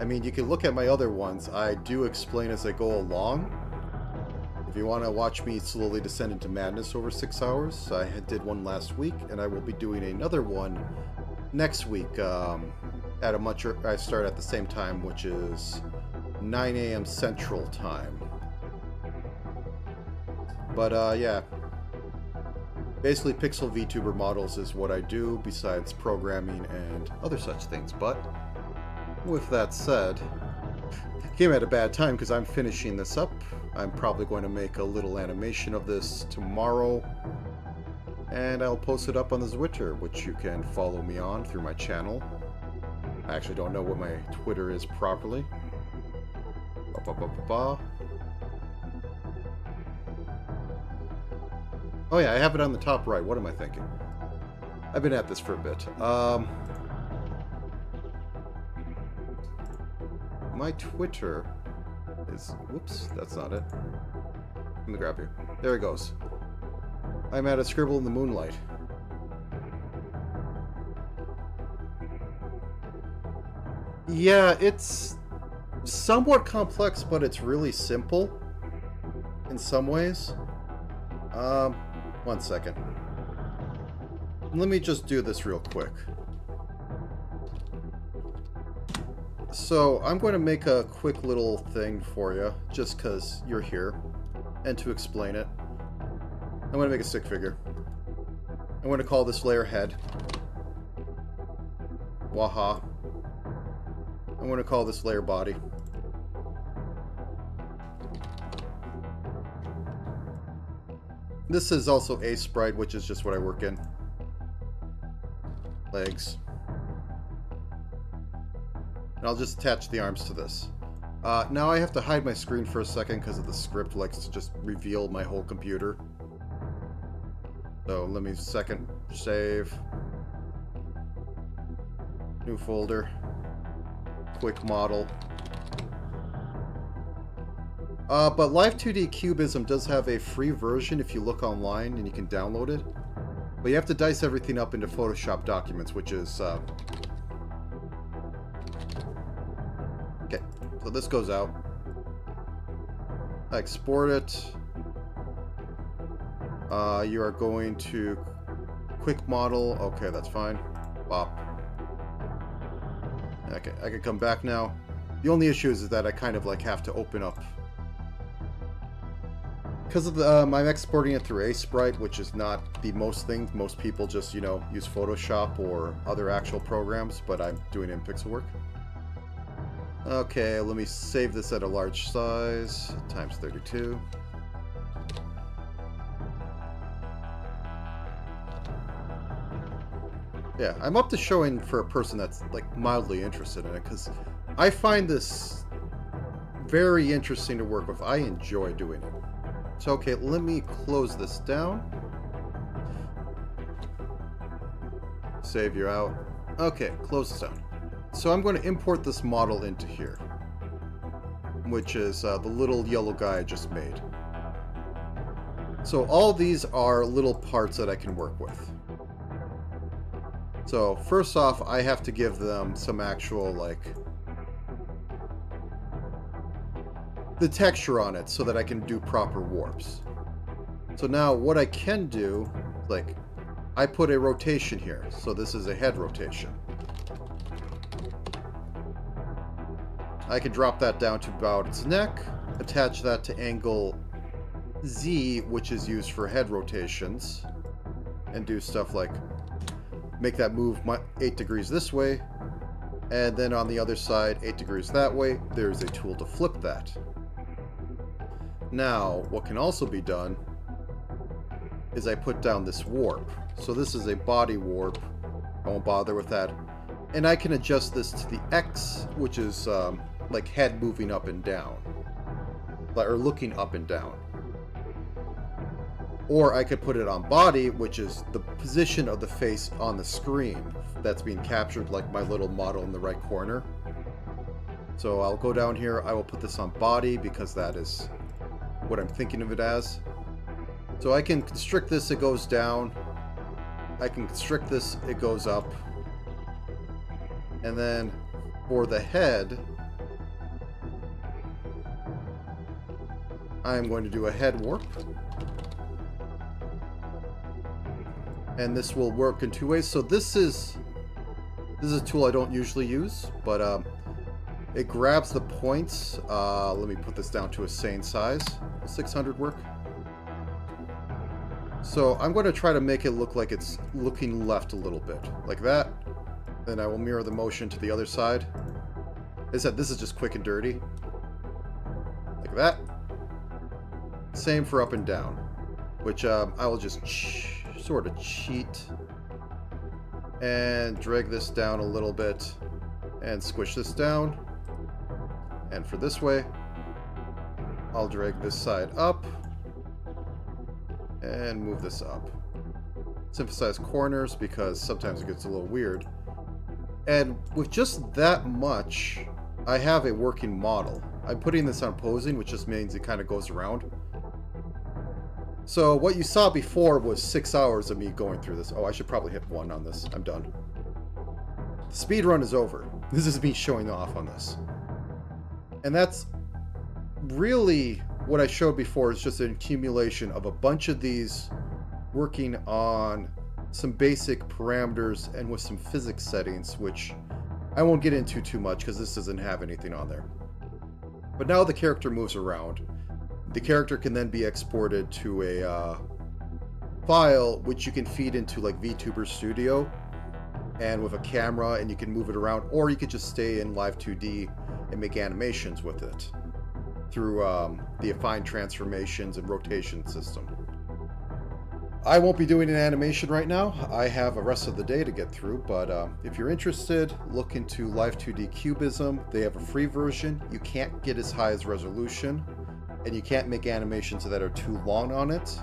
mean, you can look at my other ones. I do explain as I go along. If you want to watch me slowly descend into madness over 6 hours, I did one last week, and I will be doing another one next week at a much... I start at the same time, which is 9 a.m. Central Time. But, yeah. Basically, Pixel VTuber models is what I do, besides programming and other such things. But, with that said, came at a bad time because I'm finishing this up. I'm probably going to make a little animation of this tomorrow. And I'll post it up on the Witter, which you can follow me on through my channel. I actually don't know what my Twitter is properly. Oh yeah, I have it on the top right. What am I thinking? I've been at this for a bit. My Twitter is... Whoops, that's not it. Let me grab you. There it goes. I'm at a scribble in the moonlight. Yeah, it's somewhat complex, but it's really simple in some ways. One second. Let me just do this real quick. So, I'm going to make a quick little thing for you, just because you're here, and to explain it. I'm going to make a stick figure. I'm going to call this layer head. Waha. I'm going to call this layer body. This is also a sprite, which is just what I work in. Legs. And I'll just attach the arms to this. Now I have to hide my screen for a second because of the script likes to just reveal my whole computer. So let me second save. New folder. Quick model. But Live 2D Cubism does have a free version if you look online and you can download it. But you have to dice everything up into Photoshop documents, which is... Okay, so this goes out. I export it. You are going to quick model. Okay, that's fine. Bop. Okay, I can come back now. The only issue is that I kind of like have to open up... Because of the, I'm exporting it through Sprite, which is not the most thing. Most people just, you know, use Photoshop or other actual programs, but I'm doing it in Pixelwork. Okay, let me save this at a large size, times 32. Yeah, I'm up to showing for a person that's, like, mildly interested in it, because I find this very interesting to work with. I enjoy doing it. So, okay, let me close this down. Save you out. Okay, close this down. So I'm going to import this model into here, which is the little yellow guy I just made. So all these are little parts that I can work with. So first off, I have to give them some actual, like, the texture on it so that I can do proper warps. So now what I can do, like, I put a rotation here. So this is a head rotation. I can drop that down to about its neck, attach that to angle Z, which is used for head rotations, and do stuff like make that move 8 degrees this way, and then on the other side 8 degrees that way. There's a tool to flip that. Now, what can also be done is I put down this warp. So this is a body warp. I won't bother with that. And I can adjust this to the X, which is like head moving up and down. Or looking up and down. Or I could put it on body, which is the position of the face on the screen that's being captured, like my little model in the right corner. So I'll go down here, I will put this on body because that is what I'm thinking of it as. So I can constrict this, it goes down. I can constrict this, it goes up. And then for the head, I'm going to do a head warp. And this will work in two ways. So this is a tool I don't usually use, but it grabs the points. Let me put this down to a sane size. 600 work. So I'm going to try to make it look like it's looking left a little bit, like that. Then I will mirror the motion to the other side. As I said, this is just quick and dirty, like that. Same for up and down, which I will just sort of cheat and drag this down a little bit and squish this down. And for this way, I'll drag this side up and move this up. Emphasize corners because sometimes it gets a little weird. And with just that much, I have a working model. I'm putting this on posing, which just means it kind of goes around. So what you saw before was 6 hours of me going through this. Oh, I should probably hit 1 on this. I'm done. The speed run is over. This is me showing off on this. And that's really what I showed before, is just an accumulation of a bunch of these working on some basic parameters and with some physics settings, which I won't get into too much because this doesn't have anything on there. But now the character moves around. The character can then be exported to a file which you can feed into like VTuber Studio and with a camera, and you can move it around, or you could just stay in Live 2D and make animations with it through the affine transformations and rotation system. I won't be doing an animation right now. I have a rest of the day to get through, but if you're interested, look into Live 2D Cubism. They have a free version. You can't get as high as resolution, and you can't make animations that are too long on it.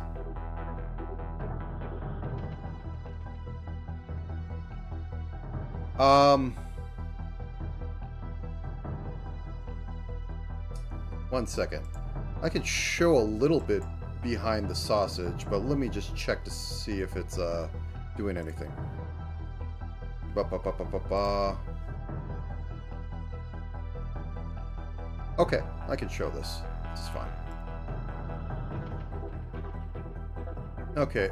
One second. I can show a little bit behind the sausage, but let me just check to see if it's doing anything. Okay, I can show this. This is fine. Okay,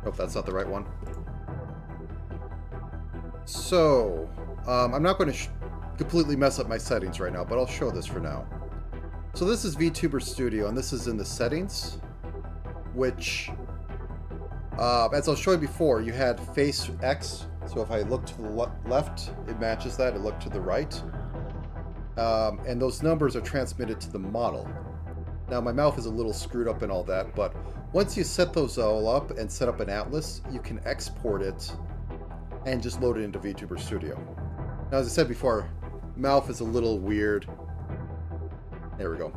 Hope that's not the right one. So, I'm not going to completely mess up my settings right now, but I'll show this for now. So this is VTuber Studio, and this is in the settings, which, as I was showing before, you had face X. So if I look to the left, it matches that. It looked to the right. And those numbers are transmitted to the model. Now, my mouth is a little screwed up and all that, but once you set those all up and set up an atlas, you can export it and just load it into VTuber Studio. Now, as I said before, mouth is a little weird. There we go.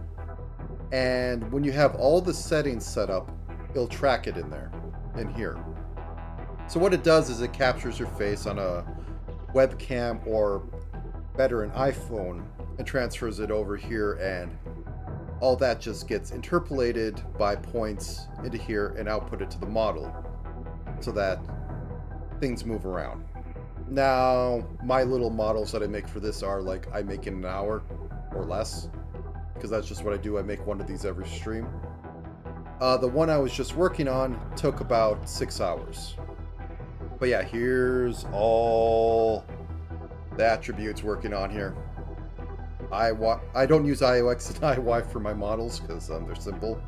And when you have all the settings set up, it'll track it in there, in here. So what it does is it captures your face on a webcam, or better, an iPhone, and transfers it over here, and all that just gets interpolated by points into here and output it to the model so that things move around. Now, my little models that I make for this are like, I make in an hour or less, because that's just what I do. I make one of these every stream. The one I was just working on took about 6 hours. But yeah, here's all the attributes working on here. I don't use IOX and IY for my models because they're simple.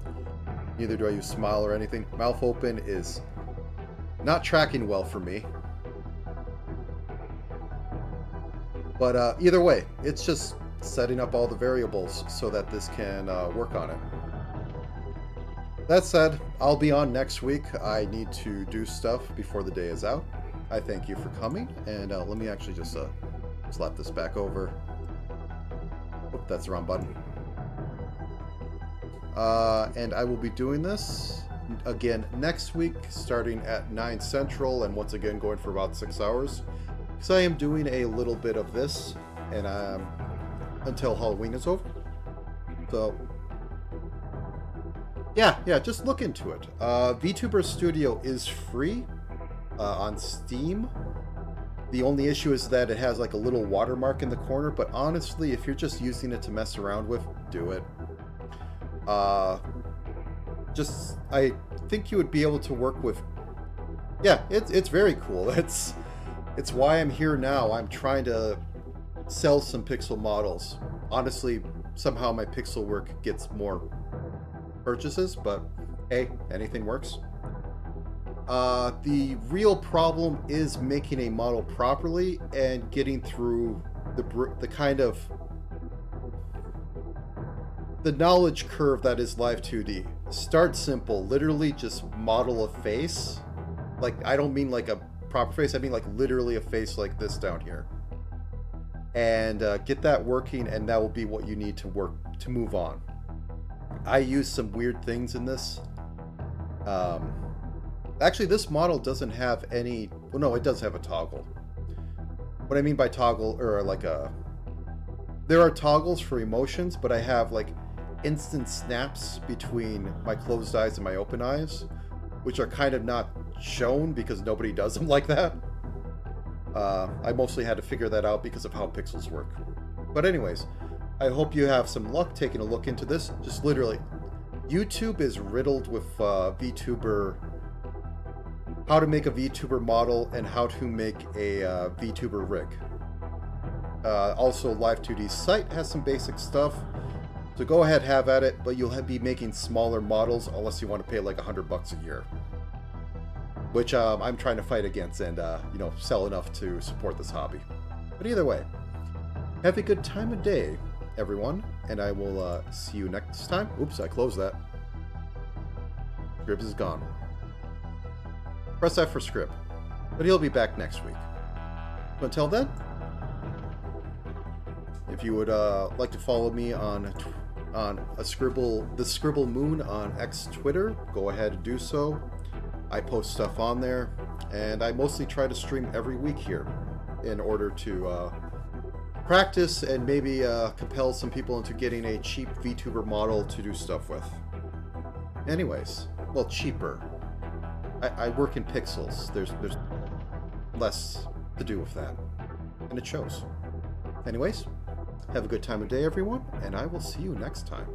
Neither do I use Smile or anything. Mouth open is not tracking well for me. But either way, it's just setting up all the variables so that this can work on it. That said, I'll be on next week. I need to do stuff before the day is out. I thank you for coming, and let me actually just slap this back over. Oop, that's the wrong button. And I will be doing this again next week, starting at 9 Central, and once again going for about 6 hours. Because I am doing a little bit of this, and until Halloween is over. So, yeah, just look into it. VTuber Studio is free on Steam. The only issue is that it has like a little watermark in the corner, but honestly, if you're just using it to mess around with, do it. I think you would be able to work with. Yeah, it's very cool. It's why I'm here now. I'm trying to sell some pixel models. Honestly, somehow my pixel work gets more purchases, but hey, anything works. The real problem is making a model properly and getting through the kind of the knowledge curve that is Live 2D. Start simple. Literally just model a face. Like, I don't mean like a proper face. I mean like literally a face like this down here. And get that working, and that will be what you need to work to move on. I use some weird things in this. Actually, this model doesn't have any. Well, no, it does have a toggle. What I mean by toggle, or like there are toggles for emotions, but I have like instant snaps between my closed eyes and my open eyes, which are kind of not shown because nobody does them like that. I mostly had to figure that out because of how pixels work. But anyways, I hope you have some luck taking a look into this. Just literally, YouTube is riddled with VTuber, how to make a VTuber model and how to make a VTuber rig. Also, Live 2D's site has some basic stuff, so go ahead, have at it, but you'll be making smaller models unless you want to pay like $100 a year. Which I'm trying to fight against and, sell enough to support this hobby. But either way, have a good time of day, everyone, and I will see you next time. Oops, I closed that. Scribs is gone. Press F for Scrib, but he'll be back next week. So until then, if you would like to follow me on the Scribble Moon on X Twitter, go ahead and do so. I post stuff on there, and I mostly try to stream every week here in order to practice and maybe compel some people into getting a cheap VTuber model to do stuff with. Anyways, well, cheaper. I work in pixels. There's less to do with that, and it shows. Anyways, have a good time of day, everyone, and I will see you next time.